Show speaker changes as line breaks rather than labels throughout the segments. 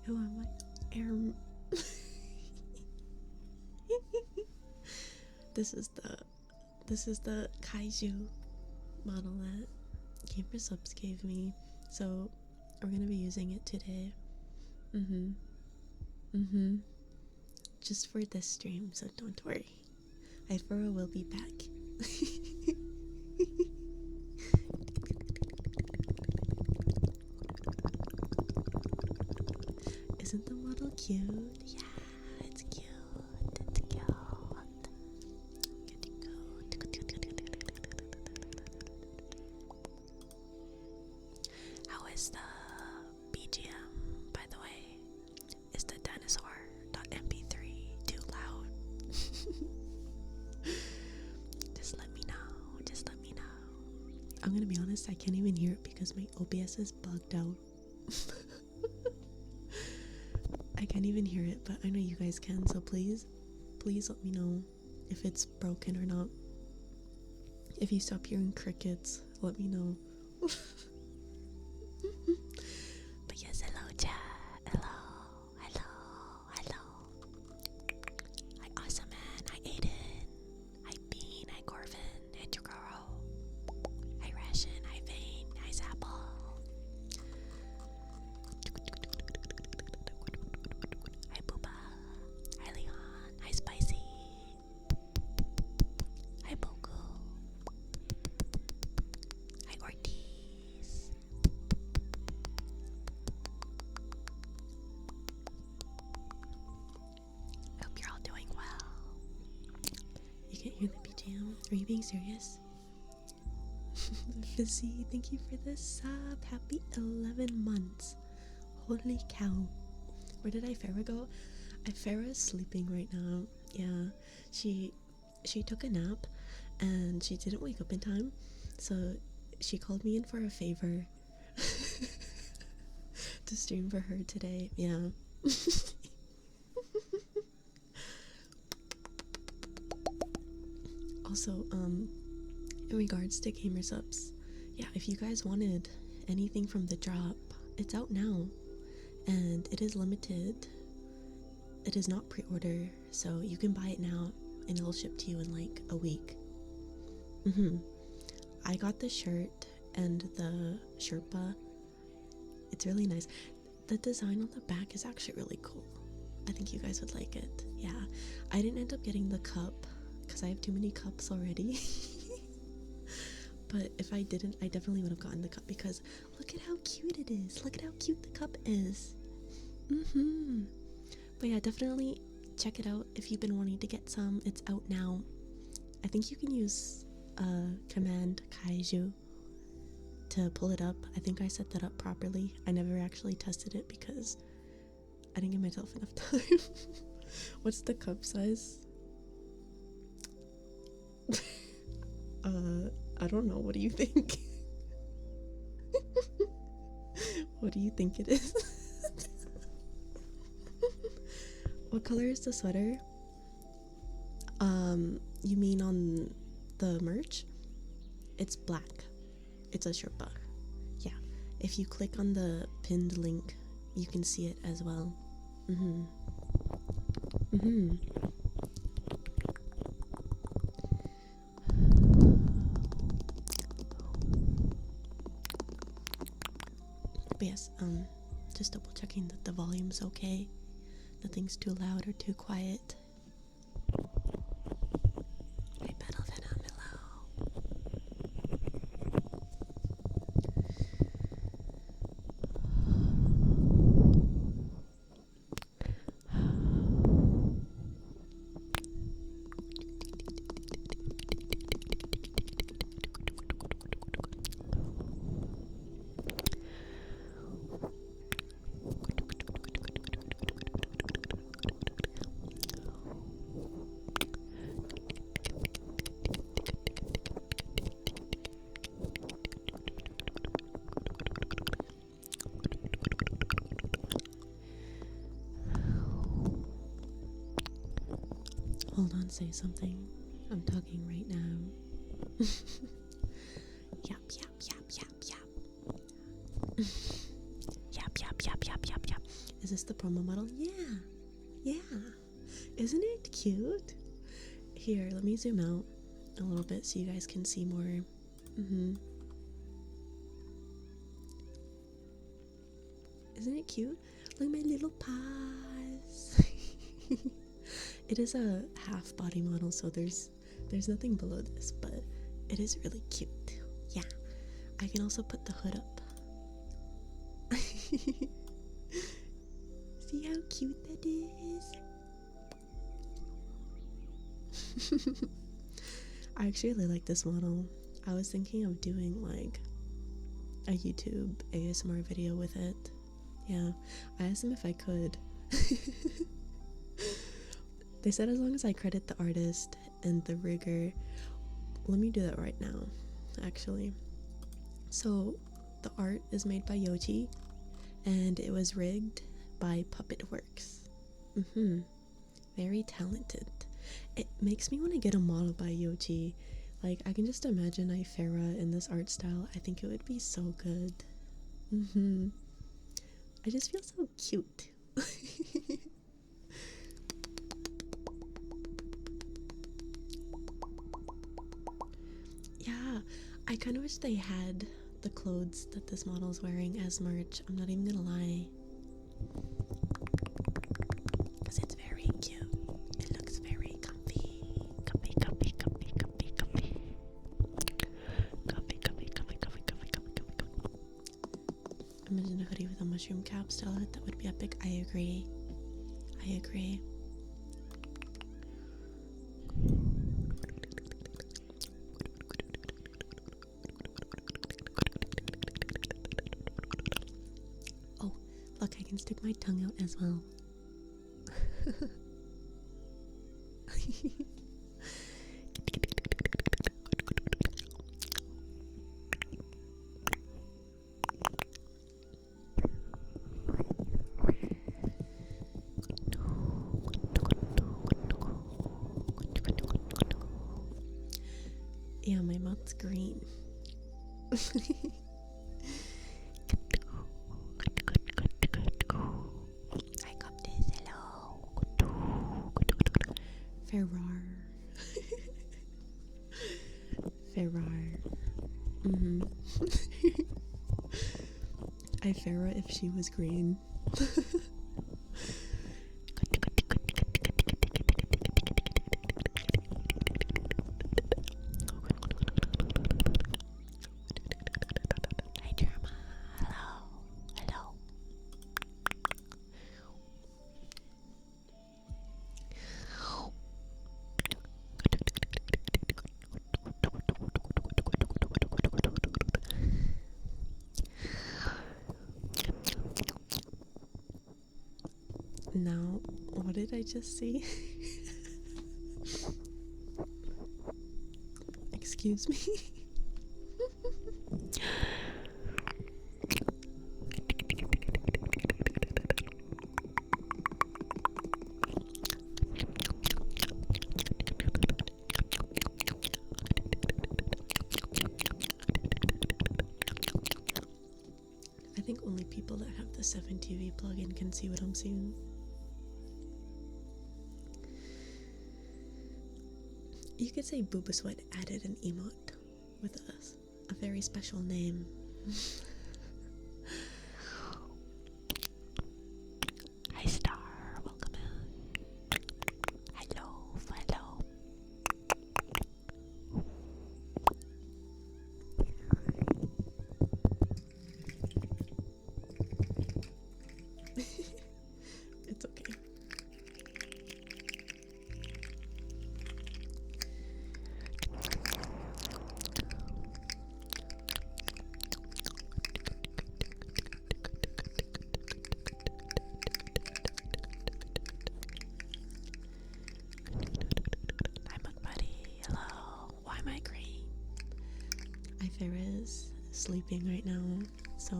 Who am I? This is the kaiju model that GamerSupps gave me, so we're gonna be using it today. Just for this stream, so don't worry. Ifura will be back. Isn't the model cute? Yeah, it's cute. It's cute. How is the BGM, by the way? Is the dinosaur.mp3 too loud? Just let me know. Just let me know. I'm gonna be honest, I can't even hear it because my OBS is bugged out. I can't even hear it, but I know you guys can, so please let me know if it's broken or not. If you stop hearing crickets, let me know. But yes, hello chat. Hello. Hi Awesome Man, hi Aiden, hi Bean, hi Corvin, hi Jogoro, hi Ration, hi Vane, hi Zapple. Hi Booba, hi Leon, hi Spicy, hi Boku, hi Ortiz. I hope you're all doing well. You can't hear the BGM? Are you being serious? Fizzy, thank you for the sub. Happy 11 months. Holy cow. Where did Ifera go? Ifera is sleeping right now. Yeah, she took a nap and she didn't wake up in time, so she called me in for a favor to stream for her today. Yeah. Also, in regards to GamerSupps, yeah, if you guys wanted anything from the drop, it's out now, and it is limited. It is not pre-order, so you can buy it now, and it'll ship to you in like a week. I got the shirt and the Sherpa. It's really nice. The design on the back is actually really cool. I think you guys would like it. Yeah, I didn't end up getting the cup because I have too many cups already. But if I didn't, I definitely would have gotten the cup because look at how cute it is. Look at how cute the cup is. But yeah, definitely check it out if you've been wanting to get some. It's out now. I think you can use command kaiju to pull it up. I think I set that up properly. I never actually tested it because I didn't give myself enough time. What's the cup size? I don't know. What do you think? What do you think it is? What color is the sweater? You mean on the merch? It's black. It's a Sherpa. Yeah. If you click on the pinned link, you can see it as well. But yes, just double checking that the volume's okay. Nothing's too loud or too quiet. Hey, Battle Venom, hello. Hold on, say something. I'm talking right now. Yap, yap, yap, yap, yap. Yap, yap, yap, yap, yap, yap. Is this the promo model? Yeah. Yeah. Isn't it cute? Here, let me zoom out a little bit so you guys can see more. Isn't it cute? Look at my little paws. It is a half body model, so there's nothing below this, but it is really cute. Yeah. I can also put the hood up. See how cute that is? I actually really like this model. I was thinking of doing like a YouTube ASMR video with it. Yeah, I asked them if I could. They said as long as I credit the artist and the rigger. Let me do that right now, actually. So the art is made by Yochi and it was rigged by Puppet Works. Very talented. It makes me want to get a model by Yochi. Like, I can just imagine Ifera in this art style. I think it would be so good. I just feel so cute. Yeah, I kind of wish they had the clothes that this model is wearing as merch. I'm not even gonna lie. Because it's very cute. It looks very comfy. Comfy, comfy, comfy, comfy, comfy. Comfy, comfy, comfy, comfy, comfy, comfy, comfy. Imagine a hoodie with a mushroom cap style hood. That would be epic. I agree. I agree. Oh, look, I can stick my tongue out as well. Yeah, my mouth's green. I got this. Hello. Ferrar. Ferrar. I Farah if she was green. Hi, Jerma. Hello. Hello. Now, what did I just see? Excuse me? I think only people that have the 7TV plugin can see what I'm seeing. You could say Booba Sweat added an emote with us. A very special name. Hi Star, welcome in. Hello, hello. It's okay. Hi Bug Buddy, hello. Why am I green? Ifera is sleeping right now, so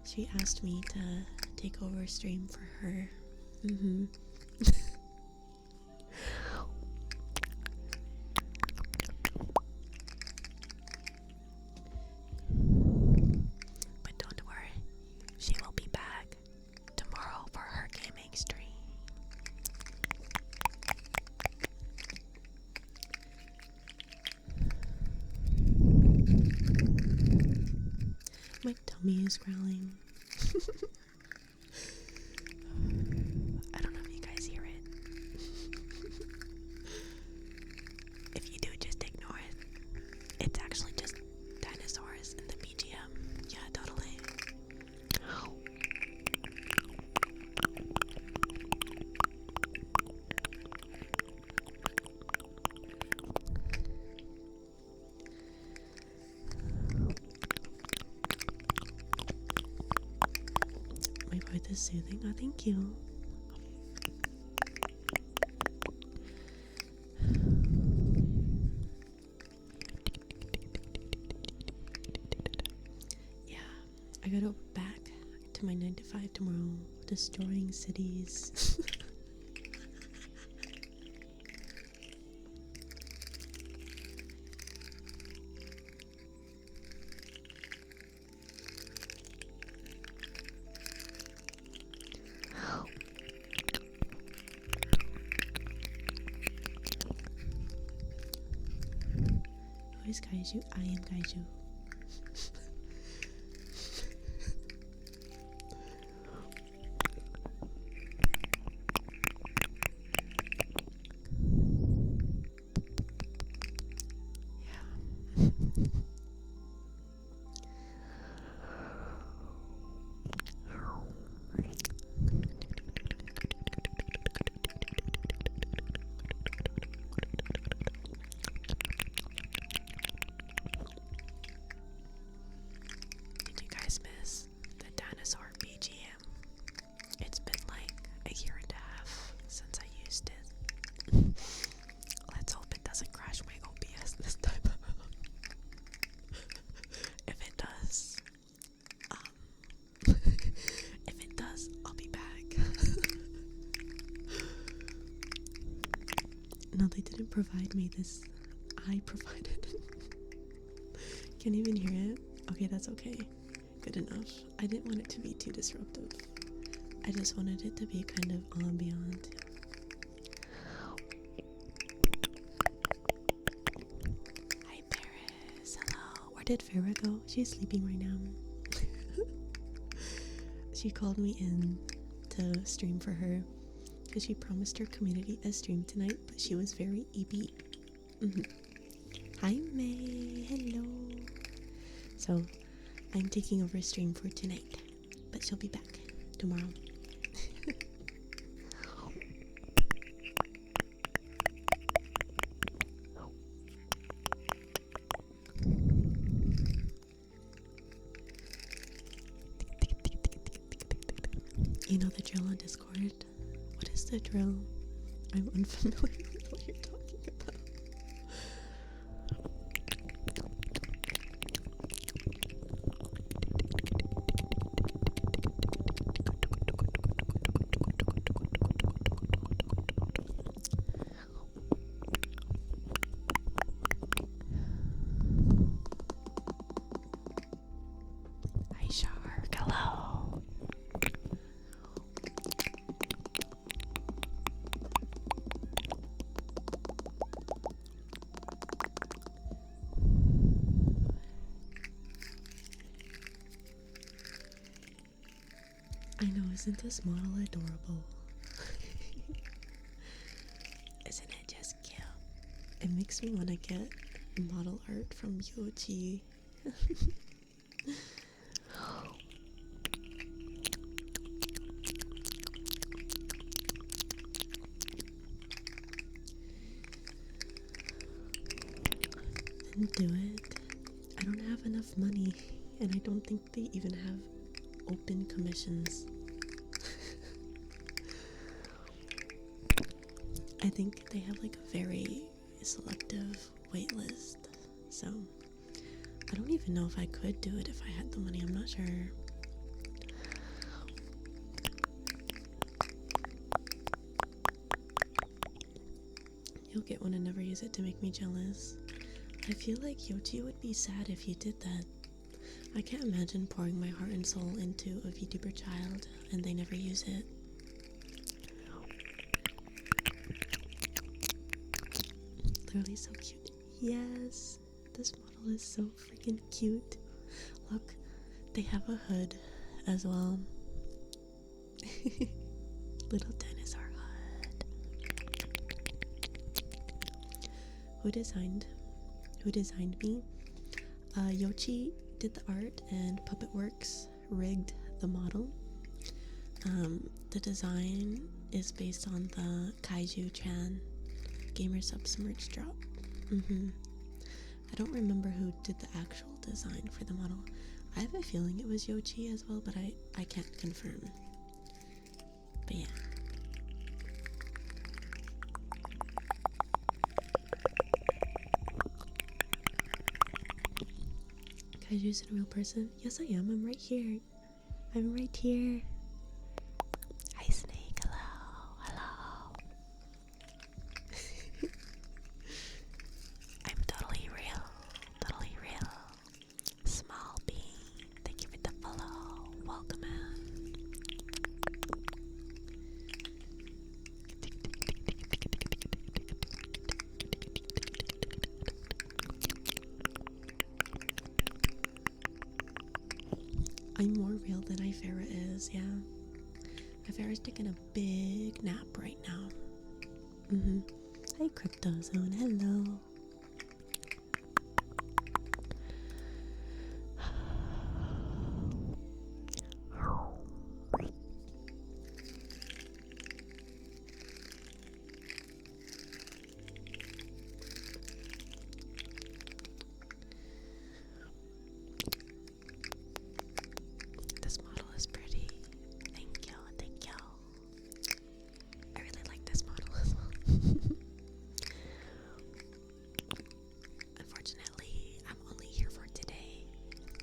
she asked me to take over stream for her. But don't worry, she will be back tomorrow. my tummy is growling. I don't know if you guys hear it. If you do, just ignore it. It's actually just dinosaurs in the BGM. Yeah, totally. My voice is soothing. Oh, thank you. Yeah, I gotta go back to my 9 to 5 tomorrow, destroying cities. Who is Kaiju? I am Kaiju. Did you guys miss the dinosaur BGM? It's been like a year and a half since I used it. Let's hope it doesn't crash my OBS this time around. If it does, I'll be back. No, they didn't provide me this. I provided it. Can't even hear it. Okay, that's okay. Good enough. I didn't want it to be too disruptive. I just wanted it to be kind of ambient. Hi, Paris. Hello. Where did Farah go? She's sleeping right now. She called me in to stream for her because she promised her community a stream tonight, but she was very EB. Hi, May. Hello. So, I'm taking over stream for tonight, but she'll be back tomorrow. You know the drill on Discord? What is the drill? I'm unfamiliar with what you're talking about. Hi, Shark. Hello. I know, isn't this model adorable? Isn't it just cute? It makes me want to get model art from Yoji. Then do it. I don't have enough money, and I don't think they even have open commissions. I think they have like a very selective waitlist, so I don't even know if I could do it if I had the money. I'm not sure. You'll get one and never use it to make me jealous. I feel like Yochi would be sad if you did that. I can't imagine pouring my heart and soul into a VTuber child and they never use it. Literally so cute. Yes, this model is so freaking cute. Look, They have a hood as well. Little dinosaur hood. Who designed me? Yoshi did the art and Puppetworks rigged the model. The design is based on the Kaiju Chan GamerSupps merch drop. I don't remember who did the actual design for the model. I have a feeling it was Yoshi as well, but I can't confirm. But yeah. Kaiju's a real person? Yes, I am. I'm right here. I'm right here. Hi, Snake. Hello. Hello. I'm totally real. Totally real. Small bean. Thank you for the follow. Welcome in. I'm more real than Ifera is, yeah. Ifera's taking a big nap right now. Hi, Cryptozone. Hello. This model is pretty. Thank you, thank you. I really like this model as well. Unfortunately, I'm only here for today,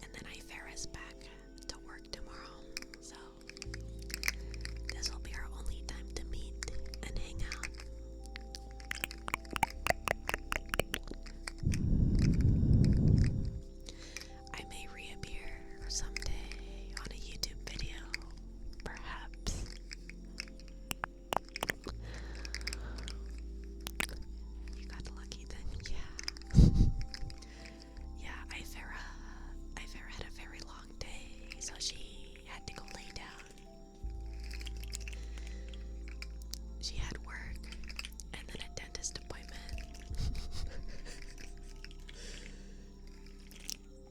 and then Ifera's back to work tomorrow, so this will be our only time to meet and hang out. I may reappear someday on a YouTube video, perhaps. You got lucky then, yeah. Yeah, Ifera had a very long day, so she had to go lay down. She had work and then a dentist appointment.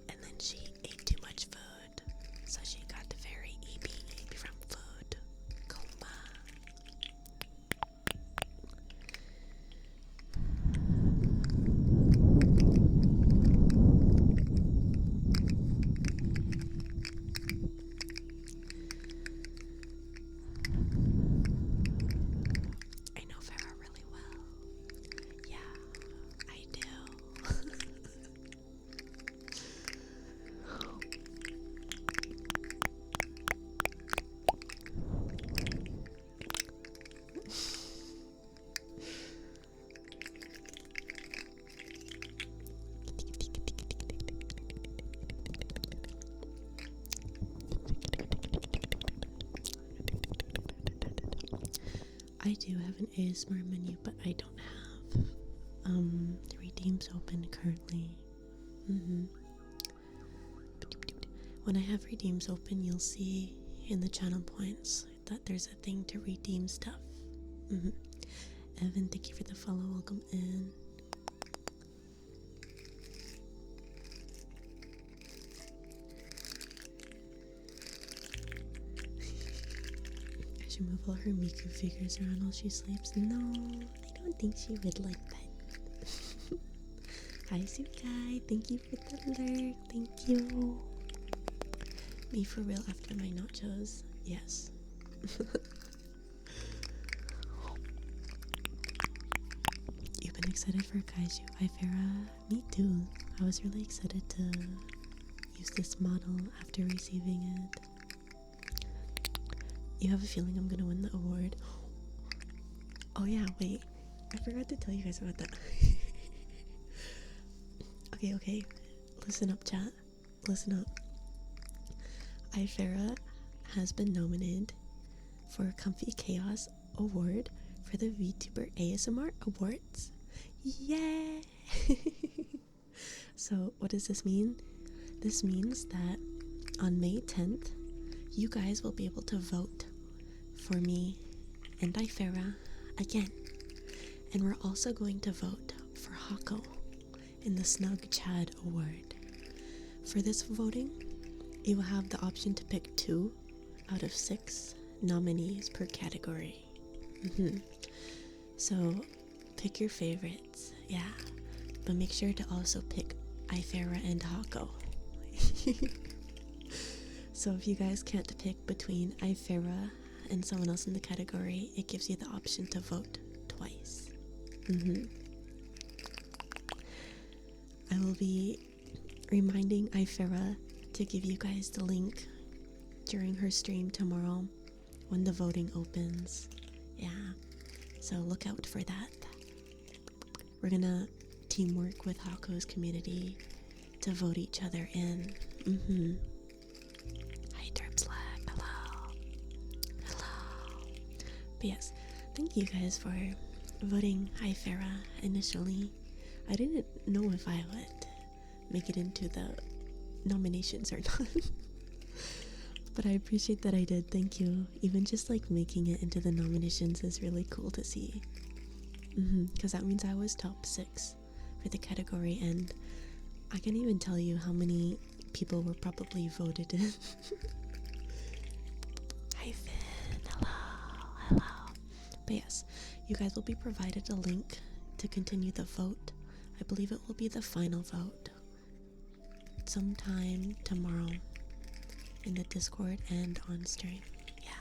And then she ate too much food, so she got very EB from food coma. I know Farah really well. Yeah, I do. I do have an ASMR menu, but I don't have the redeems open currently. When I have redeems open, you'll see in the channel points that there's a thing to redeem stuff. Evan, thank you for the follow. Welcome in. I should move all her Miku figures around while she sleeps. No, I don't think she would like that. Hi, Sukai. Thank you for the lurk. Thank you. Me for real after my nachos. Yes. You've been excited for Kaiju Ifera? Me too. I was really excited to use this model after receiving it. You have a feeling I'm gonna win the award? Oh yeah, wait. I forgot to tell you guys about that. Okay. Listen up, chat. Listen up. Ifera has been nominated for a Comfy Chaos Award for the VTuber ASMR Awards. Yeah! So, what does this mean? This means that on May 10th, you guys will be able to vote for me and Ifera again. And we're also going to vote for Hako in the Snug Chad Award. For this voting, you will have the option to pick 2 out of 6 nominees per category. So pick your favorites, yeah. But make sure to also pick Ifera and Hako. So if you guys can't pick between Ifera and someone else in the category, it gives you the option to vote twice. I will be reminding Ifera to give you guys the link during her stream tomorrow when the voting opens. Yeah, so look out for that. We're gonna teamwork with Hako's community to vote each other in. Hi Derpslag, hello. But yes, thank you guys for voting Ifera initially. I didn't know if I would make it into the nominations or not. But I appreciate that I did, thank you. Even just like making it into the nominations is really cool to see. Because that means I was top 6 for the category, and I can't even tell you how many people were probably voted in. Hi Finn, hello. But yes, you guys will be provided a link to continue the vote. I believe it will be the final vote sometime tomorrow in the Discord and on stream. Yeah.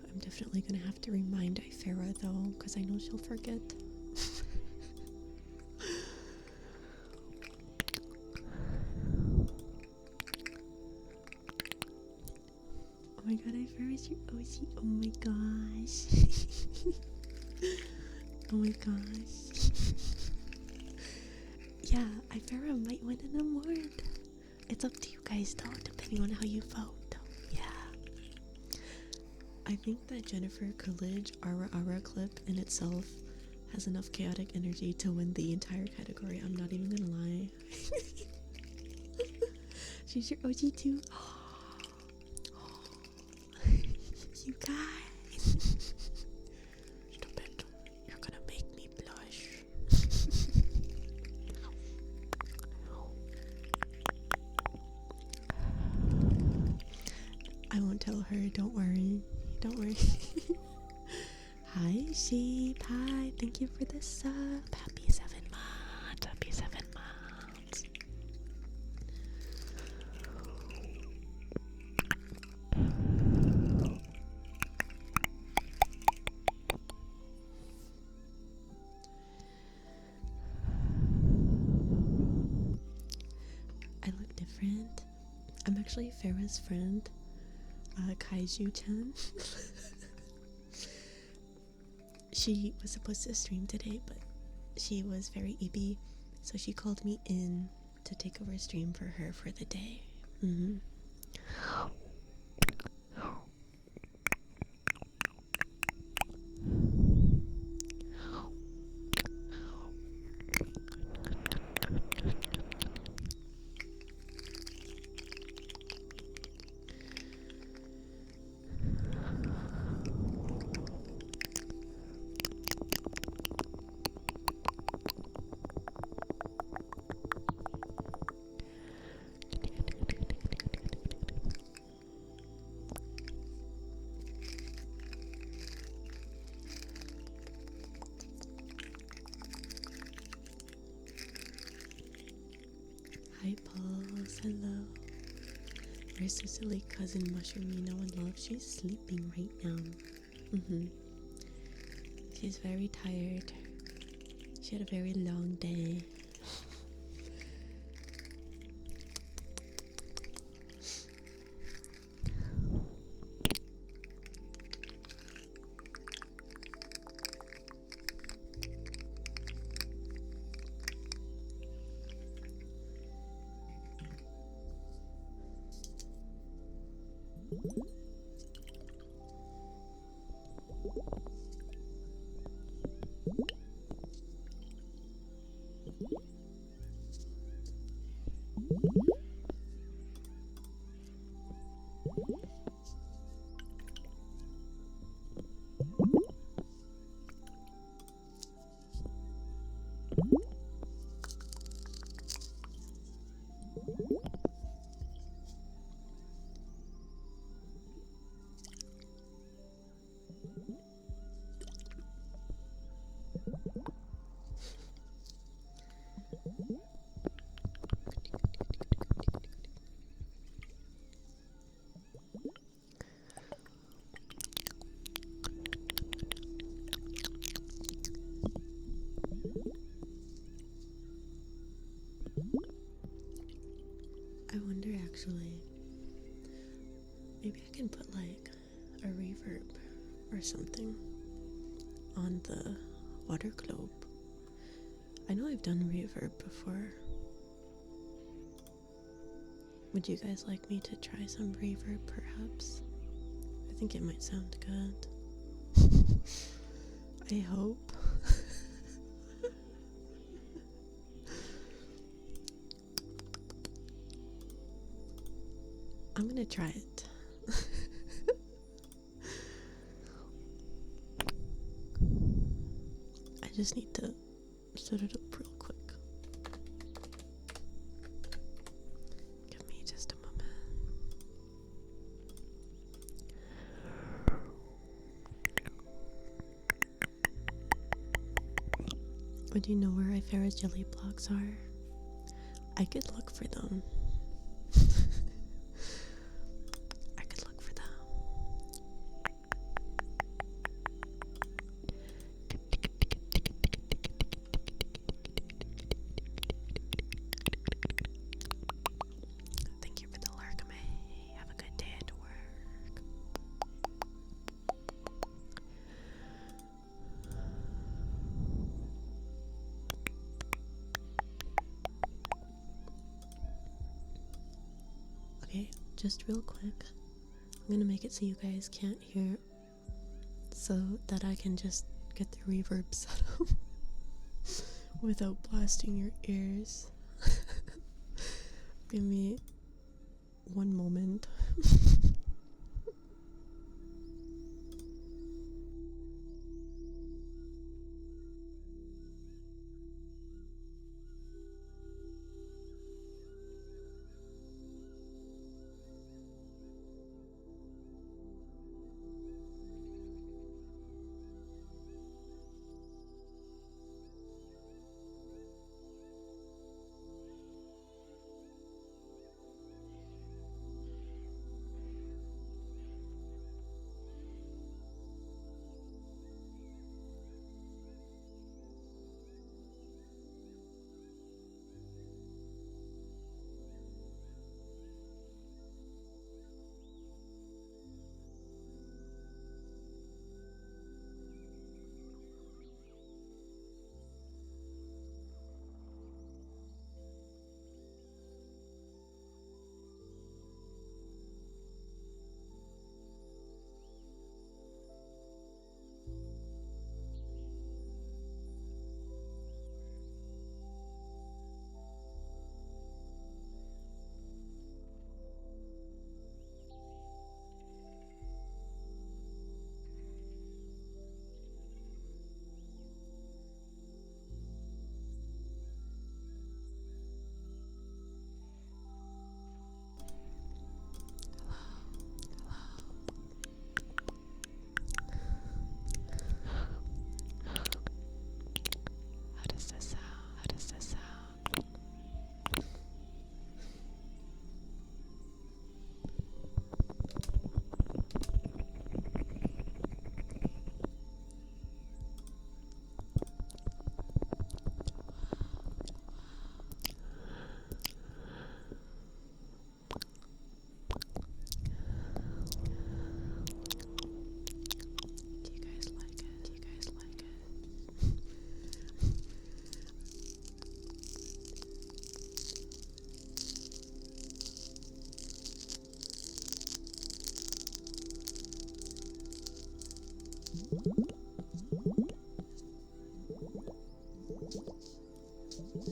I'm definitely gonna have to remind Ifera though, because I know she'll forget. Oh my god, Ifera's your OC. Oh my gosh. Oh my gosh. Yeah, Ifera might win an award. It's up to you guys though, depending on how you vote. Yeah. I think that Jennifer Coolidge Ara clip in itself has enough chaotic energy to win the entire category. I'm not even gonna lie. She's your OG too. You guys. Stop it. You're gonna make me blush. I won't tell her, don't worry. Don't worry. Hi sheep, hi, thank you for the sub. Happy 7 months, happy 7 months. I look different. I'm actually Farah's friend, Kaiju Chan. She was supposed to stream today, but she was very eepy, so she called me in to take over stream for her for the day. Hi Pauls, hello. Where's Cicely, cousin Mushroom? You know and love. She's sleeping right now. She's very tired. She had a very long day. I wonder actually, maybe I can put like a reverb or something on the water globe. I know I've done reverb before. Would you guys like me to try some reverb perhaps? I think it might sound good. I hope. I'm gonna try it. I just need to set it up real quick. Give me just a moment. Would you know where Ifera's jelly blocks are? I could look for them. I could look for them. Thank you for the lurk, May. Have a good day at work. Okay, just real quick. I'm gonna make it so you guys can't hear, so that I can just get the reverb set up without blasting your ears. Give me one moment.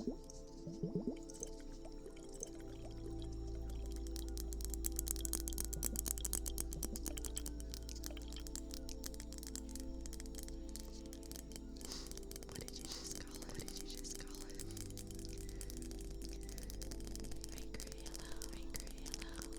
What did you just call it? What did you just call it? Raker, hello, Raker, hello.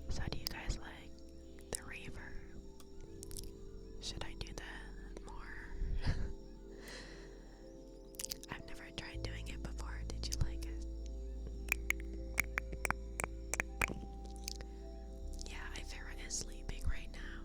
So do you guys like the reverb? Should I do that more? I've never tried doing it before. Did you like it? Yeah, Ivera is sleeping right now.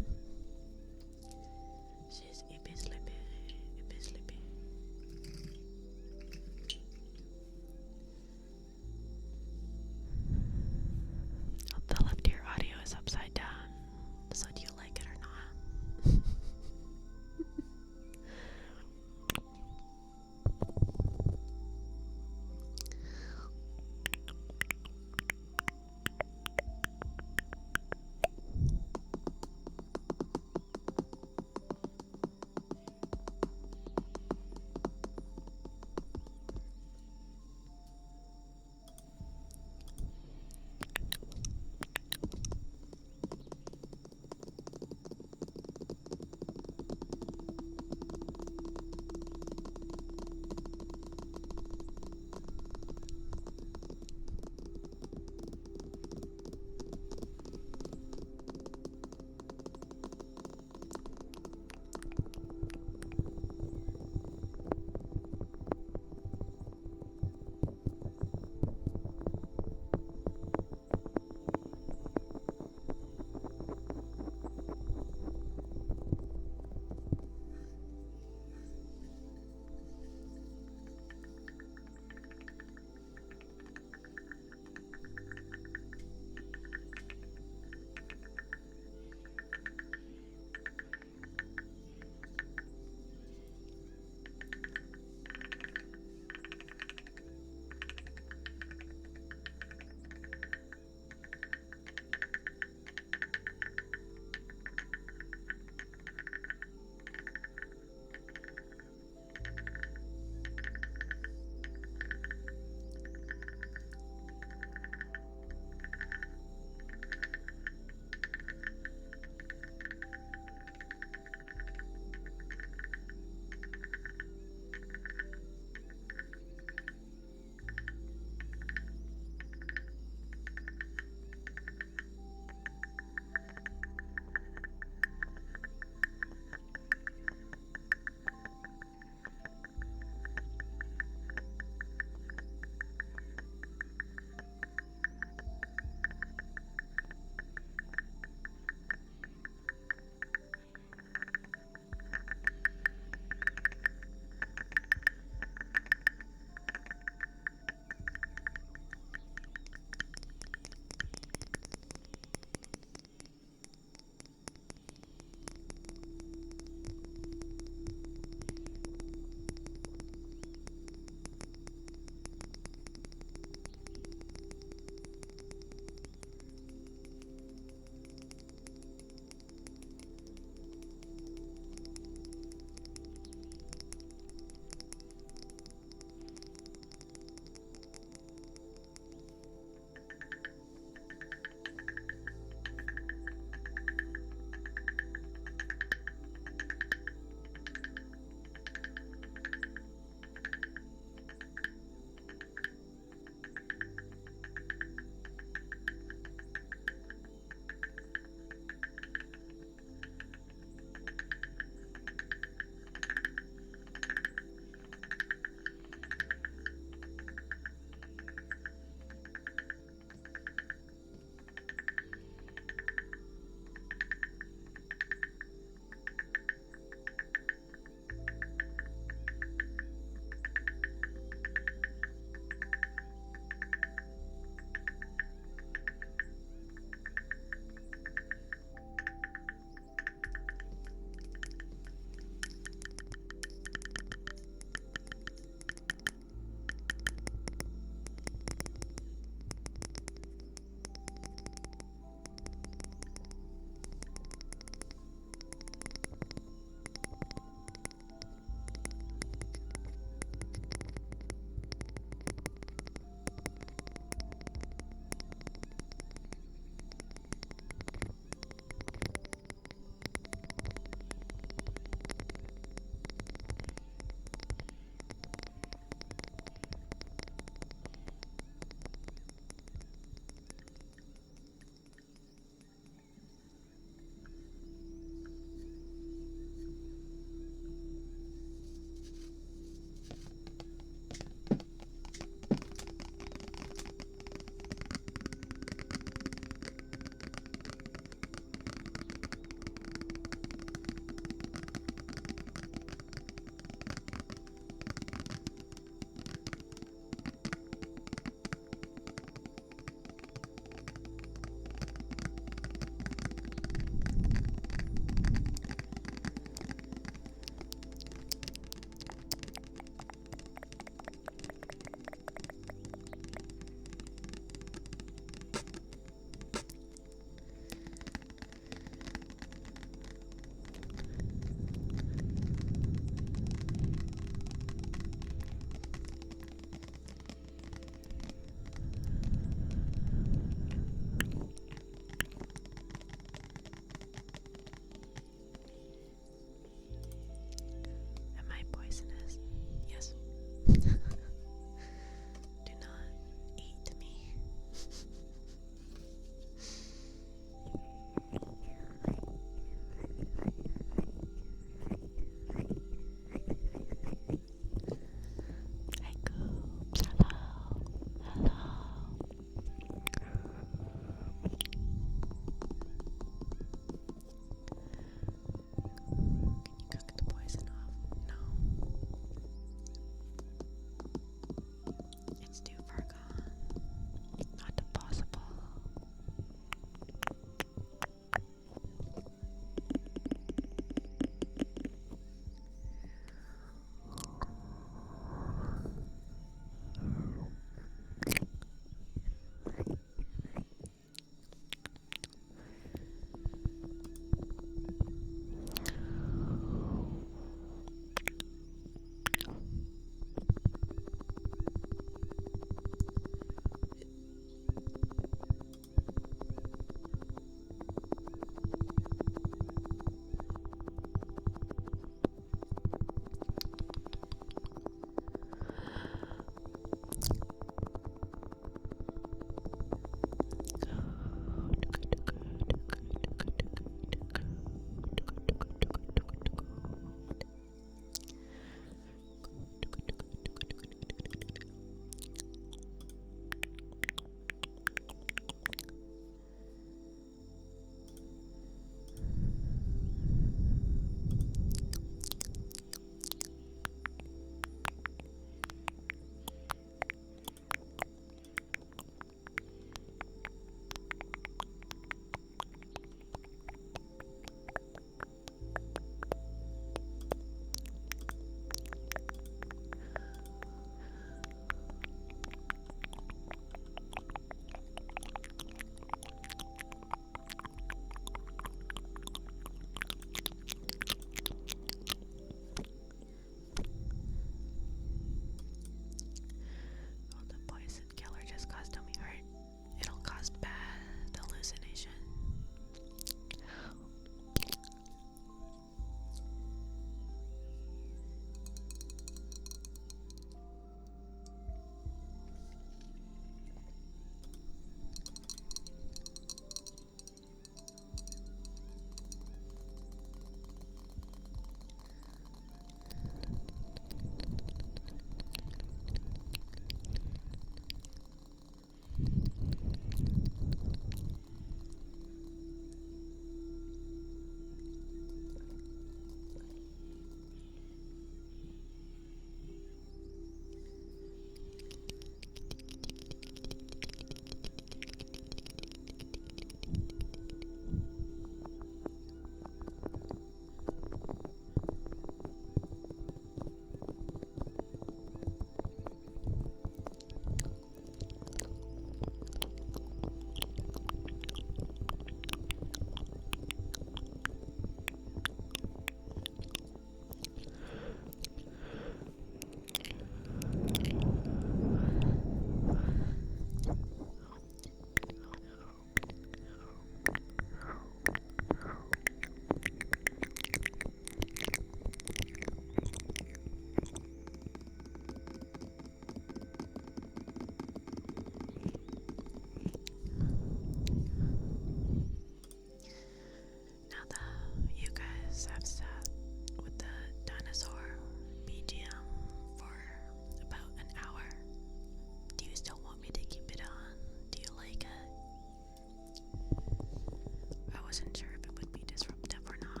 wasn't sure if it would be disruptive or not.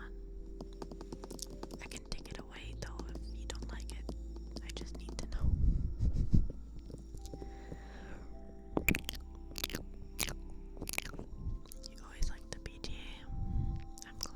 I can take it away though if you don't like it. I just need to know. You always like the BGA. I'm glad.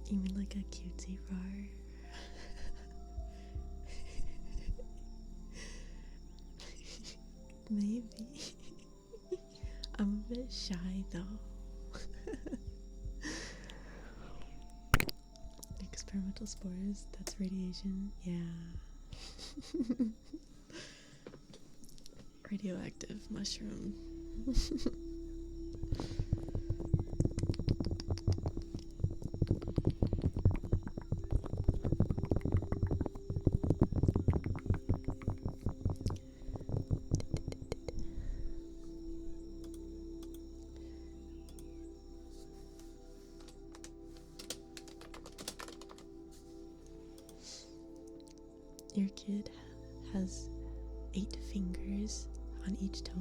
You mean like a cutesy roar? Maybe. I'm a bit shy though. Experimental spores, that's radiation. Yeah. Radioactive mushroom. Your kid has 8 fingers on each toe.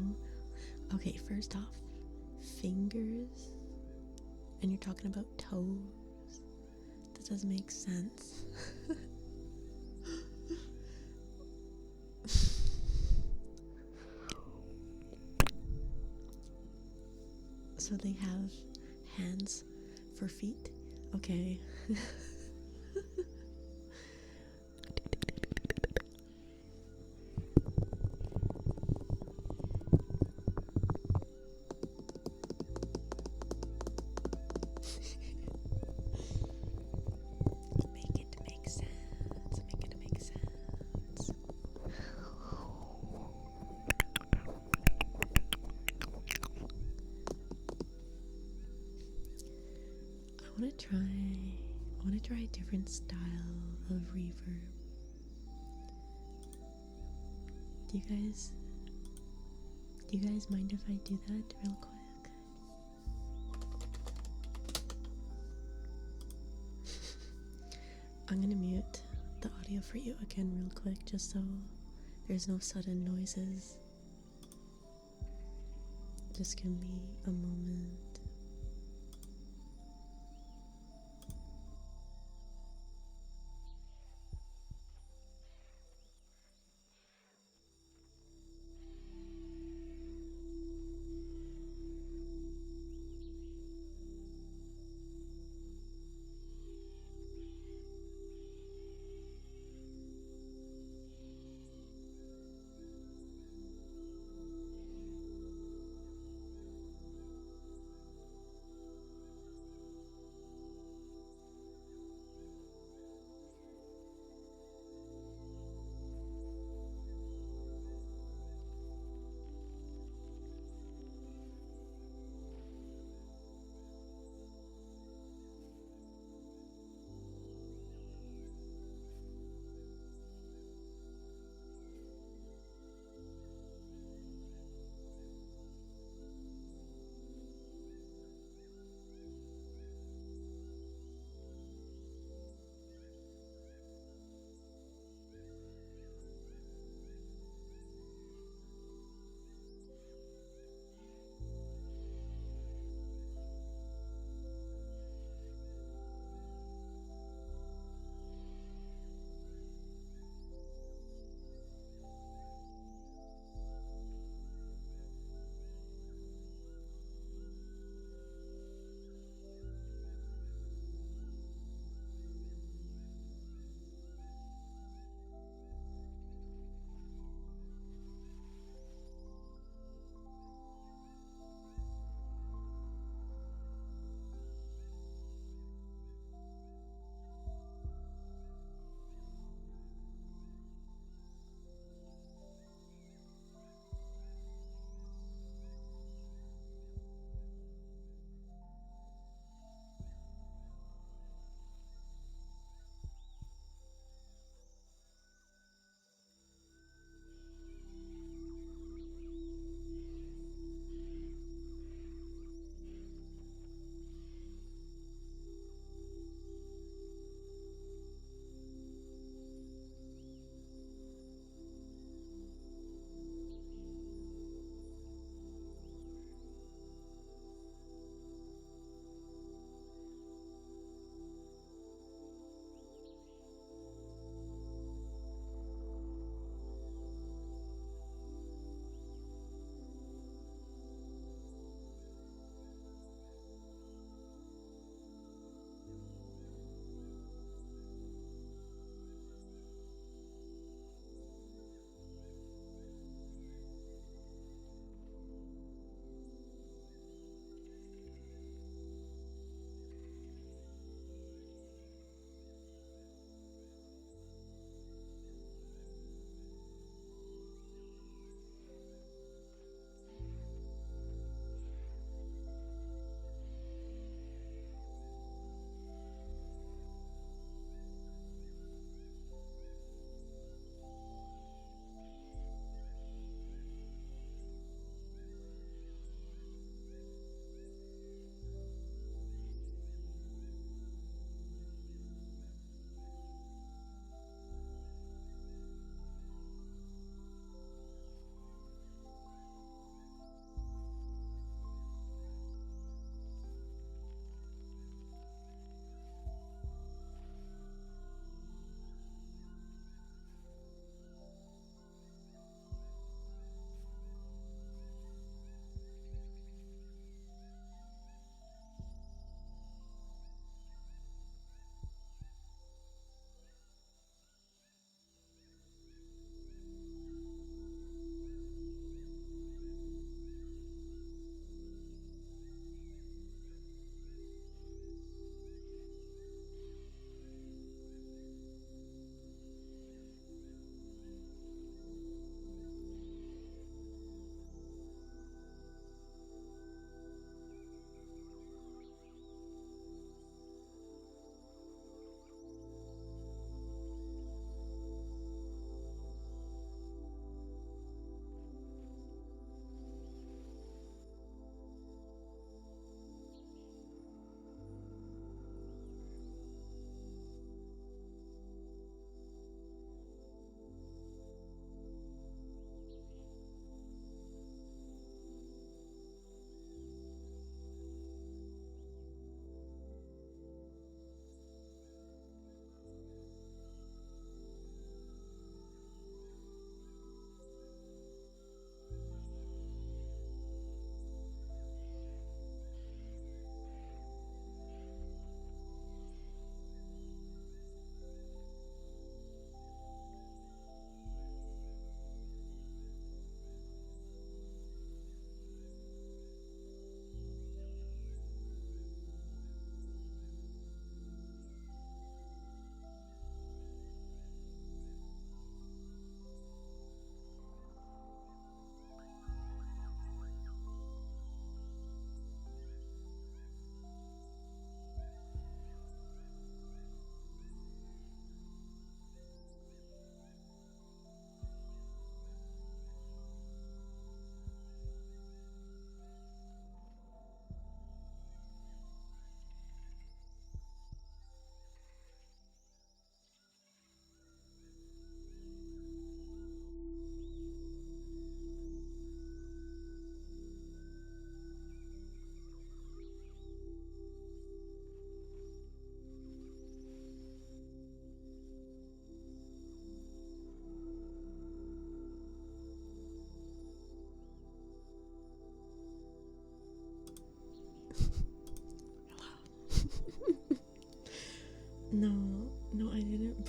Okay, first off, fingers, and you're talking about toes. That doesn't make sense. So they have hands for feet? Okay. Make it make sense. Make it make sense. I want to try a different style of reverb. Do you guys mind if I do that real quick? I'm gonna mute the audio for you again real quick just so there's no sudden noises. Just give me a moment.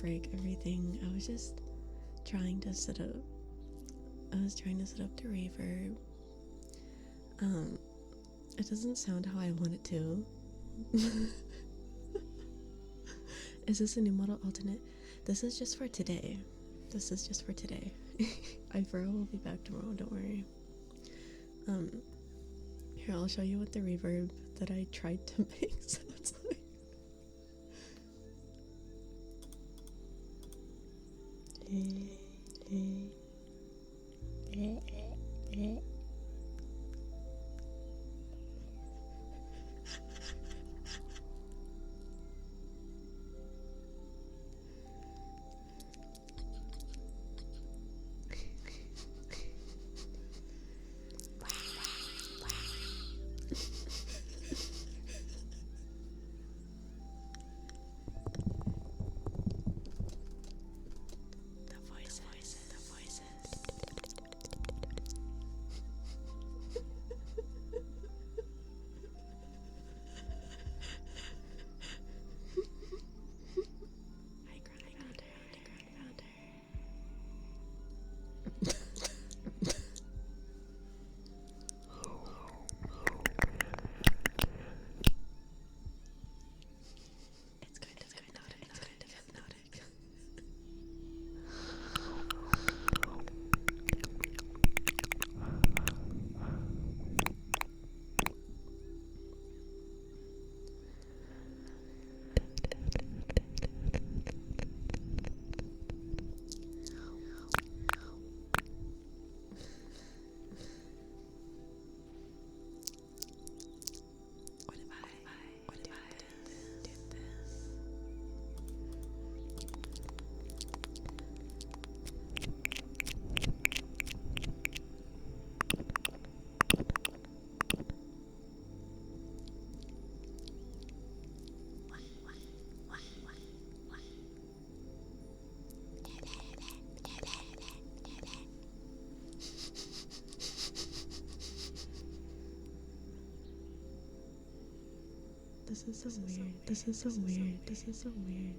break everything. I was just trying to set up. I was trying to set up the reverb. It doesn't sound how I want it to. Is this a new model alternate? This is just for today. This is just for today. Ifro will be back tomorrow, don't worry. Here, I'll show you what the reverb that I tried to make sounds like. This is so weird. This is so weird. This is so weird.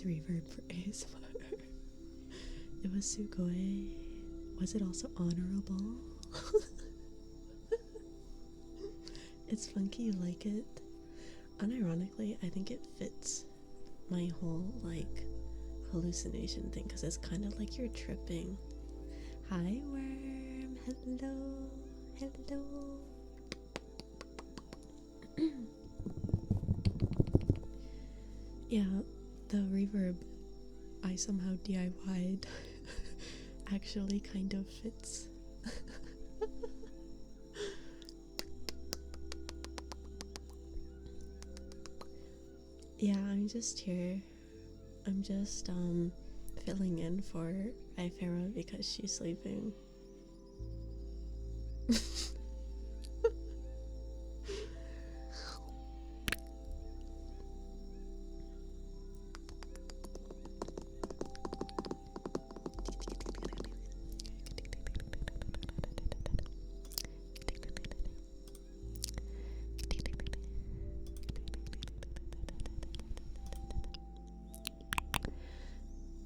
reverb for ASMR. It was sugoi. Was it also honorable? It's funky, you like it? Unironically, I think it fits my whole, like, hallucination thing, because it's kind of like you're tripping. Hi, worm. Hello. Hello. Yeah, the reverb I somehow DIY'd actually kind of fits. Yeah, I'm just here. I'm just filling in for Ifera because she's sleeping.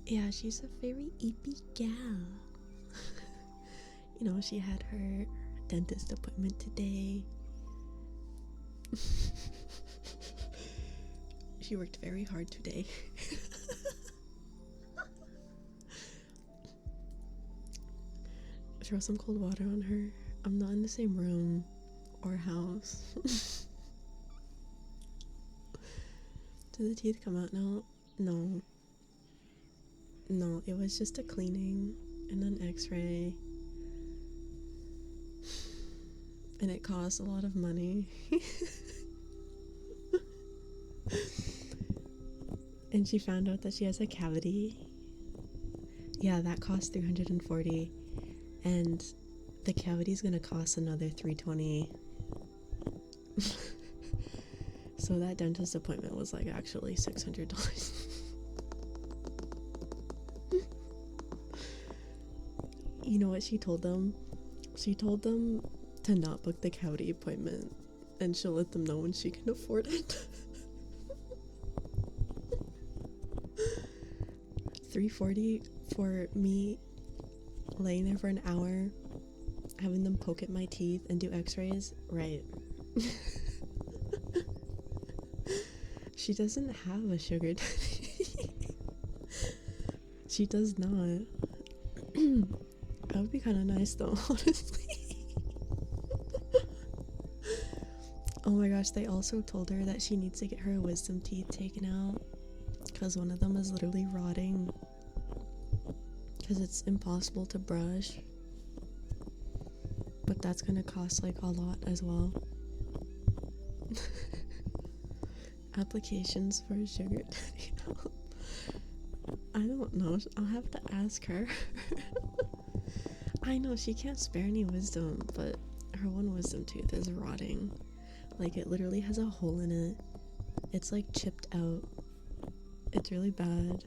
Yeah, she's a very eepy gal. You know, she had her dentist appointment today. She worked very hard today. Throw some cold water on her. I'm not in the same room or house. Do the teeth come out now? No. No, it was just a cleaning and an x-ray. And it cost a lot of money. And she found out that she has a cavity. Yeah, that cost $340. And the cavity's gonna cost another $320. So that dentist appointment was like actually $600. You know what she told them? She told them to not book the cavity appointment and she'll let them know when she can afford it. $340 for me laying there for an hour, having them poke at my teeth and do x-rays? Right. She doesn't have a sugar daddy. She does not. That would be kind of nice though, honestly. Oh my gosh, they also told her that she needs to get her wisdom teeth taken out because one of them is literally rotting because it's impossible to brush. But that's gonna cost like a lot as well. Applications for sugar daddy help. I don't know. I'll have to ask her. I know she can't spare any wisdom, but her one wisdom tooth is rotting. Like it literally has a hole in it. It's like chipped out. It's really bad.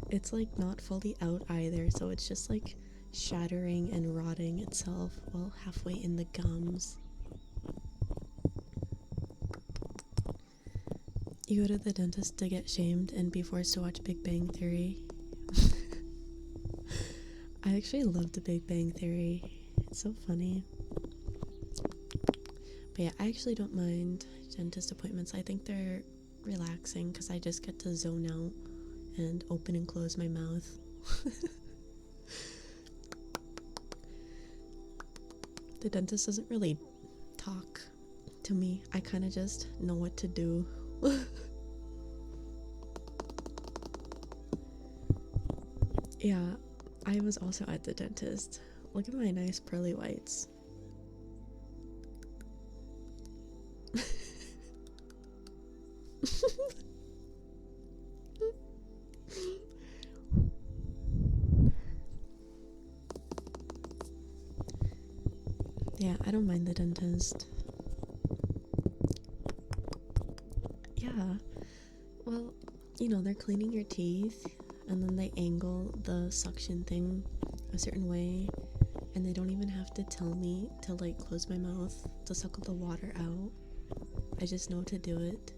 It's like not fully out either, so it's just like shattering and rotting itself while halfway in the gums. You go to the dentist to get shamed and be forced to watch Big Bang Theory. I actually love the Big Bang Theory. It's so funny. But yeah, I actually don't mind dentist appointments. I think they're relaxing because I just get to zone out and open and close my mouth. The dentist doesn't really talk to me. I kind of just know what to do. Yeah, I was also at the dentist. Look at my nice pearly whites. Yeah, I don't mind the dentist. Yeah, well, you know, they're cleaning your teeth and then they angle the suction thing a certain way and they don't even have to tell me to like close my mouth to suckle the water out. I just know to do it.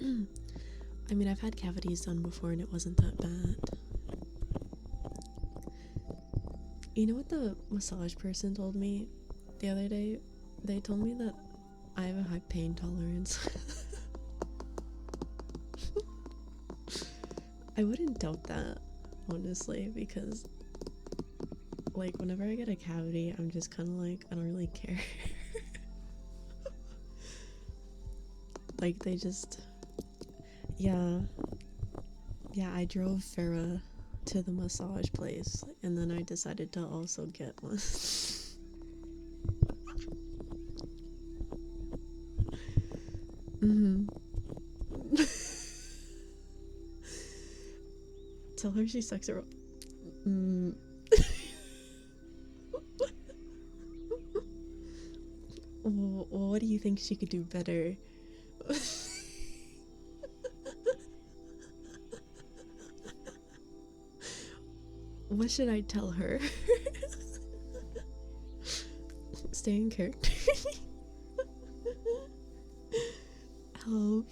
I mean, I've had cavities done before and it wasn't that bad. You know what the massage person told me the other day? They told me that I have a high pain tolerance. I wouldn't doubt that, honestly, because like whenever I get a cavity, I'm just kind of like, I don't really care. Like they just, yeah, I drove Farah to the massage place and then I decided to also get one. Tell her she sucks her. Well, what do you think she could do better? What should I tell her? Stay in character. Help.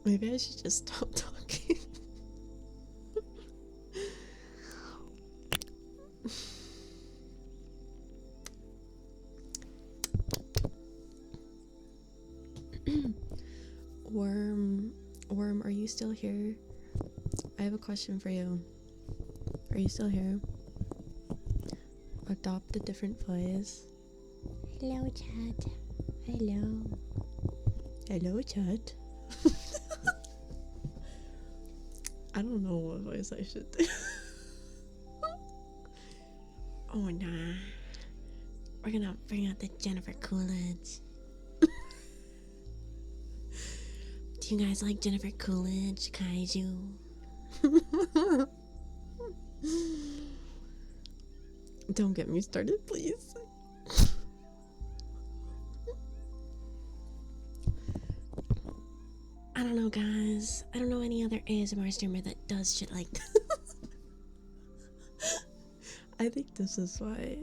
Maybe I should just stop talking. Worm, are you still here? I have a question for you. Are you still here? Adopt a different voice.
Hello, chat. Hello.
Hello, chat. I don't know what voice I should do. Oh, nah. We're gonna bring out the Jennifer Coolidge. Do you guys like Jennifer Coolidge, Kaiju? Don't get me started, please. I don't know, guys. I don't know any other ASMR streamer that does shit like that. I think this is why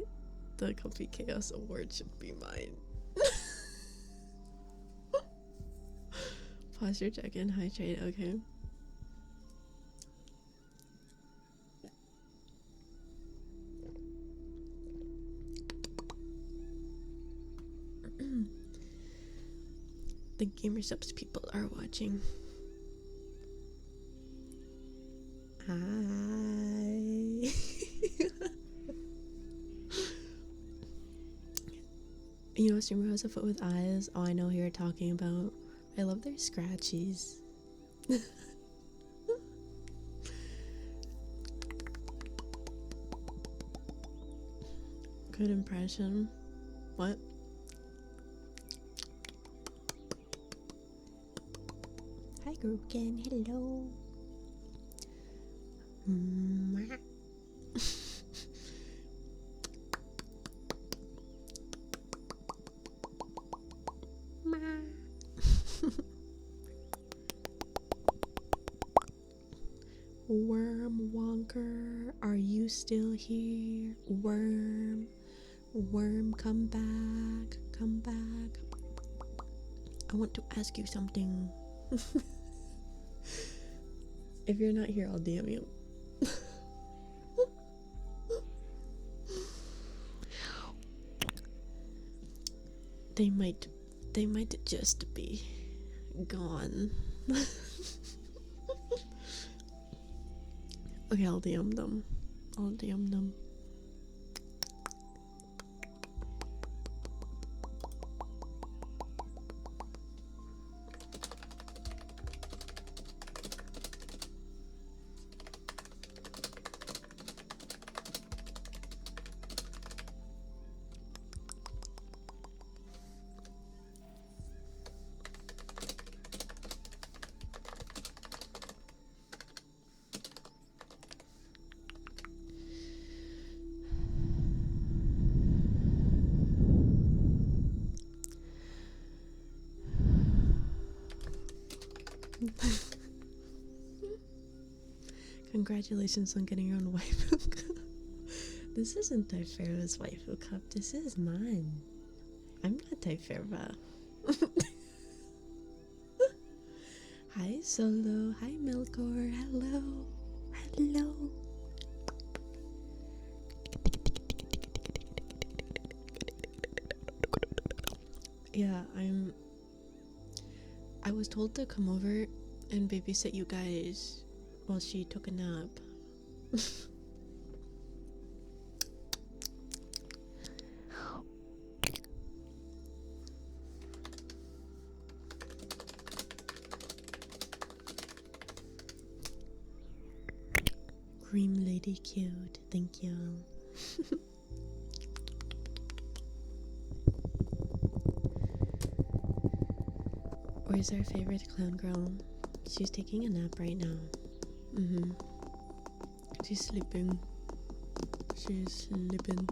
the Comfy Chaos Award should be mine. Pause your check-in. Hi, trade. Okay. The GamerSupps people are watching. Hi. You know, a streamer has a foot with eyes. Oh, I know who you're talking about. I love their scratchies. Good impression. What?
Hi, Groupkin. Hello.
Worm Wonker, are you still here? Worm, come back, come back. I want to ask you something. If you're not here, I'll DM you. They might just be gone. Okay, I'll DM them. Congratulations on getting your own waifu cup. This isn't Typhara's waifu cup, this is mine. I'm not Typhara. Hi Solo, hi Milkor, hello, hello. Yeah, I was told to come over and babysit you guys while she took a nap. Cream lady cute, thank you. Where's our favorite clown girl? She's taking a nap right now. She's sleeping. She's sleeping.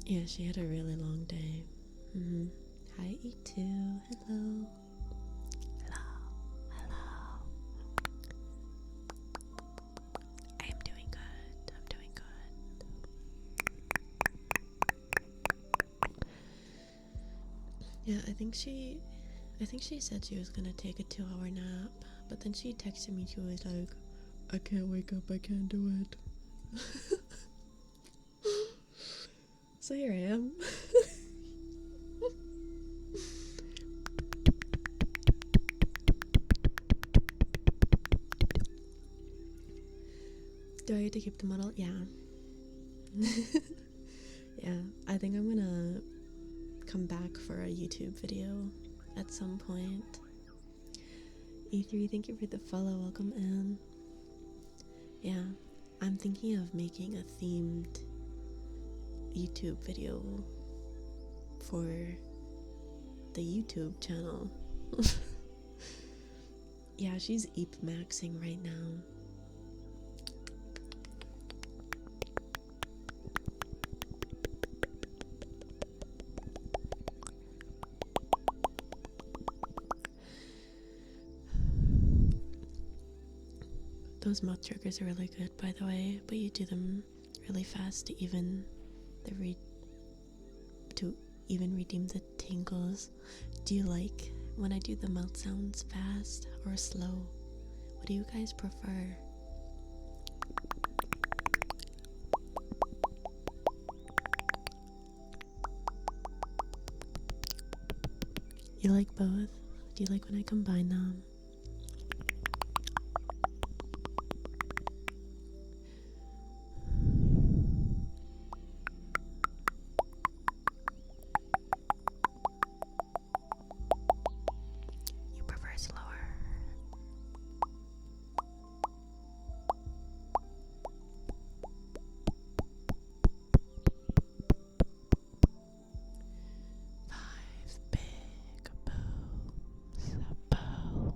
Yeah, she had a really long day. Hi, E2. Hello. Hello. Hello. I am doing good. I'm doing good. Yeah, I think she said she was gonna take a 2-hour nap, but then she texted me. She was like, "I can't wake up. I can't do it." So here I am. Do I get to keep the model? Yeah. Yeah, I think I'm gonna come back for a YouTube video at some point. E3, thank you for the follow. Welcome in. Yeah, I'm thinking of making a themed YouTube video for the YouTube channel. Yeah, she's eep maxing right now. Those mouth triggers are really good, by the way, but you do them really fast to even redeem the tingles. Do you like when I do the mouth sounds fast or slow? What do you guys prefer? You like both? Do you like when I combine them? You prefer slower? Five big boobs. Boo.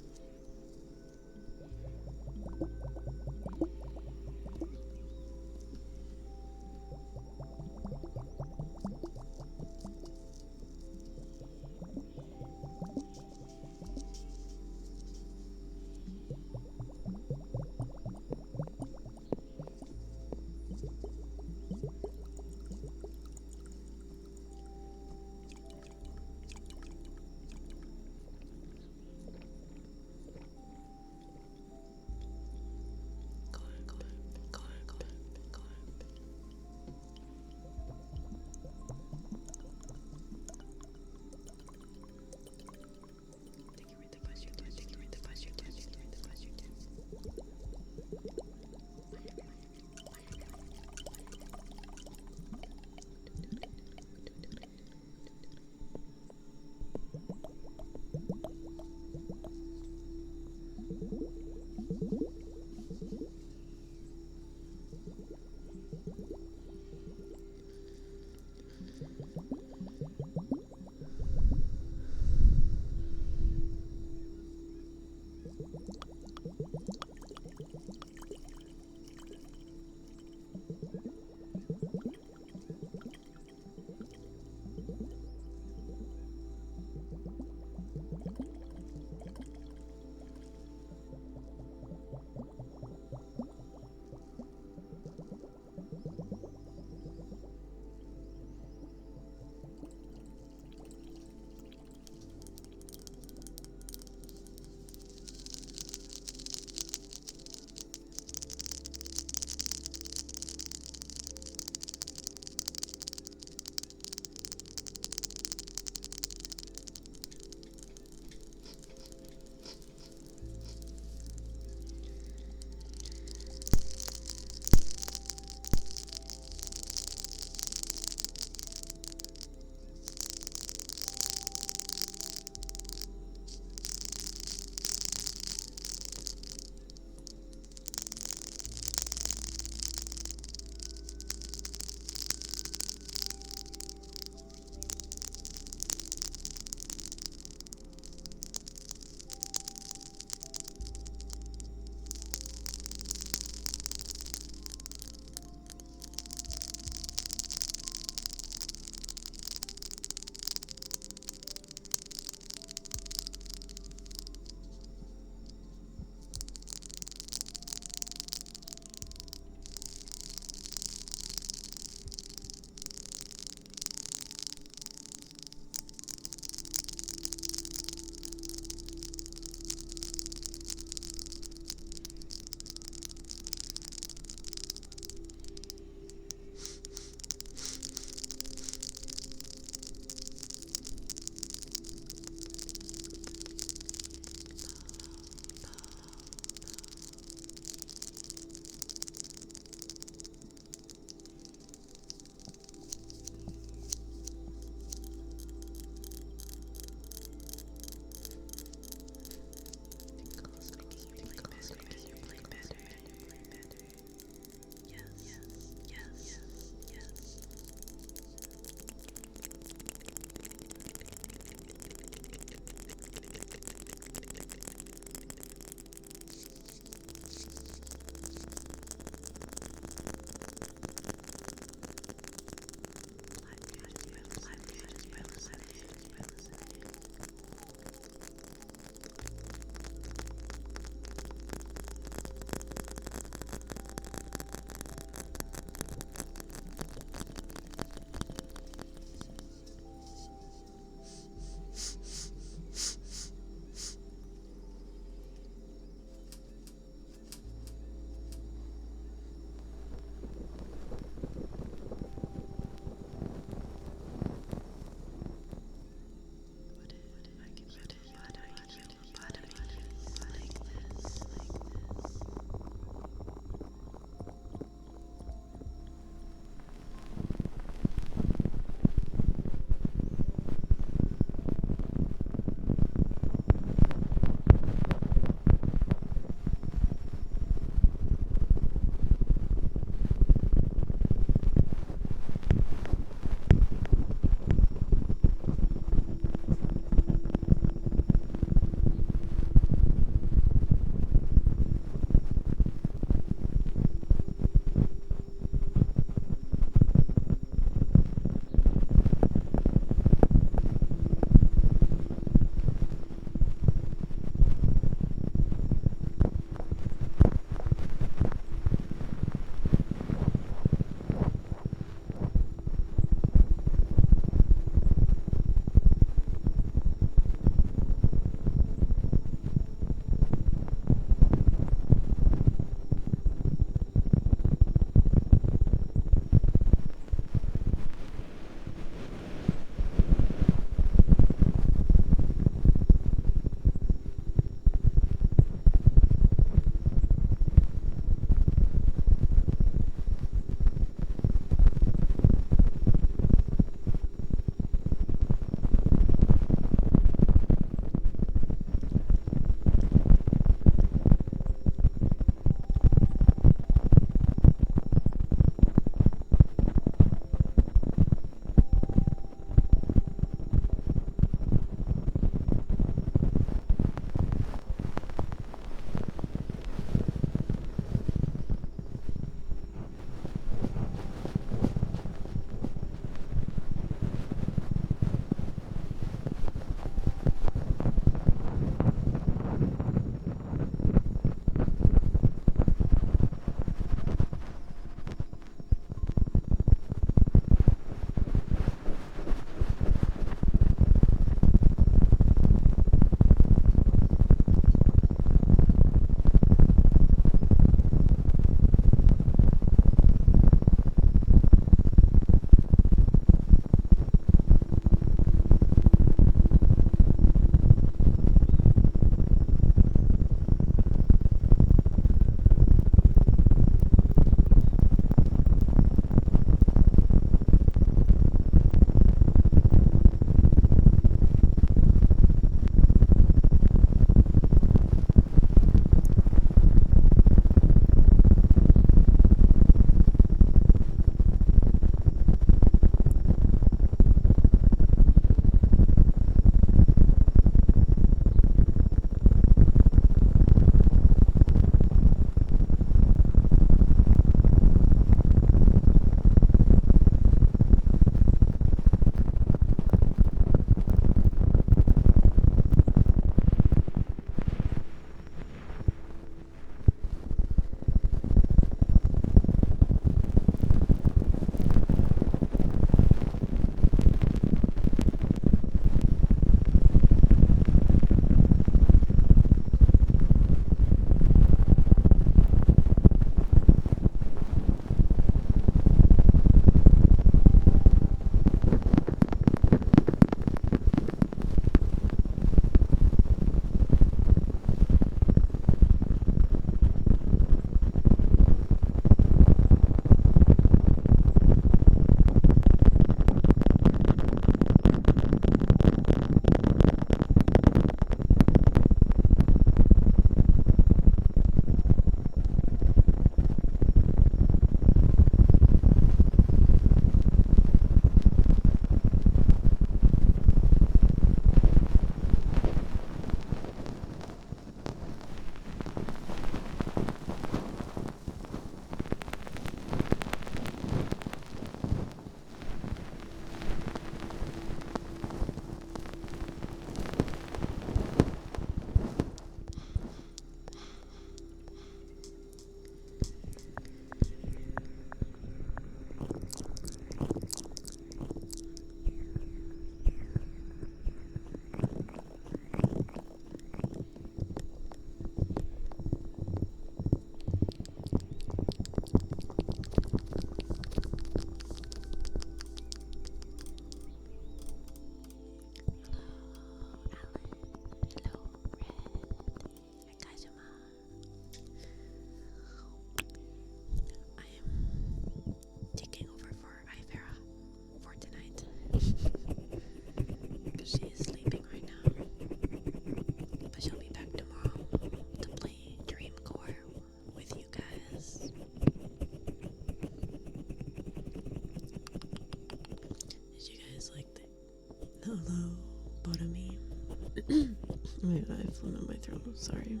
Wait, I have phone on my throat. Sorry.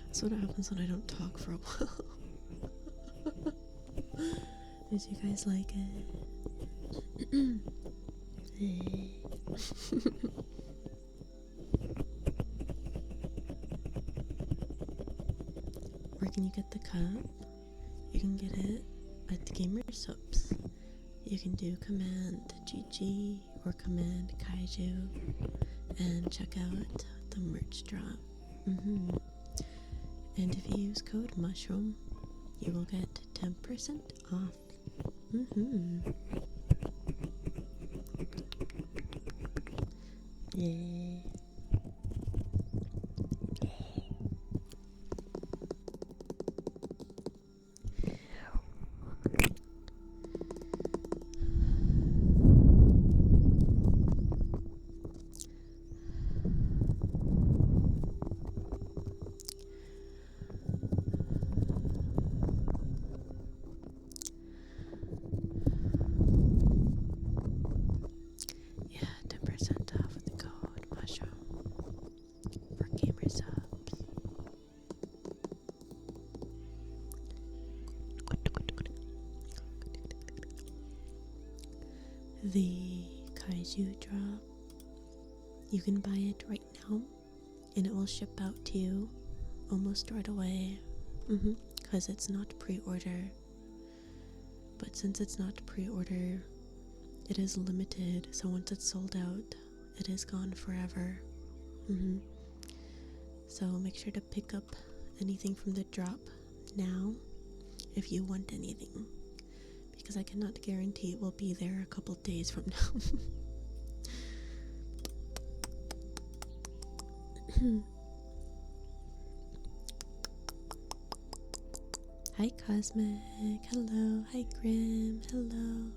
That's what happens when I don't talk for a while. Did you guys like it? Where can you get the cup? You can get it at GamerSupps. You can do command GG or command Kaiju and check out the merch drop. And if you use code mushroom, you will get 10% off. Yeah. Yeah, 10% off with the code mushroom for GamerSupps. The Kaiju drop, you can buy it right now and it will ship out to you almost right away. Because it's not pre-order. But since it's not pre-order, it is limited, so once it's sold out, it is gone forever. So make sure to pick up anything from the drop now if you want anything, because I cannot guarantee it will be there a couple days from now. Hi Cosmic, hello. Hi Grim, hello.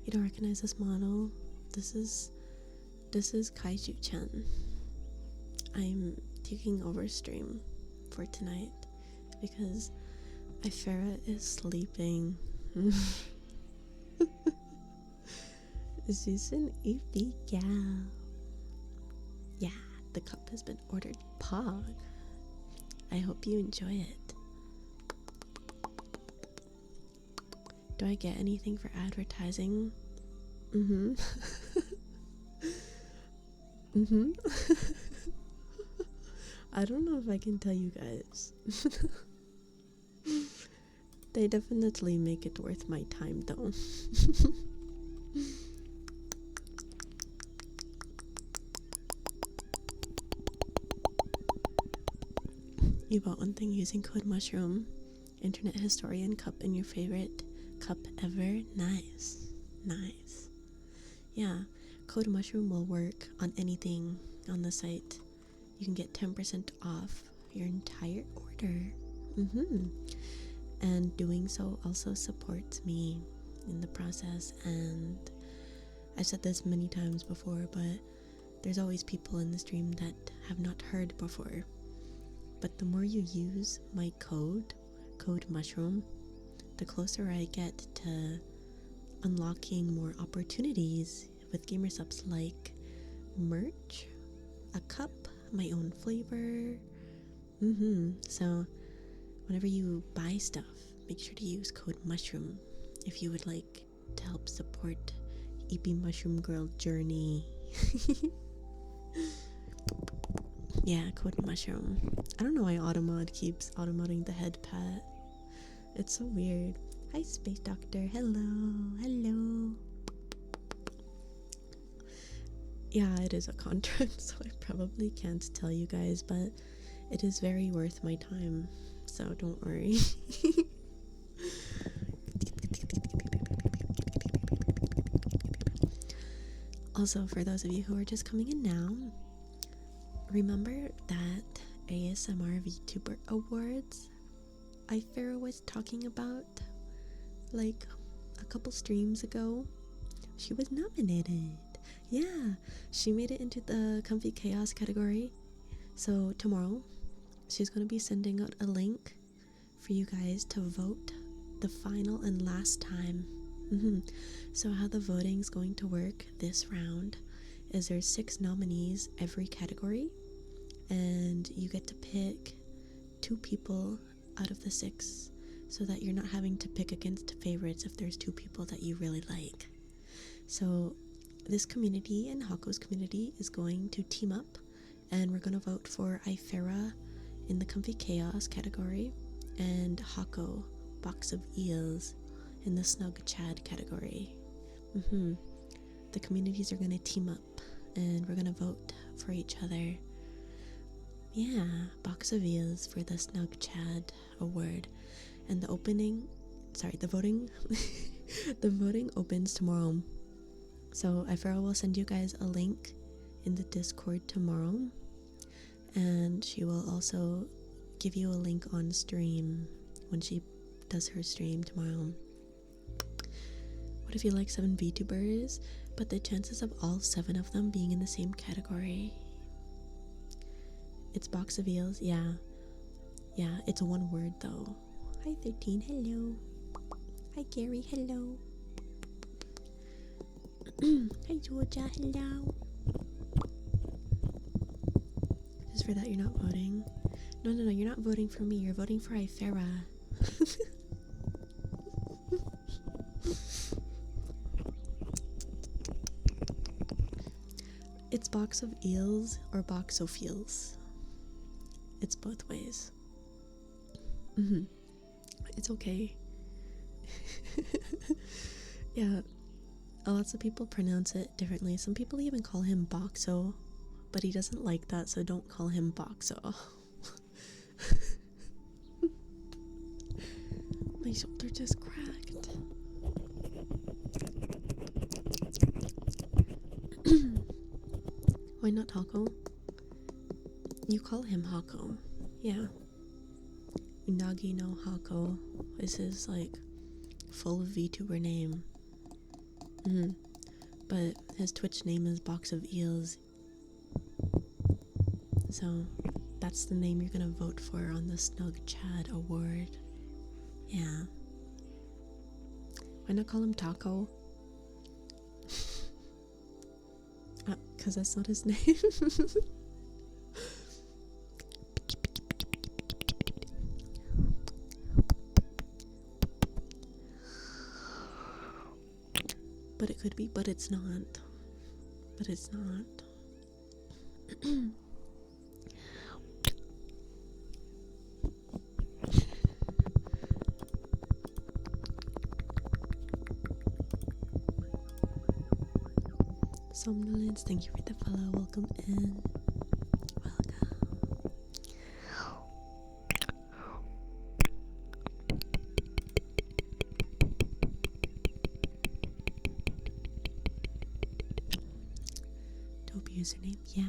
You don't recognize this model? This is Kaiju Chan. I'm taking over stream for tonight because Ifera is sleeping. She's an eepy gal. Yeah, the cup has been ordered. Pog. I hope you enjoy it. Do I get anything for advertising? I don't know if I can tell you guys. They definitely make it worth my time though. You bought one thing using code mushroom. Internet historian cup in your favorite cup ever. Nice. Nice. Yeah, code mushroom will work on anything on the site. You can get 10% off your entire order. And doing so also supports me in the process. And I've said this many times before, but there's always people in the stream that have not heard before. But the more you use my code mushroom, the closer I get to unlocking more opportunities with GamerSupps, like merch, a cup, my own flavor. So whenever you buy stuff, make sure to use code mushroom if you would like to help support EP Mushroom Girl journey. Yeah, code mushroom. I don't know why Automod keeps automodding the head pat. It's so weird. Hi Space Doctor, hello. Yeah, it is a contract, so I probably can't tell you guys, but it is very worth my time, so don't worry. Also, for those of you who are just coming in now, remember that ASMR VTuber Awards Ifera was talking about like a couple streams ago? She was nominated. Yeah, she made it into the Comfy Chaos category. So tomorrow, she's going to be sending out a link for you guys to vote the final and last time. So how the voting's going to work this round is there's 6 nominees every category, and you get to pick 2 people out of the 6 so that you're not having to pick against favorites if there's 2 people that you really like. So this community and Hako's community is going to team up, and we're going to vote for Ifera in the Comfy Chaos category and Hako, Box of Eels, in the Snug Chad category. The communities are going to team up and we're going to vote for each other. Yeah, Box of Eels for the Snug Chad award. And the voting the voting opens tomorrow. So Ifera will send you guys a link in the Discord tomorrow, and she will also give you a link on stream when she does her stream tomorrow. What if you like 7 VTubers, but the chances of all 7 of them being in the same category? It's Box of Eels, yeah. Yeah, it's one word though.
Hi 13, hello. Hi Gary, hello. Hi Georgia, hello.
Just for that, you're not voting. No, you're not voting for me. You're voting for Ifera. It's Box of Eels or Box of Eels. It's both ways. It's okay. Yeah, lots of people pronounce it differently. Some people even call him Boxo, but he doesn't like that, so don't call him Boxo. My shoulder just cracked. Why not Hako? You call him Hako. Yeah. Unagi no Hako is his, like, full VTuber name. But his Twitch name is Box of Eels. So that's the name you're gonna vote for on the Snug Chad award. Yeah. Why not call him Taco? Cause that's not his name. But it could be, but it's not. But it's not. Somnolence, thank you for the follow. Welcome in. Welcome. Dope username, yeah.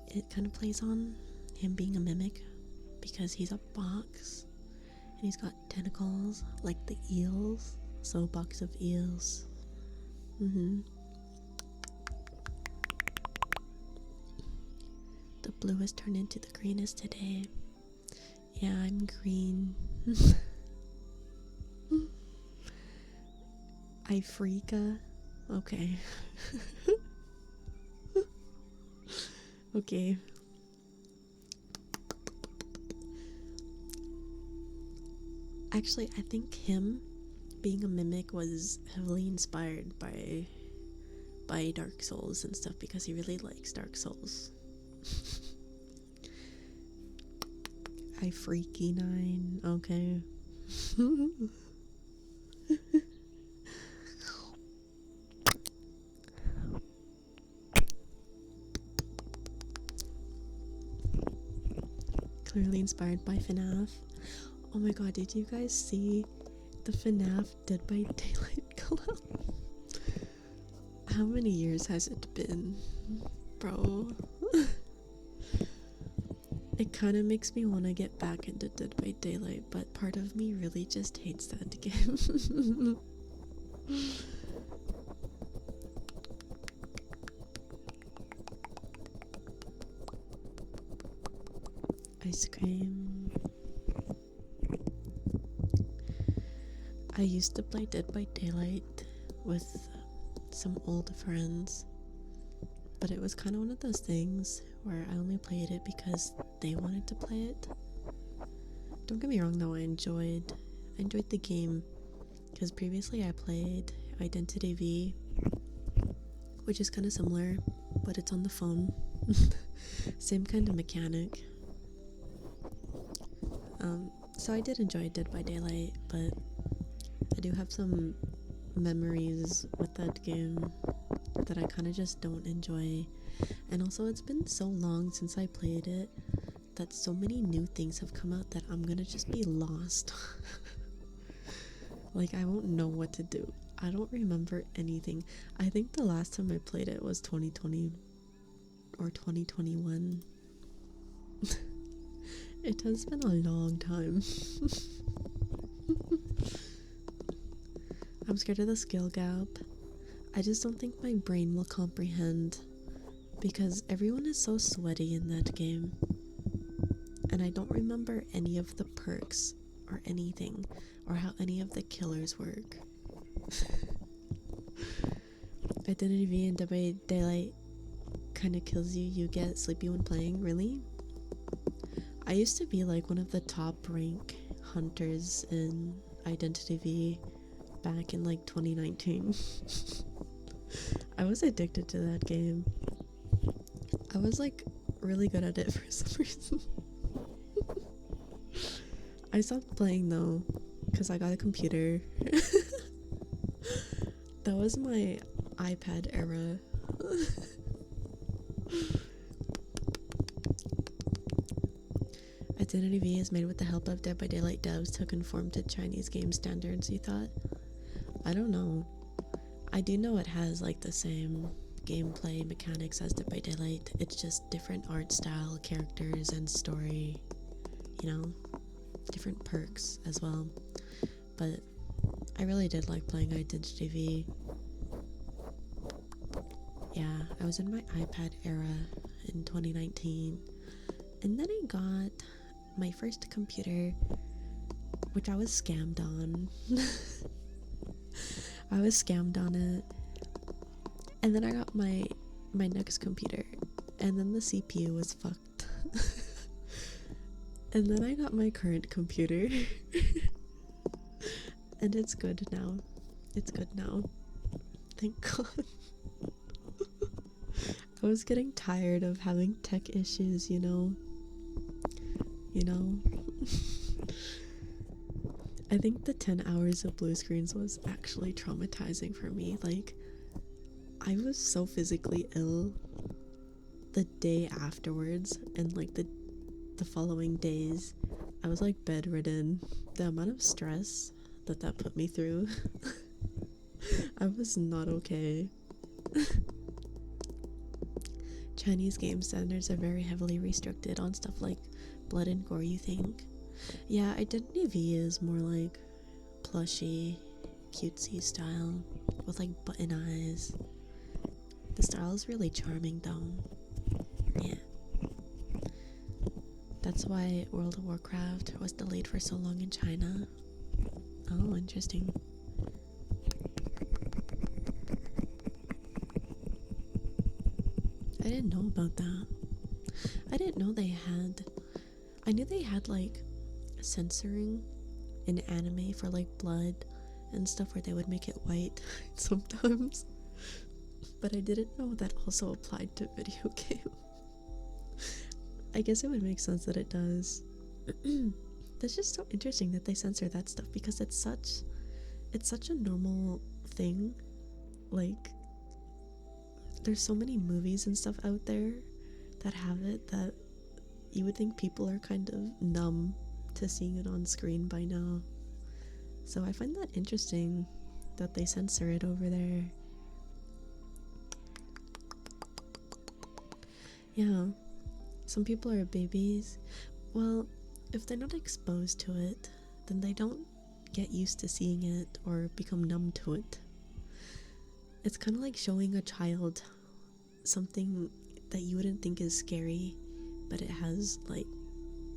It kind of plays on him being a mimic because he's a box and he's got tentacles like the eels. So, Box of Eels. The blue has turned into the greenest today. Yeah, I'm green. Ifrika. Okay. Okay. Actually, I think him being a mimic was heavily inspired by Dark Souls and stuff because he really likes Dark Souls. Ifreaky9, okay. Clearly inspired by FNAF. Oh my god, did you guys see the FNAF Dead by Daylight collab? How many years has it been, bro? It kind of makes me want to get back into Dead by Daylight, but part of me really just hates that game. Ice cream. I used to play Dead by Daylight with some old friends but it was kind of one of those things where I only played it because they wanted to play it. Don't get me wrong though, I enjoyed the game because previously I played Identity V, which is kind of similar, but it's on the phone. Same kind of mechanic. So I did enjoy Dead by Daylight, but I do have some memories with that game that I kind of just don't enjoy. And also it's been so long since I played it that so many new things have come out that I'm gonna just be lost. Like I won't know what to do. I don't remember anything. I think the last time I played it was 2020 or 2021. It has been a long time. I'm scared of the skill gap. I just don't think my brain will comprehend because everyone is so sweaty in that game. And I don't remember any of the perks or anything or how any of the killers work. Identity V and Dead by Daylight kind of kills you. You get sleepy when playing, really? I used to be like one of the top rank hunters in Identity V back in like 2019. I was addicted to that game. I was like really good at it for some reason. I stopped playing though because I got a computer. That was my iPad era. Identity V is made with the help of Dead by Daylight devs to conform to Chinese game standards, you thought? I don't know. I do know it has like the same gameplay mechanics as Dead by Daylight. It's just different art style, characters, and story. You know? Different perks as well. But I really did like playing Identity V. Yeah, I was in my iPad era in 2019. And then I got my first computer, which I was scammed on. I was scammed on it. And then I got my next computer, and then the CPU was fucked. And then I got my current computer. And it's good now. It's good now. Thank God. I was getting tired of having tech issues, you know? I think the 10 hours of blue screens was actually traumatizing for me. Like, I was so physically ill the day afterwards, and like the following days I was like bedridden. The amount of stress that put me through. I was not okay. Chinese game standards are very heavily restricted on stuff like blood and gore, you think? Yeah, Identity V is more like plushy, cutesy style with like button eyes. The style is really charming though. Yeah. That's why World of Warcraft was delayed for so long in China. Oh, interesting. I didn't know about that. I didn't know they had... I knew they had like censoring in anime for like blood and stuff where they would make it white sometimes. But I didn't know that also applied to video game. I guess it would make sense that it does. That's just so interesting that they censor that stuff because it's such a normal thing. Like, there's so many movies and stuff out there that have it that you would think people are kind of numb to seeing it on screen by now. So I find that interesting that they censor it over there. Yeah, some people are babies. Well, if they're not exposed to it, then they don't get used to seeing it or become numb to it. It's kind of like showing a child something that you wouldn't think is scary, but it has like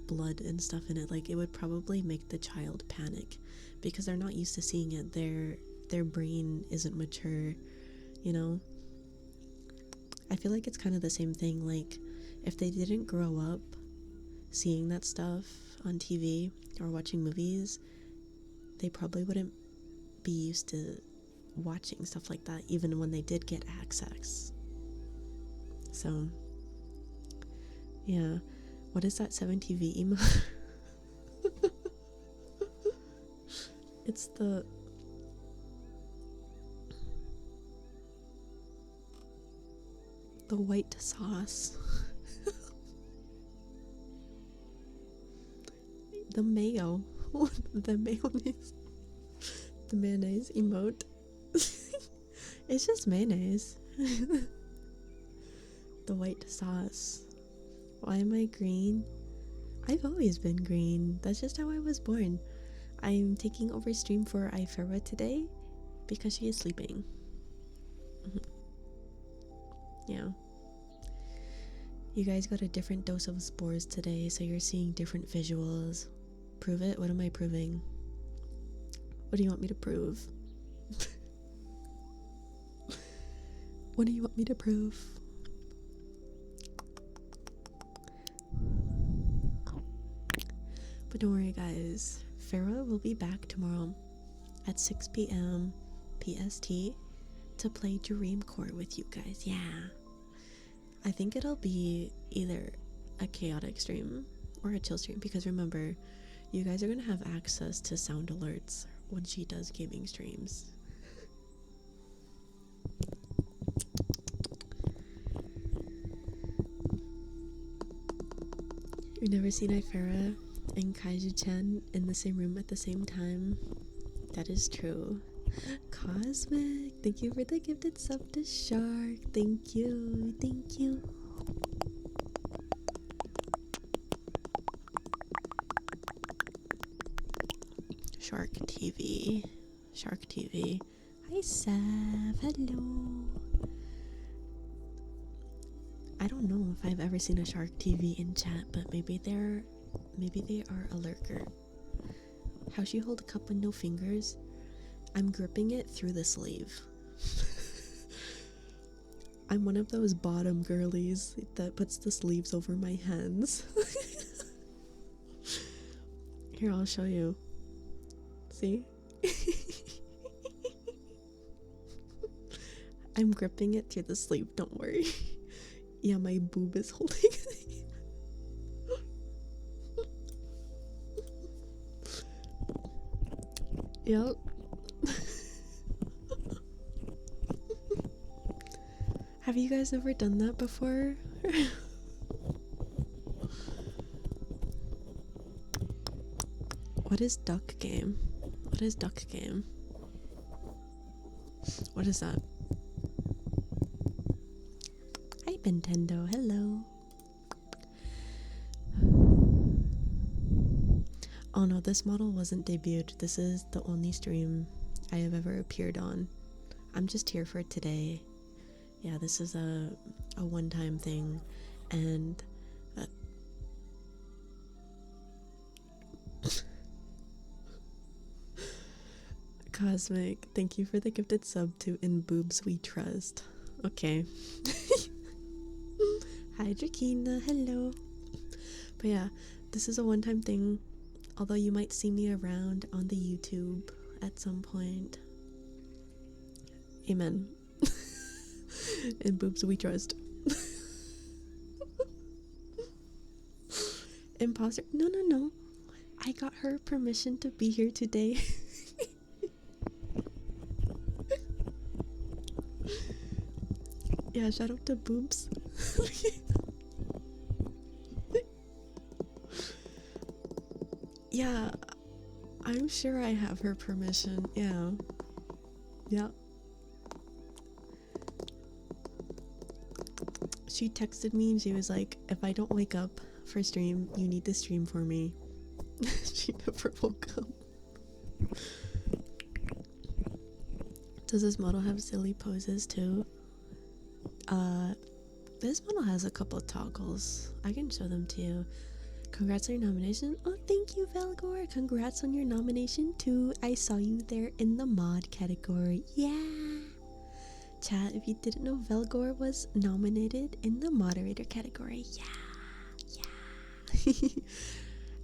blood and stuff in it. Like, it would probably make the child panic because they're not used to seeing it. Their brain isn't mature, you know? I feel like it's kind of the same thing. Like, if they didn't grow up seeing that stuff on TV or watching movies, they probably wouldn't be used to watching stuff like that, even when they did get access. So, yeah. What is that 7TV emo? It's the white sauce. The mayo. The mayonnaise. The mayonnaise emote. It's just mayonnaise. The white sauce. Why am I green? I've always been green. That's just how I was born. I'm taking over stream for Ifera today because she is sleeping. Yeah. You guys got a different dose of spores today, so you're seeing different visuals. Prove it? What am I proving? What do you want me to prove? What do you want me to prove? But don't worry, guys. Farah will be back tomorrow at 6 p.m. PST to play Dream Core with you guys. Yeah. I think it'll be either a chaotic stream or a chill stream, because remember, you guys are going to have access to sound alerts when she does gaming streams. You've never seen Ifera and Kaiju Chan in the same room at the same time? That is true. Cosmic, thank you for the gifted sub to Shark. Thank you, thank you. Shark TV. Shark TV. Hi Sav, hello. I don't know if I've ever seen a Shark TV in chat, but maybe they are a lurker. How she hold a cup with no fingers? I'm gripping it through the sleeve. I'm one of those bottom girlies that puts the sleeves over my hands. Here, I'll show you. See? I'm gripping it through the sleeve, don't worry. Yeah, my boob is holding it. Yep. Have you guys ever done that before? What is duck game? What is duck game? What is that? Hi Nintendo, hello. Oh no, this model wasn't debuted. This is the only stream I have ever appeared on. I'm just here for today. Yeah, this is a one-time thing, and Cosmic, thank you for the gifted sub to In Boobs We Trust. Okay. Hi Drakina, hello. But yeah, this is a one-time thing, although you might see me around on the YouTube at some point. Amen. In Boobs We Trust. Imposter? No. I got her permission to be here today. Yeah, shout out to Boobs. Yeah, I'm sure I have her permission. Yeah. She texted me and she was like, if I don't wake up for stream, you need to stream for me. She never woke up. Does this model have silly poses too? This model has a couple toggles. I can show them to you. Congrats on your nomination. Oh, thank you, Velgor. Congrats on your nomination too. I saw you there in the mod category. Yeah. Chat, if you didn't know, Velgor was nominated in the moderator category. Yeah, yeah.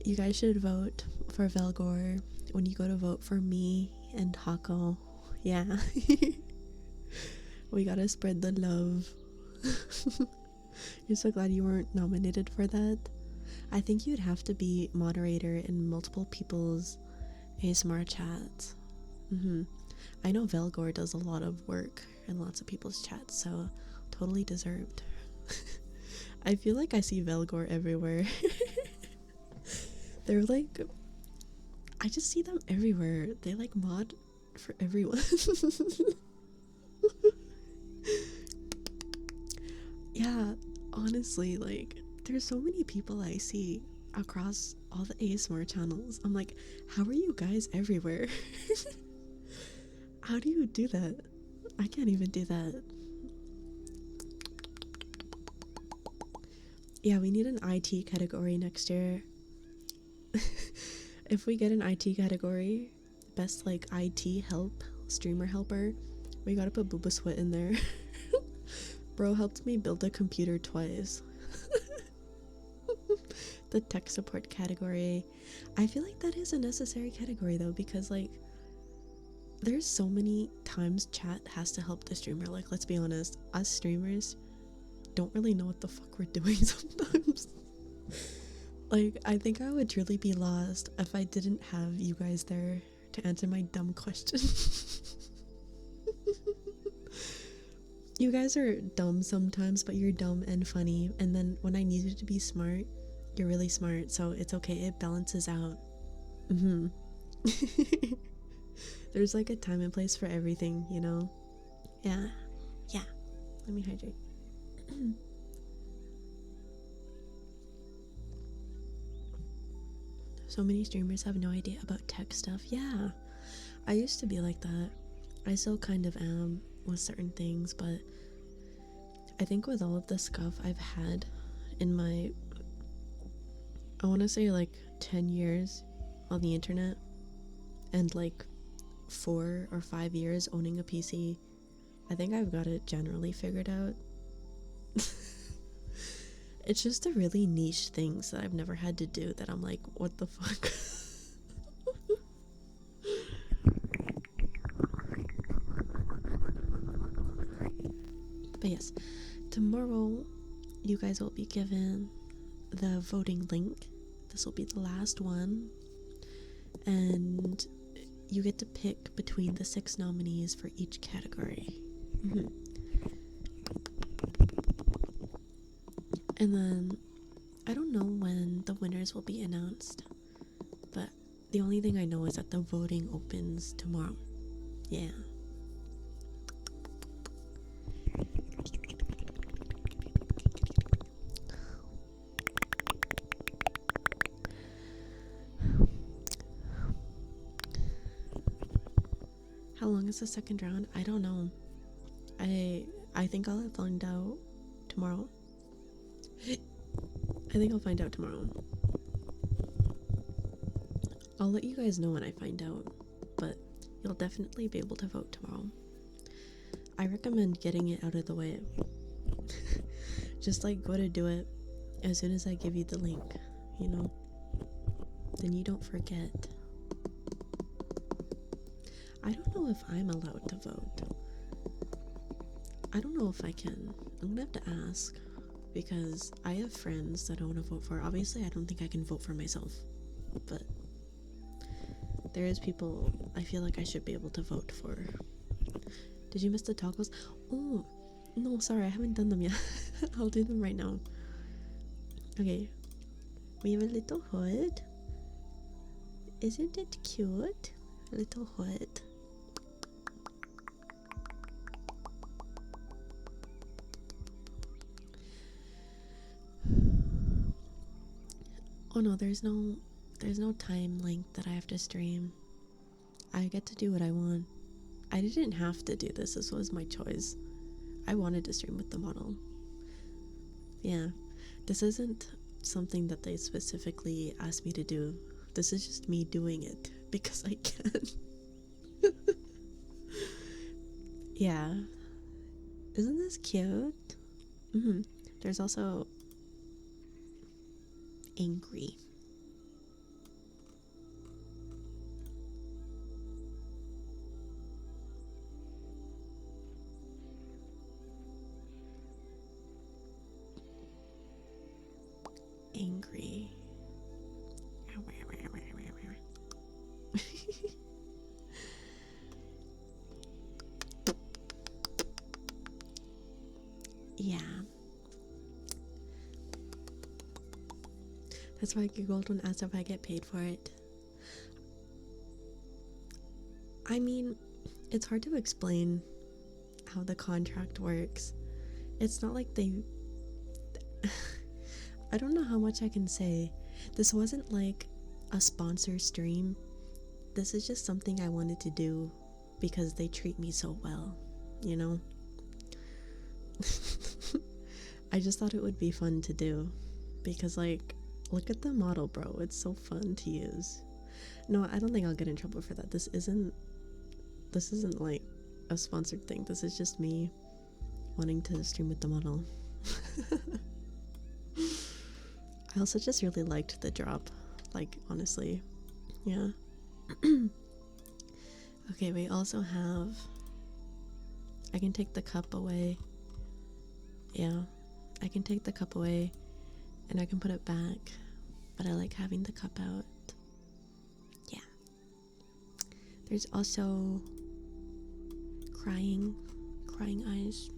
You guys should vote for Velgor when you go to vote for me and Hako. Yeah. We gotta spread the love. You're so glad you weren't nominated for that. I think you'd have to be moderator in multiple people's ASMR chats. I know Velgor does a lot of work in lots of people's chats, so totally deserved. I feel like I see Velgor everywhere. They're like, I just see them everywhere. They like mod for everyone. Yeah, honestly, like, there's so many people I see across all the ASMR channels. I'm like, how are you guys everywhere? How do you do that? I can't even do that. Yeah, we need an IT category next year. If we get an IT category, best like IT help, streamer helper, we gotta put Booba Sweat in there. Bro helped me build a computer twice. The tech support category. I feel like that is a necessary category though, because like there's so many times chat has to help the streamer. Like, let's be honest, us streamers don't really know what the fuck we're doing sometimes. Like, I think I would truly be lost if I didn't have you guys there to answer my dumb questions. You guys are dumb sometimes, but you're dumb and funny. And then when I need you to be smart, you're really smart. So it's okay. It balances out. There's like a time and place for everything, you know? Yeah. Yeah. Let me hydrate. So many streamers have no idea about tech stuff. Yeah. I used to be like that. I still kind of am with certain things, but I think with all of the stuff I've had in my, I want to say like 10 years on the internet and like 4 or 5 years owning a PC, I think I've got it generally figured out. It's just the really niche things that I've never had to do that I'm like, what the fuck? But yes, tomorrow you guys will be given the voting link. This will be the last one. And you get to pick between the 6 nominees for each category. And then I don't know when the winners will be announced, but the only thing I know is that the voting opens tomorrow. Yeah. How long is the second round? I don't know. I think I'll find out tomorrow. I think I'll find out tomorrow. I'll let you guys know when I find out, but you'll definitely be able to vote tomorrow. I recommend getting it out of the way. Just like go to do it as soon as I give you the link, you know? Then you don't forget. I don't know if I'm allowed to vote. I don't know if I can. I'm gonna have to ask, because I have friends that I want to vote for. Obviously, I don't think I can vote for myself, but there is people I feel like I should be able to vote for. Did you miss the tacos? Oh, no, sorry, I haven't done them yet. I'll do them right now. Okay, we have a little hood. Isn't it cute? A little hood. Oh no, there's no time length that I have to stream. I get to do what I want. I didn't have to do this. This was my choice. I wanted to stream with the model. Yeah, this isn't something that they specifically asked me to do. This is just me doing it because I can. Yeah, Isn't this cute? There's also angry. Angry. Yeah. That's why I giggled when asked if I get paid for it. I mean, it's hard to explain how the contract works. It's not like they... I don't know how much I can say. This wasn't like a sponsor stream. This is just something I wanted to do because they treat me so well, you know? I just thought it would be fun to do because, like, look at the model, bro. It's so fun to use. No, I don't think I'll get in trouble for that. This isn't like a sponsored thing. This is just me wanting to stream with the model. I also just really liked the drop, like, honestly. Yeah. Okay, we also have... I can take the cup away. Yeah, I can take the cup away and I can put it back, but I like having the cup out. Yeah. There's also crying eyes.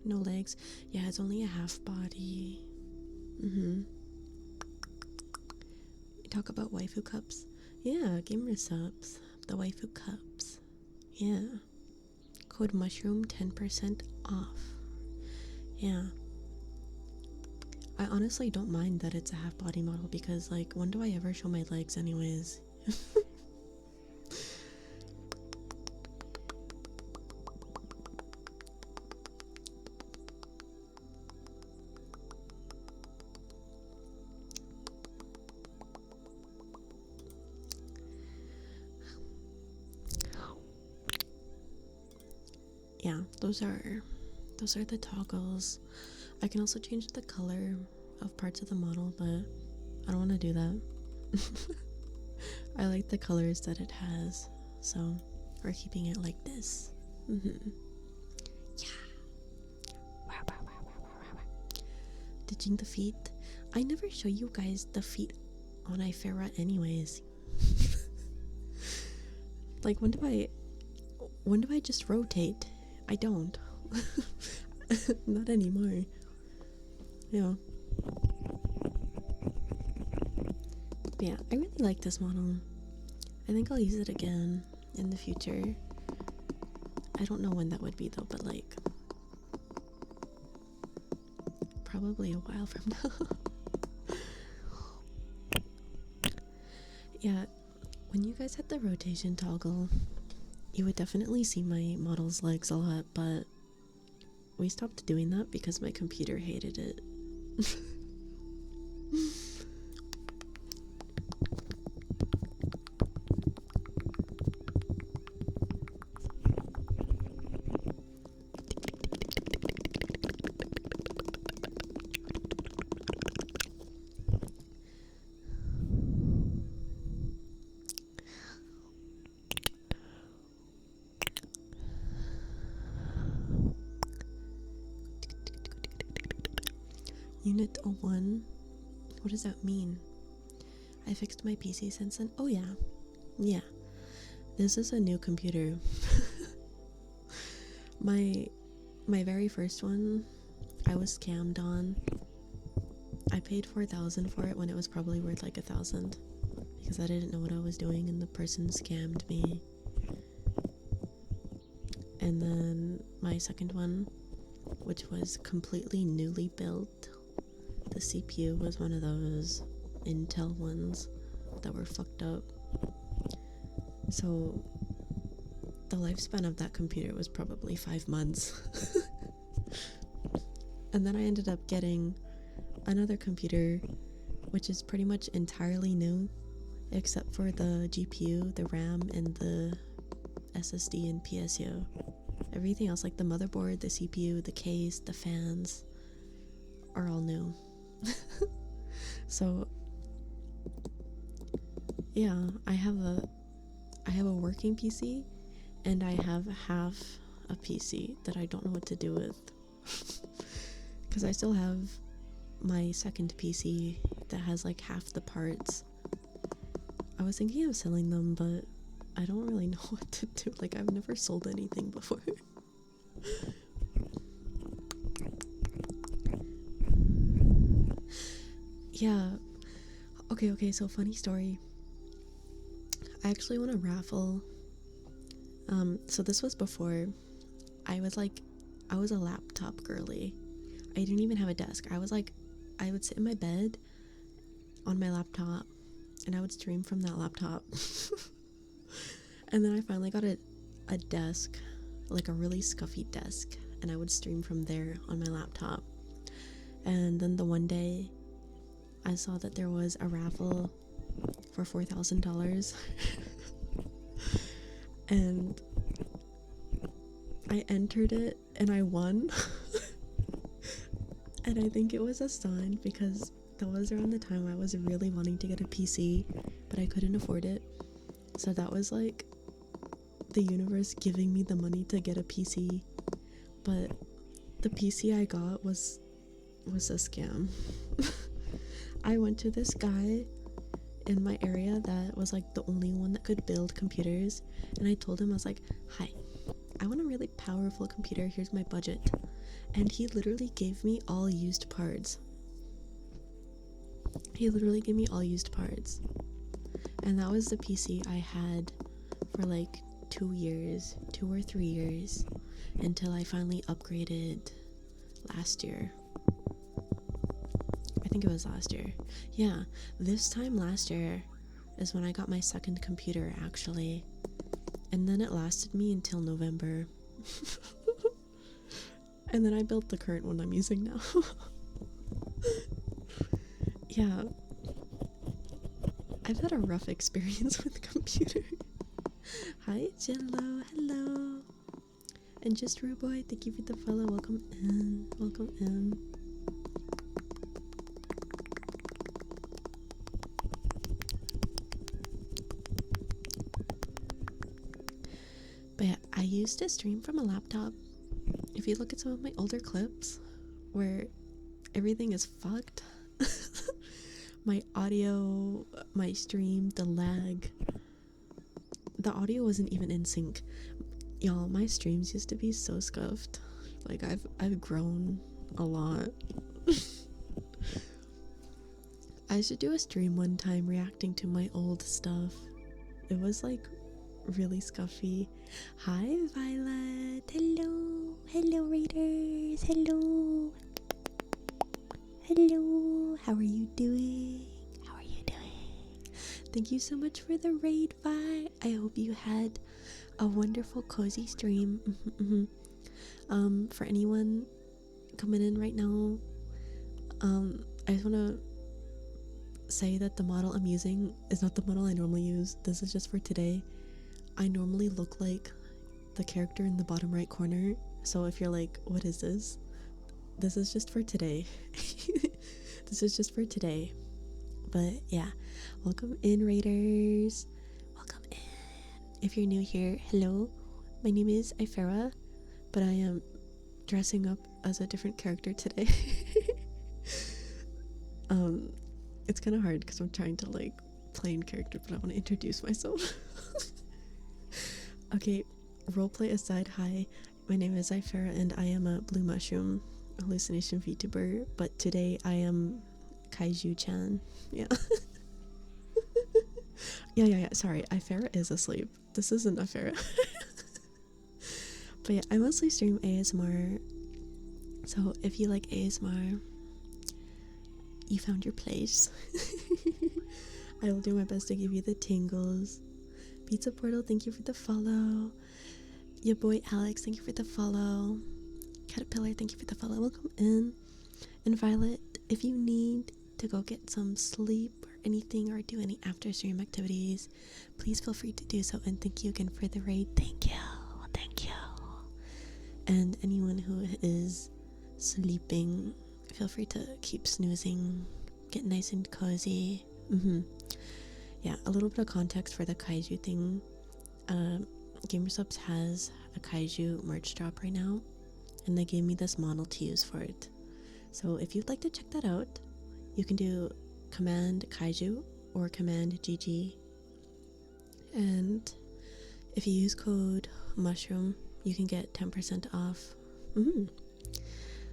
No legs. Yeah, it's only a half body. Talk about waifu cups. Yeah, GamerSupps. The waifu cups. Yeah. Code mushroom 10% off. Yeah. I honestly don't mind that it's a half body model because, like, when do I ever show my legs anyways? Yeah, those are the toggles. I can also change the color of parts of the model, but I don't want to do that. I like the colors that it has, so we're keeping it like this. Yeah. Ditching the feet. I never show you guys the feet on Ifera anyways. Like, when do I just rotate? I don't. Not anymore. Yeah. But yeah, I really like this model. I think I'll use it again in the future. I don't know when that would be though, but like probably a while from now. Yeah, when you guys had the rotation toggle, you would definitely see my model's legs a lot, but we stopped doing that because my computer hated it. Unit 01? What does that mean? I fixed my PC since then. Oh yeah. Yeah. This is a new computer. My very first one, I was scammed on. I paid 4,000 for it when it was probably worth like 1,000 because I didn't know what I was doing and the person scammed me. And then my second one, which was completely newly built, the CPU was one of those Intel ones that were fucked up. So the lifespan of that computer was probably 5 months. And then I ended up getting another computer which is pretty much entirely new, except for the GPU, the RAM, and the SSD and PSU. Everything else, like the motherboard, the CPU, the case, the fans, are all new. So yeah, I have a working PC, and I have half a PC that I don't know what to do with. Because I still have my second PC that has like half the parts. I was thinking of selling them, but I don't really know what to do. Like, I've never sold anything before. Yeah. Okay, so funny story. I actually won a raffle. So this was before I was a laptop girly. I didn't even have a desk. I would sit in my bed on my laptop and I would stream from that laptop. And then I finally got a desk, like a really scuffy desk, and I would stream from there on my laptop. And then the one day I saw that there was a raffle for $4,000 and I entered it and I won. And I think it was a sign, because that was around the time I was really wanting to get a PC, but I couldn't afford it. So that was like the universe giving me the money to get a PC. But the PC I got was a scam. I went to this guy in my area that was like the only one that could build computers, and I told him, I was like, hi, I want a really powerful computer, here's my budget. And he literally gave me all used parts. And that was the PC I had for like 2 or 3 years, until I finally upgraded last year. I think it was last year. Yeah, this time last year is when I got my second computer, actually. And then it lasted me until November. And then I built the current one I'm using now. Yeah. I've had a rough experience with computer. Hi, Jello, hello. And just Ruboy, thank you for the follow. Welcome in. But yeah, I used to stream from a laptop. If you look at some of my older clips where everything is fucked, my audio, my stream, the lag, the audio wasn't even in sync. Y'all, my streams used to be so scuffed. Like, I've grown a lot. I should do a stream one time reacting to my old stuff. It was like really scuffy. Hi, Violet. Hello Raiders. Hello, how are you doing? Thank you so much for the raid, Vi. I hope you had a wonderful cozy stream. For anyone coming in right now, I just want to say that the model I'm using is not the model I normally use. This is just for today. I normally look like the character in the bottom right corner, so if you're like, what is this? This is just for today. This is just for today. But yeah, welcome in, Raiders. Welcome in. If you're new here, hello. My name is Ifera, but I am dressing up as a different character today. It's kind of hard because I'm trying to like play in character, but I want to introduce myself. Okay, roleplay aside, hi, my name is Ifera and I am a blue mushroom hallucination VTuber, but today I am Kaiju Chan. Yeah. Yeah, sorry, Ifera is asleep. This isn't Ifera. But yeah, I mostly stream ASMR, so if you like ASMR, you found your place. I will do my best to give you the tingles. Pizza Portal, thank you for the follow. Your boy Alex, thank you for the follow. Caterpillar, thank you for the follow. Welcome in. And Violet, if you need to go get some sleep or anything, or do any after stream activities, please feel free to do so. And thank you again for the raid. Thank you. And anyone who is sleeping, feel free to keep snoozing, get nice and cozy. Yeah, a little bit of context for the kaiju thing. GamerSupps has a kaiju merch drop right now, and they gave me this model to use for it. So if you'd like to check that out, you can do command kaiju or command GG, and if you use code mushroom, you can get 10% off.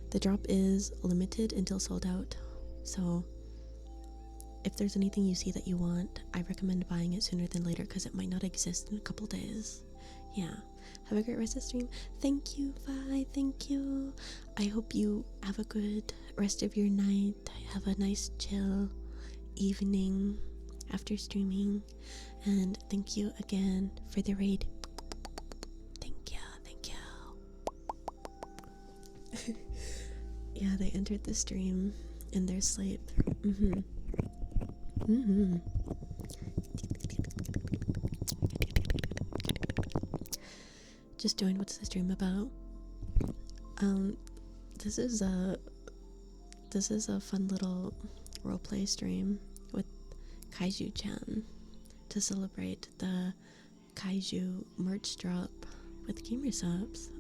The drop is limited until sold out, so if there's anything you see that you want, I recommend buying it sooner than later because it might not exist in a couple days. Yeah, have a great rest of the stream. Thank you, Vi, thank you. I hope you have a good rest of your night. Have a nice chill evening after streaming, and thank you again for the raid. Yeah, they entered the stream in their sleep. Just joined. What's the stream about? This is a fun little roleplay stream with Kaiju Chan to celebrate the Kaiju merch drop with GamerSupps.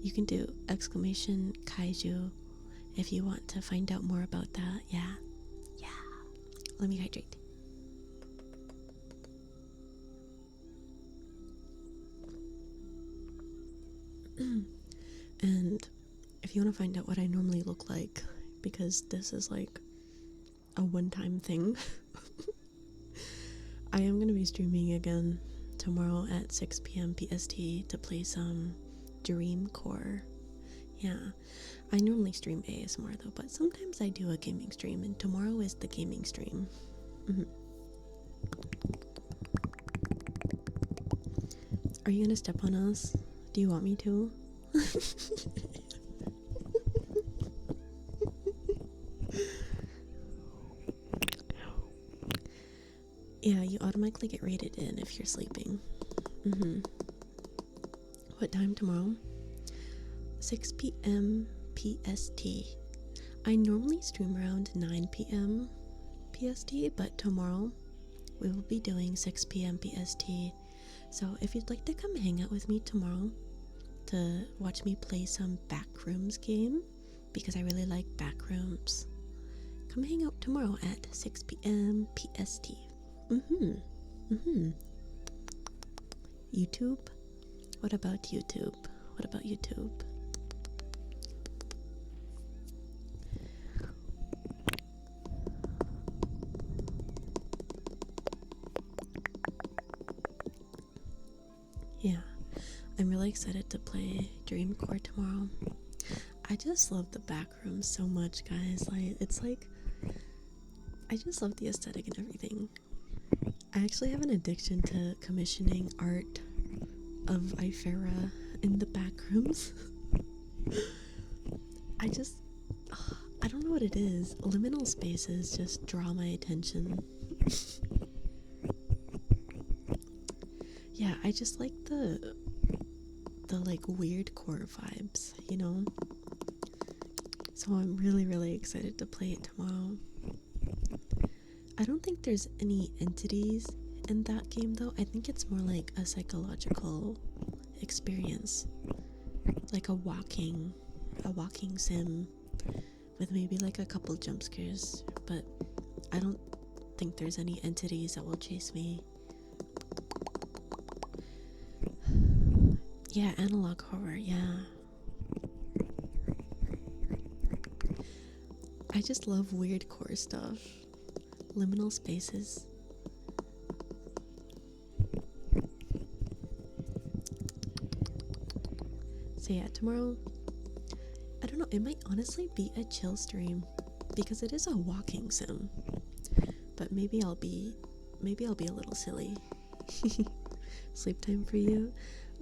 You can do exclamation kaiju if you want to find out more about that. Yeah. Let me hydrate. And if you want to find out what I normally look like, because this is like a one-time thing, I am going to be streaming again tomorrow at 6 p.m. PST to play some Dreamcore. Yeah, I normally stream ASMR though, but sometimes I do a gaming stream, and tomorrow is the gaming stream. Are you gonna step on us? Do you want me to? Yeah, you automatically get rated in if you're sleeping. What time tomorrow? 6 p.m. PST. I normally stream around 9 p.m. PST, but tomorrow we will be doing 6 p.m. PST. So if you'd like to come hang out with me tomorrow to watch me play some Backrooms game, because I really like Backrooms, come hang out tomorrow at 6 p.m. PST. YouTube? What about YouTube? Yeah, I'm really excited to play Dreamcore tomorrow. I just love the Backrooms so much, guys. It's like, I just love the aesthetic and everything. I actually have an addiction to commissioning art of Ifera in the Backrooms. I don't know what it is. Liminal spaces just draw my attention. Yeah, I just like the like weird core vibes, you know? So I'm really excited to play it tomorrow. I don't think there's any entities in that game though. I think it's more like a psychological experience, like a walking sim with maybe like a couple jump scares, but I don't think there's any entities that will chase me. Yeah, analog horror, yeah. I just love weird core stuff. Liminal spaces. So yeah, tomorrow, I don't know, it might honestly be a chill stream because it is a walking sim. But maybe I'll be a little silly. Sleep time for you.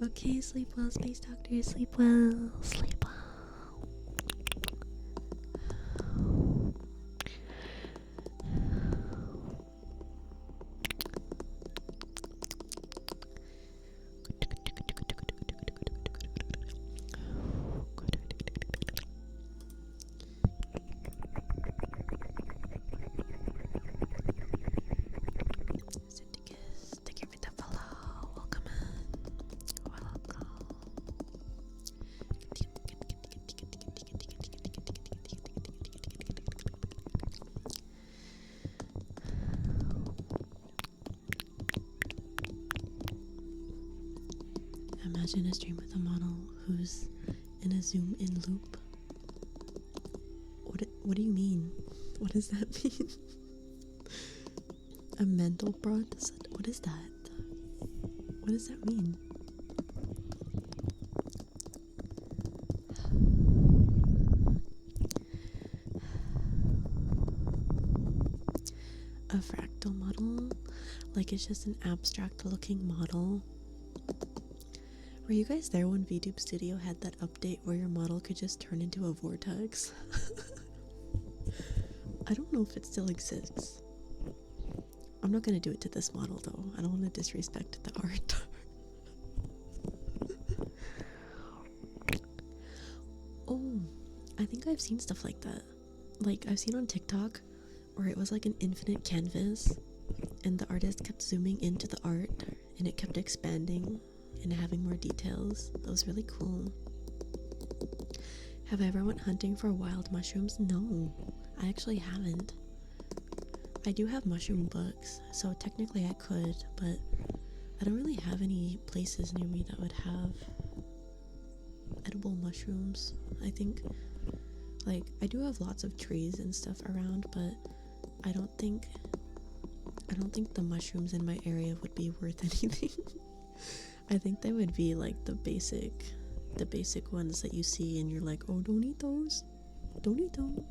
Okay, sleep well, Space Doctor. Sleep well. Sleep well. imagine a stream with a model who's in a zoom in loop. What do you mean? What does that mean? A mental broad? What is that? What does that mean? A fractal model? Like it's just an abstract looking model? Were you guys there when VTube Studio had that update where your model could just turn into a vortex? I don't know if it still exists. I'm not gonna do it to this model though. I don't want to disrespect the art. Oh, I think I've seen stuff like that. Like I've seen on TikTok where it was like an infinite canvas and the artist kept zooming into the art and it kept expanding and having more details. That was really cool. Have I ever went hunting for wild mushrooms? No, I actually haven't. I do have mushroom books, so technically I could, but I don't really have any places near me that would have edible mushrooms. I think, like, I do have lots of trees and stuff around, but I don't think the mushrooms in my area would be worth anything. I think they would be like the basic ones that you see and you're like, oh, don't eat those. Don't eat them.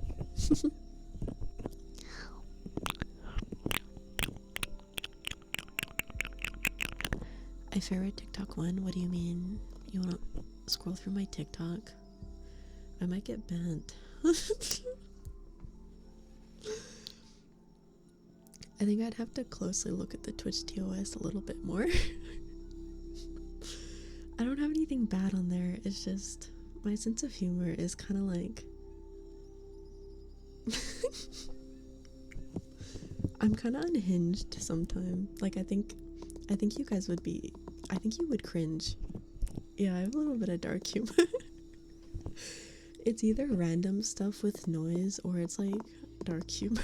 I favorite TikTok one. What do you mean? You wanna scroll through my TikTok? I might get banned. I think I'd have to closely look at the Twitch TOS a little bit more. I don't have anything bad on there. It's just my sense of humor is kind of like I'm kind of unhinged sometimes. Like I think you guys would be. I think you would cringe. Yeah, I have a little bit of dark humor. It's either random stuff with noise or it's like dark humor.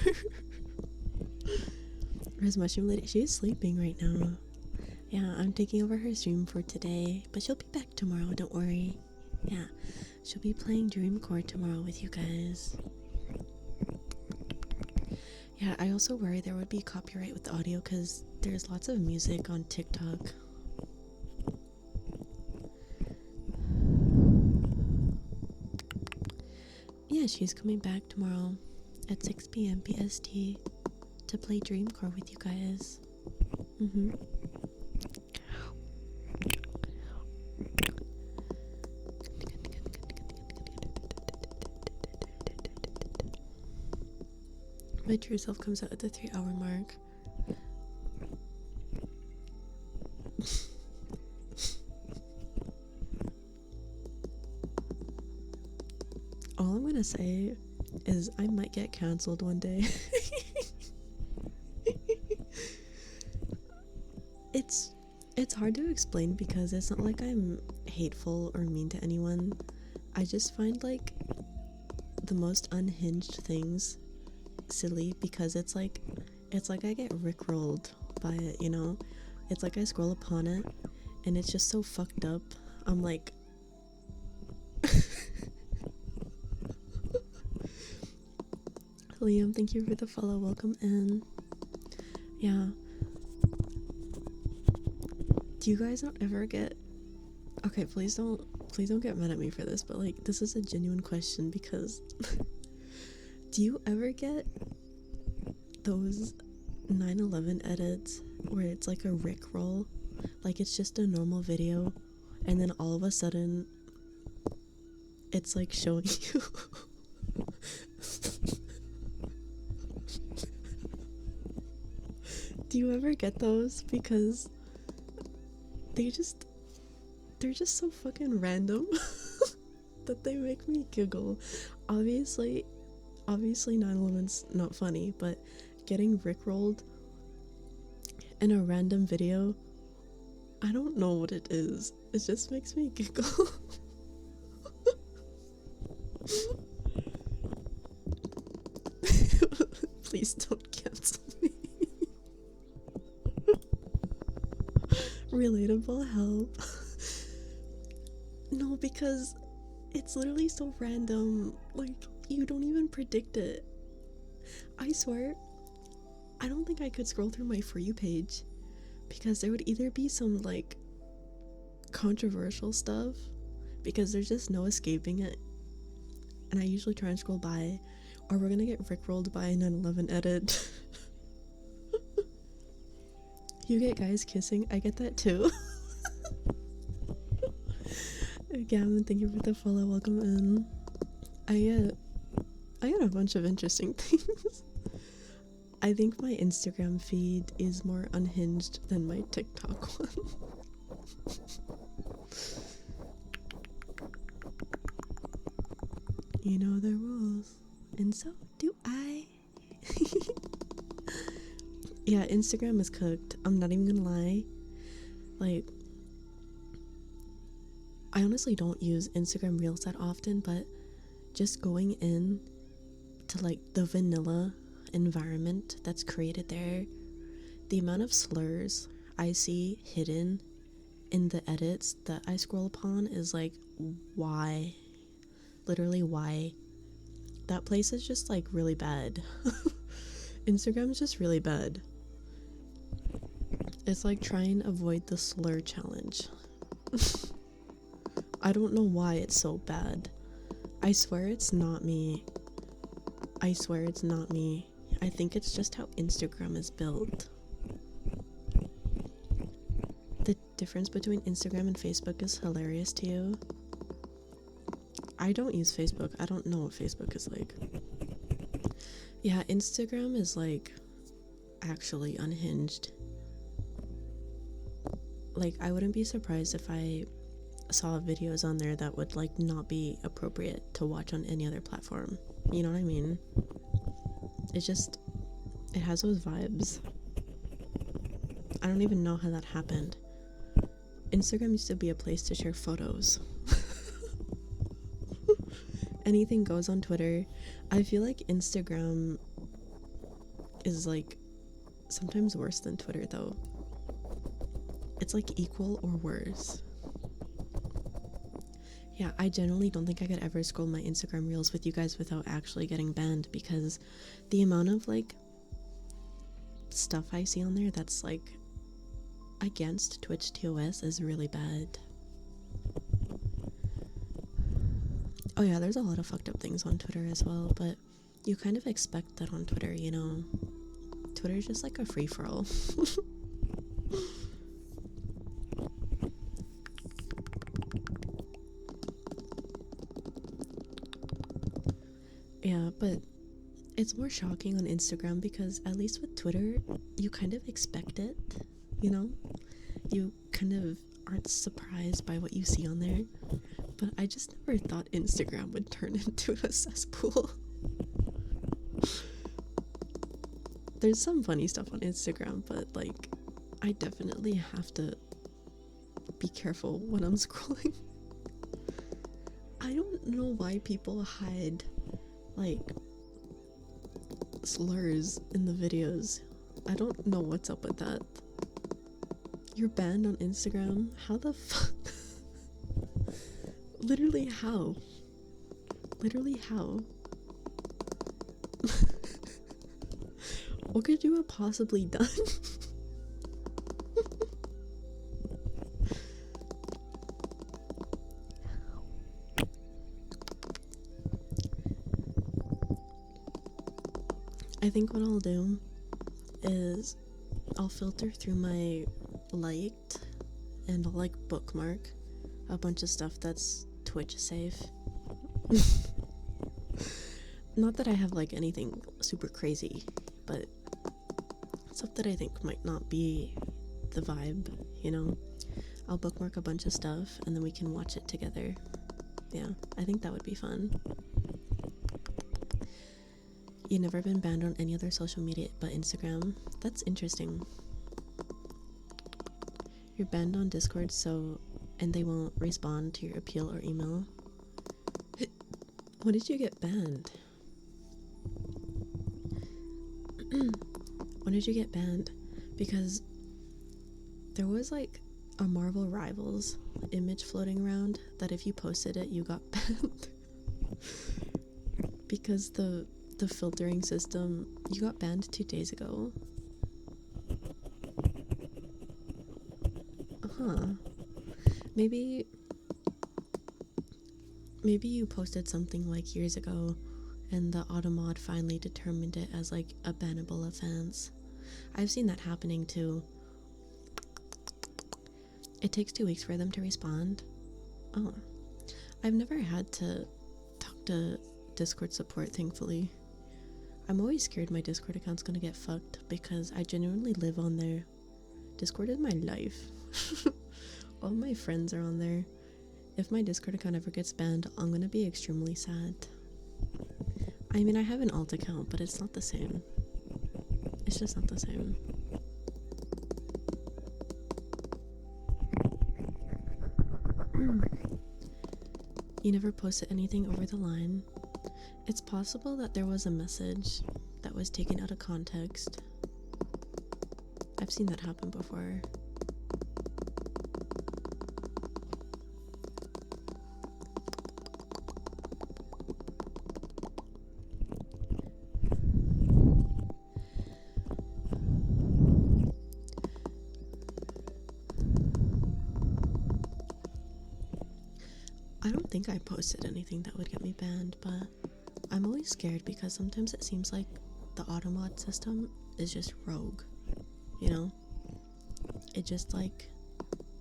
Where's Mushroom Lady? She is sleeping right now. Yeah, I'm taking over her stream for today, but she'll be back tomorrow, don't worry. Yeah, she'll be playing Dreamcore tomorrow with you guys. Yeah, I also worry there would be copyright with the audio because there's lots of music on TikTok. Yeah, she's coming back tomorrow at 6 p.m. PST to play Dreamcore with you guys. My true self comes out at the 3-hour mark. All I'm gonna say is I might get cancelled one day. It's hard to explain because it's not like I'm hateful or mean to anyone. I just find like the most unhinged things silly because it's like I get rickrolled by it, you know? It's like I scroll upon it and it's just so fucked up. I'm like Liam, thank you for the follow. Welcome in. Yeah. Do you guys not ever get... Okay, please don't get mad at me for this, but like this is a genuine question because do you ever get those 9/11 edits where it's like a rickroll? Like it's just a normal video and then all of a sudden it's like showing you Do you ever get those? Because they're just so fucking random that they make me giggle. Obviously 9/11's not funny, but getting rickrolled in a random video, I don't know what it is. It just makes me giggle. Please don't cancel me. Relatable help. No, because it's literally so random. Like, you don't even predict it. I swear, I don't think I could scroll through my For You page because there would either be some like controversial stuff because there's just no escaping it, and I usually try and scroll by, or we're gonna get rickrolled by a 9/11 edit. You get guys kissing, I get that too. Gavin, thank you for the follow, welcome in. I get a bunch of interesting things. I think my Instagram feed is more unhinged than my TikTok one. You know the rules, and so do I. Yeah, Instagram is cooked. I'm not even gonna lie. Like, I honestly don't use Instagram Reels that often, but just going in to like the vanilla environment that's created there, the amount of slurs I see hidden in the edits that I scroll upon is like, why? Literally, why? That place is just like really bad. Instagram is just really bad. It's like trying to avoid the slur challenge. I don't know why it's so bad. I swear it's not me. I swear it's not me. I think it's just how Instagram is built. The difference between Instagram and Facebook is hilarious to you. I don't use Facebook. I don't know what Facebook is like. Yeah, Instagram is like actually unhinged. Like, I wouldn't be surprised if I saw videos on there that would like not be appropriate to watch on any other platform. You know what I mean? It has those vibes. I don't even know how that happened. Instagram used to be a place to share photos. Anything goes on Twitter. I feel like Instagram is like sometimes worse than Twitter though. It's like equal or worse. Yeah, I generally don't think I could ever scroll my Instagram Reels with you guys without actually getting banned, because the amount of like stuff I see on there that's like against Twitch TOS is really bad. Oh yeah, there's a lot of fucked up things on Twitter as well, but you kind of expect that on Twitter, you know? Twitter's just like a free-for-all. Yeah, but it's more shocking on Instagram because at least with Twitter, you kind of expect it, you know? You kind of aren't surprised by what you see on there. But I just never thought Instagram would turn into a cesspool. There's some funny stuff on Instagram, but like, I definitely have to be careful when I'm scrolling. I don't know why people hide like slurs in the videos. I don't know what's up with that. You're banned on Instagram? How the fuck? Literally how? Literally how? What could you have possibly done? I think what I'll do is I'll filter through my liked and I'll like bookmark a bunch of stuff that's Twitch safe. Not that I have like anything super crazy, but stuff that I think might not be the vibe, you know? I'll bookmark a bunch of stuff and then we can watch it together. Yeah, I think that would be fun. You've never been banned on any other social media but Instagram? That's interesting. You're banned on Discord, and they won't respond to your appeal or email. When did you get banned? When did you get banned? Because there was like a Marvel Rivals image floating around that if you posted it, you got banned. Because the filtering system, you got banned 2 days ago. Huh. Maybe you posted something like years ago and the Automod finally determined it as like a bannable offense. I've seen that happening too. It takes 2 weeks for them to respond. Oh. I've never had to talk to Discord support, thankfully. I'm always scared my Discord account's gonna get fucked because I genuinely live on there. Discord is my life. All my friends are on there. If my Discord account ever gets banned, I'm gonna be extremely sad. I mean, I have an alt account, but it's not the same. It's just not the same. You never posted anything over the line. It's possible that there was a message that was taken out of context. I've seen that happen before. I don't think I posted anything that would get me banned, but I'm always scared because sometimes it seems like the automod system is just rogue, you know? It just like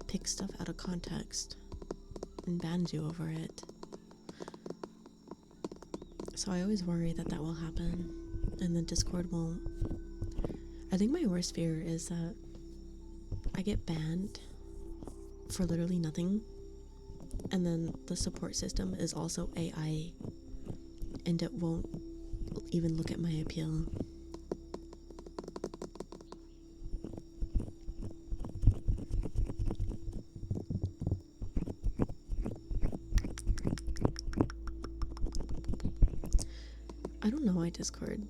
picks stuff out of context and bans you over it. So I always worry that that will happen and then Discord won't. I think my worst fear is that I get banned for literally nothing and then the support system is also AI and it won't even look at my appeal. I don't know why Discord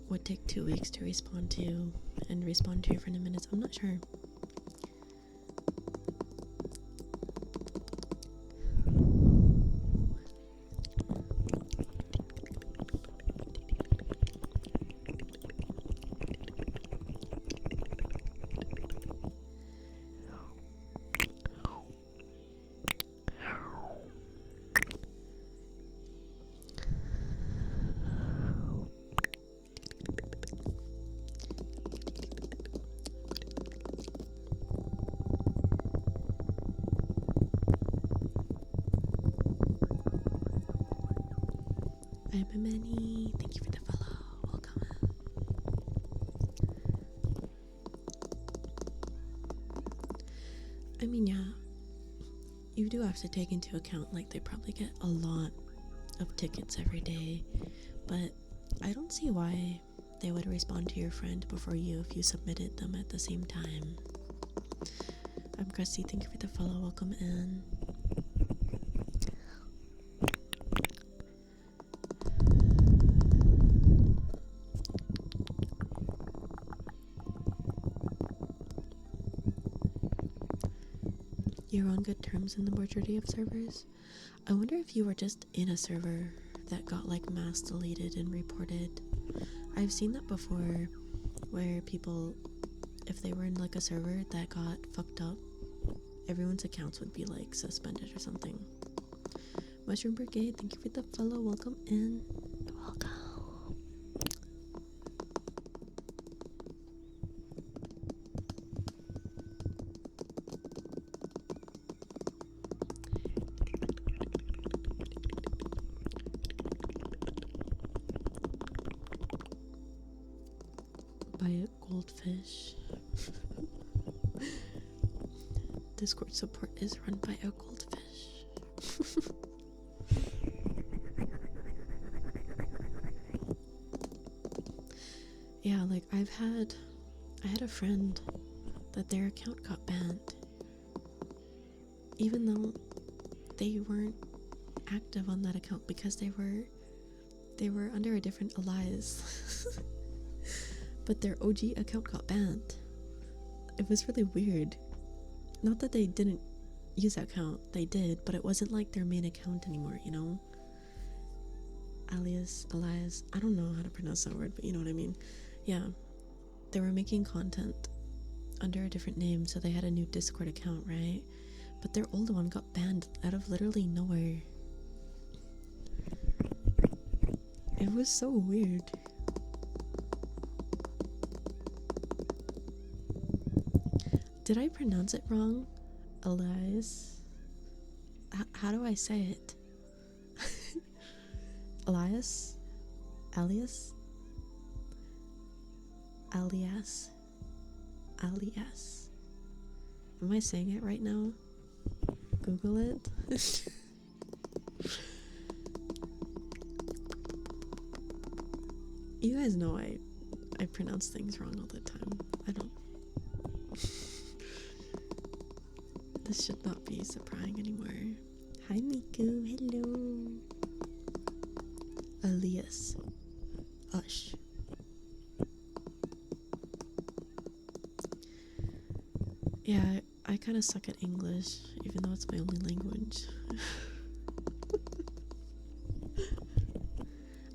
would take 2 weeks to respond to you and respond to you for 10 minutes. I'm not sure. I'm Manny. Thank you for the follow. Welcome. I mean, yeah, you do have to take into account like they probably get a lot of tickets every day, but I don't see why they would respond to your friend before you if you submitted them at the same time. I'm Crusty. Thank you for the follow. Welcome in. You're on good terms in the majority of servers. I wonder if you were just in a server that got like mass deleted and reported. I've seen that before where people, if they were in like a server that got fucked up, everyone's accounts would be like suspended or something. Mushroom Brigade, thank you for the follow. Welcome in. Welcome. By a goldfish. Discord support is run by a goldfish. Yeah, like I had a friend that their account got banned even though they weren't active on that account because they were under a different alias. But their OG account got banned. It was really weird. not that they didn't use that account, they did, but it wasn't like their main account anymore, you know? Elias, I don't know how to pronounce that word, but you know what I mean. Yeah, they were making content under a different name, so they had a new Discord account, right? But their old one got banned out of literally nowhere. It was so weird. Did I pronounce it wrong? Elias? How do I say it? Elias? Alias? Alias? Alias? Am I saying it right now? Google it. You guys know I pronounce things wrong all the time. I don't. This should not be surprising anymore.
Hi Miku, hello.
Elias. Ush. Yeah, I kind of suck at English, even though it's my only language.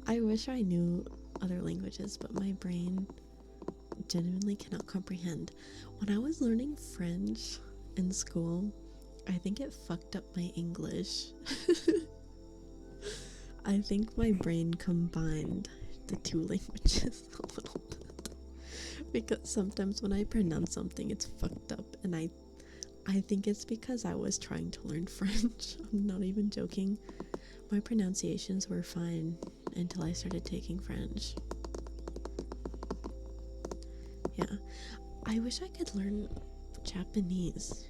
I wish I knew other languages, but my brain genuinely cannot comprehend. When I was learning French in school, I think it fucked up my English. I think my brain combined the two languages a little bit. Because sometimes when I pronounce something, it's fucked up, and I think it's because I was trying to learn French. I'm not even joking. My pronunciations were fine until I started taking French. Yeah, I wish I could learn Japanese.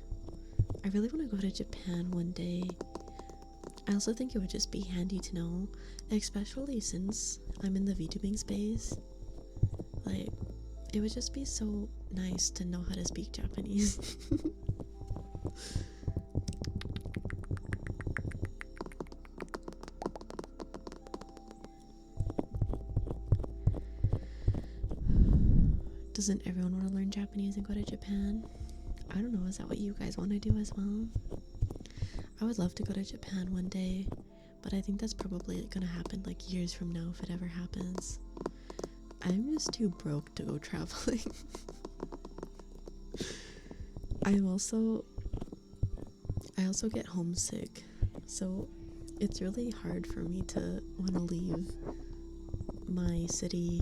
I really want to go to Japan one day. I also think it would just be handy to know, especially since I'm in the VTubing space. Like, it would just be so nice to know how to speak Japanese. Doesn't everyone want to learn Japanese and go to Japan? I don't know, is that what you guys want to do as well? I would love to go to Japan one day, but I think that's probably gonna happen like years from now if it ever happens. I'm just too broke to go traveling. I also get homesick, so it's really hard for me to want to leave my city.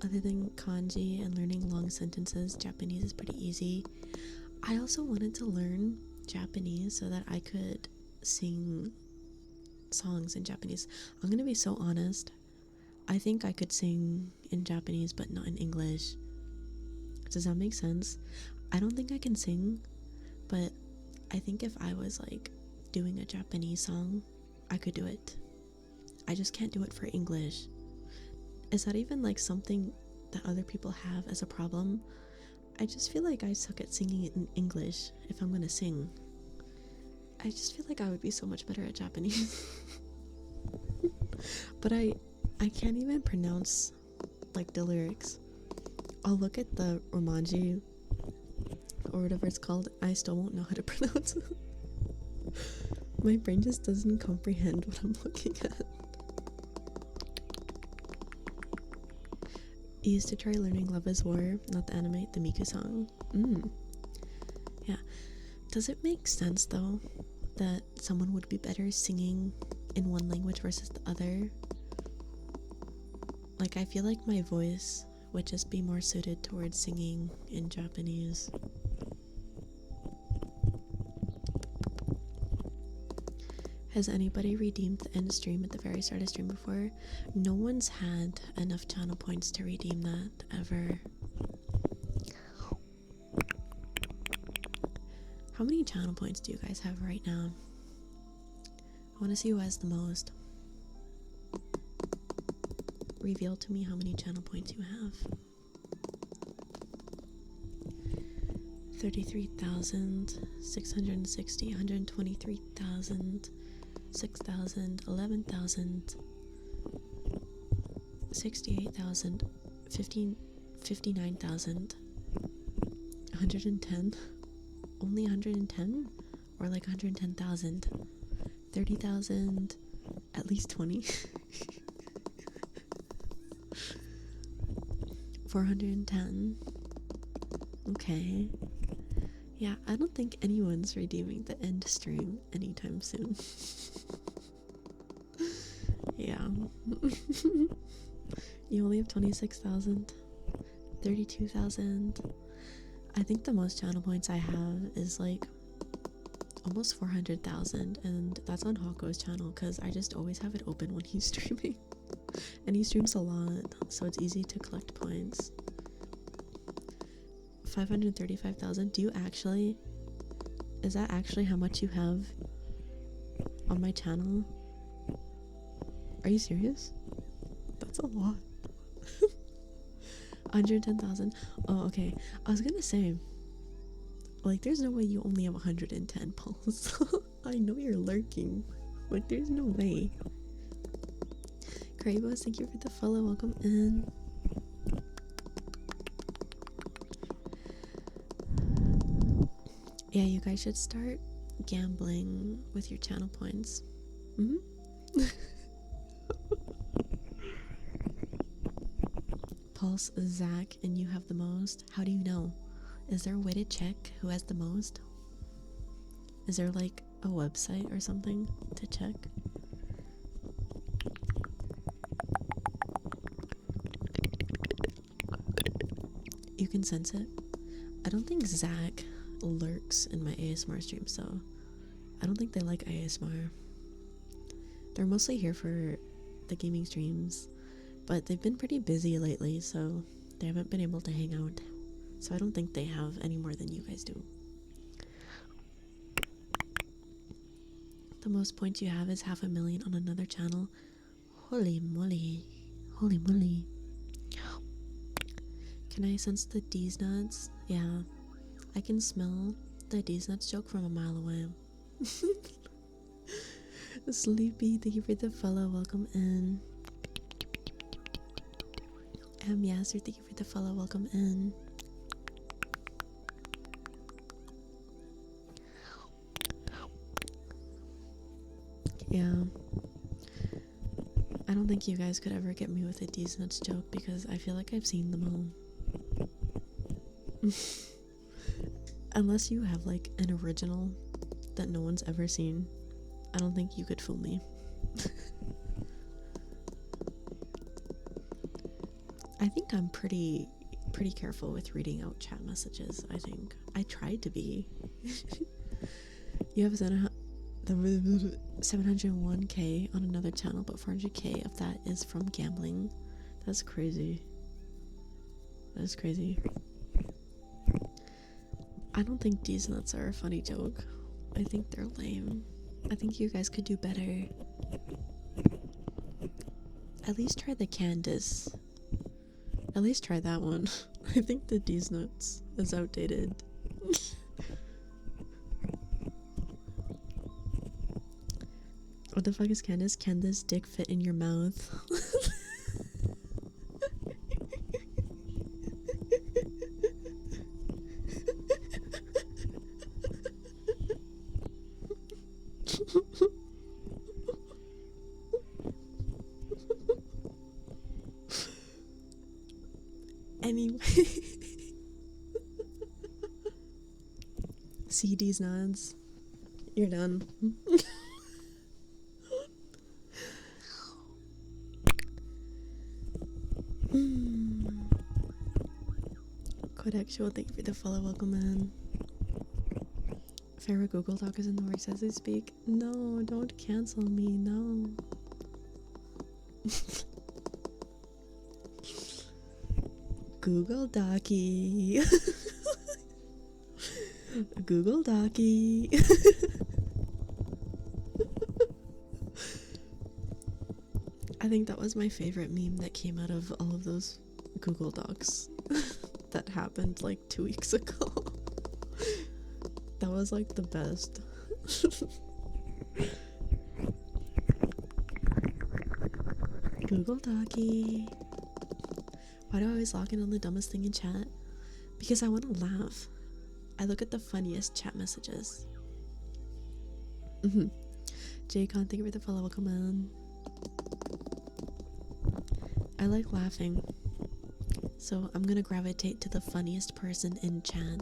Other than kanji and learning long sentences, Japanese is pretty easy. I also wanted to learn Japanese so that I could sing songs in Japanese. I'm gonna be so honest. I think I could sing in Japanese but not in English. Does that make sense? I don't think I can sing, but I think if I was like doing a Japanese song, I could do it. I just can't do it for English. Is that even like something that other people have as a problem? I just feel like I suck at singing it in English if I'm gonna sing. I just feel like I would be so much better at Japanese. But I can't even pronounce like the lyrics. I'll look at the romanji or whatever it's called. I still won't know how to pronounce it. My brain just doesn't comprehend what I'm looking at. I used to try learning Love is War, not the anime, the Miku song. Yeah. Does it make sense though that someone would be better singing in one language versus the other? Like, I feel like my voice would just be more suited towards singing in Japanese. Has anybody redeemed the end stream at the very start of stream before? No one's had enough channel points to redeem that ever. How many channel points do you guys have right now? I want to see who has the most. Reveal to me how many channel points you have. 33,000, 660, 123,000, 6,000, 11,000, 68,000, 59,000. 110? Only 110? Or like 110,000? 30,000? At least 20? 410? Okay. Yeah, I don't think anyone's redeeming the end stream anytime soon. Yeah. You only have 26,000. 32,000. I think the most channel points I have is like almost 400,000, and that's on Hako's channel because I just always have it open when he's streaming. And he streams a lot, so it's easy to collect points. 535,000. Do you actually? Is that actually how much you have on my channel? Are you serious? That's a lot. 110,000. Oh, okay. I was gonna say, like, there's no way you only have 110 pulls. I know you're lurking. Like, there's no way. Krabos, thank you for the follow. Welcome in. Yeah, you guys should start gambling with your channel points. Pulse Zach, and you have the most. How do you know? Is there a way to check who has the most? Is there like a website or something to check? You can sense it. I don't think Zach lurks in my ASMR stream, so I don't think they like ASMR. They're mostly here for the gaming streams, but they've been pretty busy lately, so they haven't been able to hang out. So I don't think they have any more than you guys do. The most points you have is 500,000 on another channel. Holy moly. Holy moly. Can I sense the D's nuts? Yeah. I can smell the D's nuts joke from a mile away. Sleepy, thank you for the follow. Welcome in. Yasser, thank you for the follow. Welcome in. Yeah. I don't think you guys could ever get me with a D's nuts joke because I feel like I've seen them all. Unless you have like an original that no one's ever seen, I don't think you could fool me. I think I'm pretty careful with reading out chat messages. I think I tried to be. You have 701k on another channel, but 400k of that is from gambling. That's crazy. That is crazy. I don't think these nuts are a funny joke. I think they're lame. I think you guys could do better. At least try the Candace. At least try that one. I think the D's nuts is outdated. What the fuck is Candace? Can this dick fit in your mouth? Anyway. CD's nods. You're done. Codexual, thank you for the follow. Welcome in. Farrah Google Doc is in the works as we speak. No, don't cancel me. No. Google Docky. Google Docky. I think that was my favorite meme that came out of all of those Google Docs that happened like 2 weeks ago. That was like the best. Google Docky. Why do I always log in on the dumbest thing in chat? Because I want to laugh. I look at the funniest chat messages. Jaycon, thank you for the follow. Welcome in. I like laughing, so I'm gonna gravitate to the funniest person in chat.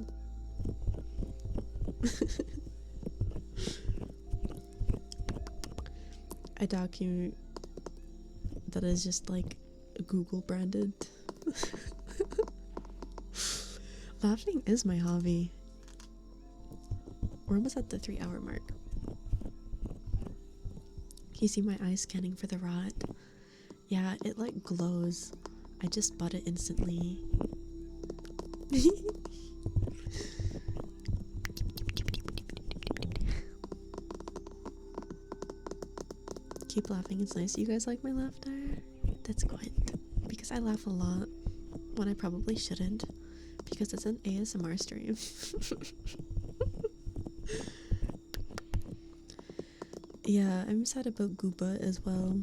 A document that is just like Google branded. Laughing is my hobby. We're almost at the 3-hour mark. You see my eyes scanning for the rot? Yeah, it like glows. I just bought it instantly. Keep laughing, it's nice. You guys like my laughter? That's good. Because I laugh a lot when I probably shouldn't. Because it's an ASMR stream. Yeah, I'm sad about Gooba as well.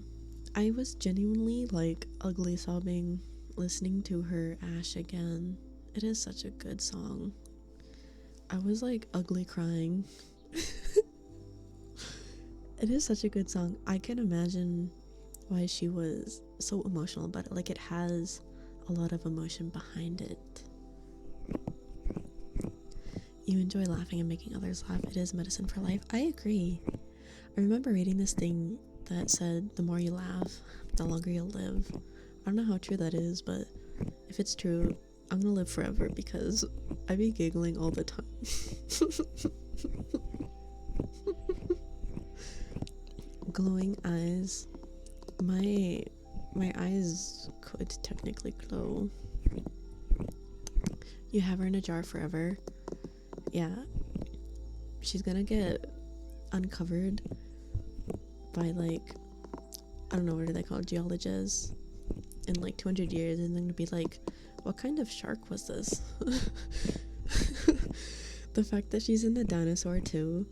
I was genuinely like ugly sobbing listening to her Ash again. It is such a good song. I was like ugly crying. It is such a good song. I can imagine why she was so emotional about it. Like, it has a lot of emotion behind it. You enjoy laughing and making others laugh. It is medicine for life. I agree. I remember reading this thing that said the more you laugh, the longer you'll live. I don't know how true that is, but if it's true, I'm gonna live forever because I be giggling all the time. Glowing eyes. My eyes could technically glow. You have her in a jar forever. Yeah. She's gonna get uncovered by like, I don't know, what are they called, geologists in like 200 years, and they're gonna be like, what kind of shark was this? The fact that she's in the dinosaur too,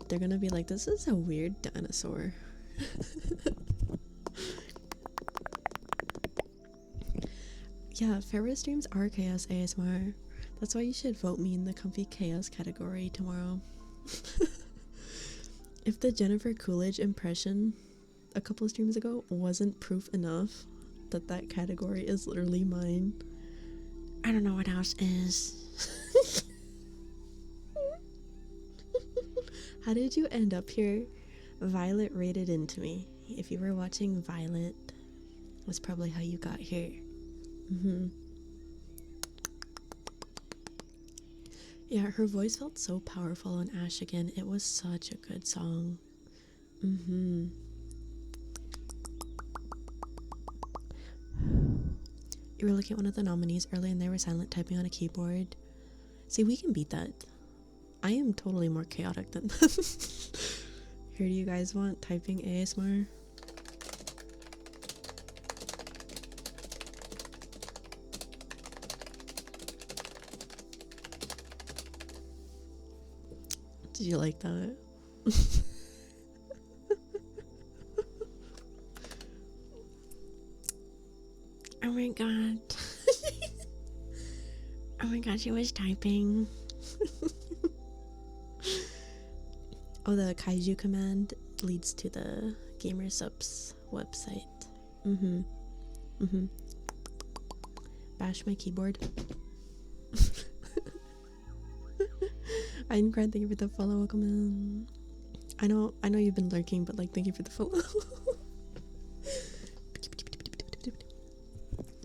they're gonna be like, this is a weird dinosaur. Yeah, Ferris streams are chaos ASMR. That's why you should vote me in the comfy chaos category tomorrow. If the Jennifer Coolidge impression a couple of streams ago wasn't proof enough that that category is literally mine, I don't know what else is. How did you end up here? Violet raided into me. If you were watching Violet, was probably how you got here. Yeah, her voice felt so powerful on Ash again. It was such a good song. You were looking at one of the nominees earlier and they were silent typing on a keyboard. See, we can beat that. I am totally more chaotic than them. Here, do you guys want typing ASMR? Did you like that? Oh my god. Oh my god, she was typing. Oh, the Kaiju command leads to the GamerSupps website. Bash my keyboard. I'm Grant, thank you for the follow. Welcome in. I know you've been lurking, but like, thank you for the follow.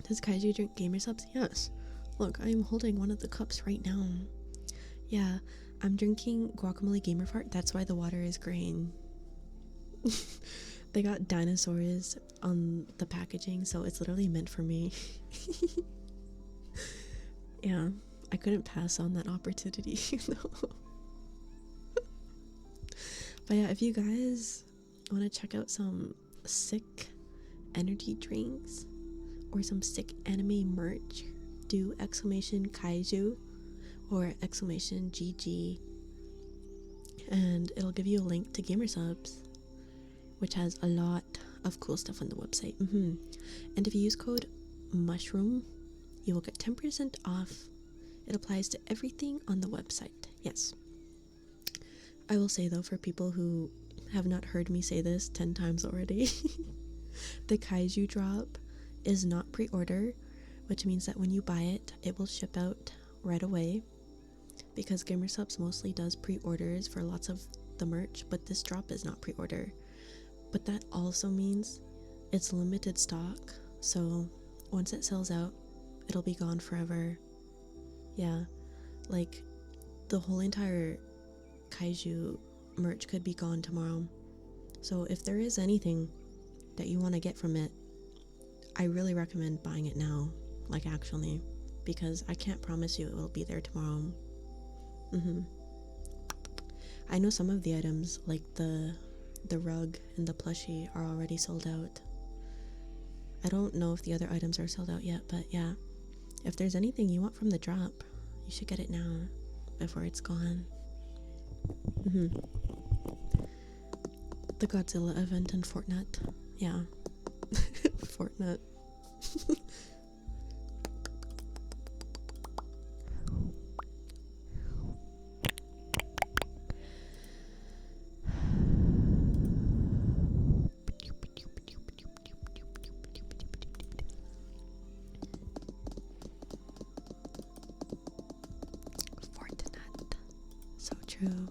Does Kaiju drink GamerSupps? Yes. Look, I am holding one of the cups right now. Yeah, I'm drinking guacamole gamer fart. That's why the water is green. They got dinosaurs on the packaging, so it's literally meant for me. Yeah, I couldn't pass on that opportunity, you know. But yeah, if you guys want to check out some sick energy drinks or some sick anime merch, do !kaiju or !GG, and it'll give you a link to GamerSupps, which has a lot of cool stuff on the website. And if you use code mushroom you will get 10% off. It applies to everything on the website. Yes. I will say though, for people who have not heard me say this 10 times already, the Kaiju drop is not pre-order, which means that when you buy it, it will ship out right away, because GamerSupps mostly does pre-orders for lots of the merch, but this drop is not pre-order. But that also means it's limited stock, so once it sells out, it'll be gone forever. Yeah, like the whole entire Kaiju merch could be gone tomorrow. So if there is anything that you want to get from it, I really recommend buying it now, like actually, because I can't promise you it will be there tomorrow. I know some of the items, like the rug and the plushie, are already sold out. I don't know if the other items are sold out yet, but yeah, if there's anything you want from the drop, you should get it now before it's gone. The Godzilla event in Fortnite. Yeah. Fortnite. Fortnite. So true.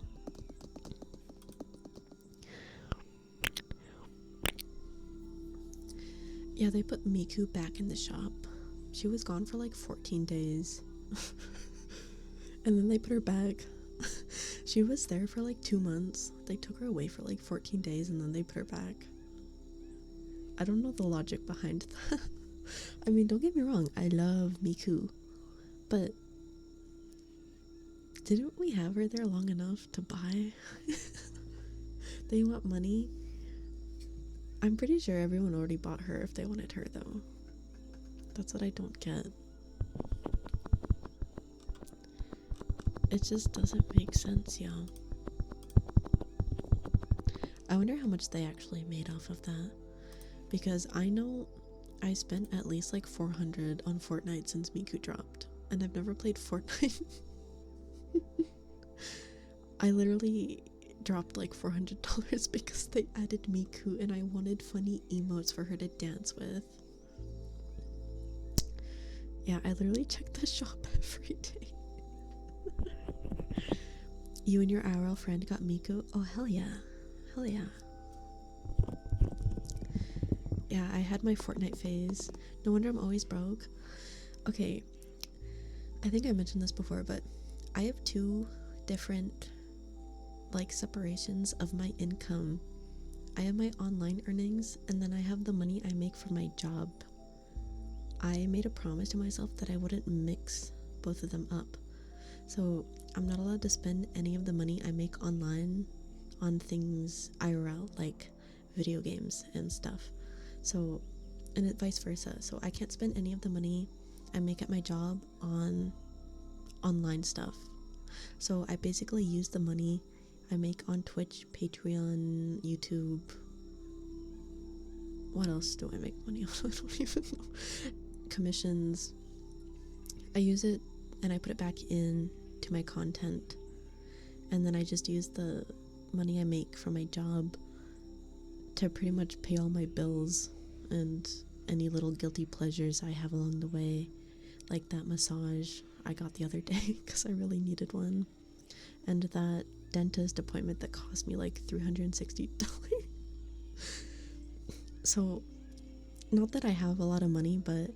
Yeah, they put Miku back in the shop. She was gone for like 14 days. And then they put her back. She was there for like 2 months. They took her away for like 14 days and then they put her back. I don't know the logic behind that. I mean, don't get me wrong, I love Miku. But didn't we have her there long enough to buy? They want money? I'm pretty sure everyone already bought her if they wanted her, though. That's what I don't get. It just doesn't make sense, y'all. I wonder how much they actually made off of that. Because I know I spent at least like 400 on Fortnite since Miku dropped. And I've never played Fortnite. I literally dropped like $400 because they added Miku and I wanted funny emotes for her to dance with. Yeah, I literally check the shop every day. You and your IRL friend got Miku? Oh, hell yeah. Hell yeah. Yeah, I had my Fortnite phase. No wonder I'm always broke. Okay, I think I mentioned this before, but I have 2 different like separations of my income. I have my online earnings and then I have the money I make from my job. I made a promise to myself that I wouldn't mix both of them up. So I'm not allowed to spend any of the money I make online on things IRL, like video games and stuff. So, and it vice versa. So I can't spend any of the money I make at my job on online stuff. So I basically use the money I make on Twitch, Patreon, YouTube. What else do I make money on? I don't even know. Commissions. I use it and I put it back in to my content. And then I just use the money I make from my job to pretty much pay all my bills and any little guilty pleasures I have along the way. Like that massage I got the other day because I really needed one. And that dentist appointment that cost me like $360. So, not that I have a lot of money, but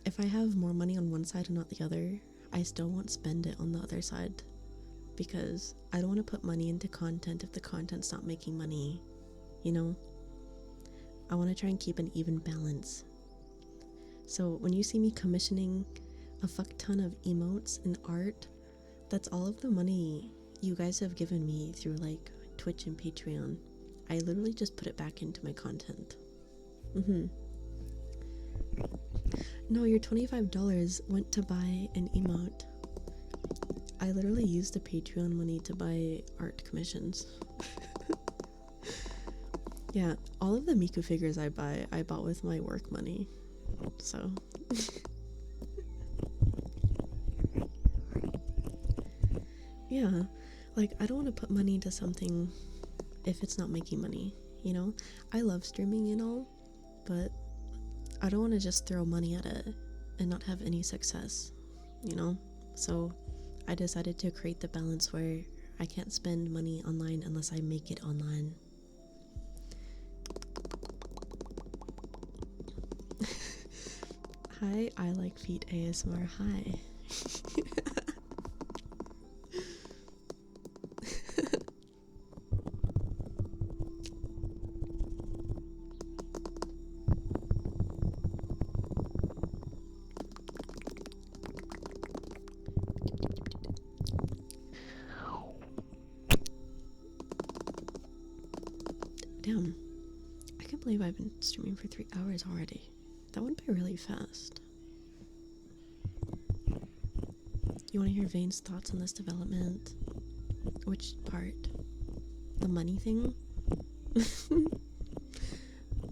if I have more money on one side and not the other, I still won't spend it on the other side. Because I don't want to put money into content if the content's not making money, you know? I want to try and keep an even balance. So when you see me commissioning a fuck ton of emotes and art, that's all of the money you guys have given me through like Twitch and Patreon. I literally just put it back into my content. No, your $25 went to buy an emote. I literally used the Patreon money to buy art commissions. Yeah, all of the Miku figures I bought with my work money. So Yeah, like I don't want to put money into something if it's not making money, you know? I love streaming and all, but I don't want to just throw money at it and not have any success, you know? So I decided to create the balance where I can't spend money online unless I make it online. Hi, I like feet ASMR. Hi. Damn, I can't believe I've been streaming for 3 hours already. That went by really fast. You want to hear Vane's thoughts on this development? Which part? The money thing?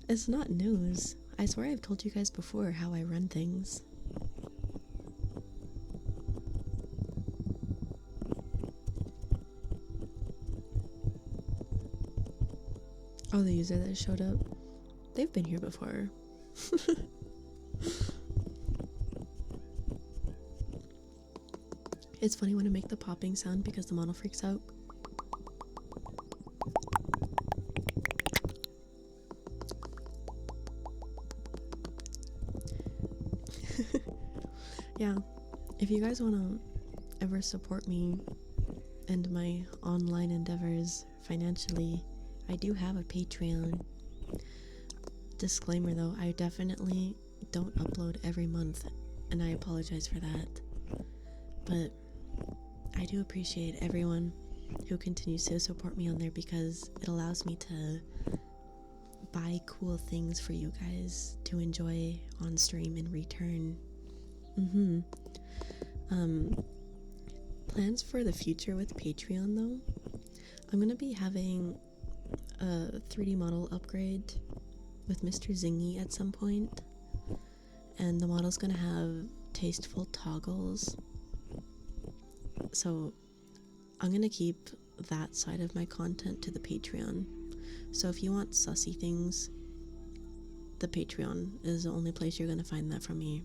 It's not news. I swear I've told you guys before how I run things. Oh, the user that showed up? They've been here before. It's funny when I make the popping sound because the model freaks out. Yeah, if you guys want to ever support me and my online endeavors financially, I do have a Patreon. Disclaimer though, I definitely don't upload every month, and I apologize for that. But I do appreciate everyone who continues to support me on there because it allows me to buy cool things for you guys to enjoy on stream in return. Plans for the future with Patreon though, I'm gonna be having a 3D model upgrade with Mr. Zingy at some point, and the model's gonna have tasteful toggles, so I'm gonna keep that side of my content to the Patreon. So if you want sussy things, the Patreon is the only place you're gonna find that from me.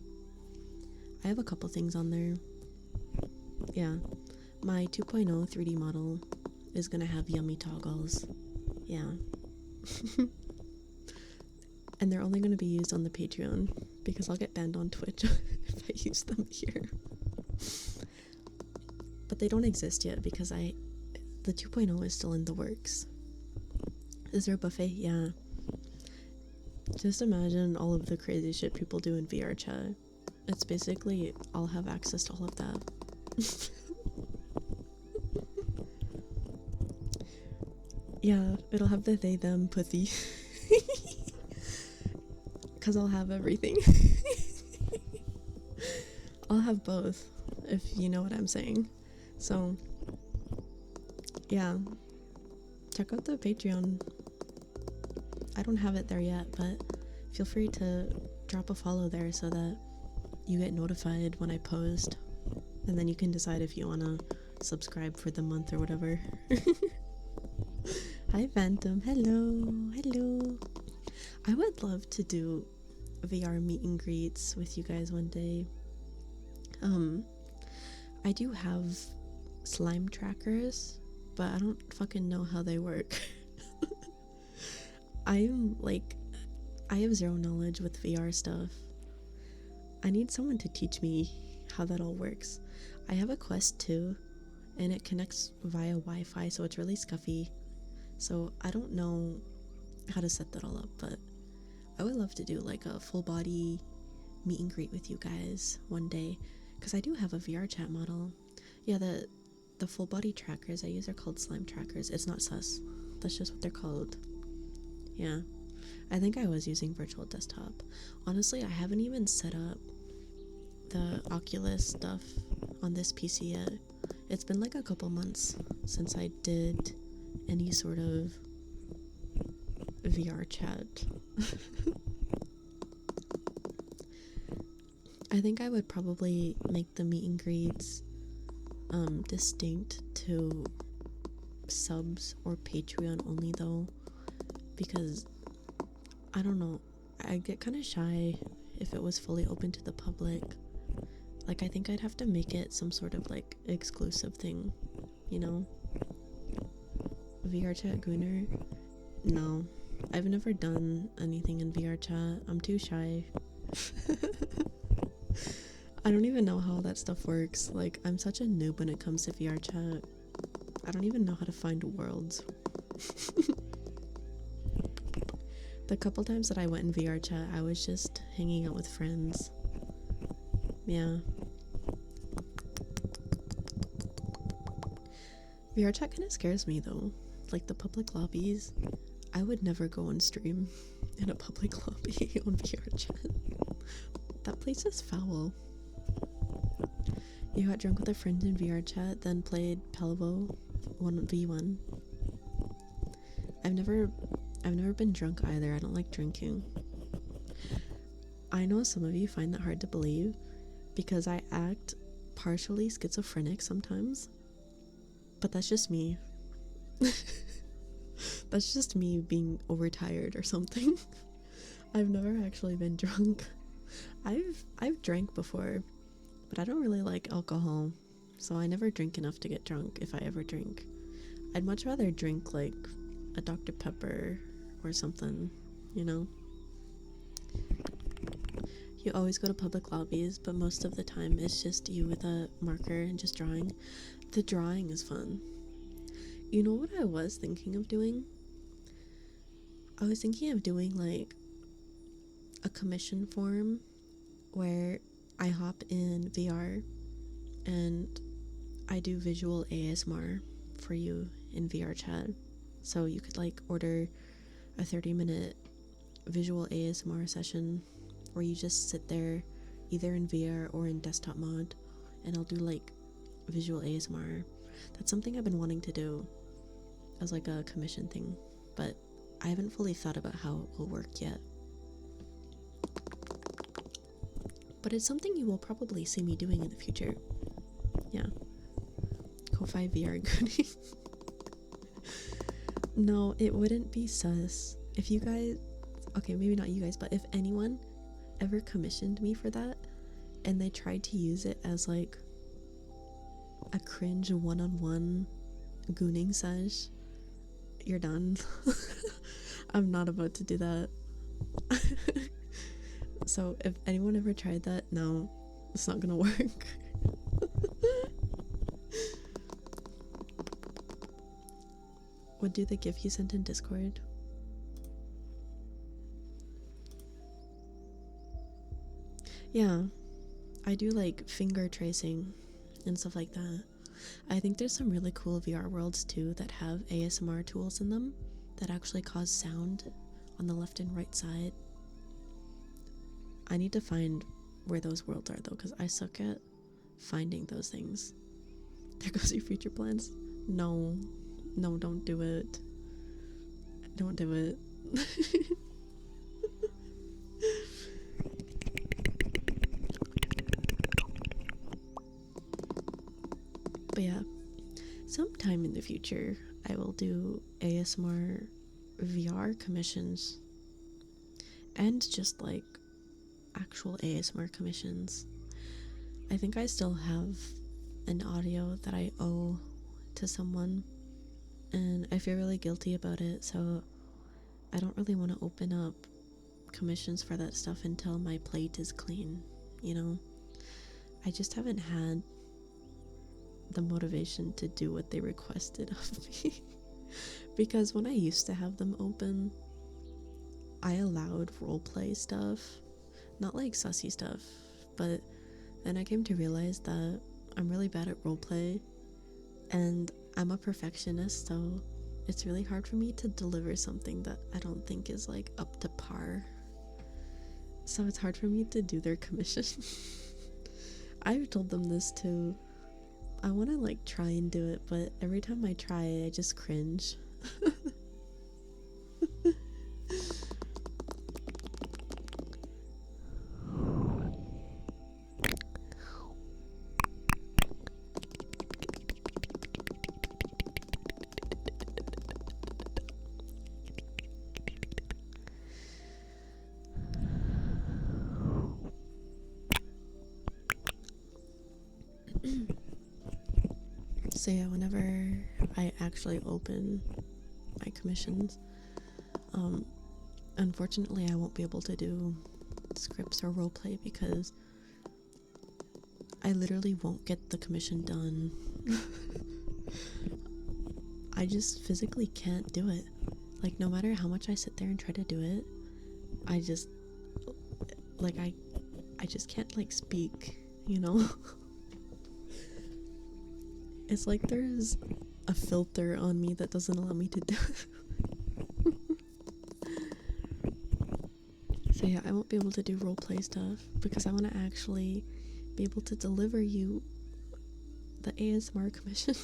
I have a couple things on there. Yeah, my 2.0 3D model is gonna have yummy toggles. Yeah. And they're only gonna be used on the Patreon because I'll get banned on Twitch if I use them here. But they don't exist yet because the 2.0 is still in the works. Is there a buffet? Yeah. Just imagine all of the crazy shit people do in VR chat. It's basically, I'll have access to all of that. Yeah, it'll have the they, them, pussy. Because I'll have everything. I'll have both, if you know what I'm saying. So, yeah. Check out the Patreon. I don't have it there yet, but feel free to drop a follow there so that you get notified when I post, and then you can decide if you want to subscribe for the month or whatever. Hi Phantom, hello. I would love to do VR meet and greets with you guys one day. I do have slime trackers, but I don't fucking know how they work. I have zero knowledge with VR stuff. I need someone to teach me how that all works. I have a Quest 2 and it connects via Wi-Fi, so it's really scuffy. So I don't know how to set that all up, but I would love to do like a full body meet and greet with you guys one day, because I do have a VR chat model. Yeah, the full body trackers I use are called slime trackers. It's not sus. That's just what they're called. Yeah. I think I was using virtual desktop. Honestly, I haven't even set up the Oculus stuff on this PC yet. It's been like a couple months since I did any sort of VR chat. I think I would probably make the meet and greets distinct to subs or Patreon only though, because I don't know, I get kind of shy if it was fully open to the public. Like, I think I'd have to make it some sort of like exclusive thing, you know? VR chat Gooner? No, I've never done anything in VR chat. I'm too shy. I don't even know how that stuff works. Like, I'm such a noob when it comes to VR chat. I don't even know how to find worlds. The couple times that I went in VR chat, I was just hanging out with friends. Yeah. VR chat kind of scares me though. Like the public lobbies, I would never go on stream in a public lobby on VR chat. That place is foul. You got drunk with a friend in VR chat, then played Pelvo 1v1. I've never been drunk either. I don't like drinking. I know some of you find that hard to believe because I act partially schizophrenic sometimes, but that's just me. That's just me being overtired or something. I've never actually been drunk. I've drank before, but I don't really like alcohol, so I never drink enough to get drunk if I ever drink. I'd much rather drink like a Dr. Pepper or something, you know? You always go to public lobbies, but most of the time it's just you with a marker and just drawing. The drawing is fun. You know what I was thinking of doing? I was thinking of doing like a commission form where I hop in VR and I do visual ASMR for you in VR chat. So you could like order a 30-minute visual ASMR session where you just sit there either in VR or in desktop mod and I'll do like visual ASMR. That's something I've been wanting to do as like a commission thing, but I haven't fully thought about how it will work yet. But it's something you will probably see me doing in the future. Yeah. Ko-Fi VR Goonies. No, it wouldn't be sus. If you guys, okay, maybe not you guys, but if anyone ever commissioned me for that and they tried to use it as like a cringe one-on-one gooning sesh, you're done. I'm not about to do that. So if anyone ever tried that, no, it's not gonna work. Would do the gif you sent in Discord. Yeah, I do like finger tracing and stuff like that. I think there's some really cool VR worlds too that have ASMR tools in them that actually cause sound on the left and right side. I need to find where those worlds are though, because I suck at finding those things. There goes your future plans. No, don't do it. Don't do it. But yeah, sometime in the future I will do ASMR VR commissions and just like actual ASMR commissions. I think I still have an audio that I owe to someone and I feel really guilty about it, so I don't really want to open up commissions for that stuff until my plate is clean, you know? I just haven't had the motivation to do what they requested of me. Because when I used to have them open, I allowed roleplay stuff, not like sussy stuff, but then I came to realize that I'm really bad at roleplay and I'm a perfectionist, so it's really hard for me to deliver something that I don't think is like up to par. So it's hard for me to do their commission. I've told them this too. I want to like try and do it, but every time I try, I just cringe. So yeah, whenever I actually open my commissions, unfortunately I won't be able to do scripts or roleplay because I literally won't get the commission done. I just physically can't do it. Like, no matter how much I sit there and try to do it, I just, like, I just can't, like, speak, you know? It's like there's a filter on me that doesn't allow me to do it. So yeah, I won't be able to do roleplay stuff because I want to actually be able to deliver you the ASMR commission.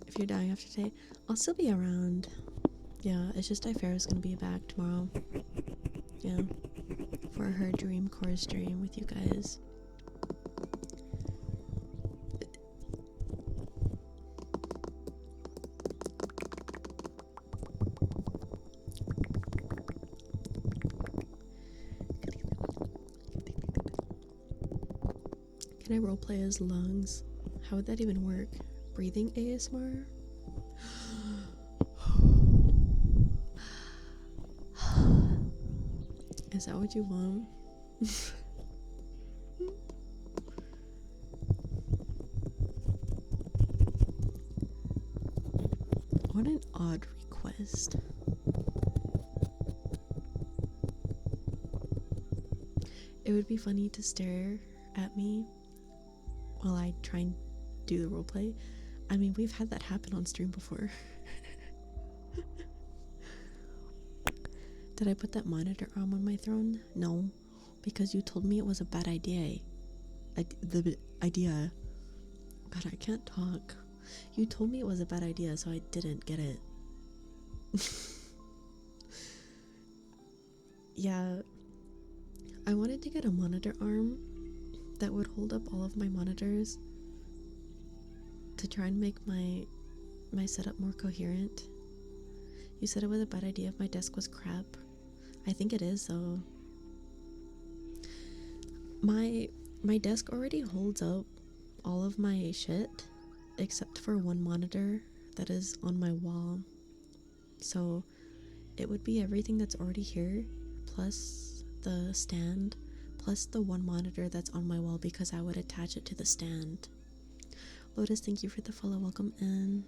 If you're dying after today, I'll still be around. Yeah, it's just Ifera's gonna be back tomorrow. Yeah, for her Dream Core stream with you guys. Can I roleplay as lungs? How would that even work? Breathing ASMR? Is that what you want? What an odd request. It would be funny to stare at me while I try and do the roleplay. I mean, we've had that happen on stream before. Did I put that monitor arm on my throne? No, because you told me it was a bad idea. The idea. God, I can't talk. You told me it was a bad idea, so I didn't get it. Yeah, I wanted to get a monitor arm that would hold up all of my monitors to try and make my setup more coherent. You said it was a bad idea if my desk was crap. I think it is, though. My desk already holds up all of my shit except for one monitor that is on my wall. So it would be everything that's already here plus the stand plus the one monitor that's on my wall because I would attach it to the stand. Lotus, thank you for the follow. Welcome in.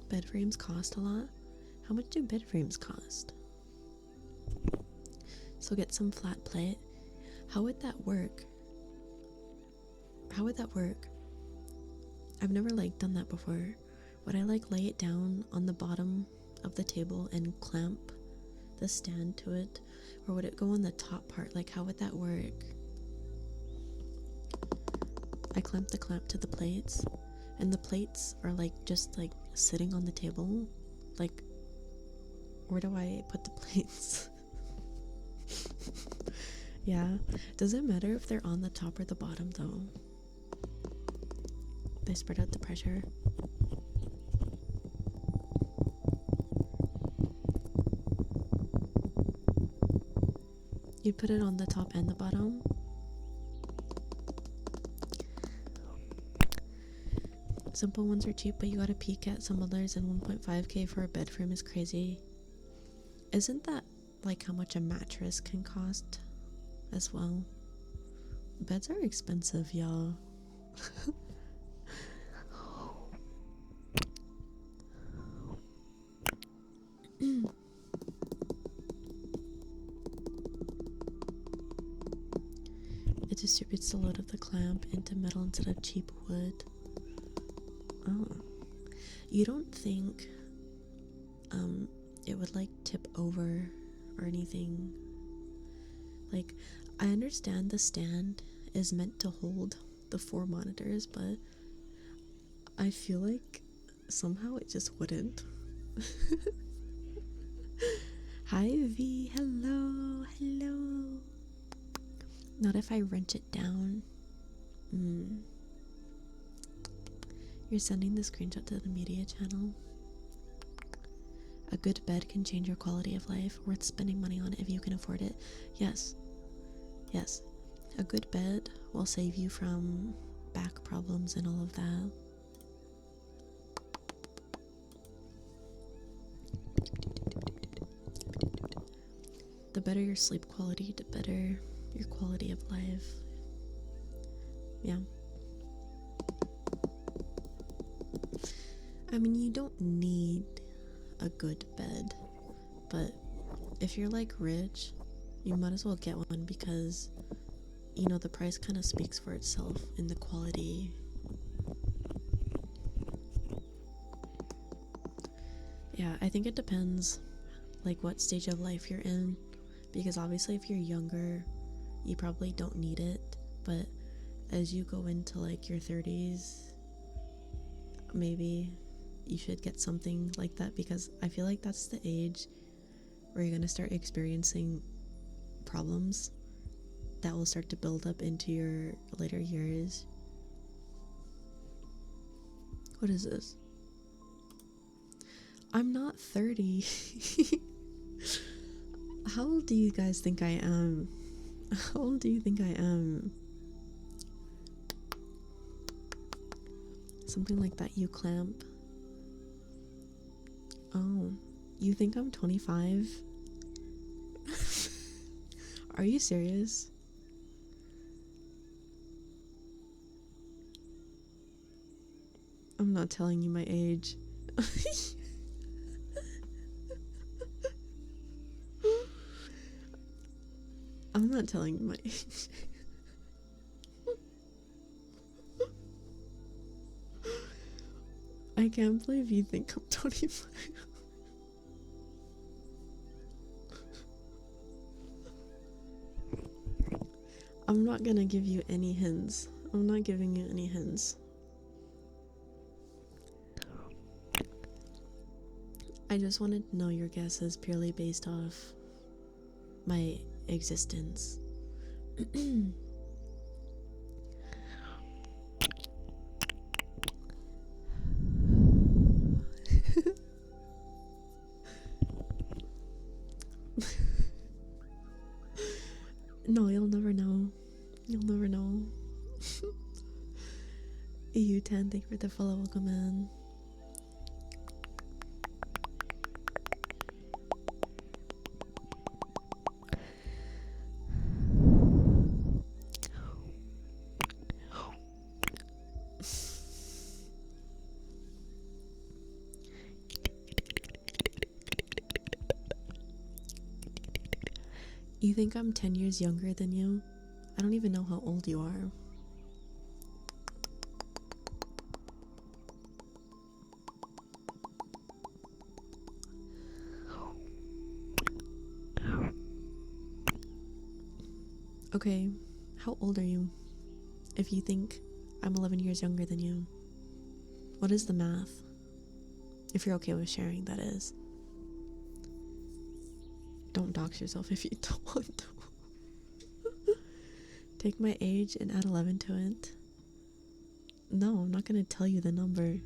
Bed frames cost a lot. How much do bed frames cost? So get some flat plate. How would that work? How would that work? I've never like done that before. Would I like lay it down on the bottom of the table and clamp the stand to it? Or would it go on the top part? Like, how would that work? I clamp the clamp to the plates, and the plates are like just like sitting on the table. Like, where do I put the plates? Yeah, does it matter if they're on the top or the bottom though? They spread out the pressure. You'd put it on the top and the bottom? Simple ones are cheap, but you gotta peek at some others, and 1.5k for a bed frame is crazy. Isn't that like how much a mattress can cost as well? Beds are expensive, y'all. It distributes the load of the clamp into metal instead of cheap wood. Oh. You don't think it would like tip over or anything? Like, I understand the stand is meant to hold the 4 monitors, but I feel like somehow it just wouldn't. Hi V, hello, hello. Not if I wrench it down. You're sending the screenshot to the media channel. A good bed can change your quality of life, worth spending money on if you can afford it. Yes, yes. A good bed will save you from back problems and all of that. The better your sleep quality, the better your quality of life. Yeah. I mean, you don't need a good bed, but if you're like rich, you might as well get one because, you know, the price kind of speaks for itself in the quality. Yeah, I think it depends like what stage of life you're in, because obviously if you're younger, you probably don't need it, but as you go into like your 30s, maybe you should get something like that, because I feel like that's the age where you're gonna start experiencing problems that will start to build up into your later years. What is this? I'm not 30. How old do you guys think I am? How old do you think I am? Something like that, you clamp. Oh, you think I'm 25? Are you serious? I'm not telling you my age. I'm not telling you my age. I can't believe you think I'm 25. I'm not gonna give you any hints. I'm not giving you any hints. I just wanted to know your guesses purely based off my existence. No, you'll never know. You'll never know. EU10, thank you for the follow. Welcome in. You think I'm 10 years younger than you? I don't even know how old you are. Okay, how old are you? If you think I'm 11 years younger than you, what is the math? If you're okay with sharing, that is. Don't dox yourself if you don't want to. Take my age and add 11 to it. No, I'm not gonna tell you the number.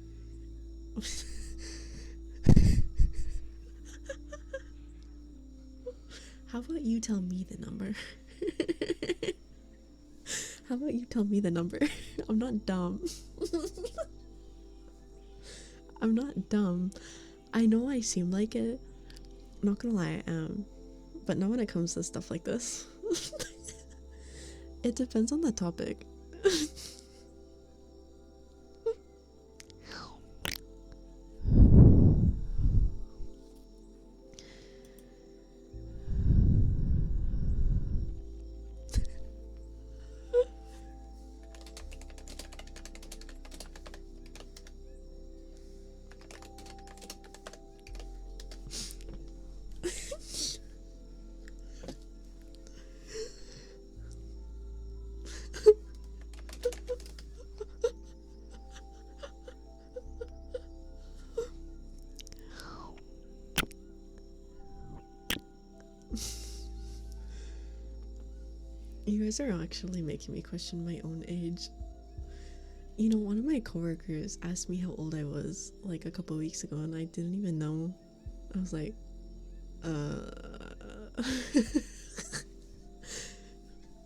How about you tell me the number? How about you tell me the number? I'm not dumb. I'm not dumb. I know I seem like it. I'm not gonna lie, I am. But not when it comes to stuff like this. It depends on the topic. You guys are actually making me question my own age. You know, one of my coworkers asked me how old I was like a couple weeks ago, and I didn't even know. I was like,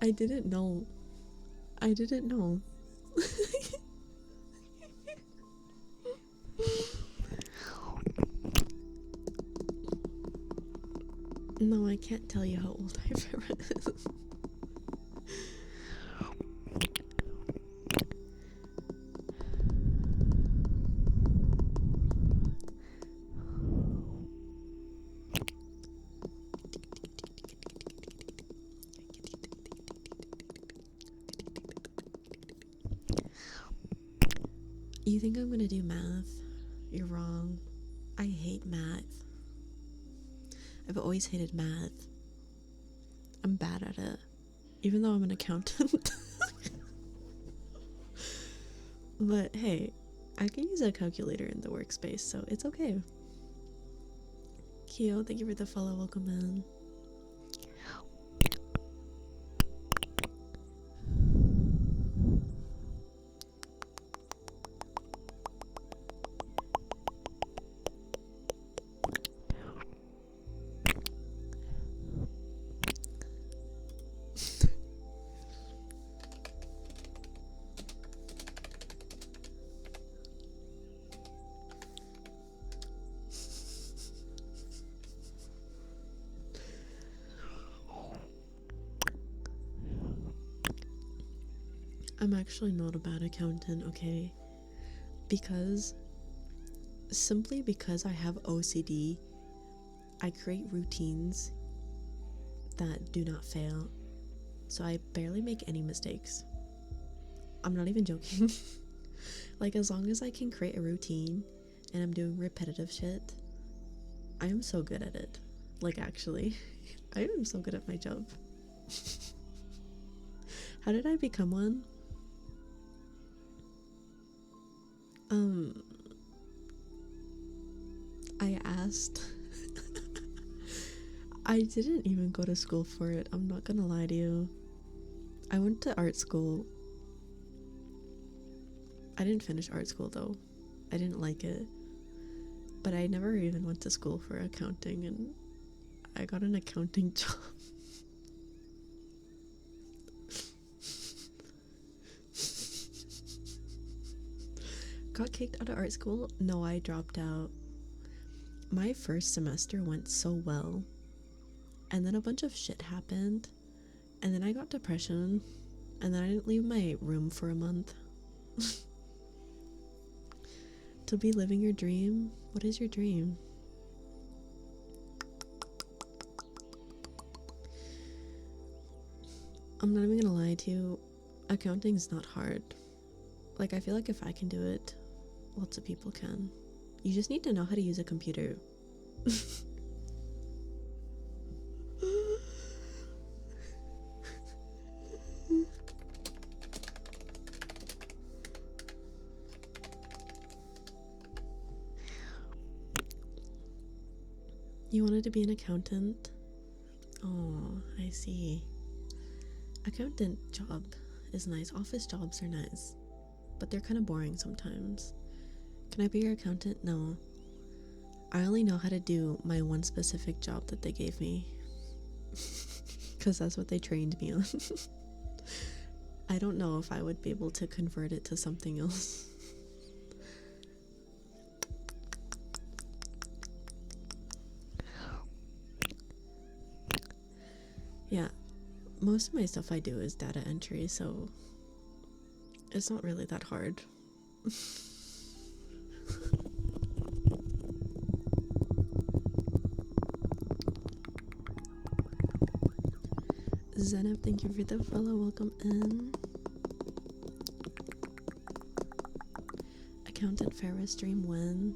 I didn't know. I didn't know. No, I can't tell you how old I is. You think I'm gonna do math? You're wrong. I hate math. I've always hated math. I'm bad at it. Even though I'm an accountant. But hey, I can use a calculator in the workspace, so it's okay. Kyo, thank you for the follow. Welcome in. I'm actually not a bad accountant, okay? Simply because I have OCD, I create routines that do not fail. So I barely make any mistakes. I'm not even joking. Like, as long as I can create a routine and I'm doing repetitive shit, I am so good at it. Like, actually, I am so good at my job. How did I become one? I asked. I didn't even go to school for it. I'm not gonna lie to you. I went to art school. I didn't finish art school though. I didn't like it. But I never even went to school for accounting, and I got an accounting job. Got kicked out of art school? No, I dropped out. My first semester went so well, and then a bunch of shit happened, and then I got depression, and then I didn't leave my room for a month. To be living your dream? What is your dream? I'm not even gonna lie to you, accounting is not hard. Like, I feel like if I can do it, lots of people can. You just need to know how to use a computer. You wanted to be an accountant? Oh, I see. Accountant job is nice. Office jobs are nice, but they're kind of boring sometimes. Can I be your accountant? No. I only know how to do my one specific job that they gave me. Because that's what they trained me on. I don't know if I would be able to convert it to something else. Yeah, most of my stuff I do is data entry, so it's not really that hard. Zenab, thank you for the follow. Welcome in. Accountant Ferris stream when?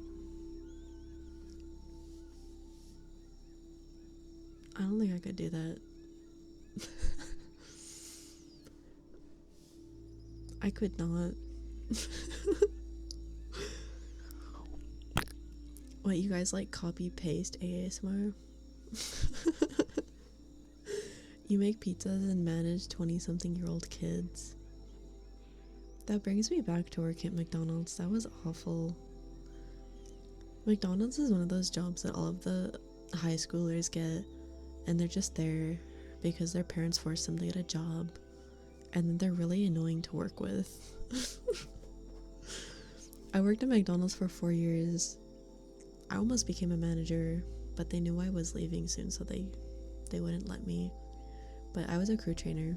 I don't think I could do that. I could not. What, you guys like copy paste ASMR? You make pizzas and manage 20-something-year-old kids. That brings me back to work at McDonald's. That was awful. McDonald's is one of those jobs that all of the high schoolers get, and they're just there because their parents forced them to get a job, and then they're really annoying to work with. I worked at McDonald's for 4 years. I almost became a manager, but they knew I was leaving soon, so they wouldn't let me. But I was a crew trainer.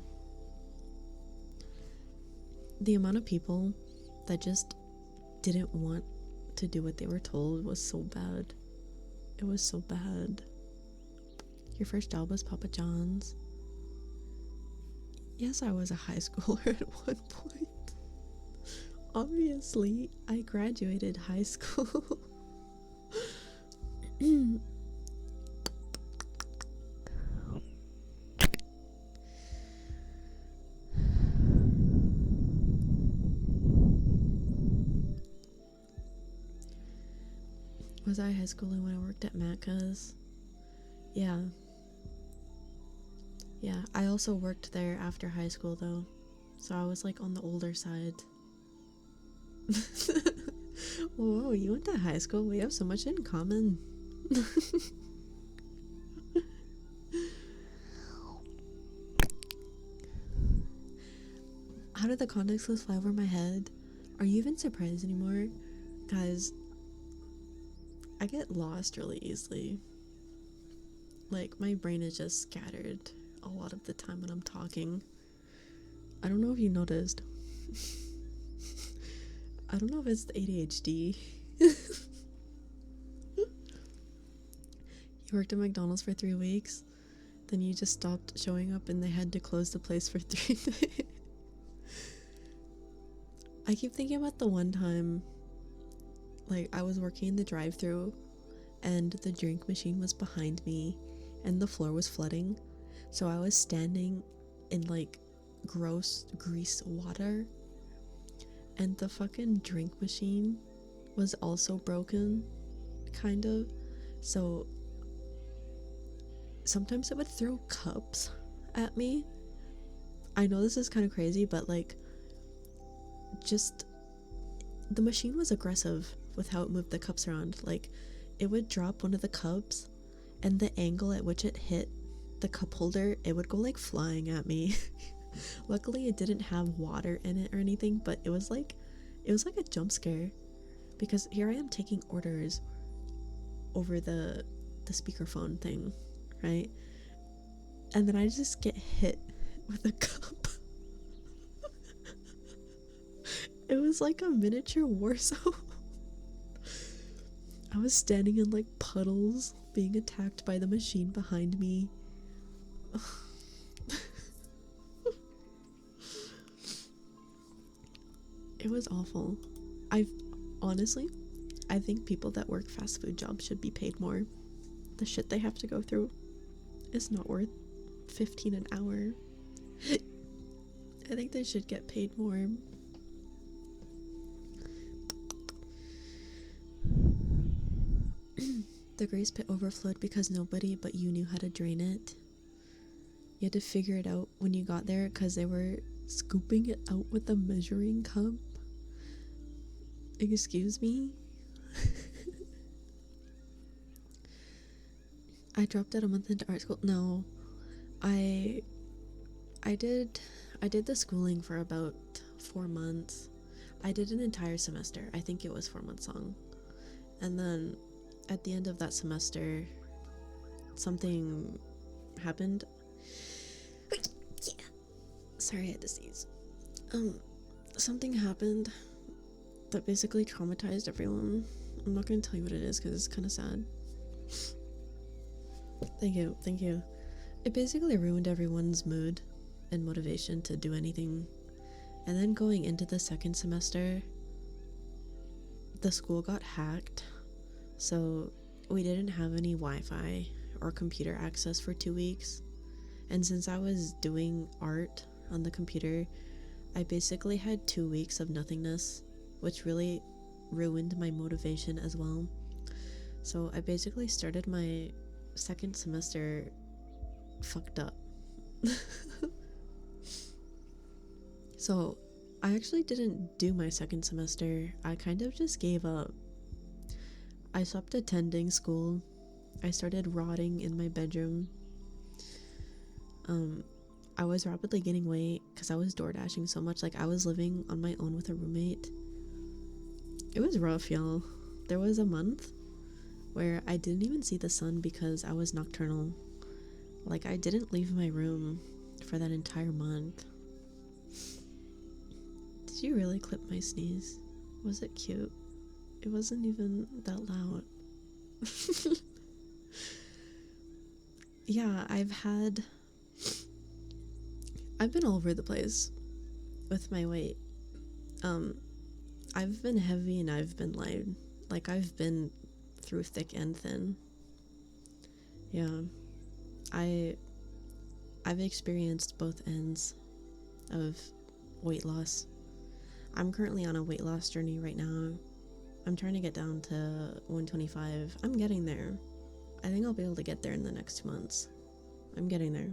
The amount of people that just didn't want to do what they were told was so bad. It was so bad. Your first job was Papa John's. Yes, I was a high schooler at one point. Obviously, I graduated high school. Was I high schooling when I worked at Macca's? Yeah. Yeah, I also worked there after high school though. So I was like on the older side. Whoa, you went to high school? We have so much in common. How did the context clues fly over my head? Are you even surprised anymore? Guys, I get lost really easily. Like, my brain is just scattered a lot of the time when I'm talking. I don't know if you noticed. I don't know if it's the ADHD. You worked at McDonald's for 3 weeks, then you just stopped showing up and they had to close the place for 3 days. I keep thinking about the one time, like, I was working in the drive-thru and the drink machine was behind me and the floor was flooding, so I was standing in like gross grease water and the fucking drink machine was also broken, kind of, so sometimes it would throw cups at me. I know this is kind of crazy, but like, just the machine was aggressive with how it moved the cups around. Like, it would drop one of the cups and the angle at which it hit the cup holder, it would go like flying at me. Luckily it didn't have water in it or anything, but it was like a jump scare because here I am taking orders over the speakerphone thing, right? And then I just get hit with a cup. It was like a miniature war zone. I was standing in like puddles being attacked by the machine behind me. It was awful. Honestly, I think people that work fast food jobs should be paid more. The shit they have to go through is not worth 15 an hour. I think they should get paid more. The grease pit overflowed because nobody but you knew how to drain it. You had to figure it out when you got there because they were scooping it out with a measuring cup. Excuse me? I dropped out a month into art school. No, I did the schooling for about 4 months. I did an entire semester. I think it was 4 months long. And then at the end of that semester, something happened. Sorry, I had to sneeze. Something happened that basically traumatized everyone. I'm not gonna tell you what it is because it's kind of sad. Thank you. It basically ruined everyone's mood and motivation to do anything. And then going into the second semester, the school got hacked, so we didn't have any Wi-Fi or computer access for 2 weeks. And since I was doing art on the computer, I basically had 2 weeks of nothingness, which really ruined my motivation as well. So I basically started my second semester fucked up. So I actually didn't do my second semester. I kind of just gave up. I stopped attending school. I started rotting in my bedroom. I was rapidly gaining weight because I was door dashing so much. Like, I was living on my own with a roommate. It was rough, y'all. There was a month where I didn't even see the sun because I was nocturnal. Like, I didn't leave my room for that entire month. Did you really clip my sneeze? Was it cute? It wasn't even that loud. Yeah, I've been all over the place with my weight. I've been heavy and I've been light. Like, I've been through thick and thin. Yeah. I've experienced both ends of weight loss. I'm currently on a weight loss journey right now. I'm trying to get down to 125. I'm getting there. I think I'll be able to get there in the next 2 months. I'm getting there.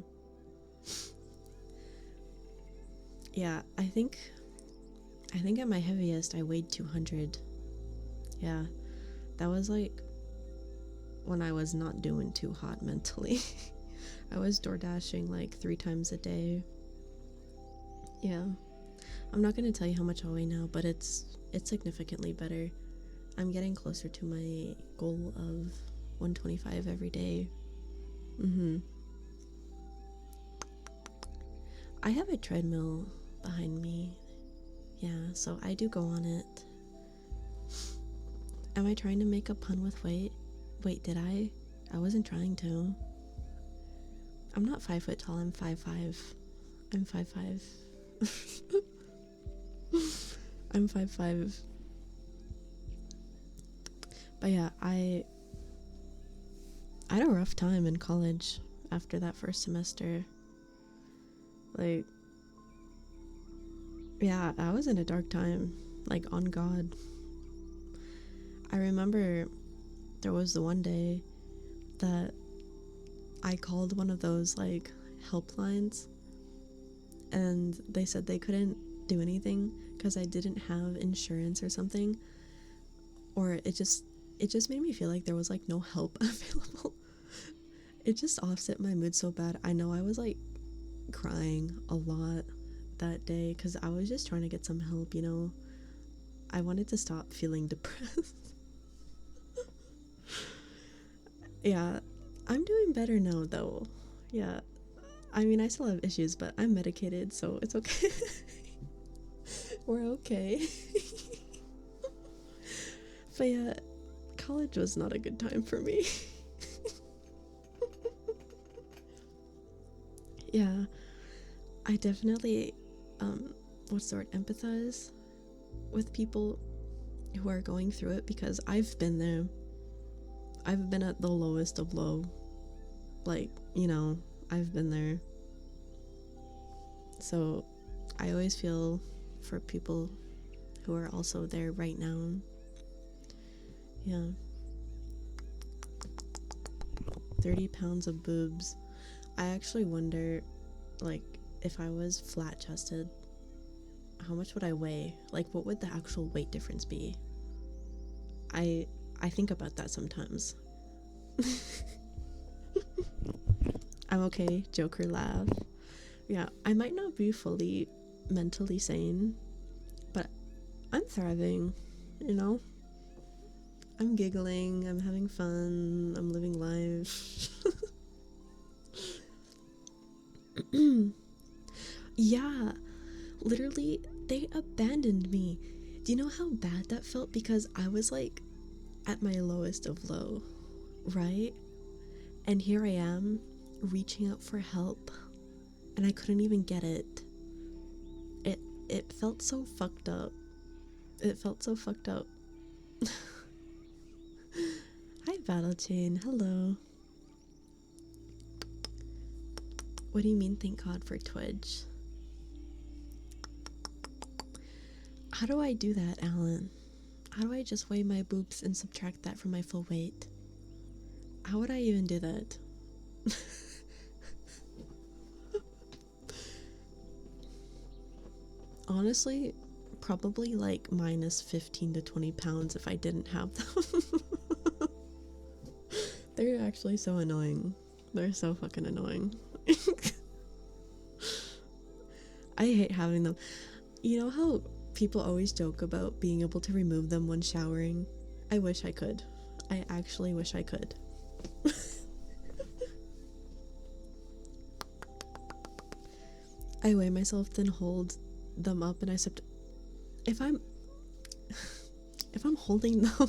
Yeah, I think at my heaviest I weighed 200. Yeah, that was like when I was not doing too hot mentally. I was door dashing like 3 times a day. Yeah, I'm not gonna tell you how much I weigh now, but it's significantly better. I'm getting closer to my goal of 125 every day. I have a treadmill behind me. Yeah, so I do go on it. Am I trying to make a pun with weight? Wait, did I? I wasn't trying to. I'm not 5 foot tall, I'm 5'5". I'm 5'5". I'm 5'5". But yeah, I had a rough time in college after that first semester. Like, yeah, I was in a dark time, like, on God. I remember there was the one day that I called one of those, like, helplines, and they said they couldn't do anything because I didn't have insurance or something, or it just made me feel like there was, like, no help available. It just offset my mood so bad. I know I was, like, crying a lot that day because I was just trying to get some help, you know. I wanted to stop feeling depressed. Yeah, I'm doing better now though. Yeah, I mean, I still have issues, but I'm medicated, so it's okay. We're okay. But yeah, college was not a good time for me. Yeah, I definitely, what's the word, empathize with people who are going through it because I've been there. I've been at the lowest of low. Like, you know, I've been there. So I always feel for people who are also there right now. Yeah. 30 pounds of boobs. I actually wonder, like, if I was flat-chested, how much would I weigh? Like, what would the actual weight difference be? I think about that sometimes. I'm okay, Joker laugh. Yeah, I might not be fully mentally sane, but I'm thriving, you know? I'm giggling, I'm having fun, I'm living life. Yeah, literally, they abandoned me. Do you know how bad that felt? Because I was like at my lowest of low, right? And here I am reaching out for help and I couldn't even get it. It felt so fucked up. It felt so fucked up. Hi, Battle Chain. Hello. What do you mean, thank God for Twitch? How do I do that, Alan? How do I just weigh my boobs and subtract that from my full weight? How would I even do that? Honestly, probably like minus 15 to 20 pounds if I didn't have them. They're actually so annoying. They're so fucking annoying. I hate having them. You know how people always joke about being able to remove them when showering? I wish I could. I actually wish I could. I weigh myself, then hold them up, and I said, if I'm holding them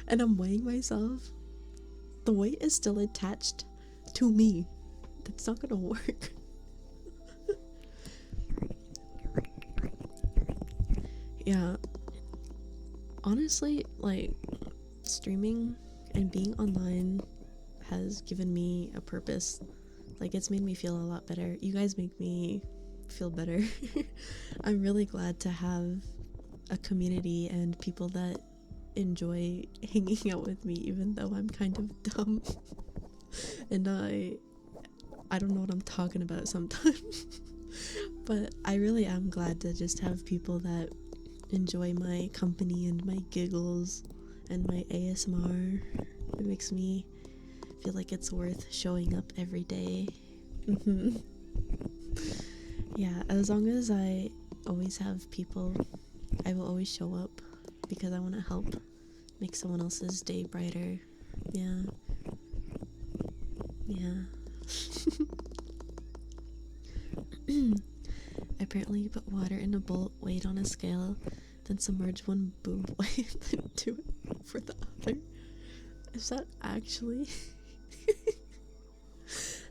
and I'm weighing myself, the weight is still attached to me. That's not gonna work. Yeah. Honestly, like, streaming and being online has given me a purpose. Like, it's made me feel a lot better. You guys make me feel better. I'm really glad to have a community and people that enjoy hanging out with me, even though I'm kind of dumb. And I don't know what I'm talking about sometimes. But I really am glad to just have people that enjoy my company and my giggles and my ASMR. It makes me feel like it's worth showing up every day. Yeah, as long as I always have people, I will always show up because I want to help make someone else's day brighter. Yeah. Apparently you put water in a bowl, weigh it on a scale, then submerge one boob weight, then do it for the other. Is that actually?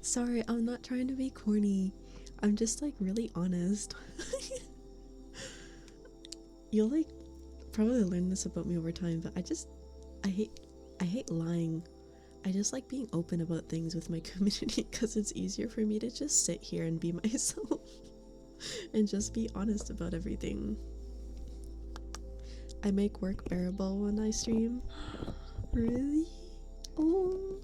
Sorry, I'm not trying to be corny. I'm just like really honest. You'll like probably learn this about me over time, but I hate lying. I just like being open about things with my community because it's easier for me to just sit here and be myself and just be honest about everything. I make work bearable when I stream. Really? Oh.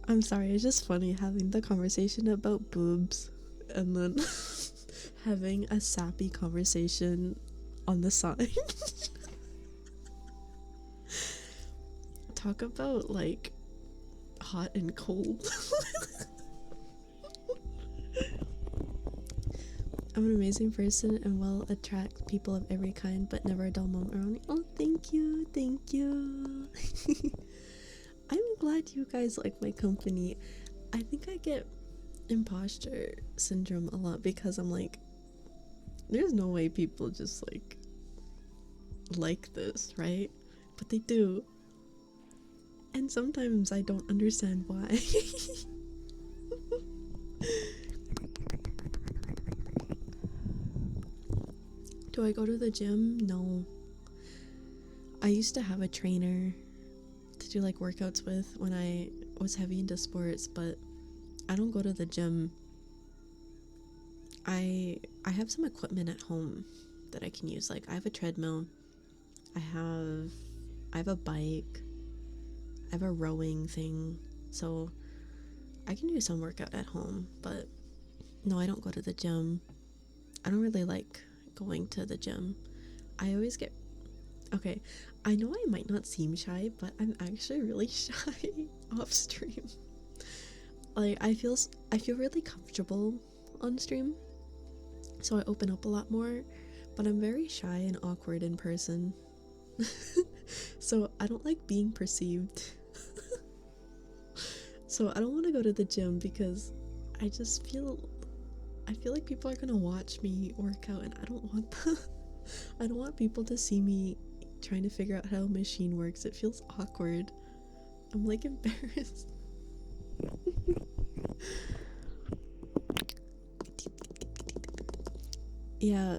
I'm sorry, it's just funny having the conversation about boobs and then having a sappy conversation on the side. Talk about like hot and cold. I'm an amazing person and will attract people of every kind, but never a dull moment around me. Oh, thank you, thank you. I'm glad you guys like my company. I think I get imposter syndrome a lot because I'm like, there's no way people just like this, right? But they do. And sometimes I don't understand why. Do I go to the gym? No. I used to have a trainer to do like workouts with when I was heavy into sports, but I don't go to the gym. I have some equipment at home that I can use. Like I have a treadmill. I have a bike. I have a rowing thing. So I can do some workout at home, but no, I don't go to the gym. I don't really like going to the gym. I always get okay, I know I might not seem shy, but I'm actually really shy off stream. Like I feel really comfortable on stream, so I open up a lot more, but I'm very shy and awkward in person. So I don't like being perceived. So I don't want to go to the gym because I feel like people are gonna watch me work out, and I don't want that. I don't want people to see me trying to figure out how a machine works. It feels awkward. I'm like embarrassed. Yeah,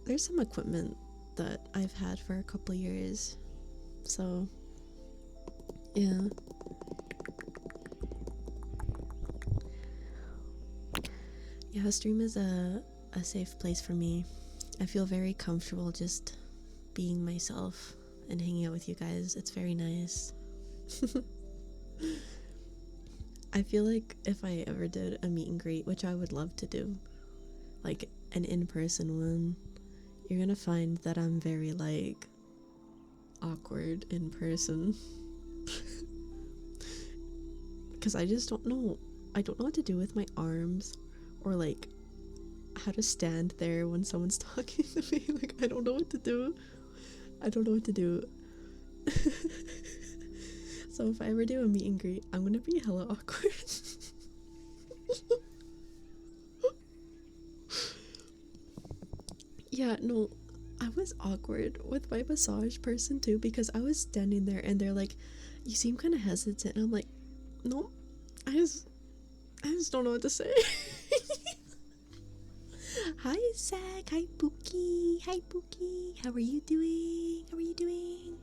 there's some equipment that I've had for a couple years, so yeah. Yeah, stream is a safe place for me. I feel very comfortable just being myself and hanging out with you guys. It's very nice. I feel like if I ever did a meet and greet, which I would love to do, like an in-person one, you're gonna find that I'm very like awkward in person. Because I just don't know. I don't know what to do with my arms, or like how to stand there when someone's talking to me. Like, I don't know what to do. I don't know what to do. So if I ever do a meet and greet, I'm gonna be hella awkward. Yeah, no, I was awkward with my massage person too, because I was standing there and they're like, you seem kind of hesitant, and I'm like, no, I just don't know what to say. Hi Zach, hi Pookie, hi Pookie, how are you doing? How are you doing?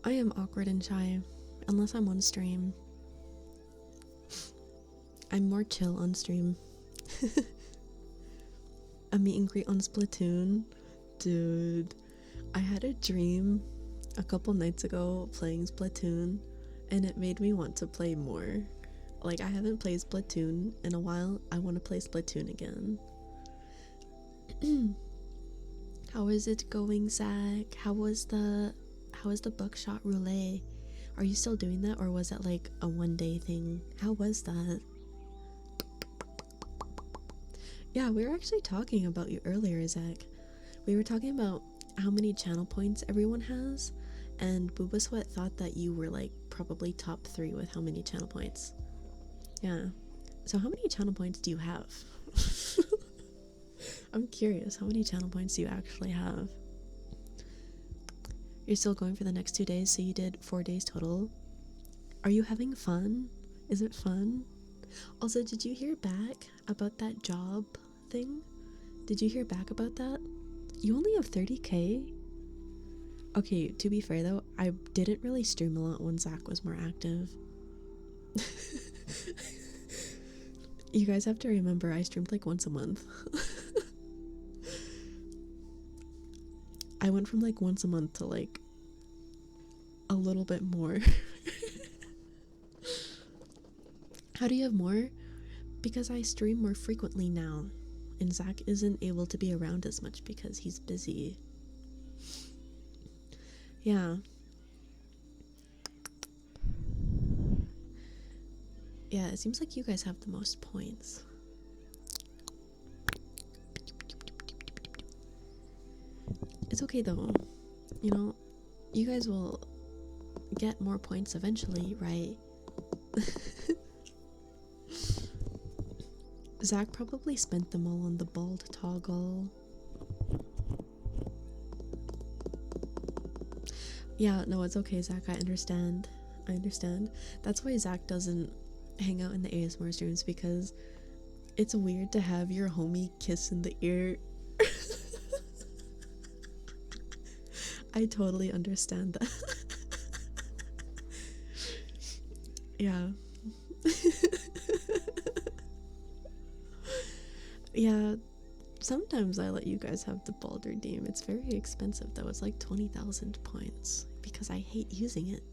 I am awkward and shy, unless I'm on stream. I'm more chill on stream. A meet and greet on Splatoon? Dude, I had a dream a couple nights ago playing Splatoon, and it made me want to play more. Like, I haven't played Splatoon in a while. I want to play Splatoon again. How is it going, Zach? How was the buckshot roulette? Are you still doing that, or was that like a one-day thing? How was that? Yeah, we were actually talking about you earlier, Zach. We were talking about how many channel points everyone has, and Booba Sweat thought that you were like probably top 3 with how many channel points. Yeah. So how many channel points do you have? I'm curious, how many channel points do you actually have? You're still going for the next 2 days, so you did 4 days total. Are you having fun? Is it fun? Also, did you hear back about that job thing? Did you hear back about that? You only have 30k? Okay, to be fair though, I didn't really stream a lot when Zach was more active. You guys have to remember, I streamed like once a month. I went from like once a month to like a little bit more. How do you have more? Because I stream more frequently now, and Zach isn't able to be around as much because he's busy. Yeah. Yeah, it seems like you guys have the most points. It's okay though. You know, you guys will get more points eventually, right? Zach probably spent them all on the bald toggle. Yeah, no, it's okay, Zach. I understand. I understand. That's why Zach doesn't hang out in the ASMR streams, because it's weird to have your homie kiss in the ear. I totally understand that. Yeah. Yeah, sometimes I let you guys have the bald redeem. It's very expensive though. It's like 20,000 points because I hate using it.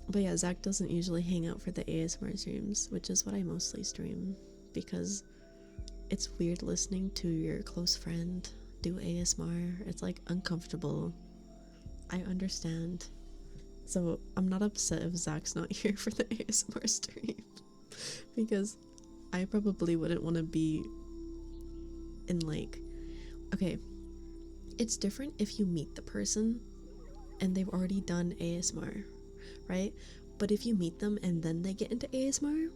But yeah, Zach doesn't usually hang out for the ASMR streams, which is what I mostly stream, because it's weird listening to your close friend do ASMR. It's like uncomfortable. I understand. So I'm not upset if Zach's not here for the ASMR stream, because I probably wouldn't want to be in like, okay, it's different if you meet the person and they've already done ASMR, right? But if you meet them and then they get into ASMR,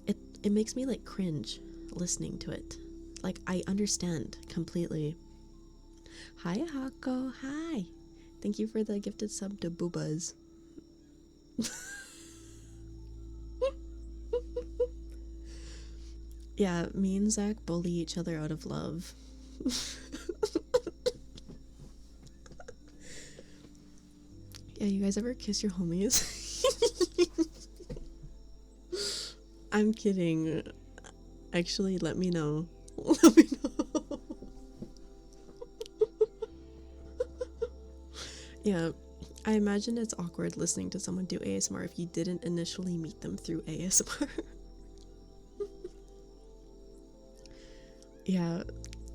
it makes me like cringe listening to it. Like, I understand completely. Hi Hako, hi. Thank you for the gifted sub to Boobas. Yeah, me and Zach bully each other out of love. Yeah, you guys ever kiss your homies? I'm kidding. Actually, let me know. Let me know. Yeah, I imagine it's awkward listening to someone do ASMR if you didn't initially meet them through ASMR. Yeah,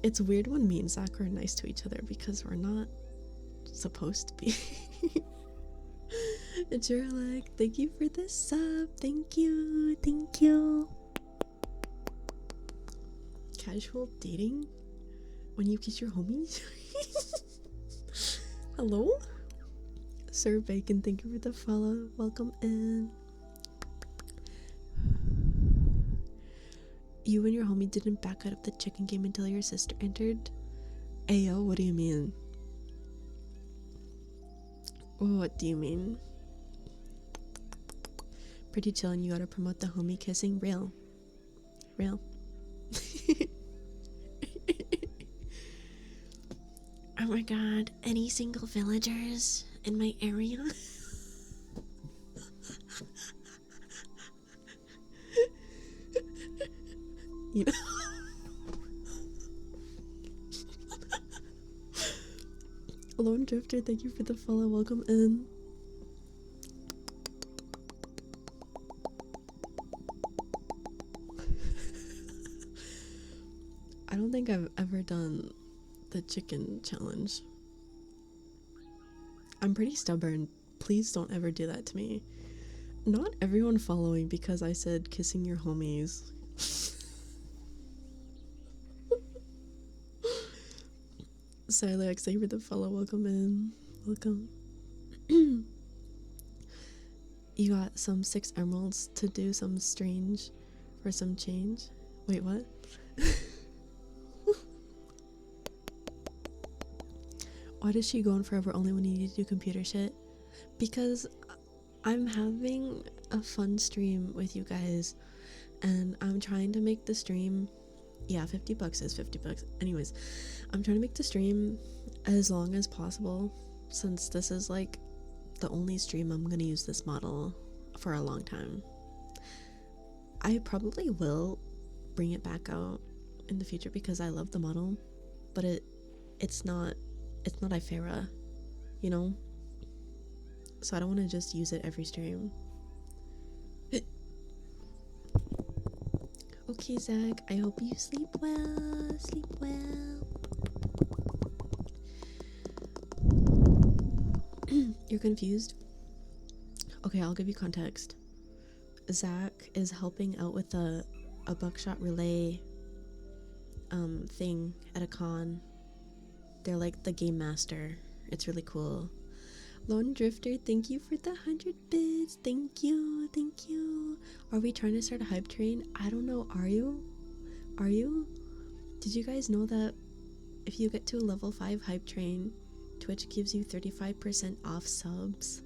it's weird when me and Zach are nice to each other because we're not supposed to be. And you're like, thank you for the sub. Thank you. Thank you. Casual dating? When you kiss your homies? Hello? Sir Bacon, thank you for the follow. Welcome in. You and your homie didn't back out of the chicken game until your sister entered? Ayo, what do you mean? What do you mean? Pretty chillin', you gotta promote the homie kissing. Real. Real. Oh my god, any single villagers in my area? You know? Lone Drifter, thank you for the follow. Welcome in. I don't think I've ever done the chicken challenge. I'm pretty stubborn. Please don't ever do that to me. Not everyone following because I said kissing your homies. Silex, thank you for the follow. Welcome in. Welcome. You got some 6 emeralds to do some strange for some change. Wait, what? Why does she go on forever only when you need to do computer shit? Because I'm having a fun stream with you guys and I'm trying to make the stream, yeah, 50 bucks is 50 bucks. Anyways, I'm trying to make the stream as long as possible since this is like the only stream I'm gonna use this model for a long time. I probably will bring it back out in the future because I love the model, but it's not Ifera, you know? So I don't want to just use it every stream. Okay, Zach, I hope you sleep well. Sleep well. You're confused? Okay, I'll give you context. Zach is helping out with a buckshot relay thing at a con. They're like the game master. It's really cool. Lone Drifter, thank you for the 100 bits. Thank you, thank you. Are we trying to start a hype train? I don't know. Are you? Are you? Did you guys know that if you get to a level 5 hype train, Twitch gives you 35% off subs?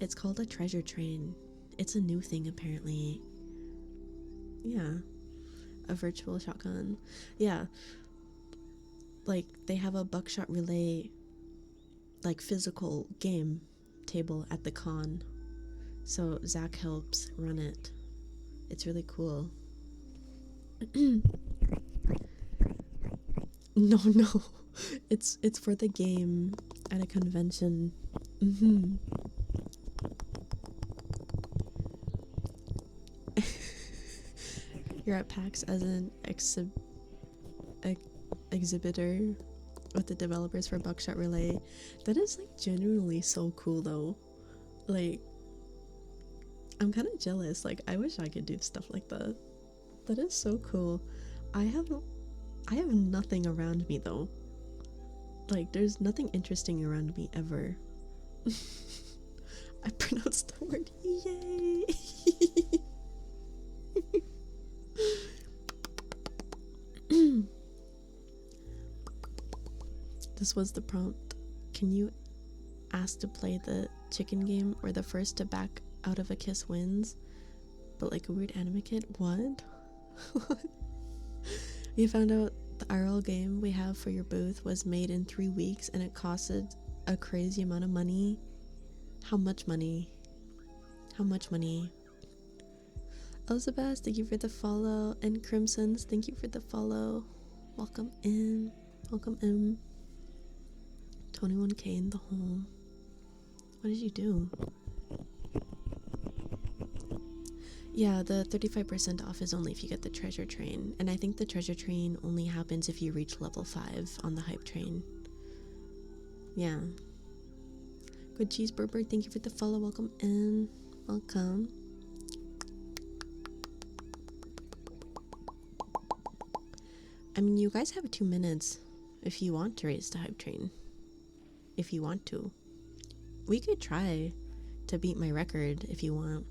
It's called a treasure train. It's a new thing apparently. Yeah. A virtual shotgun. Yeah. Like, they have a buckshot relay, like, physical game table at the con. So Zach helps run it. It's really cool. No. It's for the game at a convention. You're at PAX as an exhibitor with the developers for Buckshot Relay. That is like genuinely so cool though. Like, I'm kind of jealous. Like, I wish I could do stuff like that. That is so cool. I have nothing around me though. Like, there's nothing interesting around me ever. I pronounced the word yay. This was the prompt. Can you ask to play the chicken game where the first to back out of a kiss wins? But like a weird anime kid? What? You found out the RL game we have for your booth was made in 3 weeks and it costed a crazy amount of money. How much money? How much money? Elizabeth, thank you for the follow. And Crimsons, thank you for the follow. Welcome in. Welcome in. 21k in the hole. What did you do? Yeah, the 35% off is only if you get the treasure train. And I think the treasure train only happens if you reach level 5 on the hype train. Yeah. Good cheeseburger, thank you for the follow. Welcome in. Welcome. I mean, you guys have 2 minutes if you want to race the hype train. If you want to. We could try to beat my record if you want.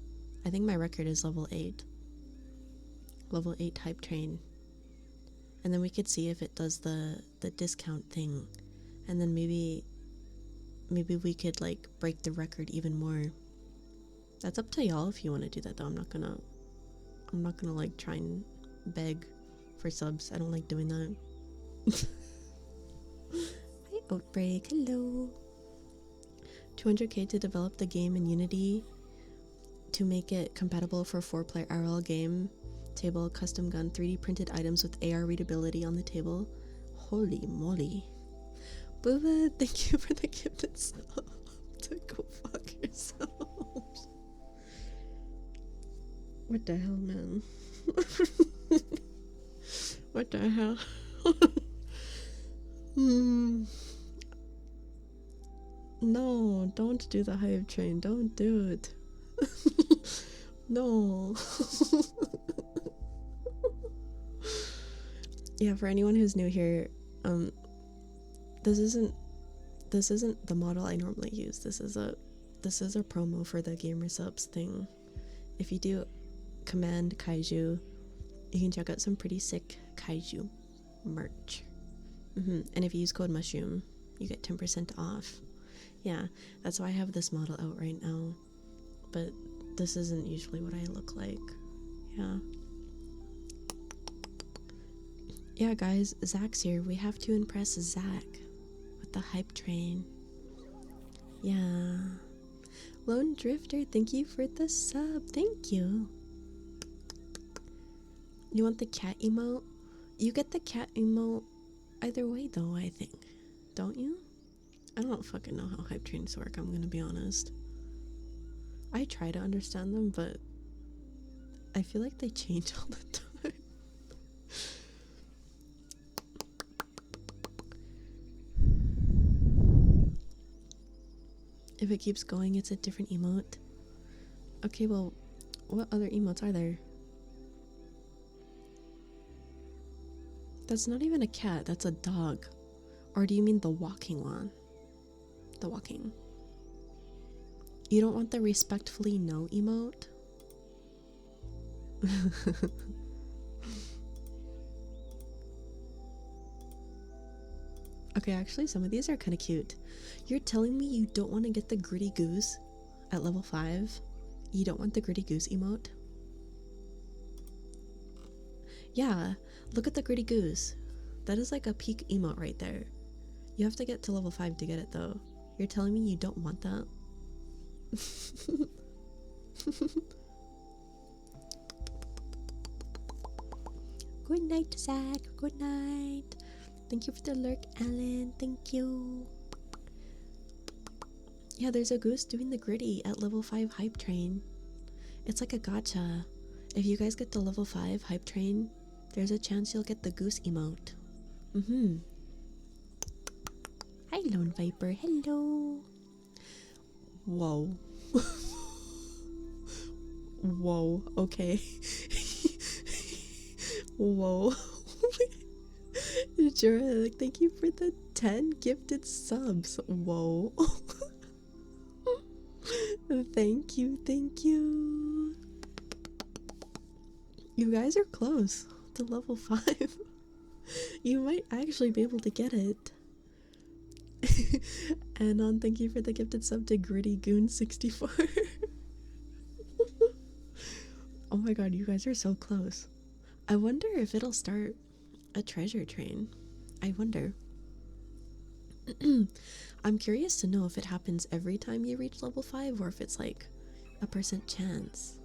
I think my record is level 8. Level 8 hype train. And then we could see if it does the discount thing. And then maybe we could like break the record even more. That's up to y'all if you want to do that though. I'm not gonna like try and beg for subs. I don't like doing that. Hi Outbreak, hello. 200k to develop the game in Unity to make it compatible for 4-player RL game. Table, custom gun, 3D printed items with AR readability on the table. Holy moly. Booba, thank you for the gifted sub. To go fuck yourself. What the hell, man? What the hell? No, don't do the hype train. Don't do it. No. Yeah, for anyone who's new here, this isn't the model I normally use. This is a promo for the GamerSupps thing. If you do command kaiju, you can check out some pretty sick kaiju merch. And if you use code mushroom, you get 10% off. Yeah, that's why I have this model out right now. But this isn't usually what I look like. Yeah. Yeah, guys, Zach's here. We have to impress Zach with the hype train. Yeah. Lone Drifter, thank you for the sub. Thank you. You want the cat emote? You get the cat emote either way, though, I think. Don't you? I don't fucking know how hype trains work, I'm gonna be honest. I try to understand them, but I feel like they change all the time. If it keeps going, it's a different emote. Okay, well, what other emotes are there? That's not even a cat, that's a dog. Or do you mean the walking one? The walking. You don't want the respectfully no emote? Okay, actually some of these are kind of cute. You're telling me you don't want to get the gritty goose at level 5? You don't want the gritty goose emote? Yeah, look at the gritty goose. That is like a peak emote right there. You have to get to level 5 to get it though. You're telling me you don't want that?
Good night, Zach. Good night. Thank you for the lurk, Alan. Thank you.
Yeah, there's a goose doing the gritty at level 5 hype train. It's like a gacha. If you guys get the level 5 hype train, there's a chance you'll get the goose emote.
Hi, Lone Viper. Hello.
Whoa. Whoa, okay. Whoa. Jura, thank you for the 10 gifted subs. Whoa. Thank you, thank you. You guys are close to level 5. You might actually be able to get it. Anon, thank you for the gifted sub to Gritty Goon 64. Oh my god, you guys are so close. I wonder if it'll start a treasure train. I wonder. I'm curious to know if it happens every time you reach level 5 or if it's like a % chance.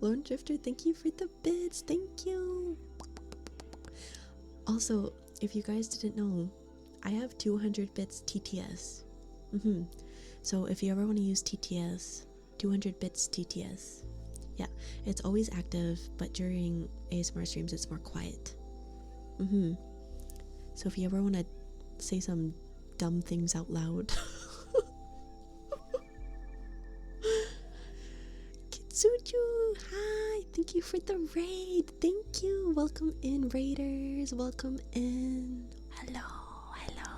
Lone Drifter, thank you for the bits. Thank you. Also, if you guys didn't know, I have 200 bits TTS. So if you ever want to use TTS, 200 bits TTS, Yeah, it's always active, but during ASMR streams it's more quiet. So if you ever want to say some dumb things out loud. Kitsuju, hi, thank you for the raid. Thank you. Welcome in, raiders. Welcome in. Hello, hello.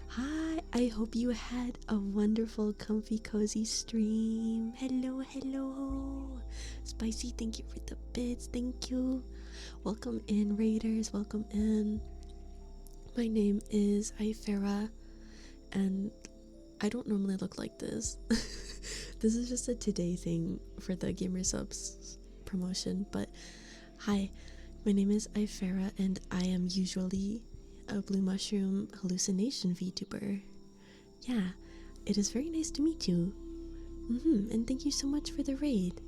Hi, I hope you had a wonderful, comfy, cozy stream. Hello, hello. Spicy, thank you for the bits. Thank you. Welcome in, raiders. Welcome in. My name is Ifera, and I don't normally look like this. This is just a today thing for the GamerSupps promotion, but hi, my name is Ifera, and I am usually a blue mushroom hallucination VTuber. Yeah, it is very nice to meet you. And thank you so much for the raid.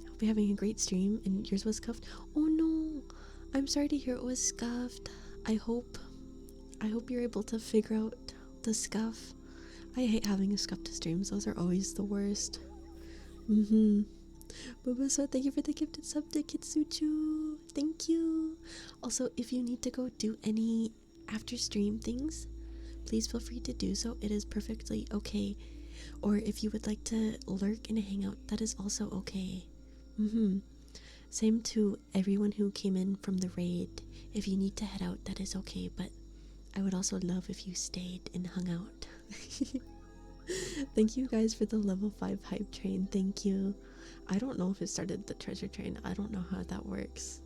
Hope you're having a great stream, and yours was scuffed. Oh no, I'm sorry to hear it was scuffed. I hope you're able to figure out the scuff. I hate having a scuffed streams. Those are always the worst. Bubuso, thank you for the gifted sub to Kitsuchu. Thank you. Also, if you need to go do any after stream things, please feel free to do so. It is perfectly okay. Or if you would like to lurk and hang out, that is also okay. Same to everyone who came in from the raid. If you need to head out, that is okay, but I would also love if you stayed and hung out. Thank you guys for the level 5 hype train. Thank you. I don't know if it started the treasure train. I don't know how that works.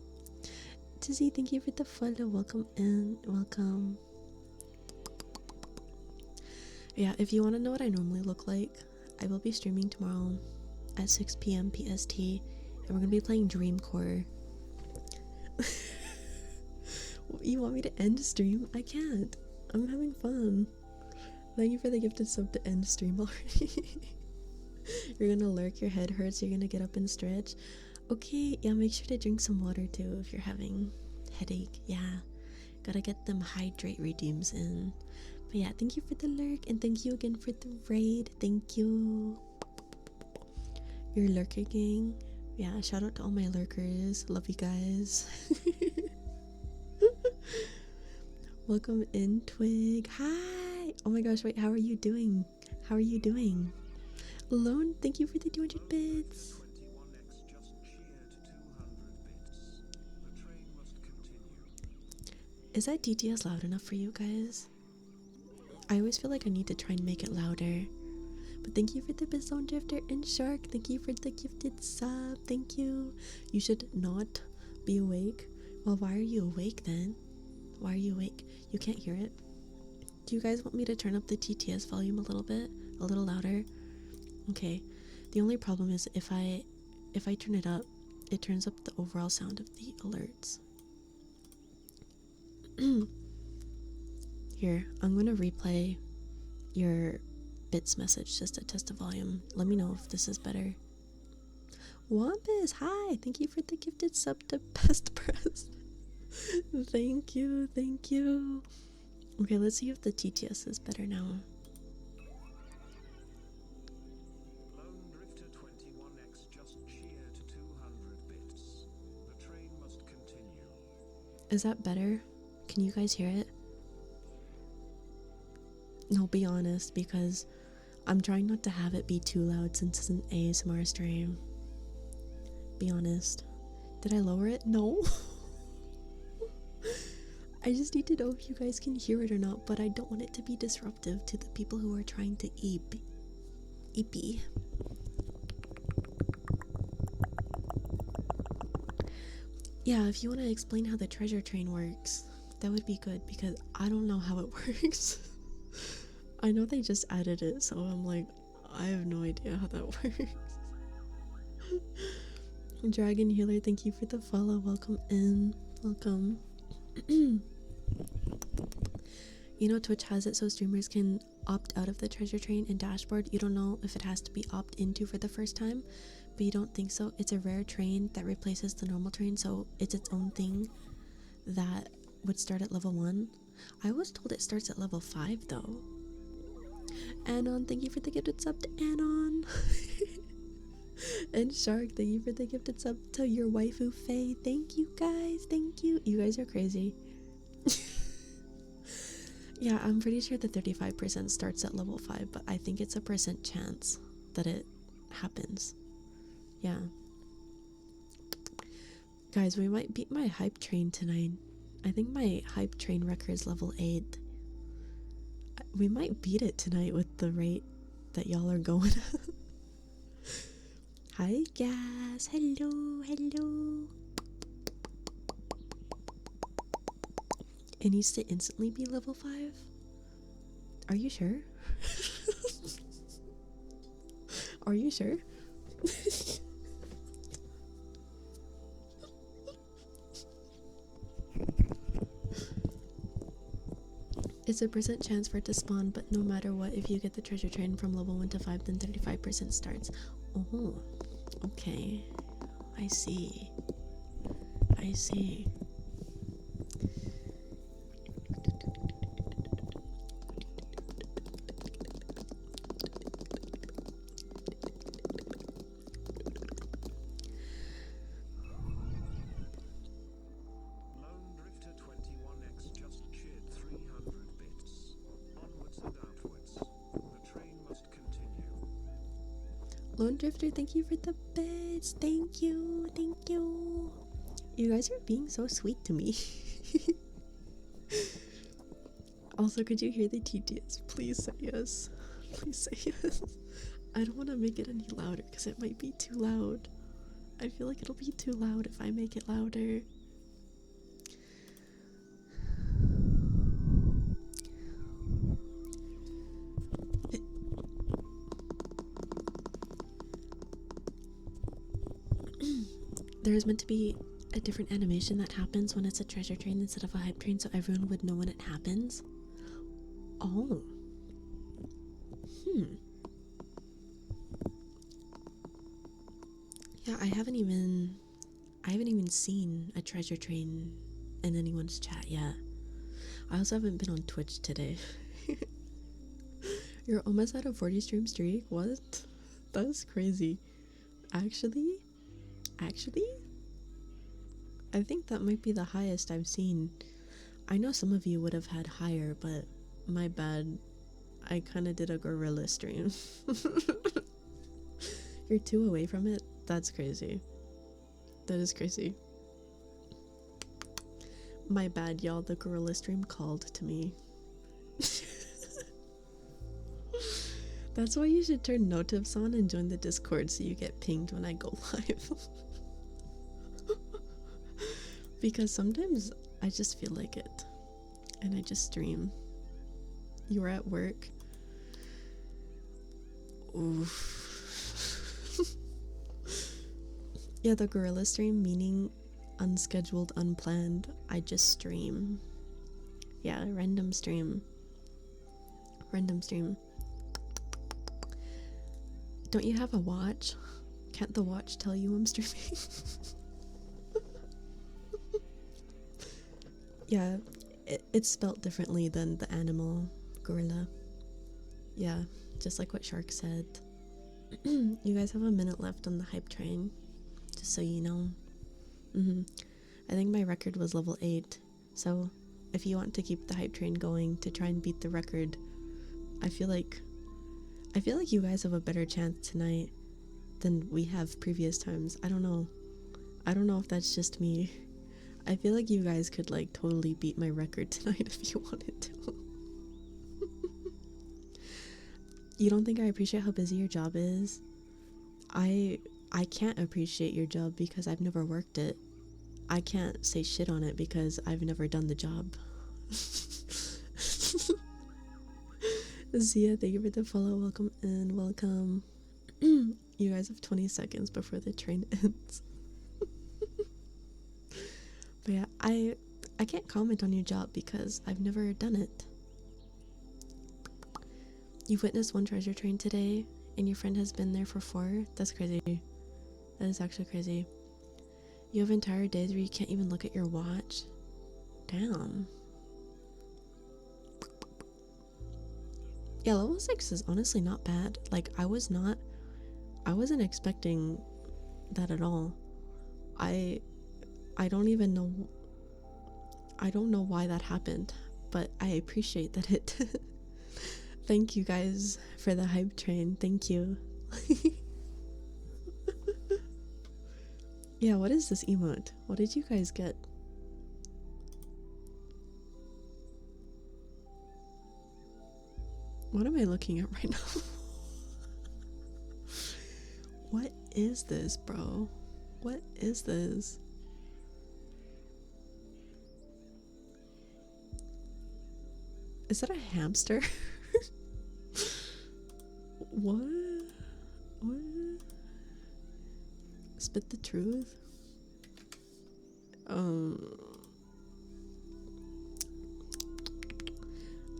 Tizzy, thank you for the follow. Welcome in. Welcome. Yeah, if you want to know what I normally look like, I will be streaming tomorrow at 6 p.m. PST, and we're going to be playing Dreamcore. You want me to end stream? I can't. I'm having fun. Thank you for the gifted sub to end stream already. You're gonna lurk, your head hurts, you're gonna get up and stretch. Okay, yeah, make sure to drink some water too if you're having headache. Yeah, gotta get them hydrate redeems in. But yeah, thank you for the lurk, and thank you again for the raid. Thank you. Your lurker gang. Yeah, shout out to all my lurkers. Love you guys. Welcome in, Twig. Hi. Oh my gosh, wait, how are you doing? How are you doing? Alone, thank you for the 200 bits. Is that DTS loud enough for you guys? I always feel like I need to try and make it louder. But thank you for the Bizone Drifter and Shark. Thank you for the gifted sub. Thank you. You should not be awake. Well, why are you awake then? Why are you awake? You can't hear it? Do you guys want me to turn up the TTS volume a little bit? A little louder? Okay. The only problem is if I turn it up, it turns up the overall sound of the alerts. Here, I'm gonna replay your bits message just to test the volume. Let me know if this is better. Wampus, hi! Thank you for the gifted sub to Best Press. Thank you, thank you. Okay, let's see if the TTS is better now.
Lone Drifter 21X just cheered 200 bits. The train must continue.
Is that better? Can you guys hear it? No, be honest, because I'm trying not to have it be too loud since it's an ASMR stream. Be honest. Did I lower it? No. I just need to know if you guys can hear it or not, but I don't want it to be disruptive to the people who are trying to eep. Eepy. Yeah, if you want to explain how the treasure train works, that would be good, because I don't know how it works. I know they just added it, so I'm like, I have no idea how that works. Dragon Healer, thank you for the follow. Welcome in. Welcome. You know, Twitch has it so streamers can opt out of the treasure train and dashboard. You don't know if it has to be opt into for the first time, but you don't think so. It's a rare train that replaces the normal train, so it's its own thing that would start at level 1. I was told it starts at level 5 though. Anon, thank you for the gifted sub to Anon. And Shark, thank you for the gifted sub to your waifu Faye. Thank you guys, thank you. You guys are crazy. Yeah, I'm pretty sure the 35% starts at level 5, but I think it's a percent chance that it happens. Yeah. Guys, we might beat my hype train tonight. I think my hype train record is level 8. We might beat it tonight with the rate that y'all are going. Hi, Gas. Hello, hello. It needs to instantly be level 5? Are you sure? Are you sure? It's a percent chance for it to spawn, but no matter what, if you get the treasure train from level 1 to 5, then 35% starts. Oh, okay. I see. I see.
Lone Drifter 21X just cheered 300 bits. Onwards and outwards. The train must continue.
Lone Drifter, thank you for the bits. Thank you. Thank you. You guys are being so sweet to me. Also, could you hear the TTS? Please say yes. Please say yes. I don't want to make it any louder because it might be too loud. I feel like it'll be too loud if I make it louder. There's meant to be a different animation that happens when it's a treasure train instead of a hype train, so everyone would know when it happens. Oh. Yeah, I haven't even seen a treasure train in anyone's chat yet. I also haven't been on Twitch today. You're almost at a 40 stream streak? What? That's crazy. Actually, I think that might be the highest I've seen. I know some of you would have had higher, but my bad. I kind of did a gorilla stream. You're 2 away from it? That's crazy. That is crazy. My bad, y'all. The gorilla stream called to me. That's why you should turn notifs on and join the Discord so you get pinged when I go live. Because sometimes I just feel like it. And I just stream. You're at work. Oof. Yeah, the gorilla stream, meaning unscheduled, unplanned. I just stream. Yeah, random stream. Random stream. Don't you have a watch? Can't the watch tell you I'm streaming? Yeah, it's spelt differently than the animal gorilla. Yeah, just like what Shark said. You guys have a minute left on the hype train, just so you know. I think my record was level 8, so if you want to keep the hype train going to try and beat the record, I feel like you guys have a better chance tonight than we have previous times. I don't know if that's just me. I feel like you guys could like totally beat my record tonight if you wanted to. You don't think I appreciate how busy your job is? I can't appreciate your job because I've never worked it. I can't say shit on it because I've never done the job. Zia, thank you for the follow. Welcome in, welcome. You guys have 20 seconds before the train ends. But yeah, I can't comment on your job because I've never done it. You've witnessed one treasure train today and your friend has been there for 4? That's crazy. That is actually crazy. You have entire days where you can't even look at your watch? Damn. Yeah, level 6 is honestly not bad. Like, I was not I wasn't expecting that at all. I don't even know, I don't know why that happened, but I appreciate that it thank you guys for the hype train. Thank you. Yeah, what is this emote? What did you guys get? What am I looking at right now? What is this, bro? What is this? Is that a hamster? What? What? Spit the truth?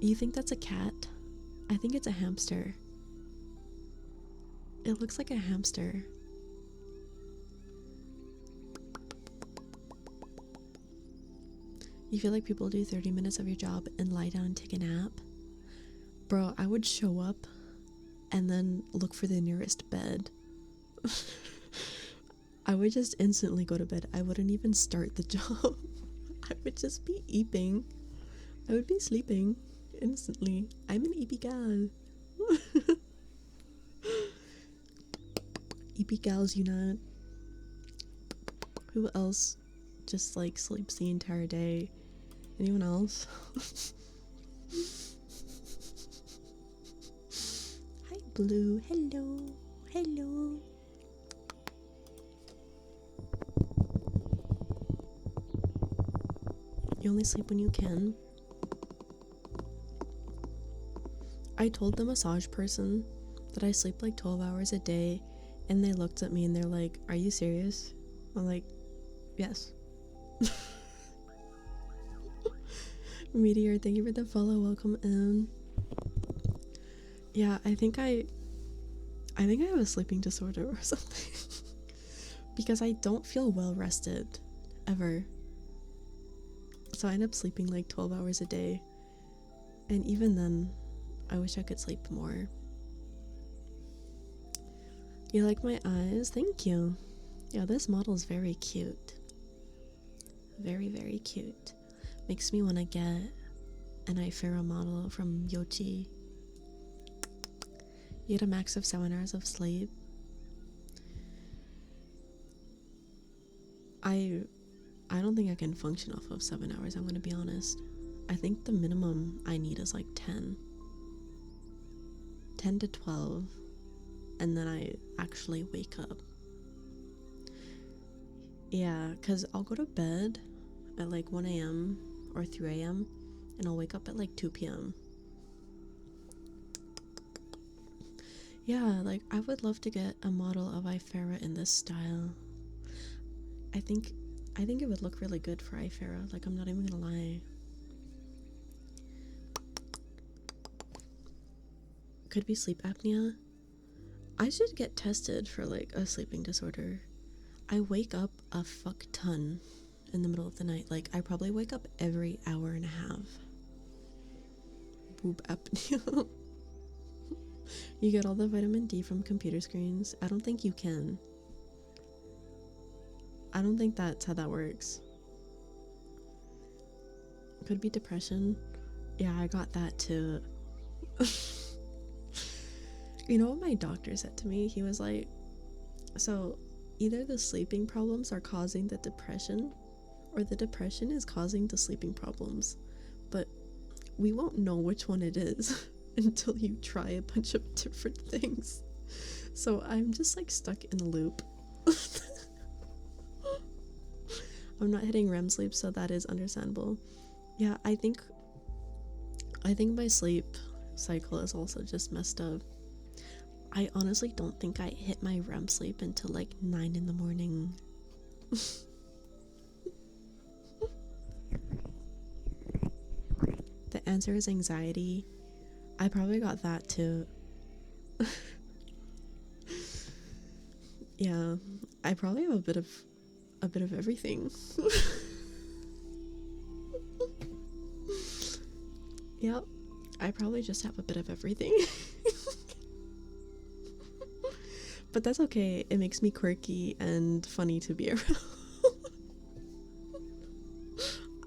You think that's a cat? I think it's a hamster. It looks like a hamster. You feel like people do 30 minutes of your job and lie down and take a nap? Bro, I would show up and then look for the nearest bed. I would just instantly go to bed. I wouldn't even start the job. I would just be eeping. I would be sleeping instantly. I'm an eepy gal. Eepy gals unite. Who else just like sleeps the entire day? Anyone else? Hi Blue, hello, hello. You only sleep when you can. I told the massage person that I sleep like 12 hours a day, and they looked at me and they're like, "Are you serious?" I'm like, "Yes." Meteor, thank you for the follow. Welcome in. Yeah, I think I have a sleeping disorder or something. Because I don't feel well rested ever. So I end up sleeping like 12 hours a day. And even then, I wish I could sleep more. You like my eyes? Thank you. Yeah, this model is very cute. Very, very cute. Makes me want to get an Ifera model from Yochi. You get a max of 7 hours of sleep. I don't think I can function off of 7 hours, I'm gonna be honest. I think the minimum I need is like 10 to 12, and then I actually wake up. Yeah, because I'll go to bed at like 1 a.m. or 3 a.m. and I'll wake up at like 2 p.m. Yeah, like I would love to get a model of Ifera in this style. I think it would look really good for Ifera, like I'm not even gonna lie. Could be sleep apnea. I should get tested for like a sleeping disorder. I wake up a fuck ton in the middle of the night. Like I probably wake up every hour and a half. Boob apnea. You get all the vitamin D from computer screens? I don't think you can. I don't think that's how that works. Could be depression. Yeah, I got that too. You know what my doctor said to me? He was like, so either the sleeping problems are causing the depression, or the depression is causing the sleeping problems. But we won't know which one it is until you try a bunch of different things. So I'm just like stuck in a loop. I'm not hitting REM sleep, so that is understandable. Yeah, I think my sleep cycle is also just messed up. I honestly don't think I hit my REM sleep until like 9 in the morning. The answer is anxiety. I probably got that too. Yeah, I probably have a bit of everything. Yep, I probably just have a bit of everything. But that's okay. It makes me quirky and funny to be around.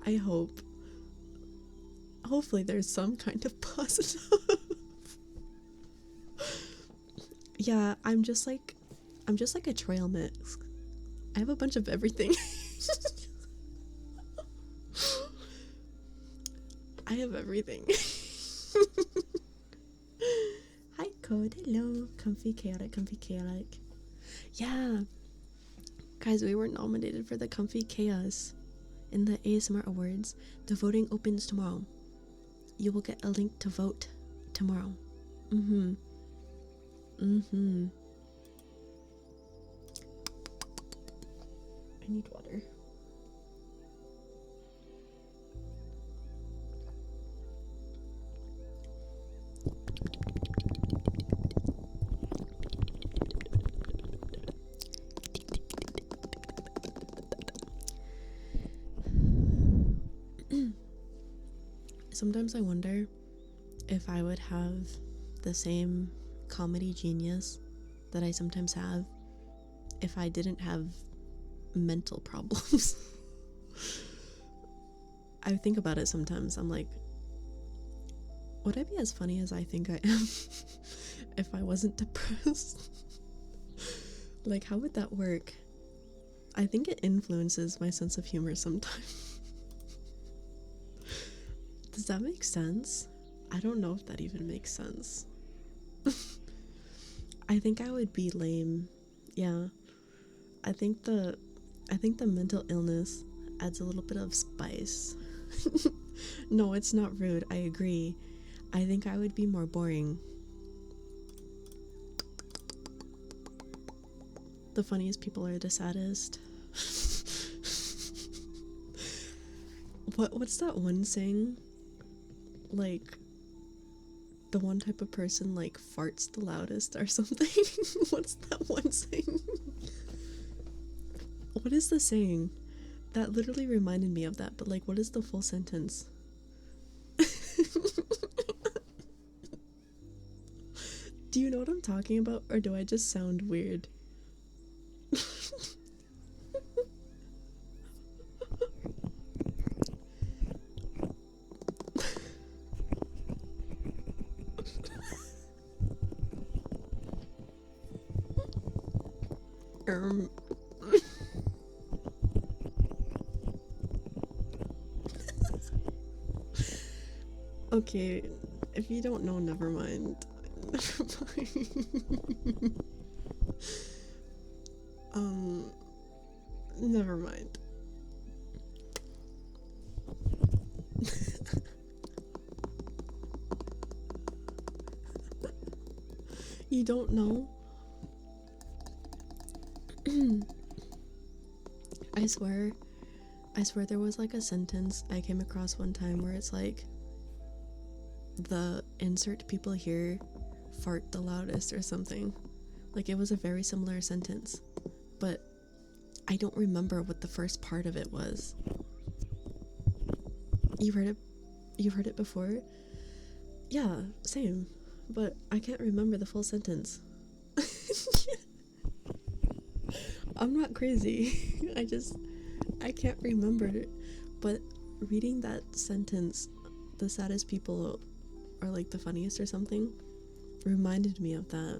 I hope. Hopefully there's some kind of positive. Yeah, I'm just like a trail mix. I have a bunch of everything. I have everything. Hi Code, hello. Comfy chaotic, comfy chaotic. Yeah. Guys, we were nominated for the Comfy Chaos in the ASMR Awards. The voting opens tomorrow. You will get a link to vote tomorrow. I need water. Sometimes I wonder if I would have the same comedy genius that I sometimes have if I didn't have mental problems. I think about it sometimes. I'm like, would I be as funny as I think I am if I wasn't depressed? Like, how would that work? I think it influences my sense of humor sometimes. Does that make sense? I don't know if that even makes sense. I think I would be lame. Yeah. I think the mental illness adds a little bit of spice. No, it's not rude. I agree. I think I would be more boring. The funniest people are the saddest. What's that one saying? Like, the one type of person like farts the loudest or something. What's that one saying? What is the saying? That literally reminded me of that, but like, what is the full sentence? Do you know what I'm talking about, or do I just sound weird? Okay, if you don't know, never mind. Never mind. Never mind. You don't know? I swear there was like a sentence I came across one time where it's like, the insert people here fart the loudest or something. Like, it was a very similar sentence, but I don't remember what the first part of it was. You've heard it before? Yeah, same, but I can't remember the full sentence. I'm not crazy. I can't remember it. But reading that sentence, the saddest people are like the funniest or something, reminded me of that.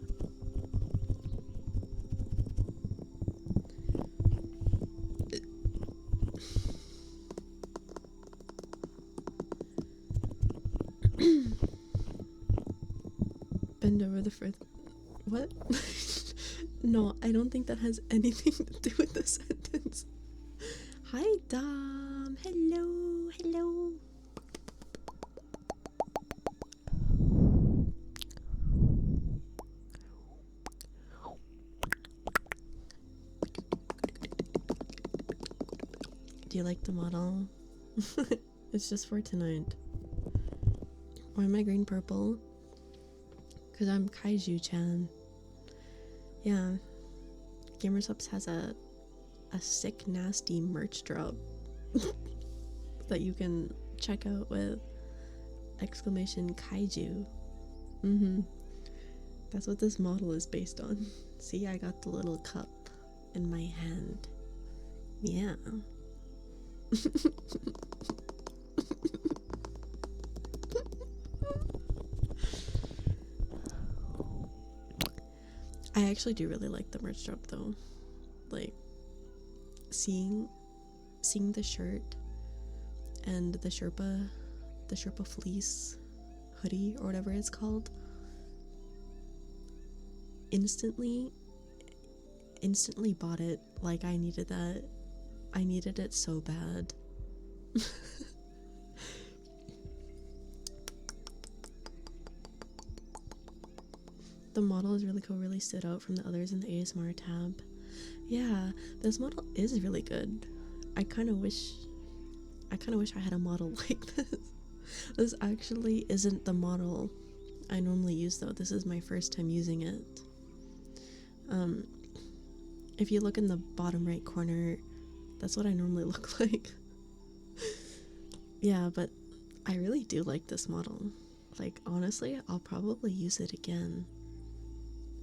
Bend over the first. What? No, I don't think that has anything to do with the sentence. Hi, Dom. Hello, hello. Do you like the model? It's just for tonight. Why am I green purple? Because I'm Kaiju Chan. Yeah. GamerSupps has a sick, nasty merch drop that you can check out with exclamation Kaiju. That's what this model is based on. See, I got the little cup in my hand. Yeah. I actually do really like the merch drop though. Like seeing the shirt and the Sherpa fleece hoodie or whatever it's called, instantly bought it. Like I needed that. I needed it so bad. The model is really cool, really stood out from the others in the ASMR tab. Yeah, this model is really good. I kind of wish I had a model like this. This actually isn't the model I normally use though. This is my first time using it. If you look in the bottom right corner, that's what I normally look like. Yeah, but I really do like this model. Like honestly, I'll probably use it again.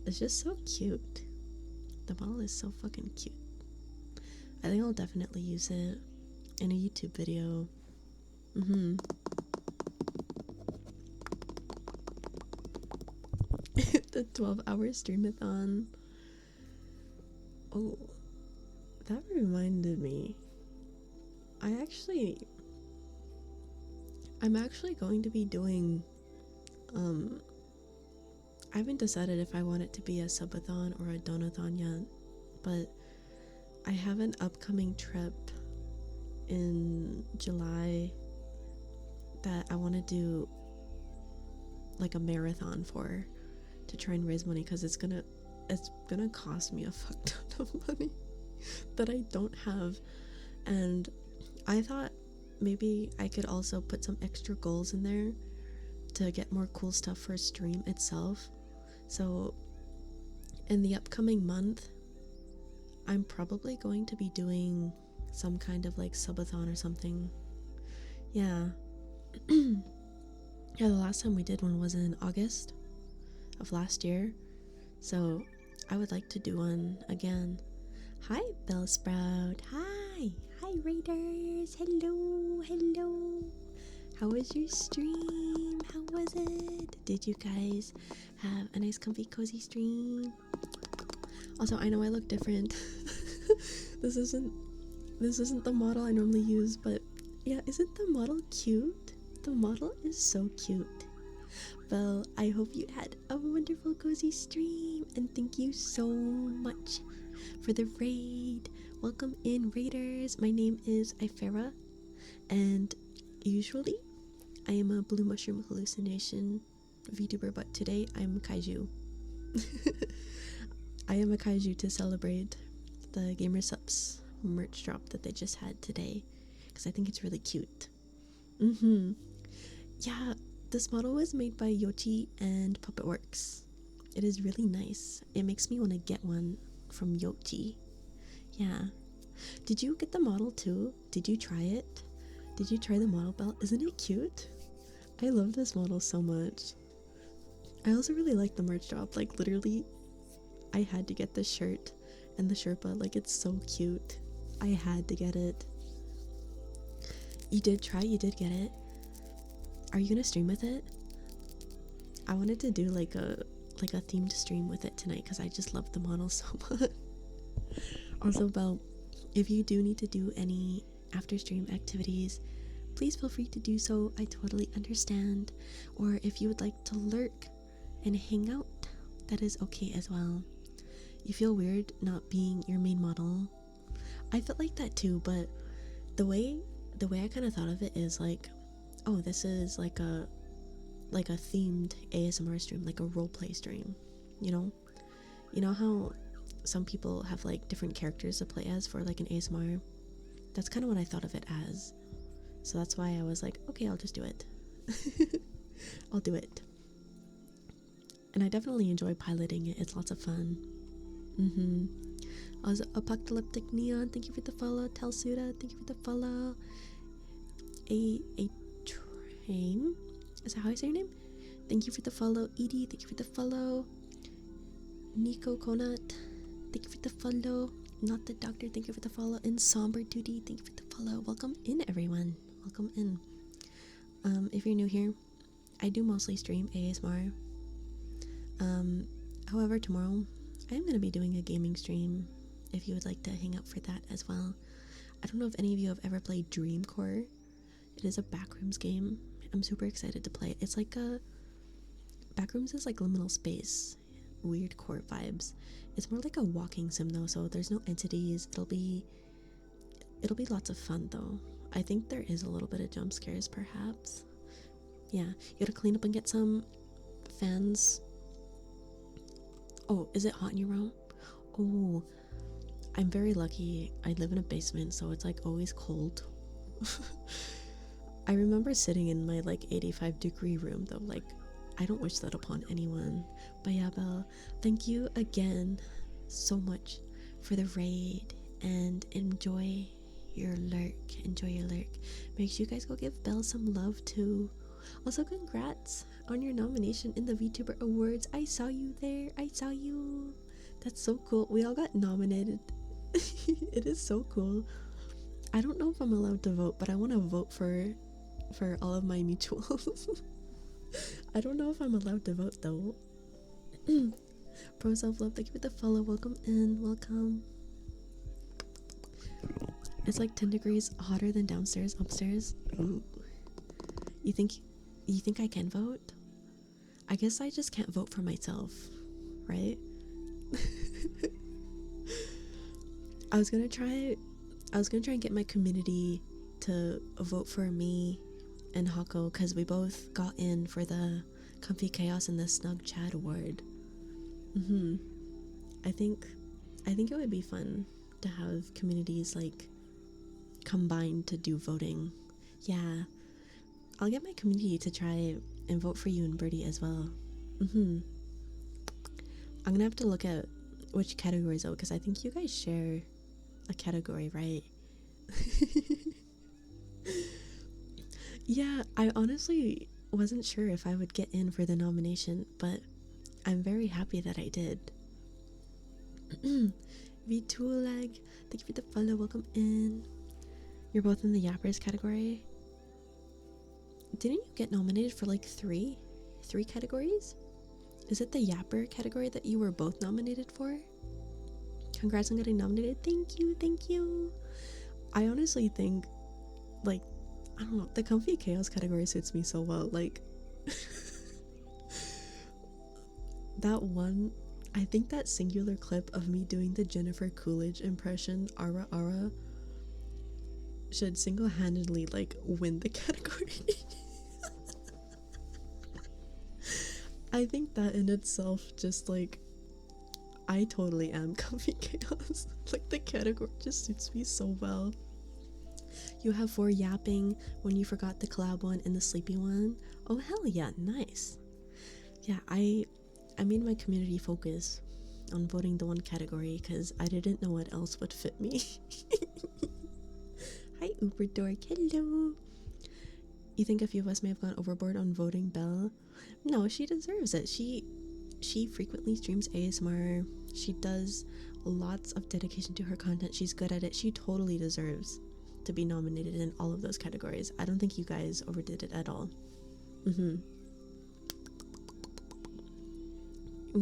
It's just so cute. The model is so fucking cute. I think I'll definitely use it in a YouTube video. The 12-hour streamathon. Oh, that reminded me. I'm actually going to be doing, I haven't decided if I want it to be a subathon or a donathon yet, but I have an upcoming trip in July that I want to do like a marathon for, to try and raise money, because it's gonna cost me a fuck ton of money that I don't have. And I thought maybe I could also put some extra goals in there to get more cool stuff for stream itself. So in the upcoming month, I'm probably going to be doing some kind of like subathon or something. Yeah. Yeah, the last time we did one was in August of last year, so I would like to do one again. Hi, Bellsprout. Hi Raiders. Hello. How was your stream? How was it? Did you guys have a nice comfy cozy stream? Also, I know I look different. This isn't the model I normally use, but yeah, isn't the model cute? The model is so cute. Well, I hope you had a wonderful cozy stream, and thank you so much for the raid. Welcome in, Raiders. My name is Ifera, and usually I am a blue mushroom hallucination VTuber, but today I'm a kaiju. I am a kaiju to celebrate the GamerSupps merch drop that they just had today, because I think it's really cute. Yeah, this model was made by Yochi and Puppetworks. It is really nice. It makes me want to get one from Yochi. Yeah. Did you get the model too? Did you try it? Did you try the model belt? Isn't it cute? I love this model so much. I also really like the merch drop. Like literally, I had to get the shirt and the Sherpa. Like it's so cute. I had to get it. You did try? You did get it? Are you gonna stream with it? I wanted to do like a themed stream with it tonight because I just love the model so much. Also, Belle, if you do need to do any after stream activities, please feel free to do so. I totally understand. Or if you would like to lurk and hang out, that is okay as well. You feel weird not being your main model? I felt like that too, but the way I kind of thought of it is like, oh, this is like a themed ASMR stream, like a roleplay stream, you know how some people have like different characters to play as for like an ASMR. That's kind of what I thought of it as, so that's why I was like, okay, I'll just do it. I'll do it. And I definitely enjoy piloting it. It's lots of fun. Also, Apocalyptic Neon, thank you for the follow. Telsuda, thank you for the follow. A Train, is that how I say your name? Thank you for the follow. Edie, thank you for the follow. Nico Conat, thank you for the follow. Not the doctor, thank you for the follow. And Somber Duty, thank you for the follow. Welcome in, everyone. Welcome in. If you're new here, I do mostly stream ASMR. However, tomorrow I am going to be doing a gaming stream if you would like to hang out for that as well. I don't know if any of you have ever played Dreamcore. It is a backrooms game. I'm super excited to play it. It's like a... Backrooms is like liminal space. Weird core vibes. It's more like a walking sim though, so there's no entities. It'll be lots of fun though. I think there is a little bit of jump scares perhaps. Yeah, you gotta clean up and get some fans. Oh, is it hot in your room? Oh, I'm very lucky. I live in a basement, so it's like always cold. I remember sitting in my like 85-degree room though, like I don't wish that upon anyone. But yeah, Belle, thank you again so much for the raid, and enjoy your lurk. Enjoy your lurk. Make sure you guys go give Belle some love too. Also, congrats on your nomination in the VTuber Awards. I saw you there. I saw you. That's so cool. We all got nominated. It is so cool. I don't know if I'm allowed to vote, but I want to vote for all of my mutuals. I don't know if I'm allowed to vote though. Pro self love, thank you for the follow. Welcome in, welcome. It's like 10 degrees hotter than downstairs, upstairs. Ooh. You think I can vote? I guess I just can't vote for myself, right? I was gonna try and get my community to vote for me and Hako, because we both got in for the Comfy Chaos and the Snug Chat award. I think it would be fun to have communities like combined to do voting. Yeah, I'll get my community to try and vote for you and Birdie as well. I'm gonna have to look at which categories though, because I think you guys share a category, right? Yeah, I honestly wasn't sure if I would get in for the nomination, but I'm very happy that I did. V2lag, thank you for the follow, welcome in. You're both in the Yappers category. Didn't you get nominated for like three categories? Is it the Yapper category that you were both nominated for? Congrats on getting nominated. Thank you, thank you. I honestly think, like, I don't know, the Comfy Chaos category suits me so well. Like, that one, I think that singular clip of me doing the Jennifer Coolidge impression, Ara Ara, should single-handedly, like, win the category. I think that in itself, just like, I totally am Comfy Chaos. Like, the category just suits me so well. You have 4 yapping when you forgot the collab one and the sleepy one. Oh hell yeah, nice. Yeah, I made my community focus on voting the one category because I didn't know what else would fit me. Hi Uber Dork, hello. You think a few of us may have gone overboard on voting Belle? No, she deserves it. She frequently streams ASMR. She does lots of dedication to her content. She's good at it. She totally deserves to be nominated in all of those categories. I don't think you guys overdid it at all. I'm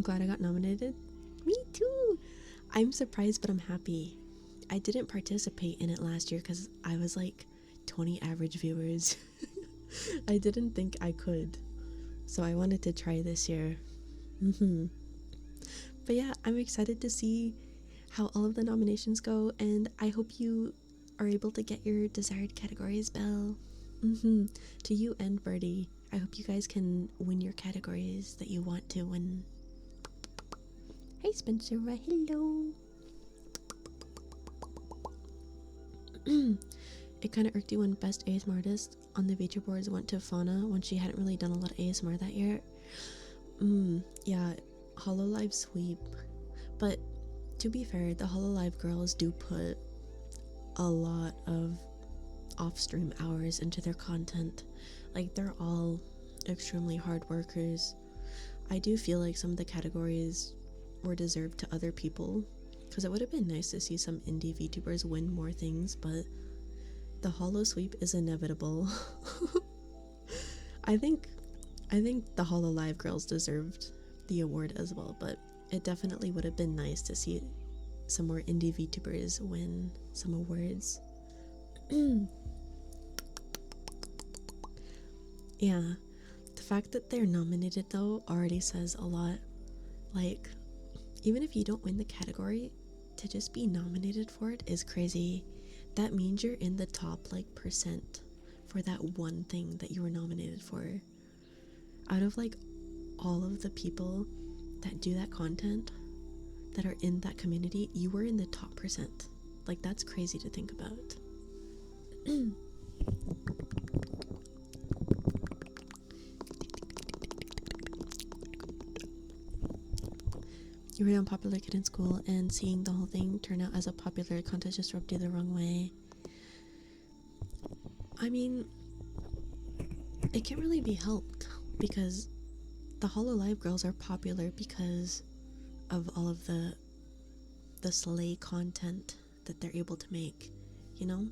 glad I got nominated. Me too. I'm surprised, but I'm happy. I didn't participate in it last year because I was like 20 average viewers. I didn't think I could, so I wanted to try this year. But yeah, I'm excited to see how all of the nominations go, and I hope you are able to get your desired categories, Belle. To you and Birdie, I hope you guys can win your categories that you want to win. Hey Spencer, hello. It kind of irked you when Best ASMR Artist on the Feature Boards went to Fauna when she hadn't really done a lot of ASMR that year. Yeah, Hololive sweep. But to be fair, the Hololive girls do put a lot of off-stream hours into their content. Like, they're all extremely hard workers. I do feel like some of the categories or deserved to other people, because it would have been nice to see some indie VTubers win more things, but the holo sweep is inevitable. I think the Holo Live girls deserved the award as well, but it definitely would have been nice to see some more indie VTubers win some awards. Yeah, the fact that they're nominated though already says a lot. Like, even if you don't win the category, to just be nominated for it is crazy. That means you're in the top like percent for that one thing that you were nominated for. Out of like all of the people that do that content, that are in that community, you were in the top percent. Like, that's crazy to think about. You were an unpopular kid in school, and seeing the whole thing turn out as a popular contest just rubbed you the wrong way. I mean, it can't really be helped, because the Holo Live girls are popular because of all of the slay content that they're able to make, you know?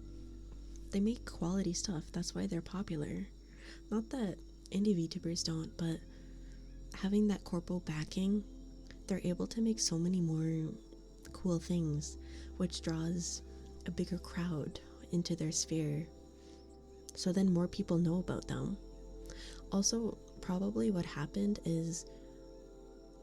They make quality stuff, that's why they're popular. Not that indie VTubers don't, but having that corpo backing, they're able to make so many more cool things, which draws a bigger crowd into their sphere. So then more people know about them. Also, probably what happened is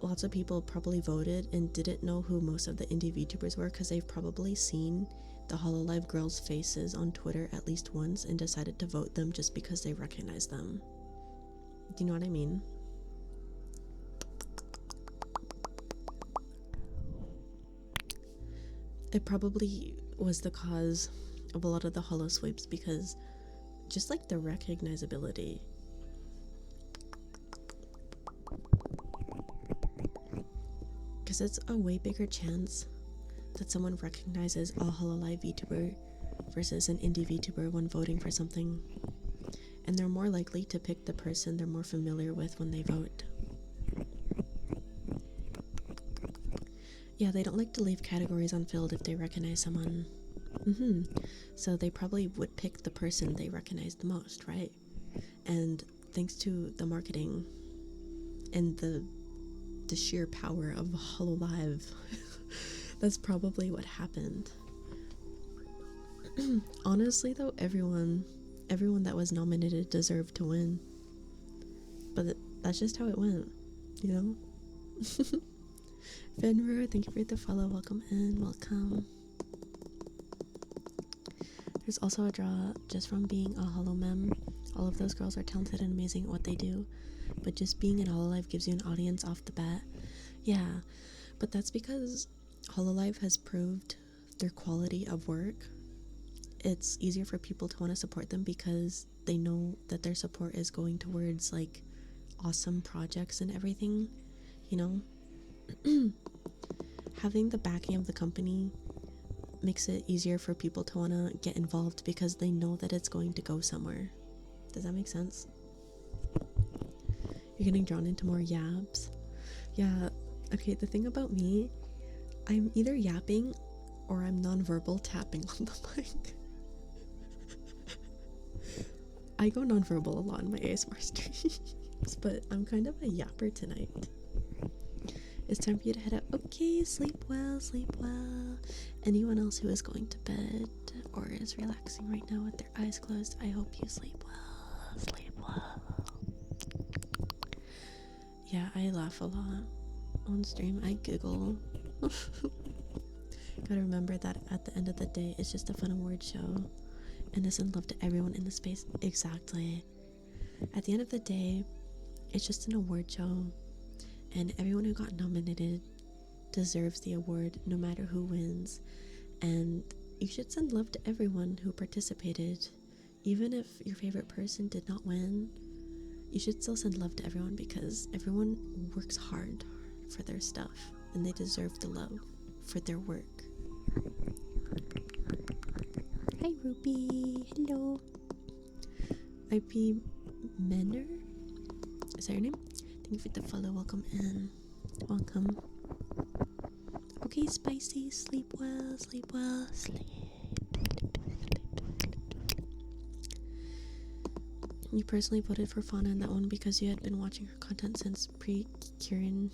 lots of people probably voted and didn't know who most of the indie VTubers were, because they've probably seen the Hololive girls' faces on Twitter at least once and decided to vote them just because they recognize them. Do you know what I mean? It probably was the cause of a lot of the holo sweeps, because just like the recognizability. Because it's a way bigger chance that someone recognizes a Hololive VTuber versus an indie VTuber when voting for something. And they're more likely to pick the person they're more familiar with when they vote. Yeah, they don't like to leave categories unfilled if they recognize someone. So they probably would pick the person they recognize the most, right? And thanks to the marketing and the sheer power of Hololive, that's probably what happened. Honestly though, everyone that was nominated deserved to win. But that's just how it went, you know? Fenrir, thank you for the follow. Welcome in, welcome. There's also a draw just from being a holo mem. All of those girls are talented and amazing at what they do, but just being in Hololive gives you an audience off the bat. Yeah, but that's because Hololive has proved their quality of work. It's easier for people to want to support them because they know that their support is going towards like awesome projects and everything, you know? Having the backing of the company makes it easier for people to want to get involved because they know that it's going to go somewhere. Does that make sense? You're getting drawn into more yaps. Yeah, okay, the thing about me, I'm either yapping or I'm nonverbal tapping on the mic. I go nonverbal a lot in my ASMR streams, but I'm kind of a yapper tonight. It's time for you to head out. Okay, sleep well, sleep well. Anyone else who is going to bed or is relaxing right now with their eyes closed, I hope you sleep well, sleep well. Yeah, I laugh a lot on stream. I giggle. Gotta remember that at the end of the day, it's just a fun award show. And I send love to everyone in the space. Exactly. At the end of the day, it's just an award show. And everyone who got nominated deserves the award no matter who wins. And you should send love to everyone who participated. Even if your favorite person did not win, you should still send love to everyone because everyone works hard for their stuff and they deserve the love for their work.
Hi Ruby, hello.
IP Menor? Is that your name? Thank you for the follow. Welcome in. Welcome. Okay, Spicy, sleep well, sleep well, sleep. You personally voted for Fauna in that one because you had been watching her content since pre-Kieran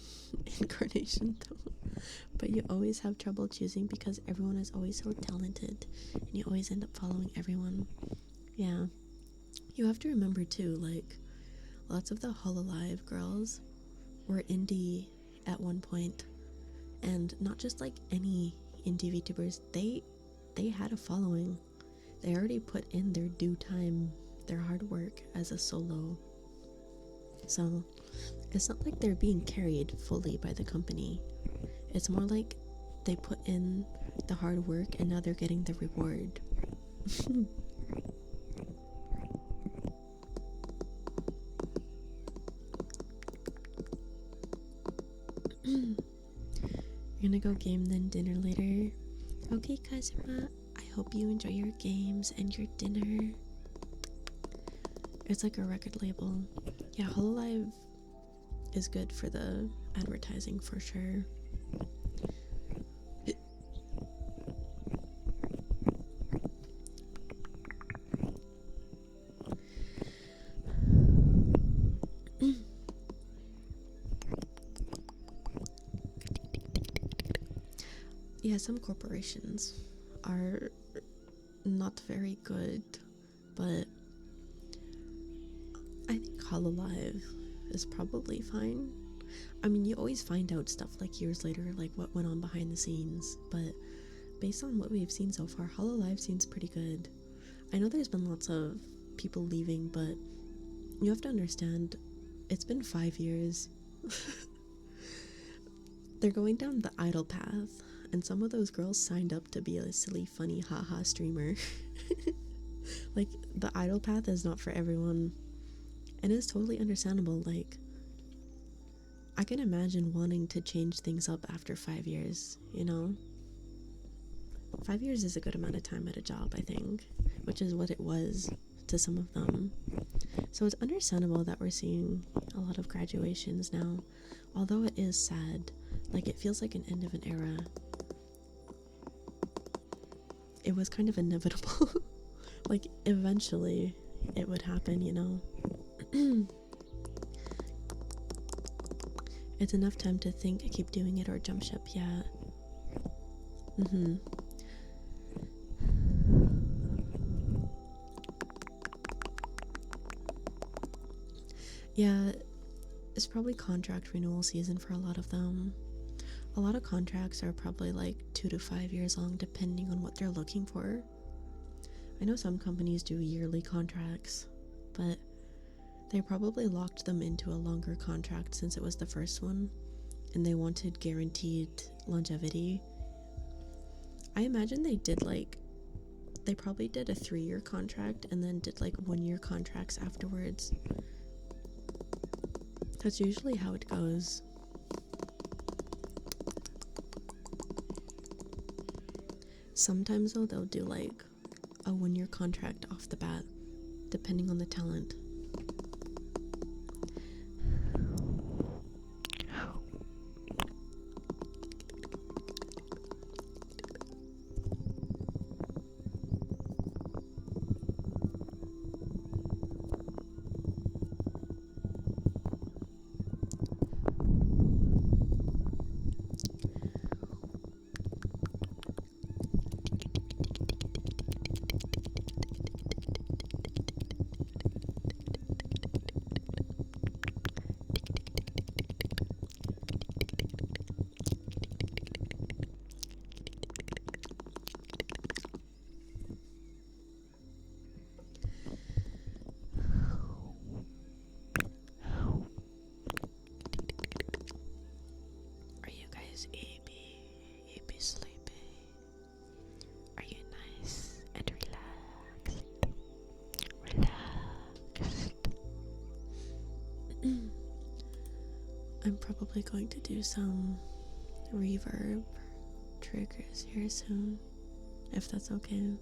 incarnation, though. But you always have trouble choosing because everyone is always so talented, and you always end up following everyone. Yeah. You have to remember too, like, lots of the Hololive girls were indie at one point, and not just like any indie VTubers. They had a following. They already put in their due time, their hard work as a solo. So it's not like they're being carried fully by the company. It's more like they put in the hard work and now they're getting the reward. You're gonna go game then dinner later. Okay, Kazuma, I hope you enjoy your games and your dinner. It's like a record label. Yeah, Hololive is good for the advertising for sure. Yeah, some corporations are not very good, but I think Hololive is probably fine. I mean, you always find out stuff like years later, like what went on behind the scenes, but based on what we've seen so far, Hololive seems pretty good. I know there's been lots of people leaving, but you have to understand, it's been 5 years. They're going down the idol path, and some of those girls signed up to be a silly, funny, haha streamer. Like, the idol path is not for everyone, and it's totally understandable. Like, I can imagine wanting to change things up after 5 years, you know? 5 years is a good amount of time at a job, I think, which is what it was to some of them. So it's understandable that we're seeing a lot of graduations now, although it is sad. Like, it feels like an end of an era. It was kind of inevitable. Like, eventually it would happen, you know? It's enough time to think, keep doing it, or jump ship, yeah. Yeah, it's probably contract renewal season for a lot of them. A lot of contracts are probably like 2 to 5 years long, depending on what they're looking for. I know some companies do yearly contracts, but they probably locked them into a longer contract since it was the first one, and they wanted guaranteed longevity. I imagine they probably did a 3-year contract and then did like 1-year contracts afterwards. That's usually how it goes. Sometimes though, they'll do like a 1-year contract off the bat, depending on the talent. Are you guys EP sleepy? Are you nice and relaxed? I'm probably going to do some reverb triggers here soon, if that's okay.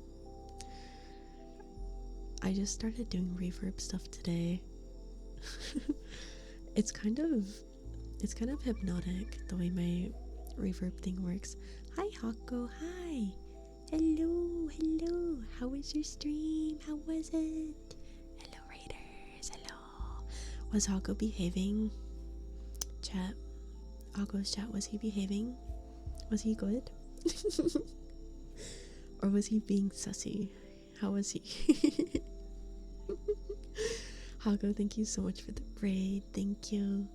I just started doing reverb stuff today. It's kind of hypnotic the way my reverb thing works. Hi, Hako. Hi. Hello. Hello. How was your stream? How was it? Hello, Raiders. Hello. Was Hako behaving? Chat. Hako's chat. Was he behaving? Was he good? Or was he being sussy? How was he? Hako, thank you so much for the raid. Thank you.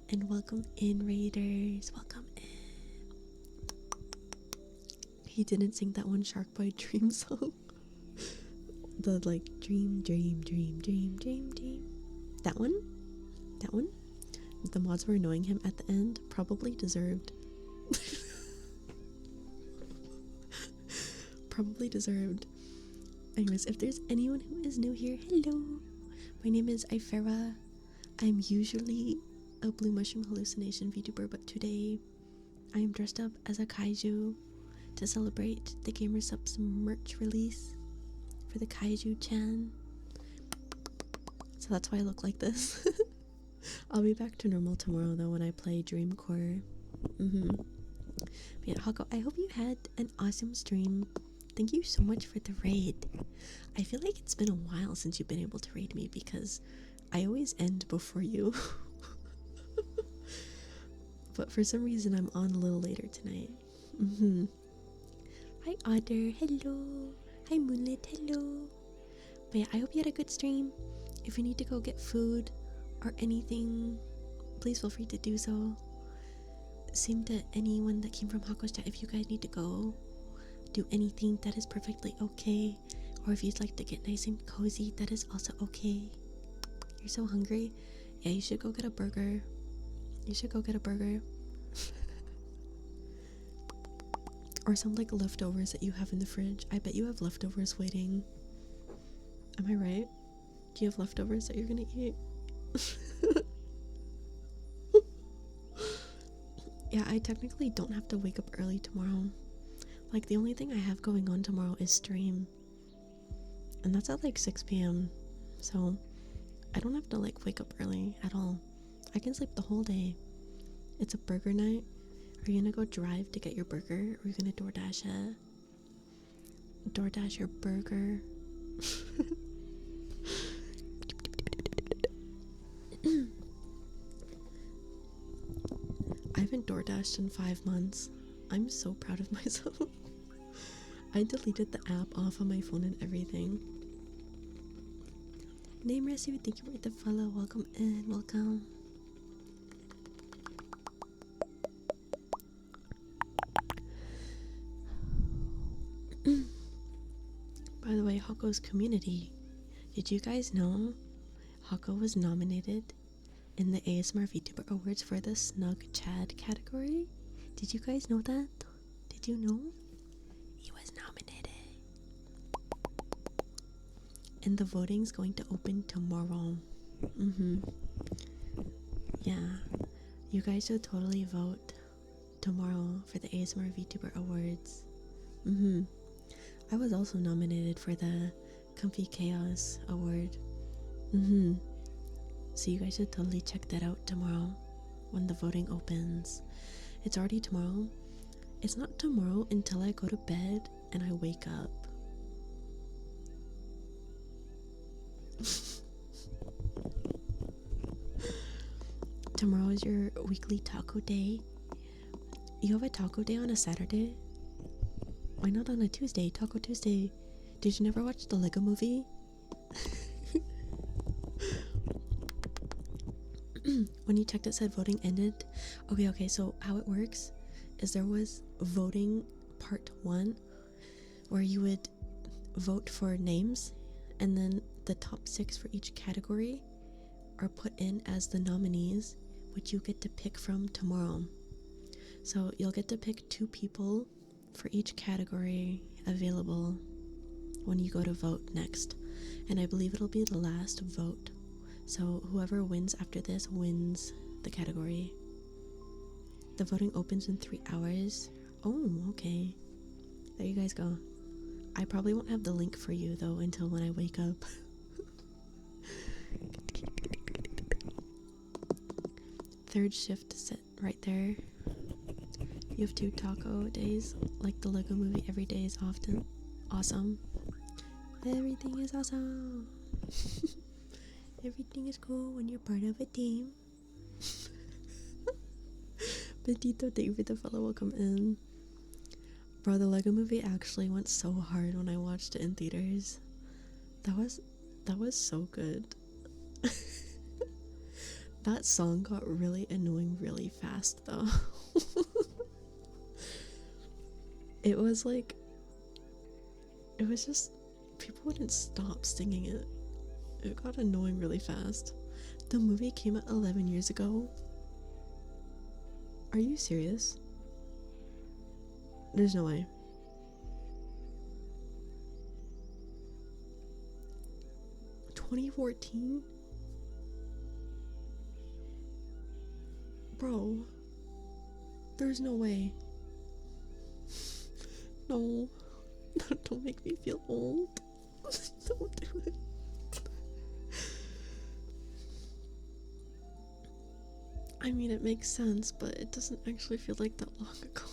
And welcome in, Raiders. Welcome in. He didn't sing that one Shark Boy Dream song. The like dream. That one? That one? The mods were annoying him at the end. Probably deserved. Probably deserved. Anyways, if there's anyone who is new here, hello. My name is Ifera. I'm usually a blue mushroom hallucination VTuber, but today I am dressed up as a kaiju to celebrate the GamerSupps merch release for the Kaiju Chan. So that's why I look like this. I'll be back to normal tomorrow though when I play Dreamcore. Yeah, Hako, I hope you had an awesome stream. Thank you so much for the raid. I feel like it's been a while since you've been able to raid me because I always end before you. But for some reason I'm on a little later tonight. Hi Otter, hello. Hi Moonlit, hello. But yeah, I hope you had a good stream. If you need to go get food or anything, please feel free to do so. Same to anyone that came from Hako's chat. If you guys need to go do anything, that is perfectly okay. Or if you'd like to get nice and cozy, that is also okay. You're so hungry? Yeah, you should go get a burger. You should go get a burger. Or some like leftovers that you have in the fridge. I bet you have leftovers waiting. Am I right? Do you have leftovers that you're gonna eat? Yeah, I technically don't have to wake up early tomorrow. Like, the only thing I have going on tomorrow is stream. And that's at like 6 p.m. So, I don't have to like wake up early at all. I can sleep the whole day. It's a burger night. Are you gonna go drive to get your burger? Or are you gonna DoorDash it? DoorDash your burger? I haven't DoorDashed in 5 months. I'm so proud of myself. I deleted the app off of my phone and everything. Name recipe, thank you for the follow. Welcome in, welcome. By the way, Hako's community. Did you guys know Hako was nominated in the ASMR VTuber Awards for the Snug Chad category? Did you guys know that? Did you know? He was nominated. And the voting's going to open tomorrow. Yeah. You guys should totally vote tomorrow for the ASMR VTuber Awards. I was also nominated for the Comfy Chaos Award. So you guys should totally check that out tomorrow when the voting opens. It's already tomorrow. It's not tomorrow until I go to bed and I wake up. Tomorrow is your weekly taco day. You have a taco day on a Saturday? Why not on a Tuesday? Taco Tuesday. Did you never watch the Lego movie? When you checked it said voting ended. Okay, so how it works is there was voting part 1 where you would vote for names and then the top 6 for each category are put in as the nominees, which you get to pick from tomorrow. So you'll get to pick 2 people for each category available when you go to vote next. And I believe it'll be the last vote. So whoever wins after this wins the category. The voting opens in 3 hours. Oh, okay. There you guys go. I probably won't have the link for you though until when I wake up. Third shift set right there. You have 2 taco days, like the Lego movie. Every day is often awesome.
Everything is awesome. Everything is cool when you're part of a team.
Bendito, thank you for the follow. Welcome in. Bro, the Lego movie actually went so hard when I watched it in theaters. That was so good. That song got really annoying really fast though. It was just, people wouldn't stop singing it. It got annoying really fast. The movie came out 11 years ago. Are you serious? There's no way. $2014? Bro. There's no way. No. Don't make me feel old. Don't do it. I mean, it makes sense, but it doesn't actually feel like that long ago.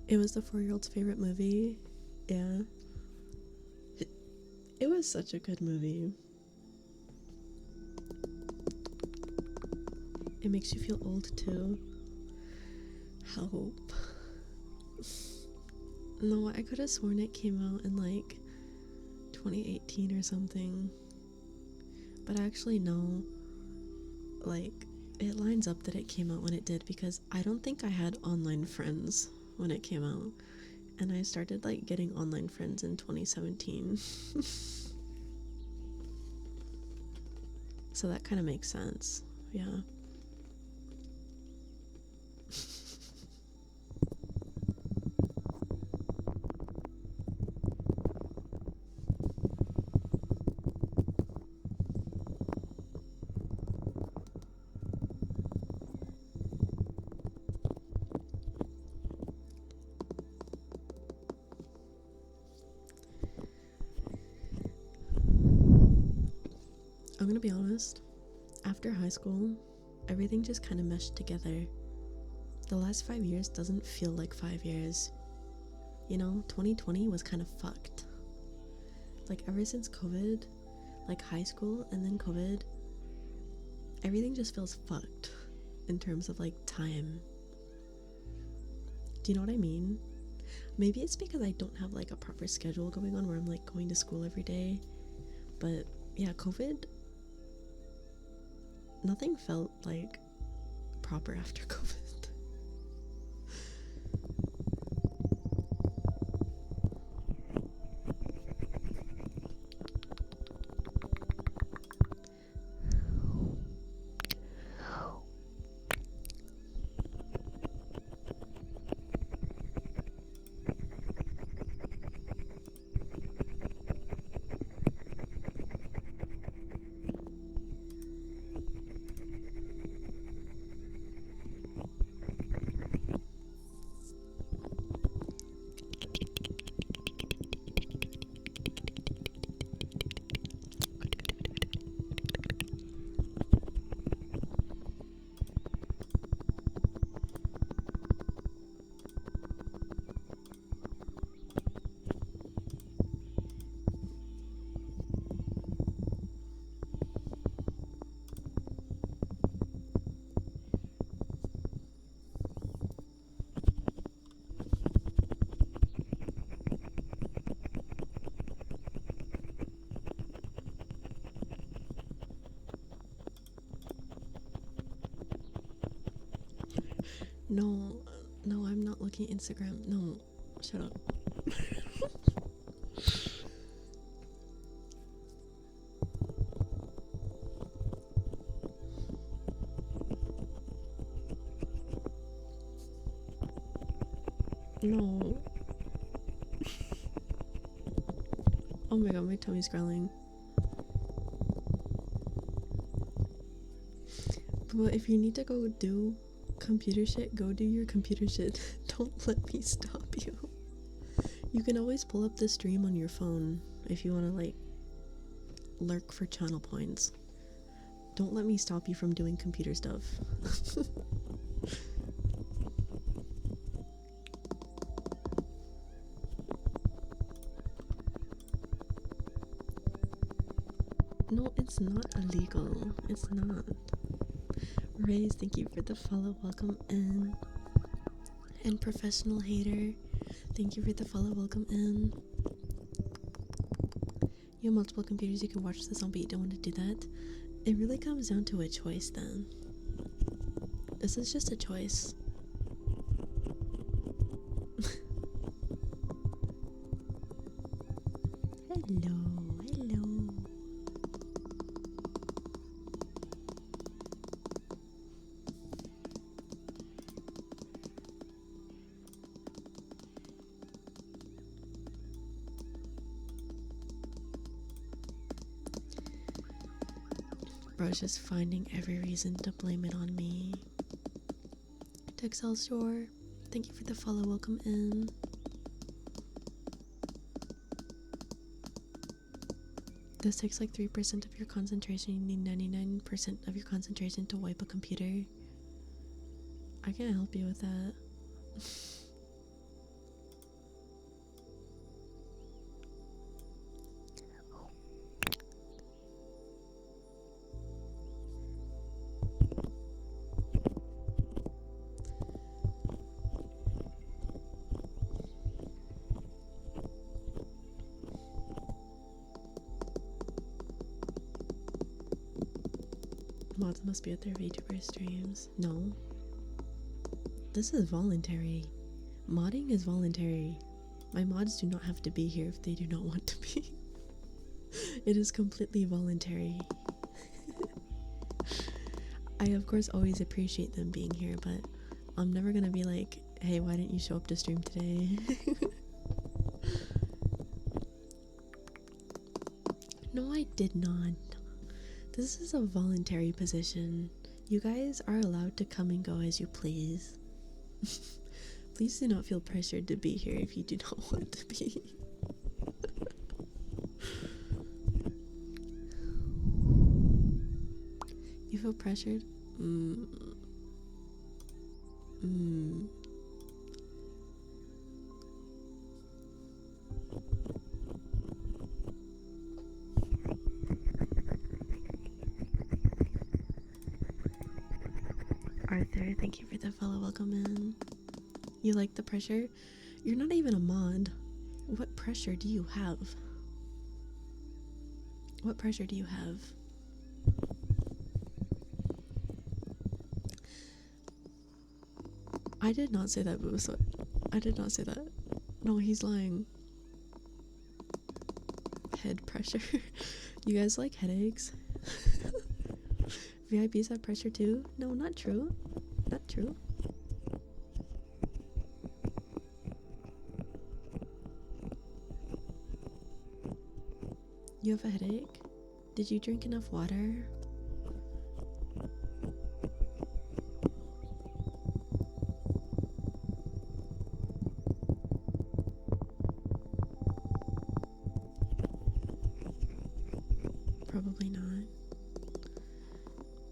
It was the 4-year-old's favorite movie. Yeah. It was such a good movie. It makes you feel old too. Help. No, I could have sworn it came out in like 2018 or something. But actually no. Like, it lines up that it came out when it did because I don't think I had online friends when it came out. And I started like getting online friends in 2017. So that kind of makes sense. Yeah. I'm gonna be honest, after high school, everything just kind of meshed together. The last 5 years doesn't feel like 5 years. You know, 2020 was kind of fucked. Like, ever since COVID, like high school and then COVID, everything just feels fucked in terms of like time. Do you know what I mean? Maybe it's because I don't have like a proper schedule going on where I'm like going to school every day. But yeah, COVID, nothing felt like proper after COVID. No, no, I'm not looking at Instagram. No, shut up. No. Oh my god, my tummy's growling. But if you need to go do computer shit, go do your computer shit. Don't let me stop you. You can always pull up the stream on your phone if you want to like lurk for channel points. Don't let me stop you from doing computer stuff. No, it's not illegal. It's not. Raise, thank you for the follow. Welcome in. And Professional Hater, thank you for the follow. Welcome in. You have multiple computers you can watch this on, but you don't want to do that. It really comes down to a choice then. This is just a choice.
Hello, hello.
Bro's just finding every reason to blame it on me. Texel Shore, thank you for the follow. Welcome in. This takes like 3% of your concentration. You need 99% of your concentration to wipe a computer. I can't help you with that. Mods must be at their VTuber streams. No. This is voluntary. Modding is voluntary. My mods do not have to be here if they do not want to be. It is completely voluntary. I of course always appreciate them being here, but I'm never gonna be like, hey, why didn't you show up to stream today? No, I did not. This is a voluntary position. You guys are allowed to come and go as you please. Please do not feel pressured to be here if you do not want to be. You feel pressured? Arthur, thank you for the follow. Welcome in. You like the pressure? You're not even a mod. What pressure do you have? What pressure do you have? I did not say that, Boo. So I did not say that. No, he's lying. Head pressure. You guys like headaches? VIPs have pressure too? No, not true. Not true. You have a headache? Did you drink enough water? Probably not.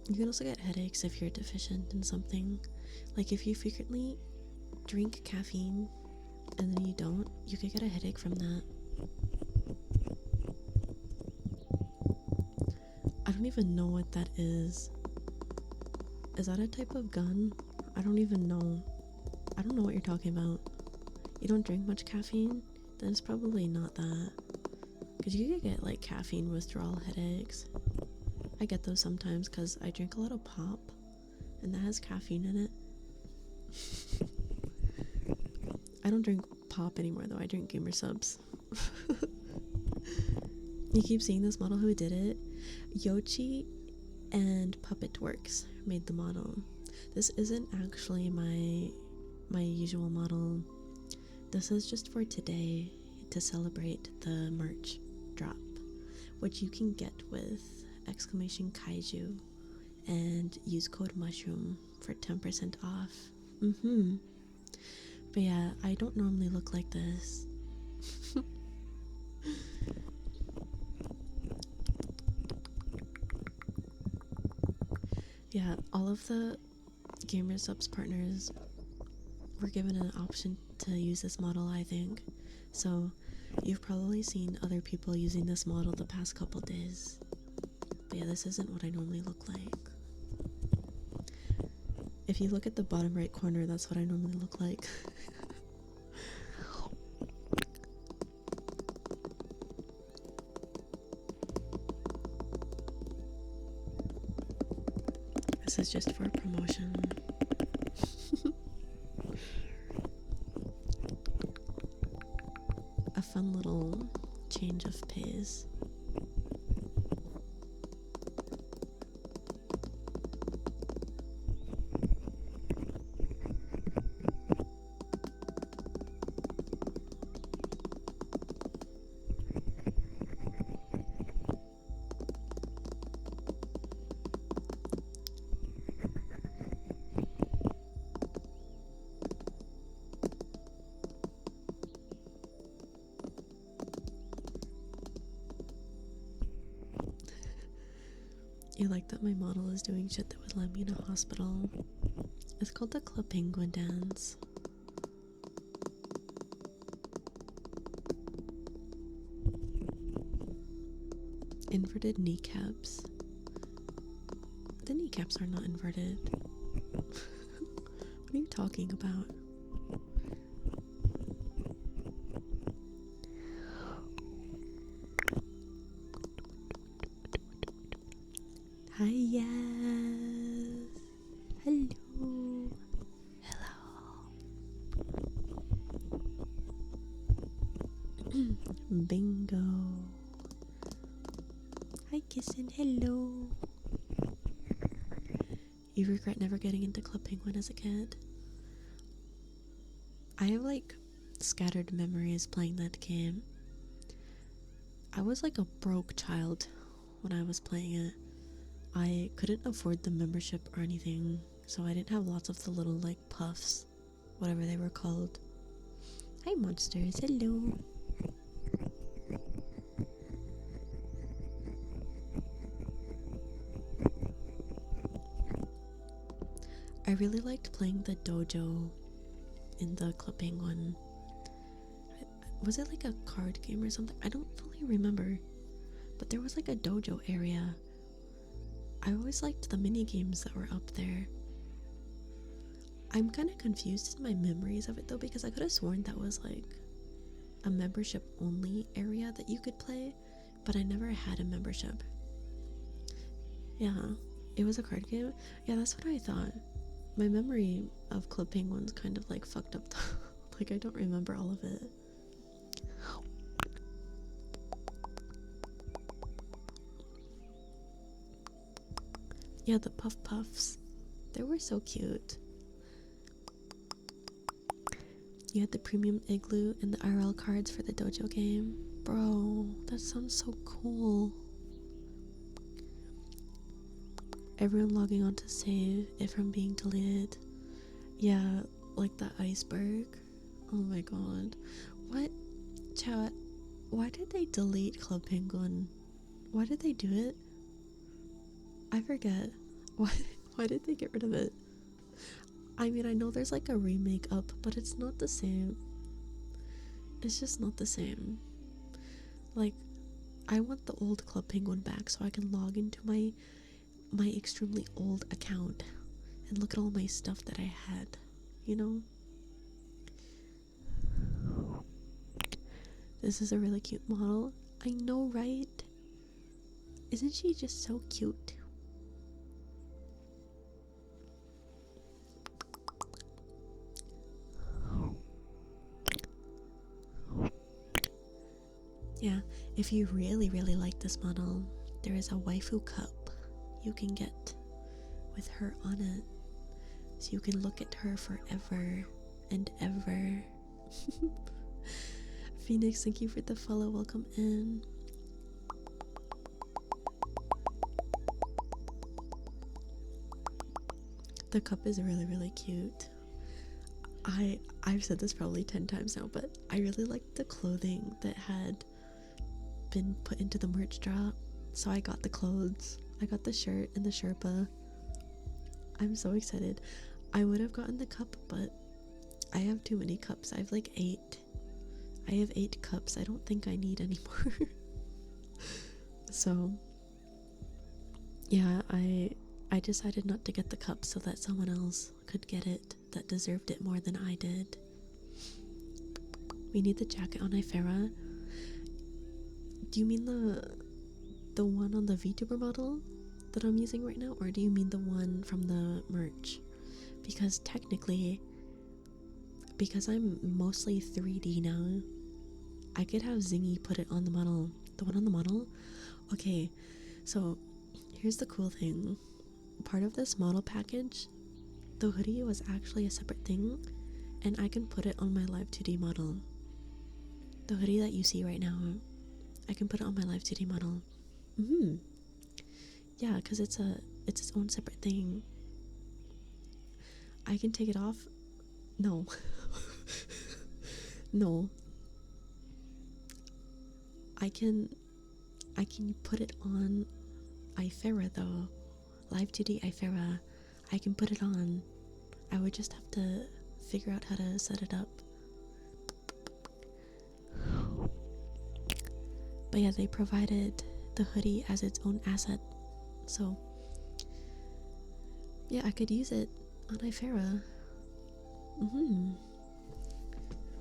You can also get headaches if you're deficient in something. Like if you frequently drink caffeine and then you don't, you could get a headache from that. I don't even know what that is. Is that a type of gun? I don't even know. I don't know what you're talking about. You don't drink much caffeine? Then it's probably not that. Because you could get like caffeine withdrawal headaches. I get those sometimes because I drink a lot of pop and that has caffeine in it. I don't drink pop anymore though, I drink GamerSupps. You keep seeing this model. Who did it? Yochi and Puppetworks made the model. This isn't actually my usual model. This is just for today to celebrate the merch drop, which you can get with !kaiju and use code mushroom for 10% off. But yeah, I don't normally look like this. Yeah, all of the GamerSupps partners were given an option to use this model, I think. So you've probably seen other people using this model the past couple days. But yeah, this isn't what I normally look like. If you look at the bottom right corner, that's what I normally look like. This is just for promotion. A fun little change of pace. You like that my model is doing shit that would land me in a hospital. It's called the Club Penguin dance. Inverted kneecaps. The kneecaps are not inverted. What are you talking about? Hi, yes.
Hello.
Bingo.
Hi, Kissin. Hello.
You regret never getting into Club Penguin as a kid? I have like scattered memories playing that game. I was like a broke child when I was playing it. I couldn't afford the membership or anything, so I didn't have lots of the little like puffs, whatever they were called.
Hi, monsters. Hello.
I really liked playing the dojo in the Club Penguin. Was it like a card game or something? I don't fully remember, but there was like a dojo area. I always liked the mini games that were up there. I'm kind of confused in my memories of it though, because I could have sworn that was like a membership only area that you could play, but I never had a membership. Yeah, it was a card game. Yeah, that's what I thought. My memory of Club Penguin's kind of like fucked up though. Like I don't remember all of it. Yeah, the Puff Puffs. They were so cute. You had the premium igloo and the IRL cards for the dojo game. Bro, that sounds so cool. Everyone logging on to save it from being deleted. Yeah, like the iceberg. Oh my god. What? Chat, why did they delete Club Penguin? Why did they do it? I forget. Why did they get rid of it? I mean, I know there's like a remake up, but it's not the same. It's just not the same. Like, I want the old Club Penguin back so I can log into my extremely old account and look at all my stuff that I had, you know? This is a really cute model. I know, right? Isn't she just so cute? Yeah, if you really, really like this model, there is a waifu cup you can get with her on it. So you can look at her forever and ever. Phoenix, thank you for the follow. Welcome in. The cup is really, really cute. I've said this probably 10 times now, but I really liked the clothing that had been put into the merch drop. So I got the clothes. I got the shirt and the Sherpa. I'm so excited. I would have gotten the cup, but I have too many cups. I have like 8. I have 8 cups. I don't think I need any more. So yeah, I decided not to get the cup so that someone else could get it that deserved it more than I did. We need the jacket on Ifera. Do you mean the one on the VTuber model that I'm using right now, or do you mean the one from the merch? Because technically, because I'm mostly 3D now, I could have Zingy put it on the model. The one on the model? Okay, so here's the cool thing. Part of this model package, the hoodie was actually a separate thing, and I can put it on my live 2D model. The hoodie that you see right now, I can put it on my live 2D model. Yeah, because it's its own separate thing. I can take it off. No. No. I can put it on Ifera though. Live 2D Ifera. I can put it on. I would just have to figure out how to set it up. But yeah, they provided the hoodie as its own asset. So yeah, I could use it on Ifera.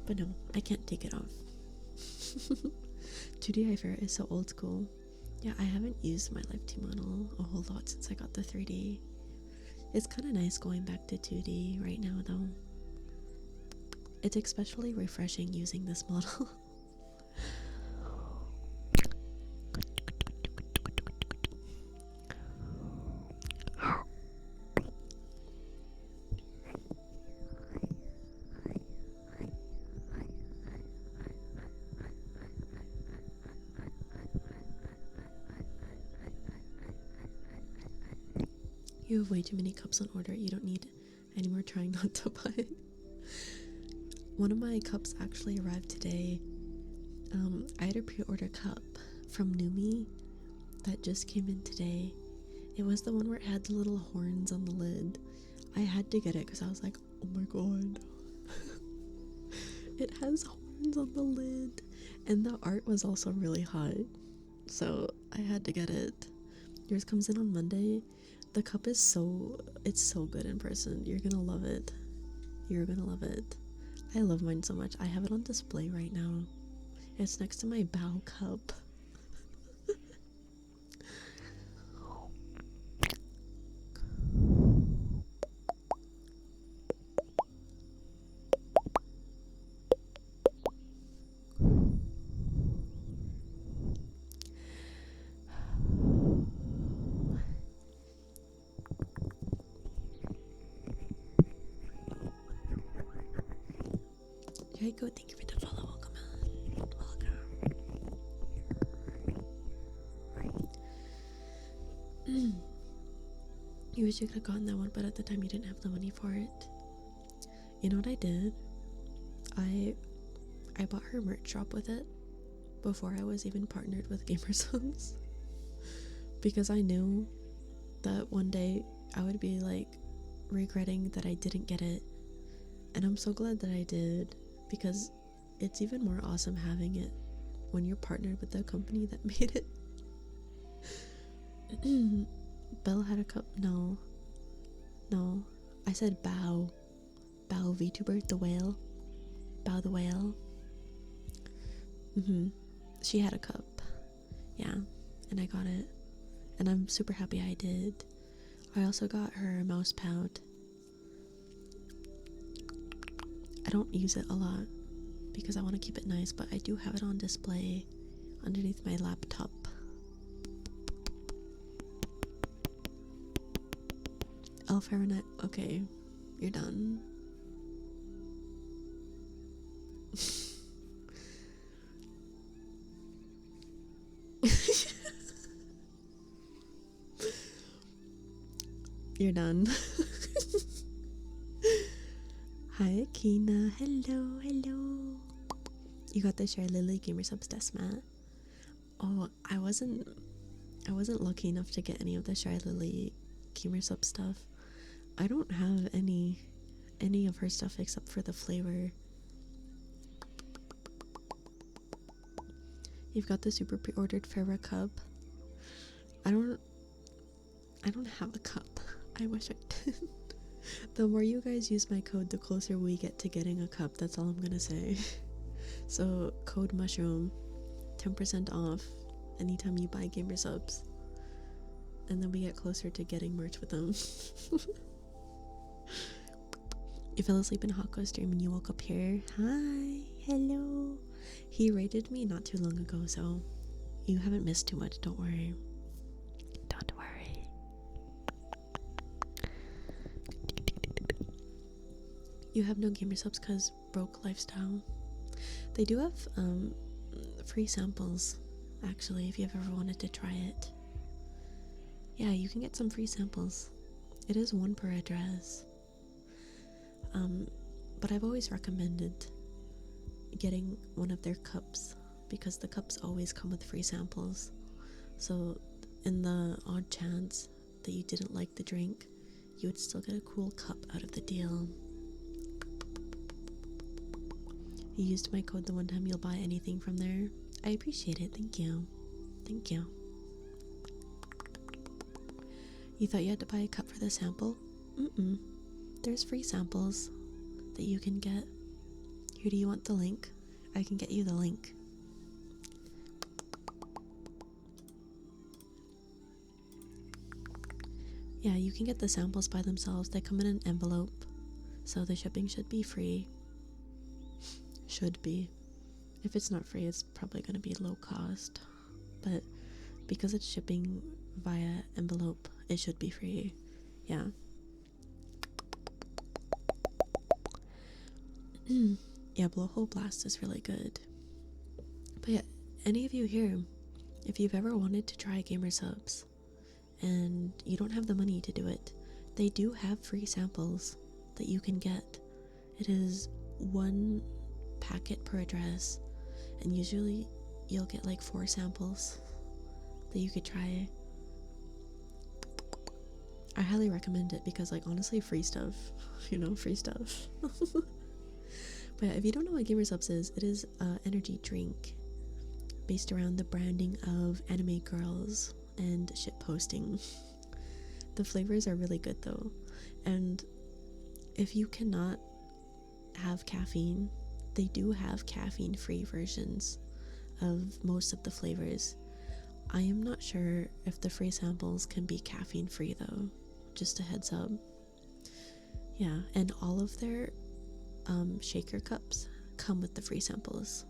But no, I can't take it off. 2D Ifera is so old school. Yeah, I haven't used my Live 2 model a whole lot since I got the 3D. It's kind of nice going back to 2D right now though. It's especially refreshing using this model. You have way too many cups on order. You don't need any more trying not to buy. One of my cups actually arrived today. I had a pre-order cup from Numi that just came in today. It was the one where it had the little horns on the lid. I had to get it because I was like, oh my god. It has horns on the lid. And the art was also really hot. So I had to get it. Yours comes in on Monday. The cup is it's so good in person. You're gonna love it. You're gonna love it. I love mine so much. I have it on display right now. It's next to my bow cup. There you go. Thank you for the follow. Welcome on. Welcome. You wish you could have gotten that one, but at the time you didn't have the money for it. You know what I did? I bought her merch shop with it before I was even partnered with GamerSupps. Because I knew that one day I would be like regretting that I didn't get it. And I'm so glad that I did, because it's even more awesome having it when you're partnered with the company that made it. Belle had a cup. No. I said Bow VTuber, the whale. Bow the whale. She had a cup. Yeah, and I got it. And I'm super happy I did. I also got her a mouse pad. I don't use it a lot because I want to keep it nice, but I do have it on display underneath my laptop. Elfaranet, okay, you're done. You're done. Hi Akina, hello. You got the Share Lily GamerSupps desk mat. Oh, I wasn't lucky enough to get any of the Share Lily GamerSupps stuff. I don't have any of her stuff except for the flavor. You've got the super pre-ordered Farrah cup. I don't have a cup. I wish I did. The more you guys use my code, the closer we get to getting a cup. That's all I'm gonna say. So code mushroom, 10% off anytime you buy GamerSupps. And then we get closer to getting merch with them. You fell asleep in Hako stream and you woke up here. Hi, hello. He rated me not too long ago, so you haven't missed too much. Don't worry. Don't worry. You have no GamerSupps because broke lifestyle. They do have free samples, actually, if you've ever wanted to try it. Yeah, you can get some free samples. It is 1 per address. But I've always recommended getting one of their cups because the cups always come with free samples. So in the odd chance that you didn't like the drink, you would still get a cool cup out of the deal. You used my code the one time you'll buy anything from there. I appreciate it. Thank you. Thank you. You thought you had to buy a cup for the sample? There's free samples that you can get. Here, do you want the link? I can get you the link. Yeah, you can get the samples by themselves. They come in an envelope, so the shipping should be free. Should be. If it's not free, it's probably going to be low cost. But because it's shipping via envelope, it should be free. Yeah. Yeah, Blowhole Blast is really good. But yeah, any of you here, if you've ever wanted to try GamerSupps and you don't have the money to do it, they do have free samples that you can get. It is 1 packet per address, and usually you'll get like 4 samples that you could try. I highly recommend it because, like, honestly, free stuff, you know, free stuff. But yeah, if you don't know what GamerSupps is, it is an energy drink based around the branding of anime girls and shit posting. The flavors are really good though, and if you cannot have caffeine, they do have caffeine-free versions of most of the flavors. I am not sure if the free samples can be caffeine-free though, just a heads up. Yeah, and all of their shaker cups come with the free samples.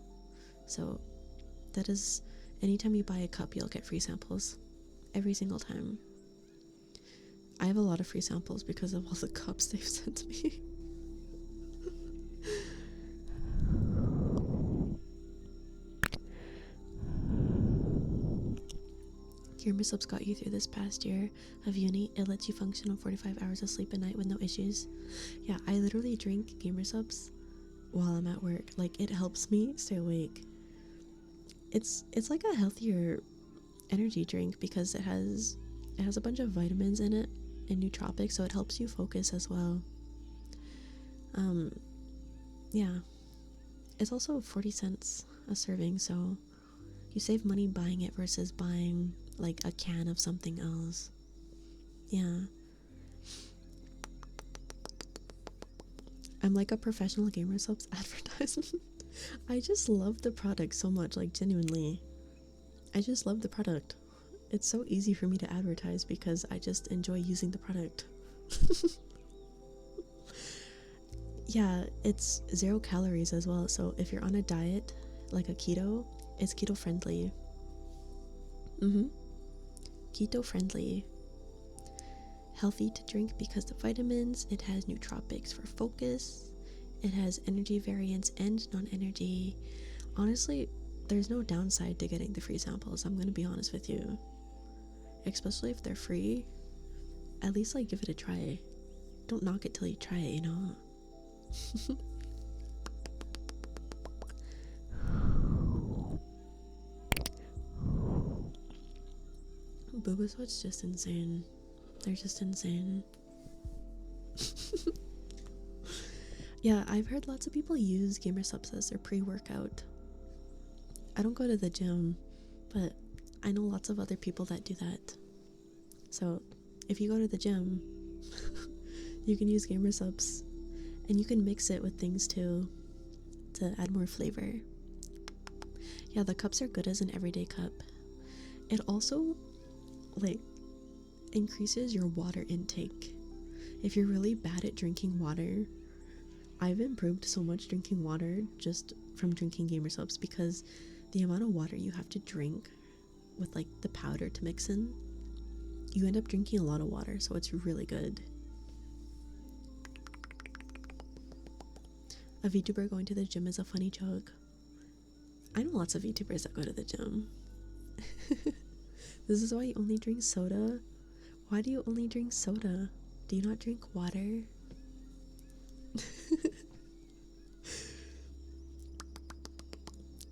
So that is, anytime you buy a cup, you'll get free samples. Every single time. I have a lot of free samples because of all the cups they've sent me. GamerSupps got you through this past year of uni. It lets you function on 45 hours of sleep a night with no issues. Yeah, I literally drink GamerSupps while I'm at work. Like, it helps me stay awake. It's like a healthier energy drink because it has a bunch of vitamins in it and nootropics, so it helps you focus as well. Yeah, it's also 40 cents a serving, so you save money buying it versus buying like a can of something else. Yeah, I'm like a professional GamerSupps advertisement. I just love the product so much, like, genuinely. I just love the product. It's so easy for me to advertise because I just enjoy using the product. Yeah, it's 0 calories as well, so if you're on a diet, like a keto, it's keto friendly. Keto friendly. Healthy to drink because of vitamins. It has nootropics for focus. It has energy variants and non-energy. Honestly, there's no downside to getting the free samples, I'm gonna be honest with you. Especially if they're free. At least, like, give it a try. Don't knock it till you try it, you know? Booba Sweat's just insane. They're just insane. Yeah, I've heard lots of people use GamerSupps as their pre-workout. I don't go to the gym, but I know lots of other people that do that. So if you go to the gym, you can use GamerSupps, and you can mix it with things too to add more flavor. Yeah, the cups are good as an everyday cup. It also like increases your water intake. If you're really bad at drinking water, I've improved so much drinking water just from drinking GamerSupps, because the amount of water you have to drink with like the powder to mix in, you end up drinking a lot of water, so it's really good. A VTuber going to the gym is a funny joke. I know lots of VTubers that go to the gym. This is why you only drink soda. Why do you only drink soda? Do you not drink water?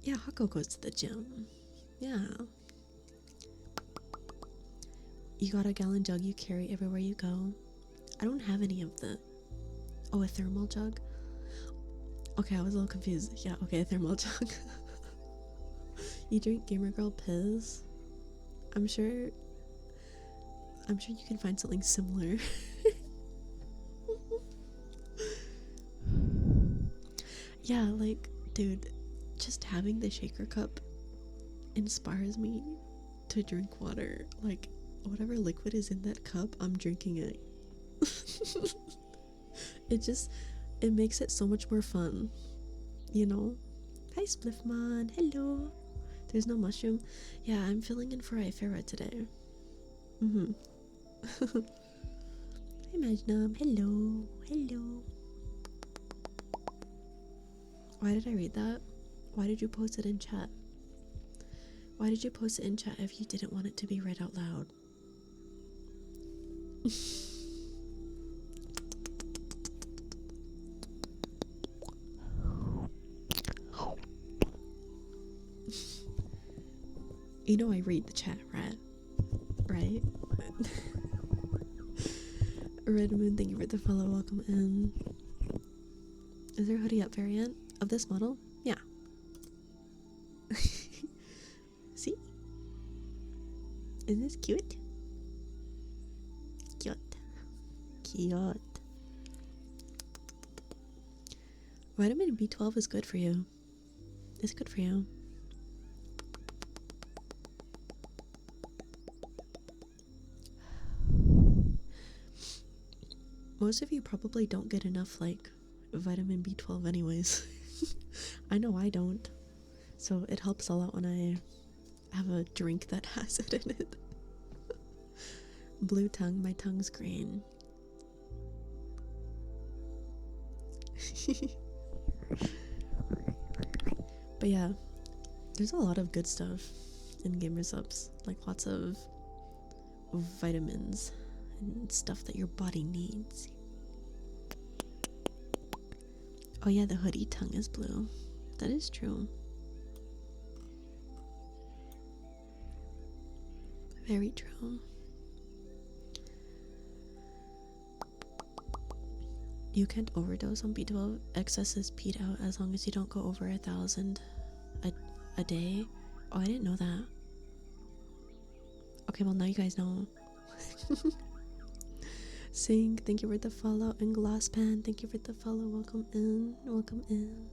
Yeah, Hako goes to the gym. Yeah. You got a gallon jug you carry everywhere you go. I don't have any of the... Oh, a thermal jug? Okay, I was a little confused. Yeah, okay, a thermal jug. You drink Gamer Girl Piz? I'm sure you can find something similar. Yeah, like, dude, just having the shaker cup inspires me to drink water. Like, whatever liquid is in that cup, I'm drinking it. It makes it so much more fun, you know? Hi, Spliffman. Hello. There's no mushroom. Yeah, I'm filling in for Ifera today. Hi, Magnum. Hello. Hello. Why did I read that? Why did you post it in chat? Why did you post it in chat if you didn't want it to be read out loud? You know I read the chat, right? Red Moon, thank you for the follow. Welcome in. Is there a hoodie up variant of this model? Yeah. See? Isn't this cute? Cute. Cute. Vitamin B12 is good for you. It's good for you. Most of you probably don't get enough, like, vitamin B12 anyways. I know I don't. So it helps a lot when I have a drink that has it in it. Blue tongue, my tongue's green. But yeah, there's a lot of good stuff in GamerSupps. Like lots of vitamins and stuff that your body needs. Oh yeah, the hoodie tongue is blue. That is true. Very true. You can't overdose on B12. Excess is peed out as long as you don't go over 1,000 a day. Oh, I didn't know that. Okay, well now you guys know. Sing, thank you for the follow. And Glasspan, thank you for the follow. Welcome in. Welcome in.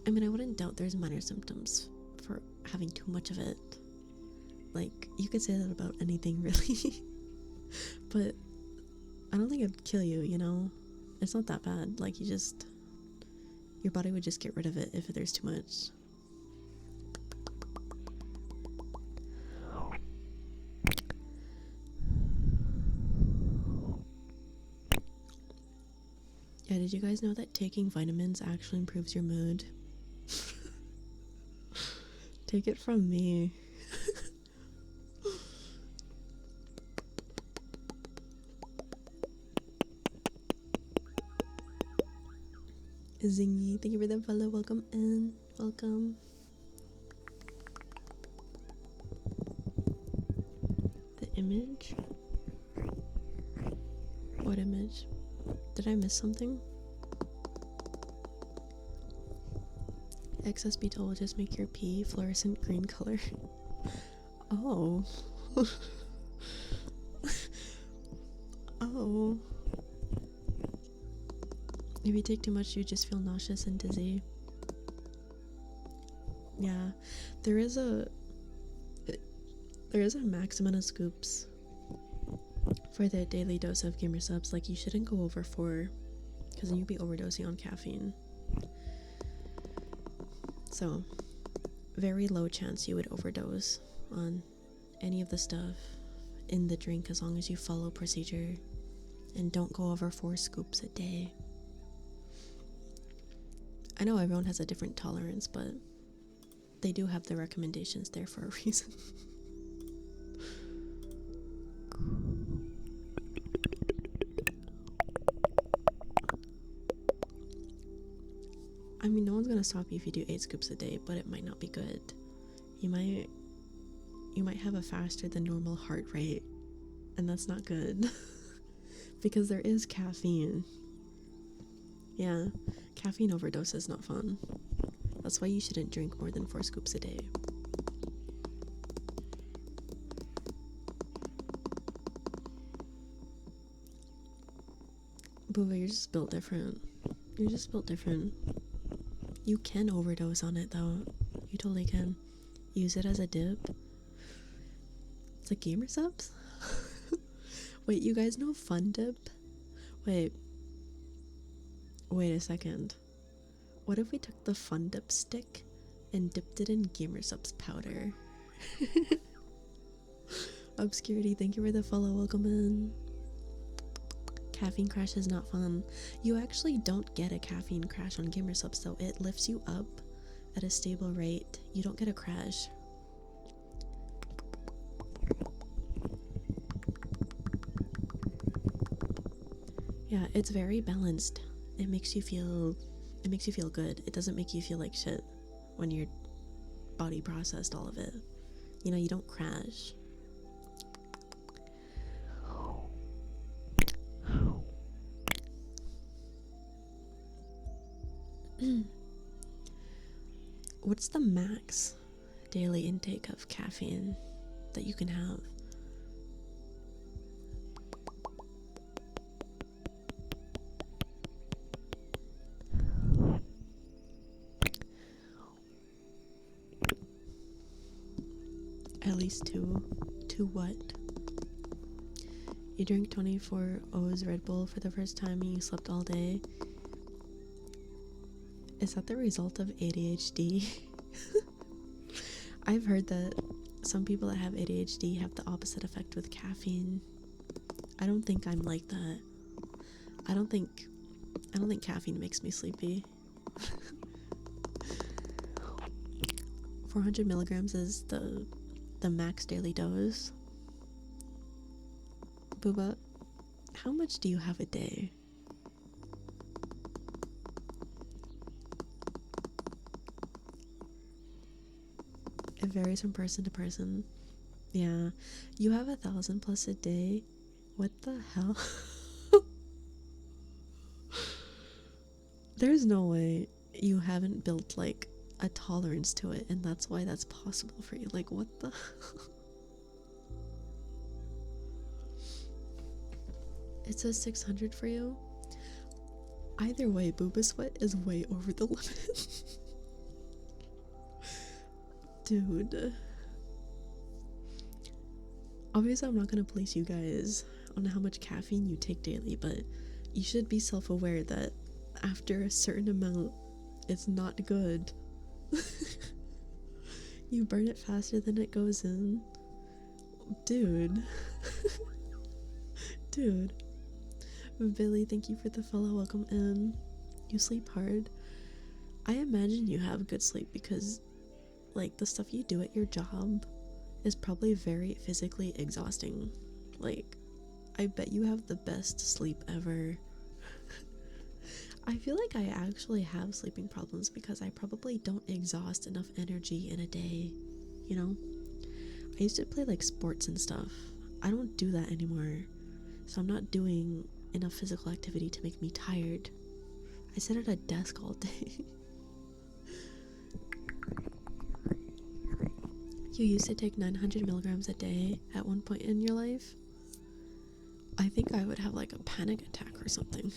I mean, I wouldn't doubt there's minor symptoms for having too much of it. Like, you could say that about anything, really. But I don't think it'd kill you, you know? It's not that bad. Like, your body would just get rid of it if there's too much. Yeah, did you guys know that taking vitamins actually improves your mood? Take it from me. Zingy, thank you for the follow. Welcome in. Welcome. The image? What image? Did I miss something? Excess beetle will just make your pee fluorescent green color. Oh. Oh. If you take too much, you just feel nauseous and dizzy. Yeah, there is a max amount of scoops for the daily dose of GamerSupps. Like, you shouldn't go over 4, because then you'd be overdosing on caffeine. So, very low chance you would overdose on any of the stuff in the drink as long as you follow procedure and don't go over 4 scoops a day. I know everyone has a different tolerance, but they do have the recommendations there for a reason. I mean, no one's gonna stop you if you do 8 scoops a day, but it might not be good. You might have a faster than normal heart rate, and that's not good. Because there is caffeine. Yeah, caffeine overdose is not fun. That's why you shouldn't drink more than 4 scoops a day. Booba, you're just built different. You're just built different. You can overdose on it though. You totally can. Use it as a dip. It's like GamerSupps? Wait, you guys know Fun Dip? Wait a second. What if we took the Fun Dip stick and dipped it in GamerSupps powder? Obscurity, thank you for the follow. Welcome in. Caffeine crash is not fun. You actually don't get a caffeine crash on GamerSupps though. It lifts you up at a stable rate. You don't get a crash. Yeah, it's very balanced. It makes you feel good. It doesn't make you feel like shit when your body processed all of it. You know, you don't crash. What's the max daily intake of caffeine that you can have? At least 2. 2 what? You drink 24 O's Red Bull for the first time and you slept all day. Is that the result of ADHD? I've heard that some people that have ADHD have the opposite effect with caffeine. I don't think I'm like that. I don't think caffeine makes me sleepy. 400 milligrams is the max daily dose. Booba, how much do you have a day? It varies from person to person. Yeah, you have 1,000 plus a day. What the hell? There's no way you haven't built like a tolerance to it, and that's why that's possible for you. Like, what the? It says 600 for you. Either way, Booba Sweat is way over the limit. Dude. Obviously, I'm not gonna police you guys on how much caffeine you take daily, but you should be self-aware that after a certain amount, it's not good. You burn it faster than it goes in. Dude. Dude. Billy, thank you for the follow. Welcome in. You sleep hard. I imagine you have good sleep because, like, the stuff you do at your job is probably very physically exhausting. Like, I bet you have the best sleep ever. I feel like I actually have sleeping problems because I probably don't exhaust enough energy in a day, you know? I used to play like sports and stuff. I don't do that anymore. So I'm not doing enough physical activity to make me tired. I sit at a desk all day. You used to take 900 milligrams a day at one point in your life? I think I would have like a panic attack or something.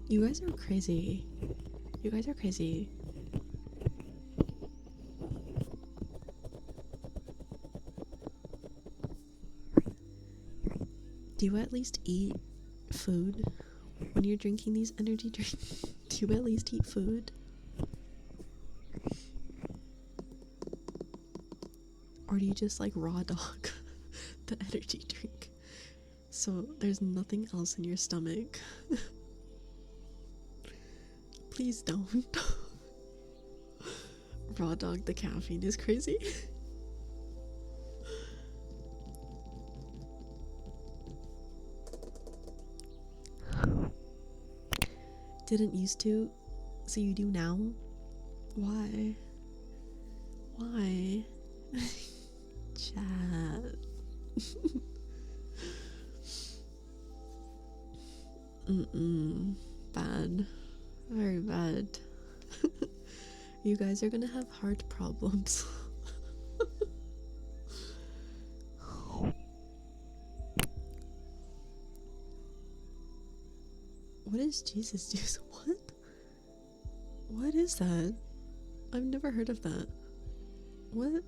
You guys are crazy. You guys are crazy. Do you at least eat food when you're drinking these energy drinks? Do you at least eat food? Or do you just like raw dog the energy drink? So there's nothing else in your stomach. Please don't. Raw dog the caffeine is crazy. Didn't used to, so you do now? Why? Why? Chat. Bad. Very bad. You guys are gonna have heart problems. What is Jesus juice? What? What is that? I've never heard of that. What?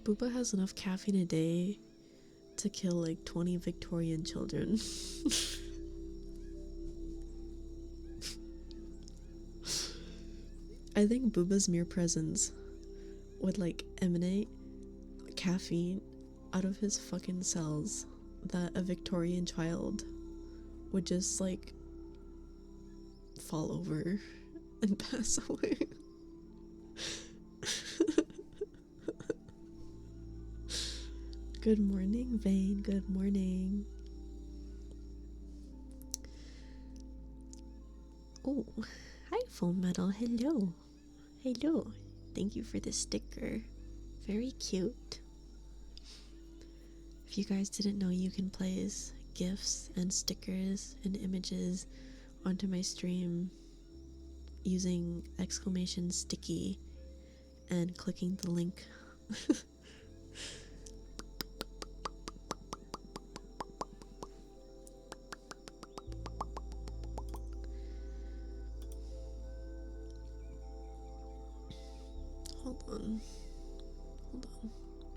Booba has enough caffeine a day to kill like 20 Victorian children. I think Booba's mere presence would like emanate caffeine out of his fucking cells that a Victorian child would just like fall over and pass away. Good morning, Vane. Good morning. Oh, hi, Foam Metal. Hello. Hello. Thank you for the sticker. Very cute. If you guys didn't know, you can place GIFs and stickers and images onto my stream using !sticky and clicking the link. Hold on. Hold on.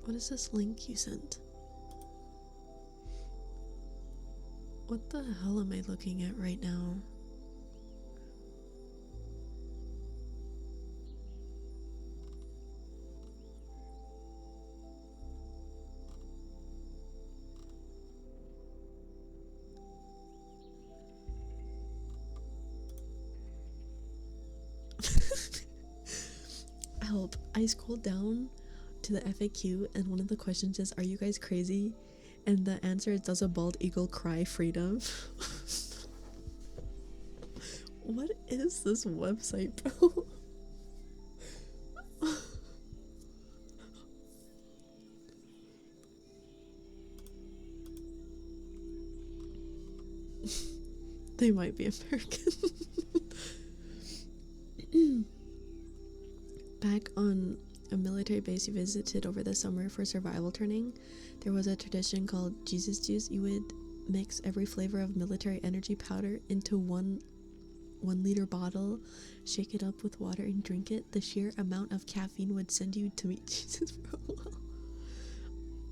What is this link you sent? What the hell am I looking at right now? Help. I scrolled down to the FAQ and one of the questions is, are you guys crazy? And the answer is, does a bald eagle cry freedom? What is this website, bro? They might be American. Back on a military base you visited over the summer for survival training, there was a tradition called Jesus Juice. You would mix every flavor of military energy powder into one 1-liter bottle, shake it up with water and drink it. The sheer amount of caffeine would send you to meet Jesus for a while.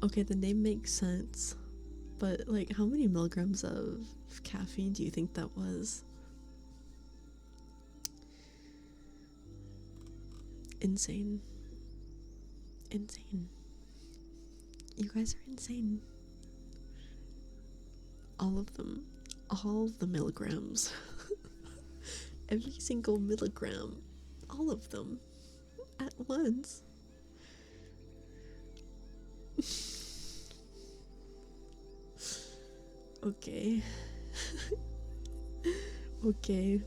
Okay, the name makes sense, but like how many milligrams of caffeine do you think that was? Insane. Insane. You guys are insane. All of them. All the milligrams. Every single milligram. All of them. At once. Okay. Okay.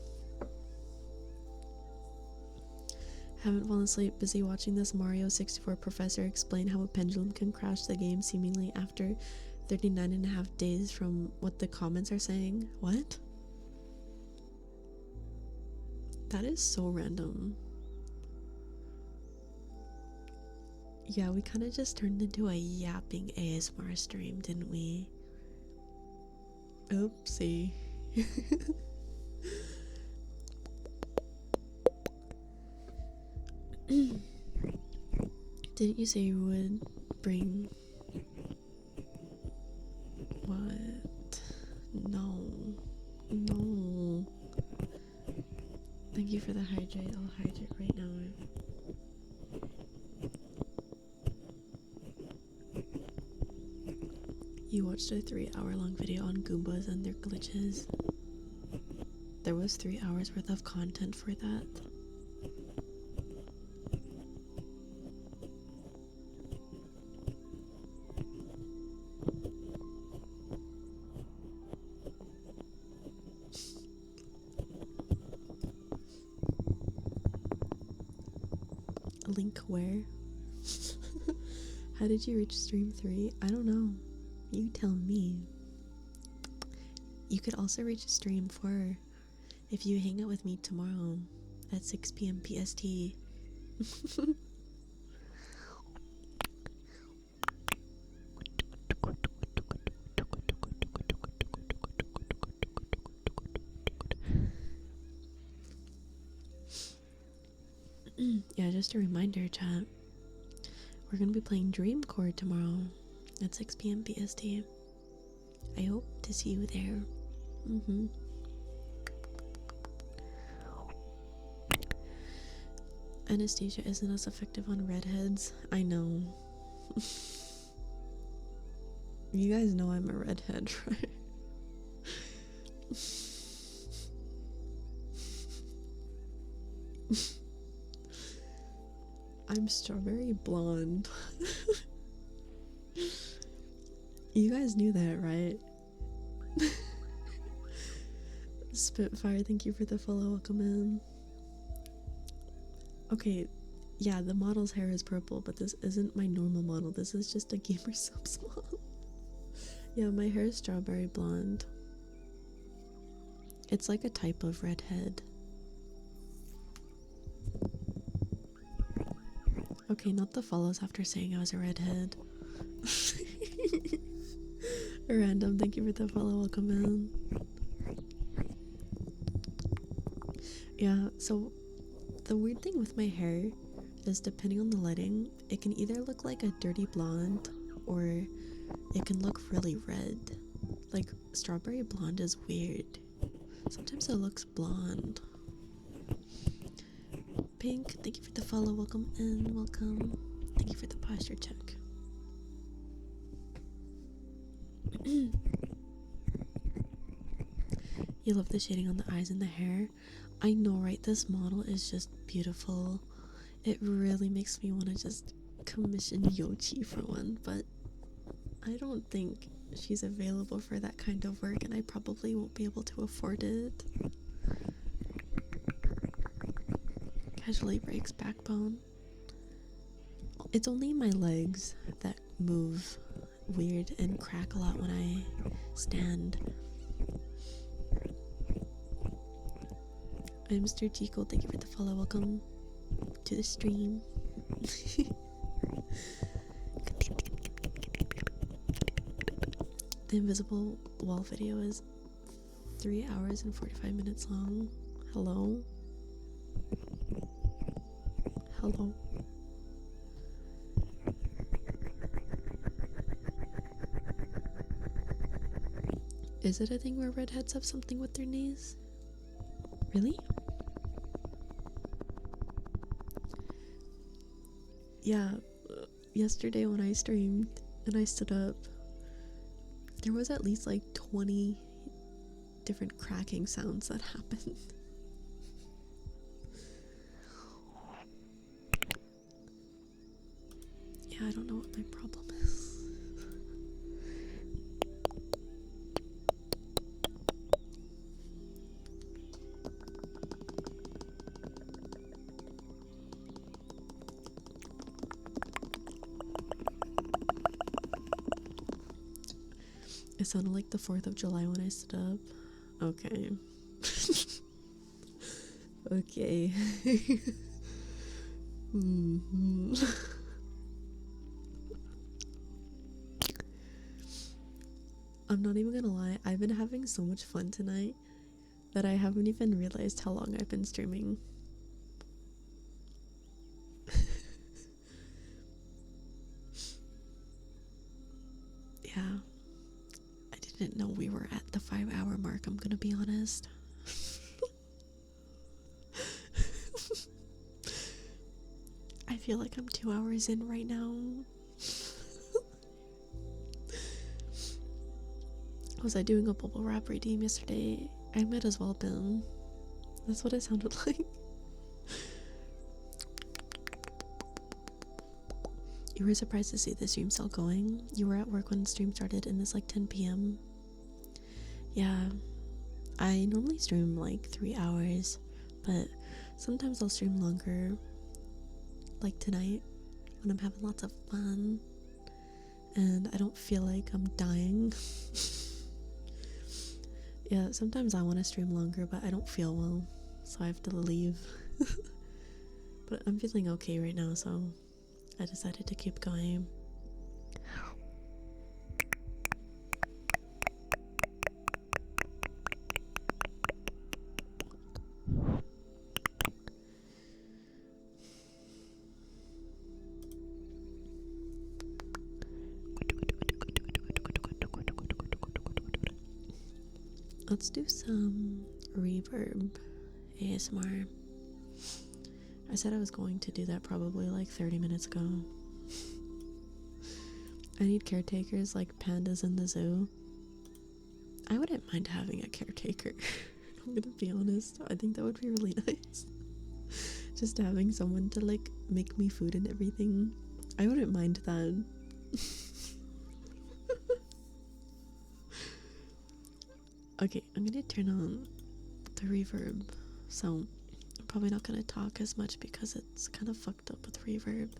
Haven't fallen asleep. Busy watching this Mario 64 professor explain how a pendulum can crash the game seemingly after 39.5 days from what the comments are saying. What? That is so random. Yeah, we kind of just turned into a yapping ASMR stream, didn't we? Oopsie. Didn't you say you would bring... What? No. No. Thank you for the hydrate. I'll hydrate right now. You watched a 3-hour-long video on Goombas and their glitches. There was 3 hours worth of content for that. Link where? How did you reach stream 3? I don't know. You tell me. You could also reach stream 4 if you hang out with me tomorrow at 6 p.m. PST. Yeah, just a reminder, chat. We're gonna be playing Dream Core tomorrow at 6 p.m. PST. I hope to see you there. Anesthesia isn't as effective on redheads. I know. You guys know I'm a redhead, right? I'm strawberry blonde. You guys knew that, right? Spitfire, thank you for the follow. Welcome in. Okay, yeah, the model's hair is purple, but this isn't my normal model. This is just a GamerSupps model. Yeah, my hair is strawberry blonde. It's like a type of redhead. Okay, not the follows after saying I was a redhead. Random, thank you for the follow. Welcome in. Yeah, so the weird thing with my hair is depending on the lighting, it can either look like a dirty blonde or it can look really red. Like strawberry blonde is weird. Sometimes it looks blonde. Pink, thank you for the follow. Welcome in. Welcome. Thank you for the posture check. You love the shading on the eyes and the hair. I know, right? This model is just beautiful. It really makes me want to just commission Yochi for one, but I don't think she's available for that kind of work, and I probably won't be able to afford it. Casually breaks backbone. It's only my legs that move weird and crack a lot when I stand. I'm Mr. Chico, thank you for the follow. Welcome to the stream. The invisible wall video is 3 hours and 45 minutes long. Hello? Hello? Is it a thing where redheads have something with their knees? Really? Yeah, yesterday when I streamed and I stood up, there was at least like 20 different cracking sounds that happened. Yeah, I don't know what my problem is. It sounded like the 4th of July when I stood up. Okay. Okay. Mhm. I'm not even gonna lie, I've been having so much fun tonight that I haven't even realized how long I've been streaming. Yeah, I didn't know we were at the 5-hour mark, I'm gonna be honest. I feel like I'm 2 hours in right now. Was I doing a bubble wrap redeem yesterday? I might as well been. That's what it sounded like. You were surprised to see the stream still going? You were at work when the stream started and it's like 10 p.m. Yeah, I normally stream like 3 hours, but sometimes I'll stream longer, like tonight when I'm having lots of fun and I don't feel like I'm dying. Yeah, sometimes I want to stream longer, but I don't feel well, so I have to leave. But I'm feeling okay right now, so I decided to keep going. Let's do some reverb ASMR. I said I was going to do that probably like 30 minutes ago. I need caretakers like pandas in the zoo. I wouldn't mind having a caretaker. I'm gonna be honest. I think that would be really nice. Just having someone to like make me food and everything. I wouldn't mind that. Okay, I'm gonna turn on the reverb. So I'm probably not gonna talk as much because it's kind of fucked up with reverb.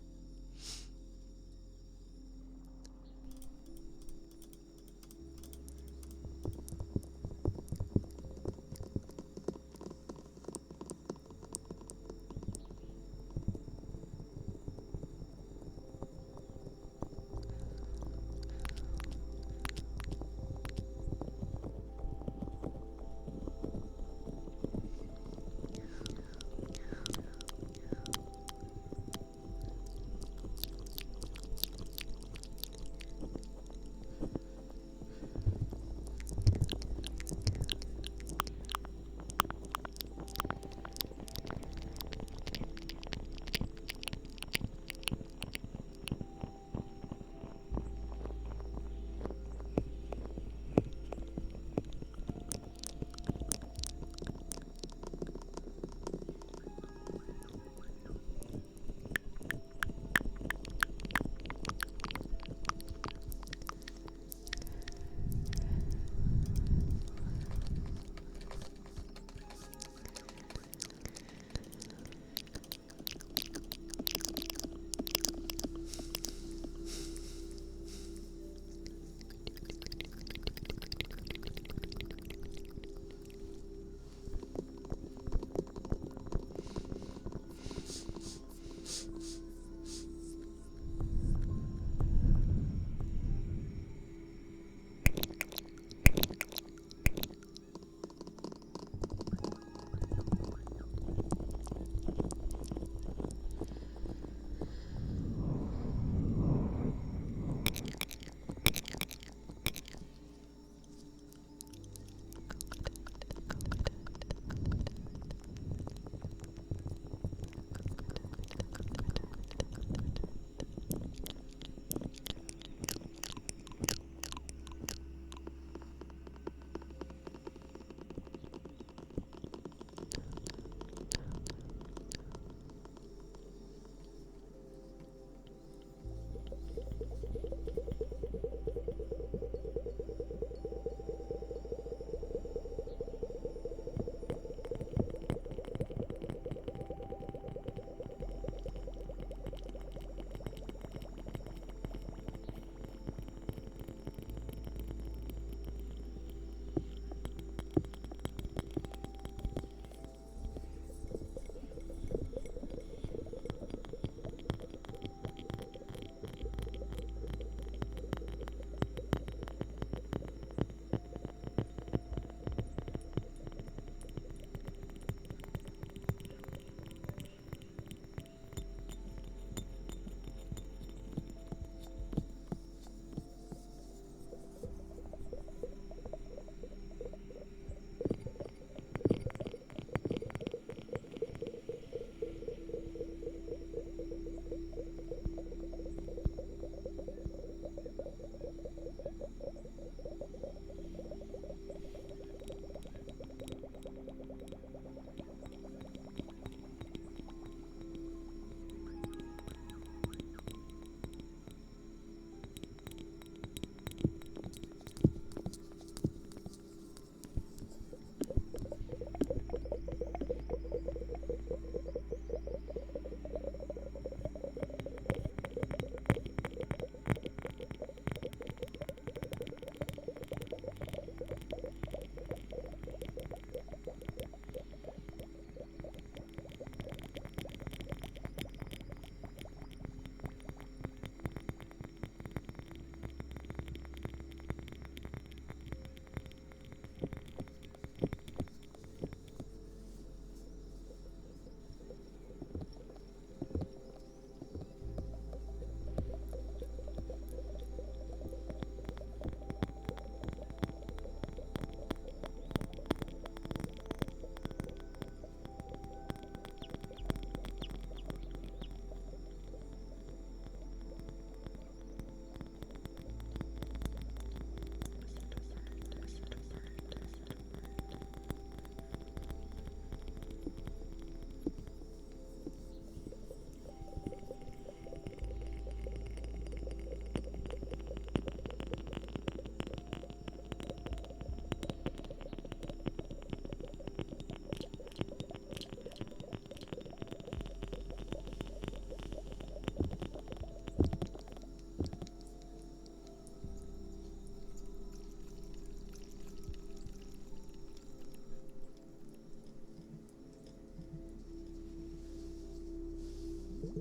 Hi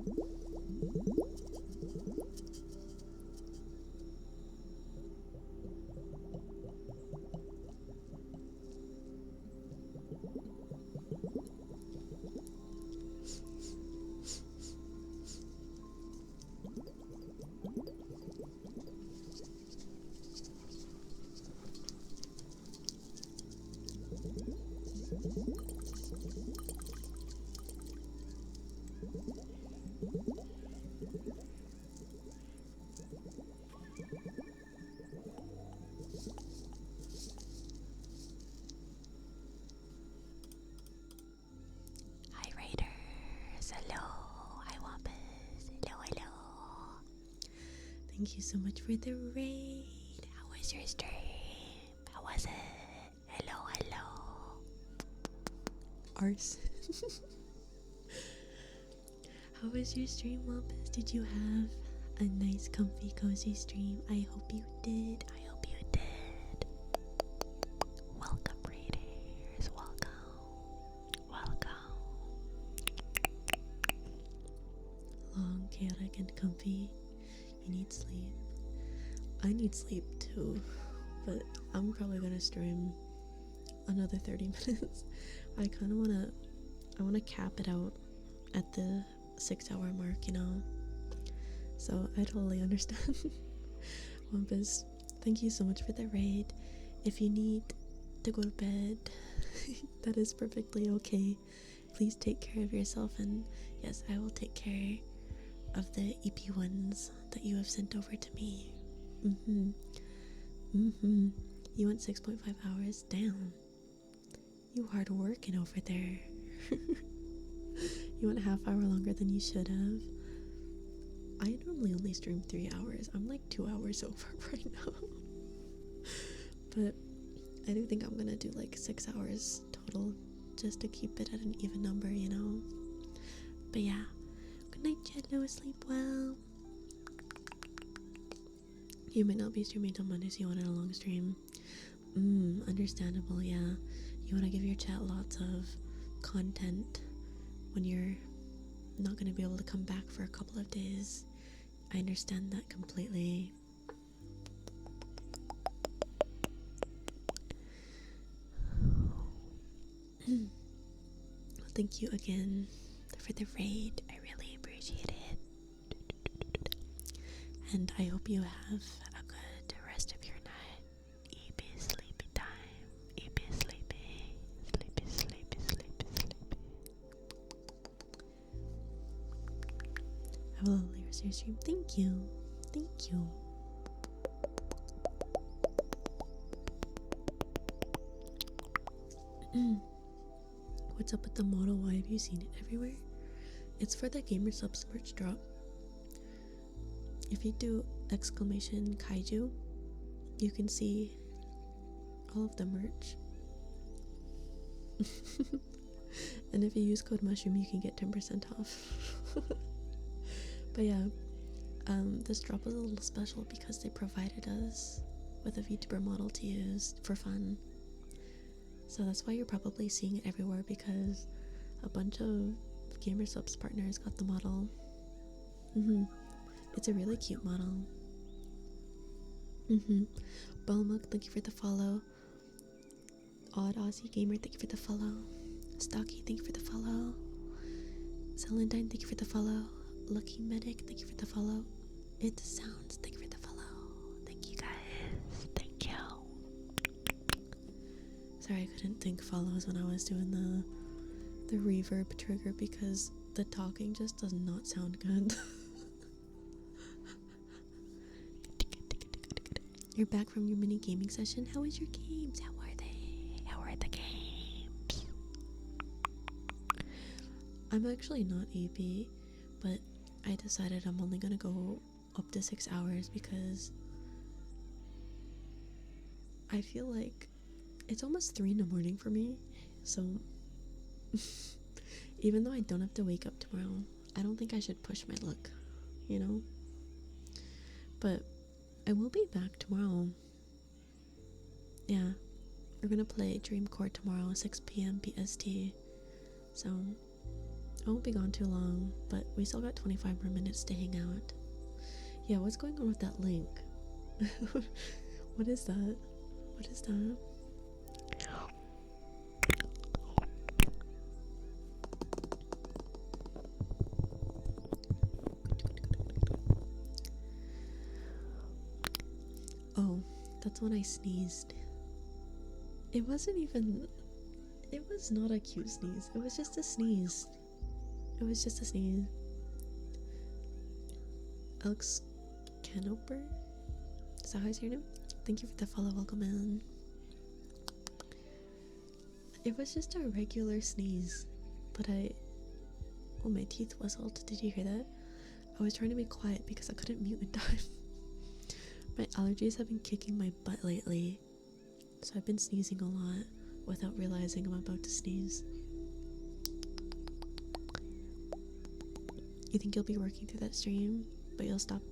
Raiders, hello. Hi Wampus, hello, hello.
Thank you so much for the raid.
How was your stream? How was it? Hello, hello.
Arse. How was your stream, Wampus? Did you have a nice, comfy, cozy stream? I hope you did.
I hope you did. Welcome, Raiders. Welcome. Welcome.
Long, chaotic, and comfy. You need sleep. I need sleep too, but I'm probably gonna stream another 30 minutes. I kind of wanna cap it out at the 6-hour mark, you know? So I totally understand. Wampus, thank you so much for the raid. If you need to go to bed, that is perfectly okay. Please take care of yourself, and yes, I will take care of the EP ones that you have sent over to me. You went 6.5 hours? Damn. You hard working over there. You went a half hour longer than you should have. I normally only stream 3 hours. I'm like 2 hours over right now. But I do think I'm gonna do like 6 hours total just to keep it at an even number, you know? But yeah. Good night, Jello. Sleep well. You might not be streaming till Monday, so you wanted a long stream. Understandable, yeah. You want to give your chat lots of content when you're not going to be able to come back for a couple of days. I understand that completely. Thank you again for the raid. I really appreciate it. And I hope you have a good rest of your night. EP sleepy time. EP sleepy. Sleepy, sleepy, sleepy, sleepy. Have a lovely rest of your stream. Thank you. Thank you. What's up with the model? Why have you seen it everywhere? It's for the GamerSupps merch drop. If you do exclamation kaiju, you can see all of the merch. And if you use code mushroom, you can get 10% off. But yeah, this drop was a little special because they provided us with a VTuber model to use for fun. So that's why you're probably seeing it everywhere, because a bunch of GamerSupps partners got the model. It's a really cute model. Balmuk, thank you for the follow. Odd Aussie Gamer, thank you for the follow. Stocky, thank you for the follow. Celandine, thank you for the follow. Lucky Medic, thank you for the follow. It Sounds, thank you for the follow.
Thank you guys. Thank you.
Sorry, I couldn't think follows when I was doing the reverb trigger because the talking just does not sound good. You're back from your mini gaming session. How was your games? How are they?
How are the games?
I'm actually not EP, but I decided I'm only gonna go up to 6 hours because I feel like it's almost 3 in the morning for me. So even though I don't have to wake up tomorrow, I don't think I should push my luck, you know? But I will be back tomorrow. Yeah, we're gonna play Dream Court tomorrow, 6 p.m. PST. So I won't be gone too long, but we still got 25 more minutes to hang out. Yeah, what's going on with that link? What is that? What is that? Oh, that's when I sneezed. It wasn't even. It was not a cute sneeze. It was just a sneeze. It was just a sneeze. Alex Canoper? Is that how I say your name? Thank you for the follow. Welcome in. It was just a regular sneeze. But oh, my teeth whistled. Did you hear that? I was trying to be quiet because I couldn't mute in time. My allergies have been kicking my butt lately. So I've been sneezing a lot without realizing I'm about to sneeze. You think you'll be working through that stream, but you'll stop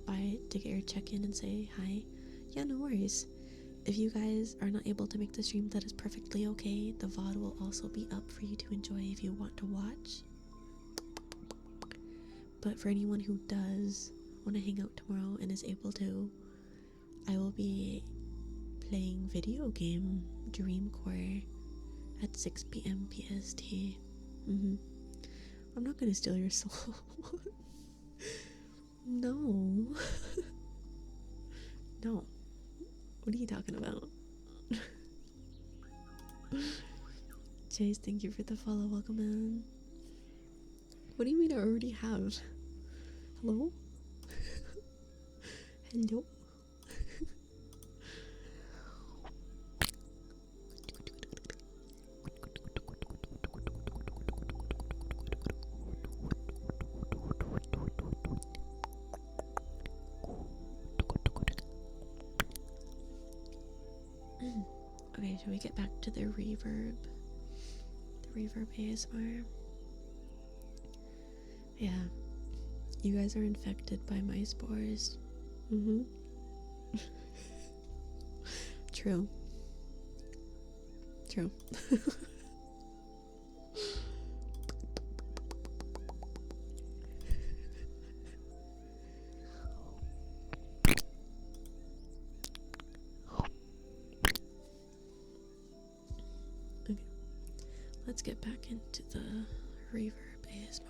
by to get your check-in and say hi? Yeah, no worries. If you guys are not able to make the stream, that is perfectly okay. The VOD will also be up for you to enjoy if you want to watch. But for anyone who does want to hang out tomorrow and is able to, I will be playing video game Dreamcore at 6 p.m. PST. I'm not gonna steal your soul. No. No. What are you talking about? Chase, thank you for the follow. Welcome in. What do you mean I already have? Hello? Hello? Okay, should we get back to the reverb? The reverb ASMR. Yeah. You guys are infected by my spores. True. True. Okay. Let's get back into the reverb ASMR.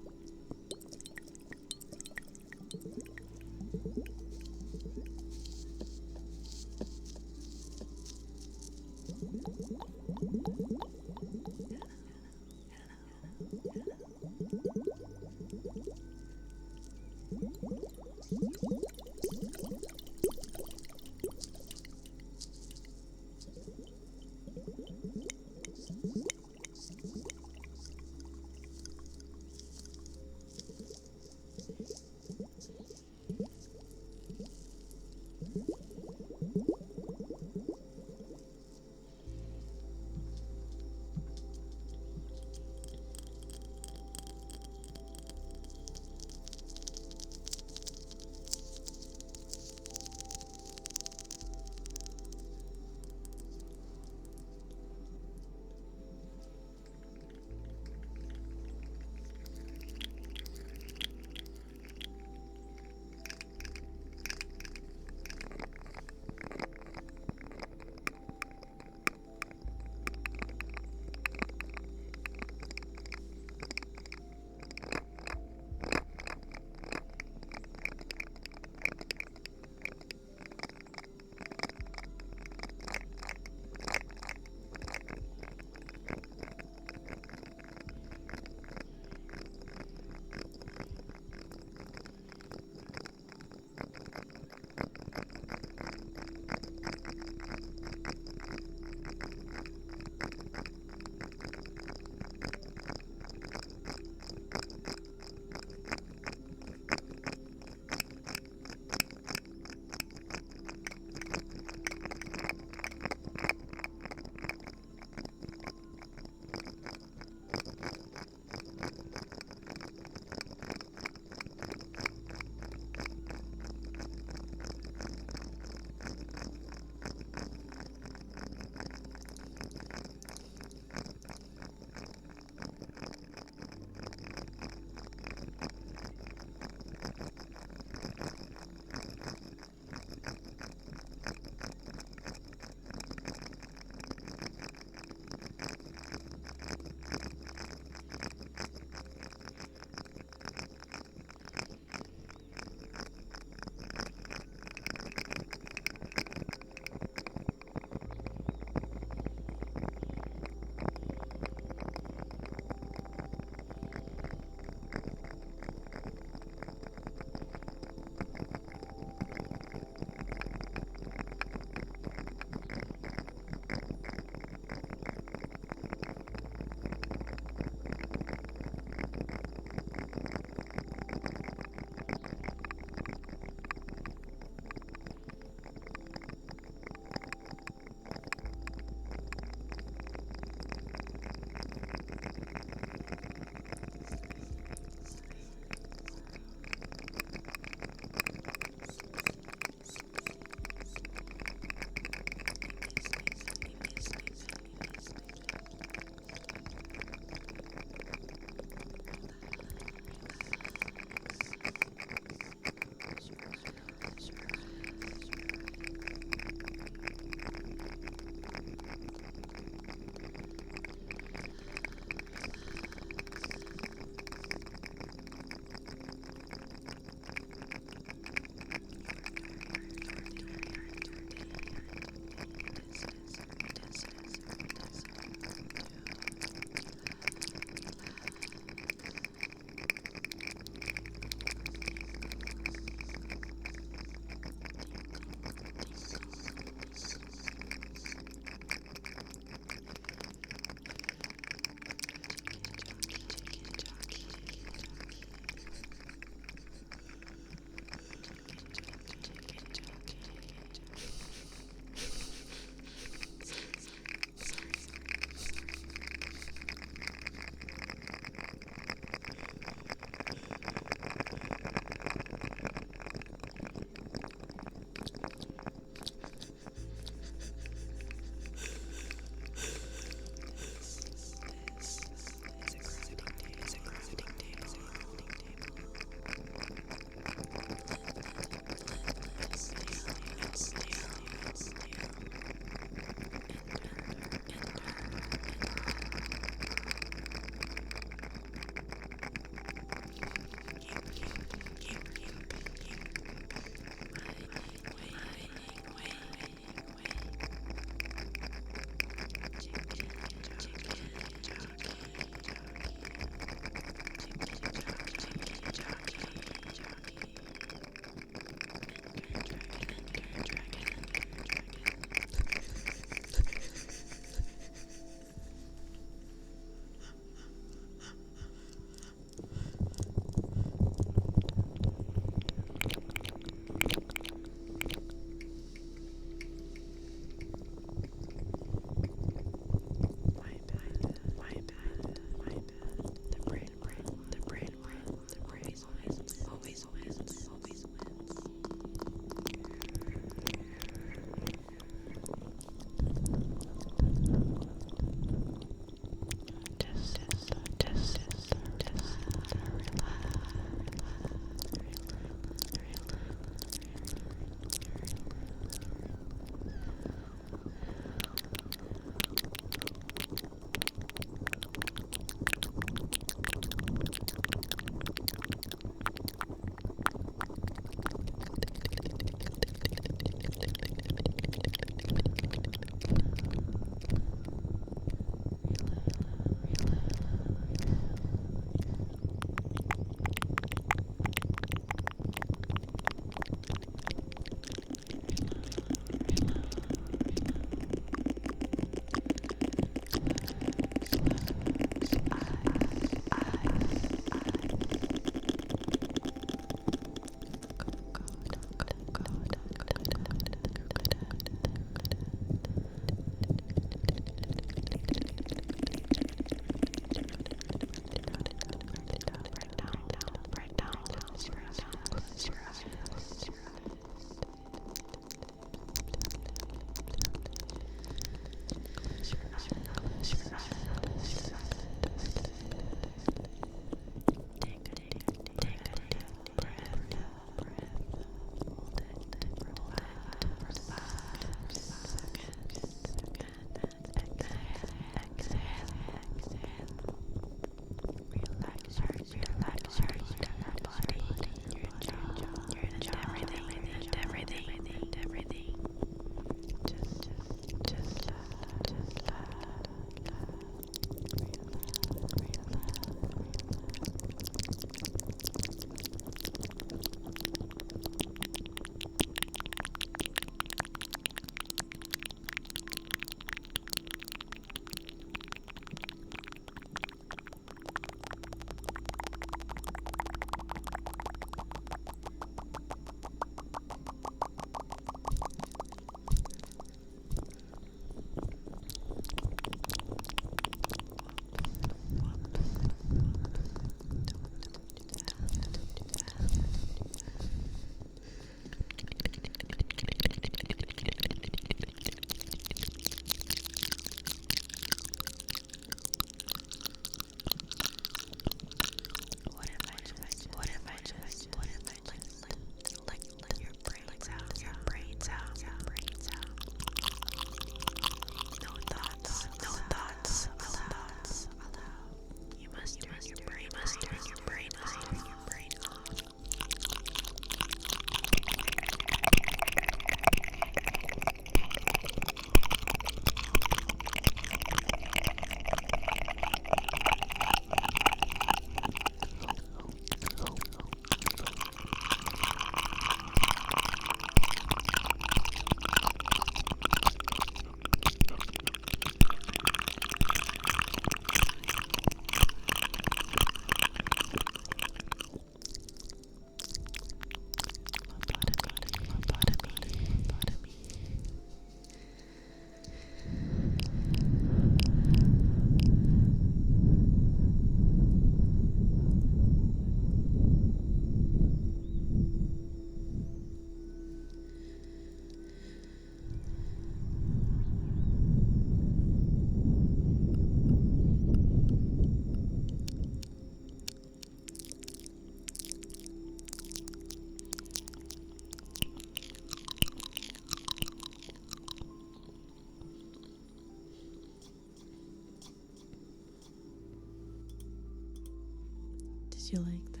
you like that?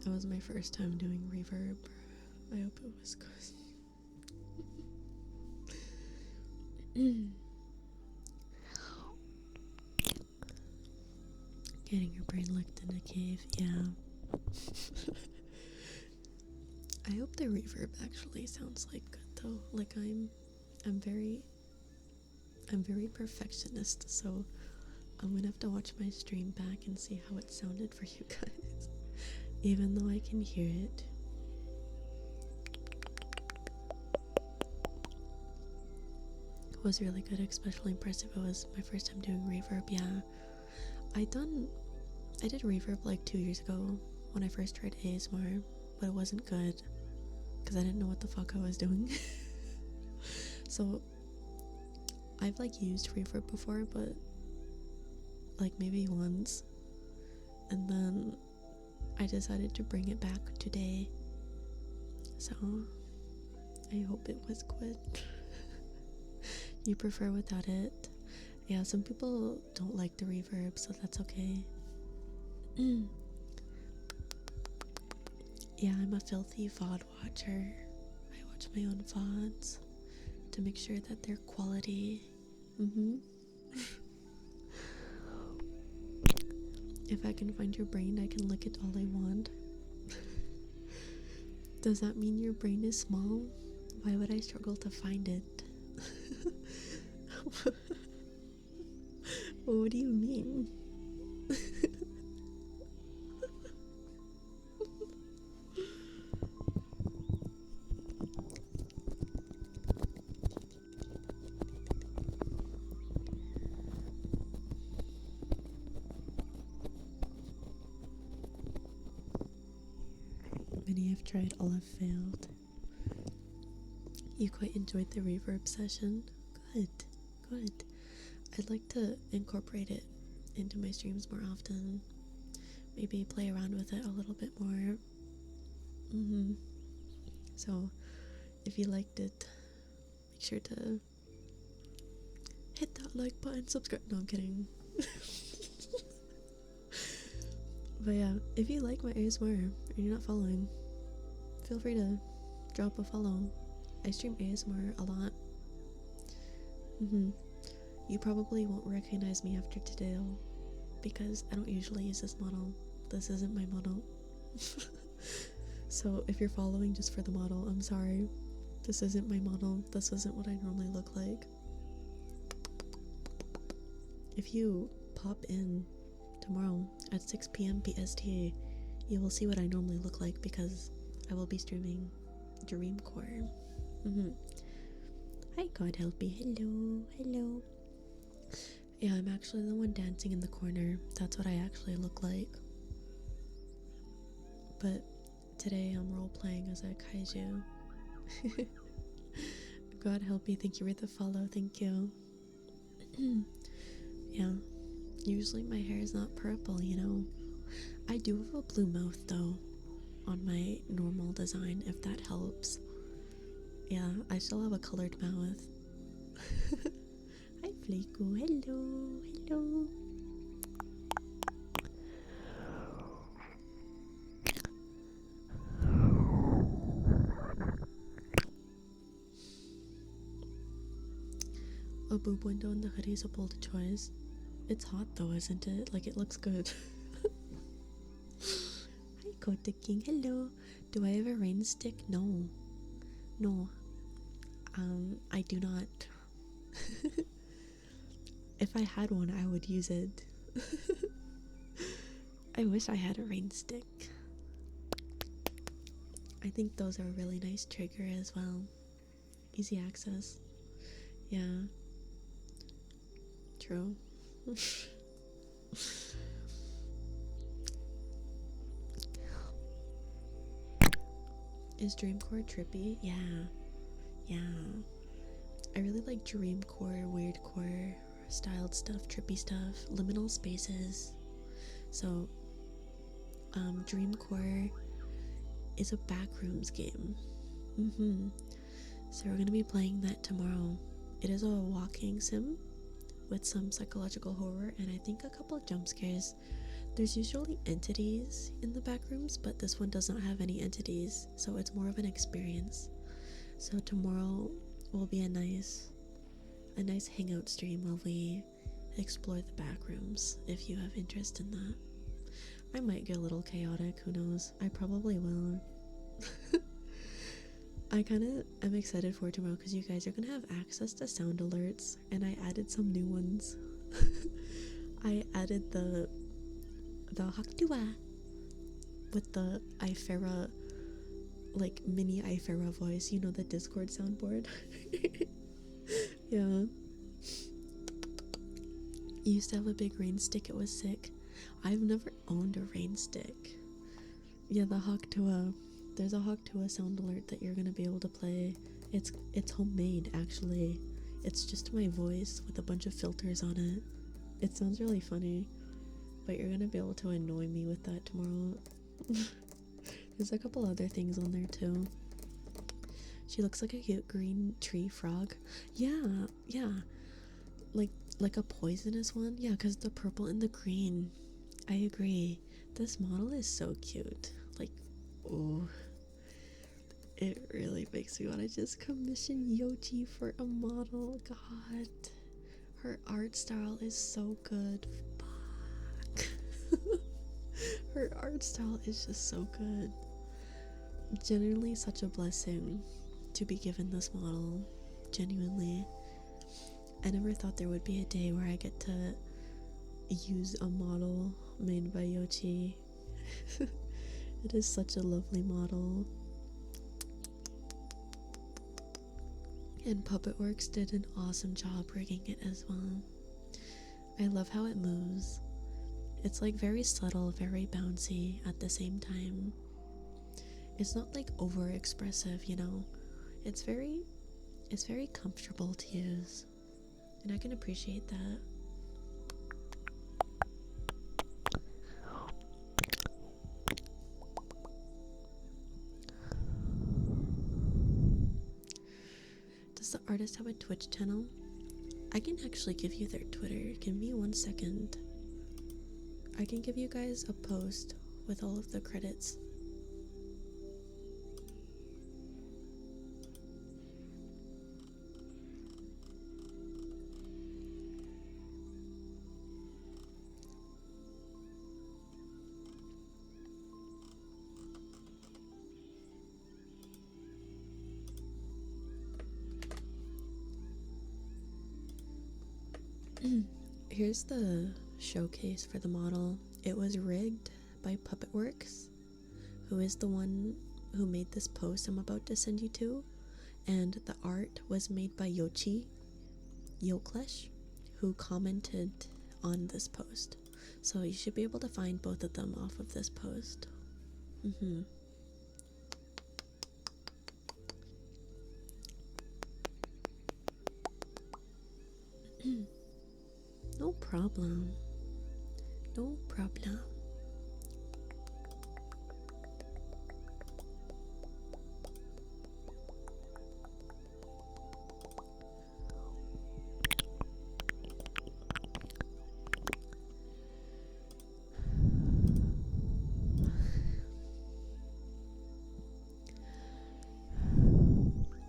That was my first time doing reverb. I hope it was good. Getting your brain locked in a cave, yeah. I hope the reverb actually sounds like good though. Like I'm very perfectionist, so I'm gonna have to watch my stream back and see how it sounded for you guys. Even though I can hear it. It was really good, especially impressive. It was my first time doing reverb, yeah. I did reverb like 2 years ago when I first tried ASMR, but it wasn't good because I didn't know what the fuck I was doing. So I've like used reverb before, but like maybe once, and then I decided to bring it back today, so I hope it was good. You prefer without it? Yeah, some people don't like the reverb, so that's okay. Yeah, I'm a filthy VOD watcher. I watch my own VODs to make sure that they're quality. If I can find your brain, I can lick it all I want. Does that mean your brain is small? Why would I struggle to find it? What do you mean? Many have tried, all have failed. You quite enjoyed the reverb session? Good, good. I'd like to incorporate it into my streams more often. Maybe play around with it a little bit more. So, if you liked it, make sure to hit that like button, subscribe. No, I'm kidding. But yeah, if you like my ASMR and you're not following, feel free to drop a follow. I stream ASMR a lot. You probably won't recognize me after today though, because I don't usually use this model. This isn't my model. So if you're following just for the model, I'm sorry. This isn't my model. This isn't what I normally look like. If you pop in tomorrow at 6 p.m. BST, you will see what I normally look like because I will be streaming Dreamcore. Hi, God help me. Hello, hello. Yeah, I'm actually the one dancing in the corner. That's what I actually look like. But today I'm role-playing as a kaiju. God help me. Thank you for the follow. Thank you. Yeah. Usually my hair is not purple, you know. I do have a blue mouth though on my normal design, if that helps. Yeah, I still have a colored mouth. Hi Fleeko, hello, hello. A boob window in the hoodie is a bold choice. It's hot though, isn't it? Like, it looks good. Hi Kota King, hello. Do I have a rain stick? No. No. I do not. If I had one, I would use it. I wish I had a rain stick. I think those are a really nice trigger as well. Easy access. Yeah. True. Is Dreamcore trippy? Yeah. Yeah. I really like Dreamcore, Weirdcore, styled stuff, trippy stuff, liminal spaces. So, Dreamcore is a backrooms game. So we're gonna be playing that tomorrow. It is a walking sim, with some psychological horror and I think a couple of jump scares. There's usually entities in the back rooms, but this one does not have any entities, so it's more of an experience. So tomorrow will be a nice hangout stream while we explore the back rooms, if you have interest in that. I might get a little chaotic, who knows? I probably will. I kind of am excited for tomorrow because you guys are gonna have access to sound alerts, and I added some new ones. I added the Haktua with the Ifera, like mini Ifera voice, you know, the Discord soundboard. Yeah. I used to have a big rain stick, it was sick. I've never owned a rain stick. Yeah, the Haktua. There's a Haktua sound alert that you're gonna be able to play. It's homemade, actually. It's just my voice with a bunch of filters on it. It sounds really funny, but you're gonna be able to annoy me with that tomorrow. There's a couple other things on there too. She looks like a cute green tree frog. Yeah, yeah. Like a poisonous one? Yeah, because the purple and the green. I agree. This model is so cute. Like, oh. It really makes me want to just commission Yochi for a model. God. Her art style is so good. Fuck. Her art style is just so good. Genuinely such a blessing to be given this model. Genuinely. I never thought there would be a day where I get to use a model made by Yochi. It is such a lovely model. And Puppetworks did an awesome job rigging it as well. I love how it moves. It's like very subtle, very bouncy at the same time. It's not like over expressive, you know. It's very comfortable to use. And I can appreciate that. Does the artist have a Twitch channel? I can actually give you their Twitter. Give me 1 second. I can give you guys a post with all of the credits. Here's the showcase for the model. It was rigged by Puppetworks, who is the one who made this post I'm about to send you to, and the art was made by Yoclesh, who commented on this post. So you should be able to find both of them off of this post. No problem. No problem.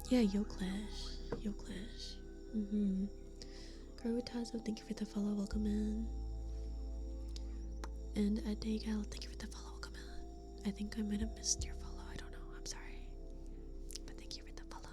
Yeah, Yoclesh. Karutazo, thank you for the follow, welcome in. And Adegal, thank you for the follow, welcome in. I think I might have missed your follow, I don't know, I'm sorry. But thank you for the follow.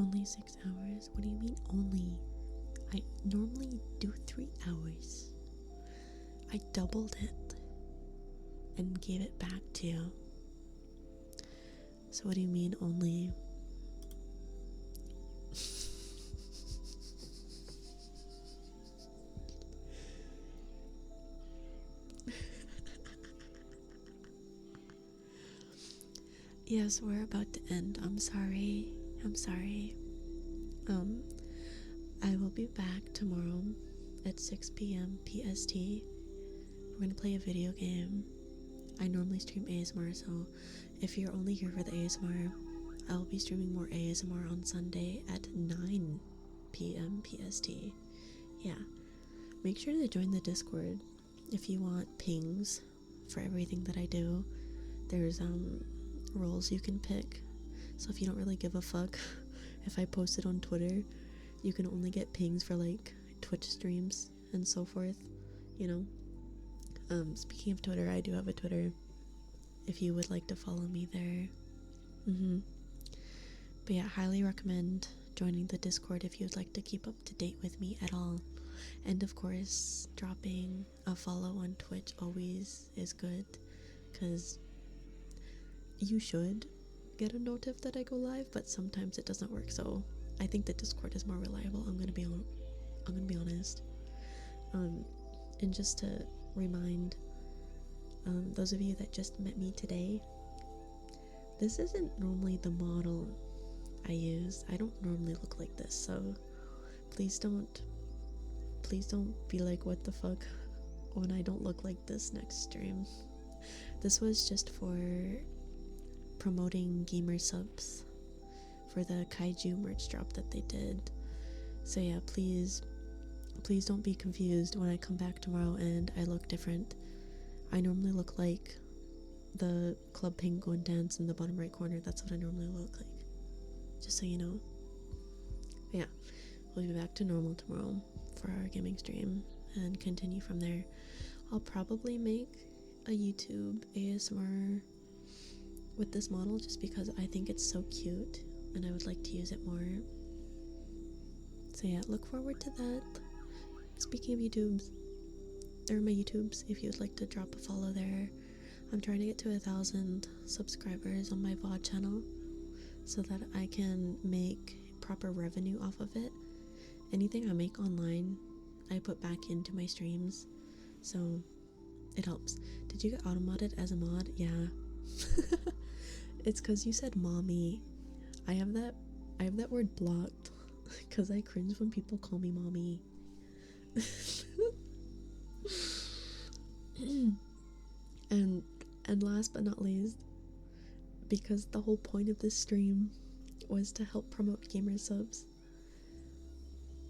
Only 6 hours? What do you mean only? I normally do 3 hours. I doubled it and gave it back to you. So what do you mean only? Yes, we're about to end. I'm sorry. I'm sorry. I will be back tomorrow at 6 p.m. PST. We're gonna play a video game. I normally stream ASMR, so if you're only here for the ASMR, I'll be streaming more ASMR on Sunday at 9 p.m. PST. Yeah. Make sure to join the Discord if you want pings for everything that I do. There's roles you can pick. So if you don't really give a fuck if I post it on Twitter, you can only get pings for like Twitch streams and so forth, you know. Speaking of Twitter, I do have a Twitter if you would like to follow me there. But yeah, highly recommend joining the Discord if you'd like to keep up to date with me at all. And of course, dropping a follow on Twitch always is good, because you should get a notif that I go live, but sometimes it doesn't work, so I think the Discord is more reliable. I'm gonna be honest. And just to remind those of you that just met me today, this isn't normally the model I use. I don't normally look like this, so please don't be like, what the fuck, when I don't look like this next stream. This was just for promoting GamerSupps for the Kaiju merch drop that they did. So yeah, please don't be confused when I come back tomorrow and I look different. I normally look like the Club Penguin dance in the bottom right corner. That's what I normally look like, just so you know. But yeah, we'll be back to normal tomorrow for our gaming stream and continue from there. I'll probably make a YouTube ASMR with this model just because I think it's so cute and I would like to use it more. So yeah, look forward to that. Speaking of YouTubes, there are my YouTubes if you'd like to drop a follow there. I'm trying to get to 1,000 subscribers on my VOD channel so that I can make proper revenue off of it. Anything I make online, I put back into my streams, so it helps. Did you get auto-modded as a mod? Yeah. It's because you said mommy. I have that word blocked because I cringe when people call me mommy. and last but not least, because the whole point of this stream was to help promote GamerSupps,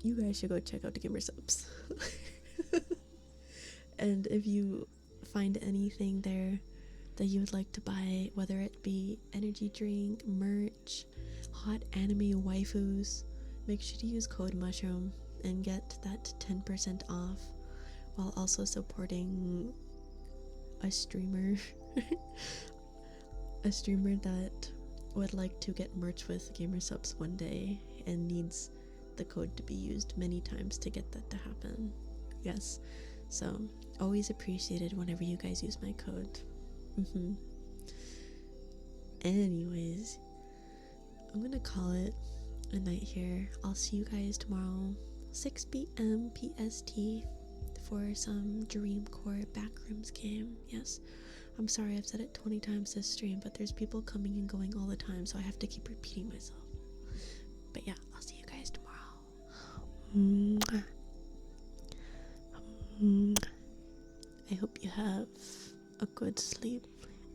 you guys should go check out the GamerSupps. And if you find anything there that you would like to buy, whether it be energy drink, merch, hot anime waifus, make sure to use code mushroom and get that 10% off while also supporting a streamer a streamer that would like to get merch with GamerSupps one day and needs the code to be used many times to get that to happen. Yes, so always appreciated whenever you guys use my code. Anyways, I'm gonna call it a night here. I'll see you guys tomorrow 6 p.m. PST for some Dreamcore Backrooms game. Yes, I'm sorry I've said it 20 times this stream, but there's people coming and going all the time, so I have to keep repeating myself. But yeah, I'll see you guys tomorrow. I hope you have a good sleep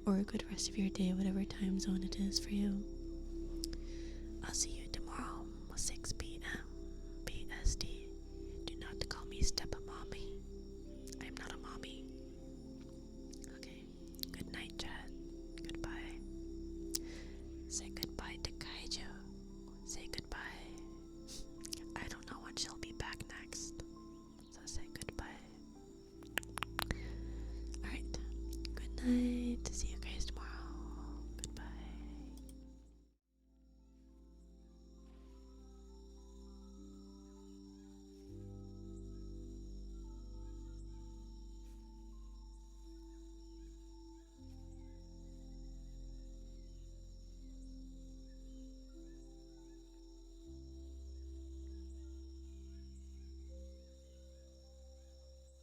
or a good rest of your day, whatever time zone it is for you. I'll see you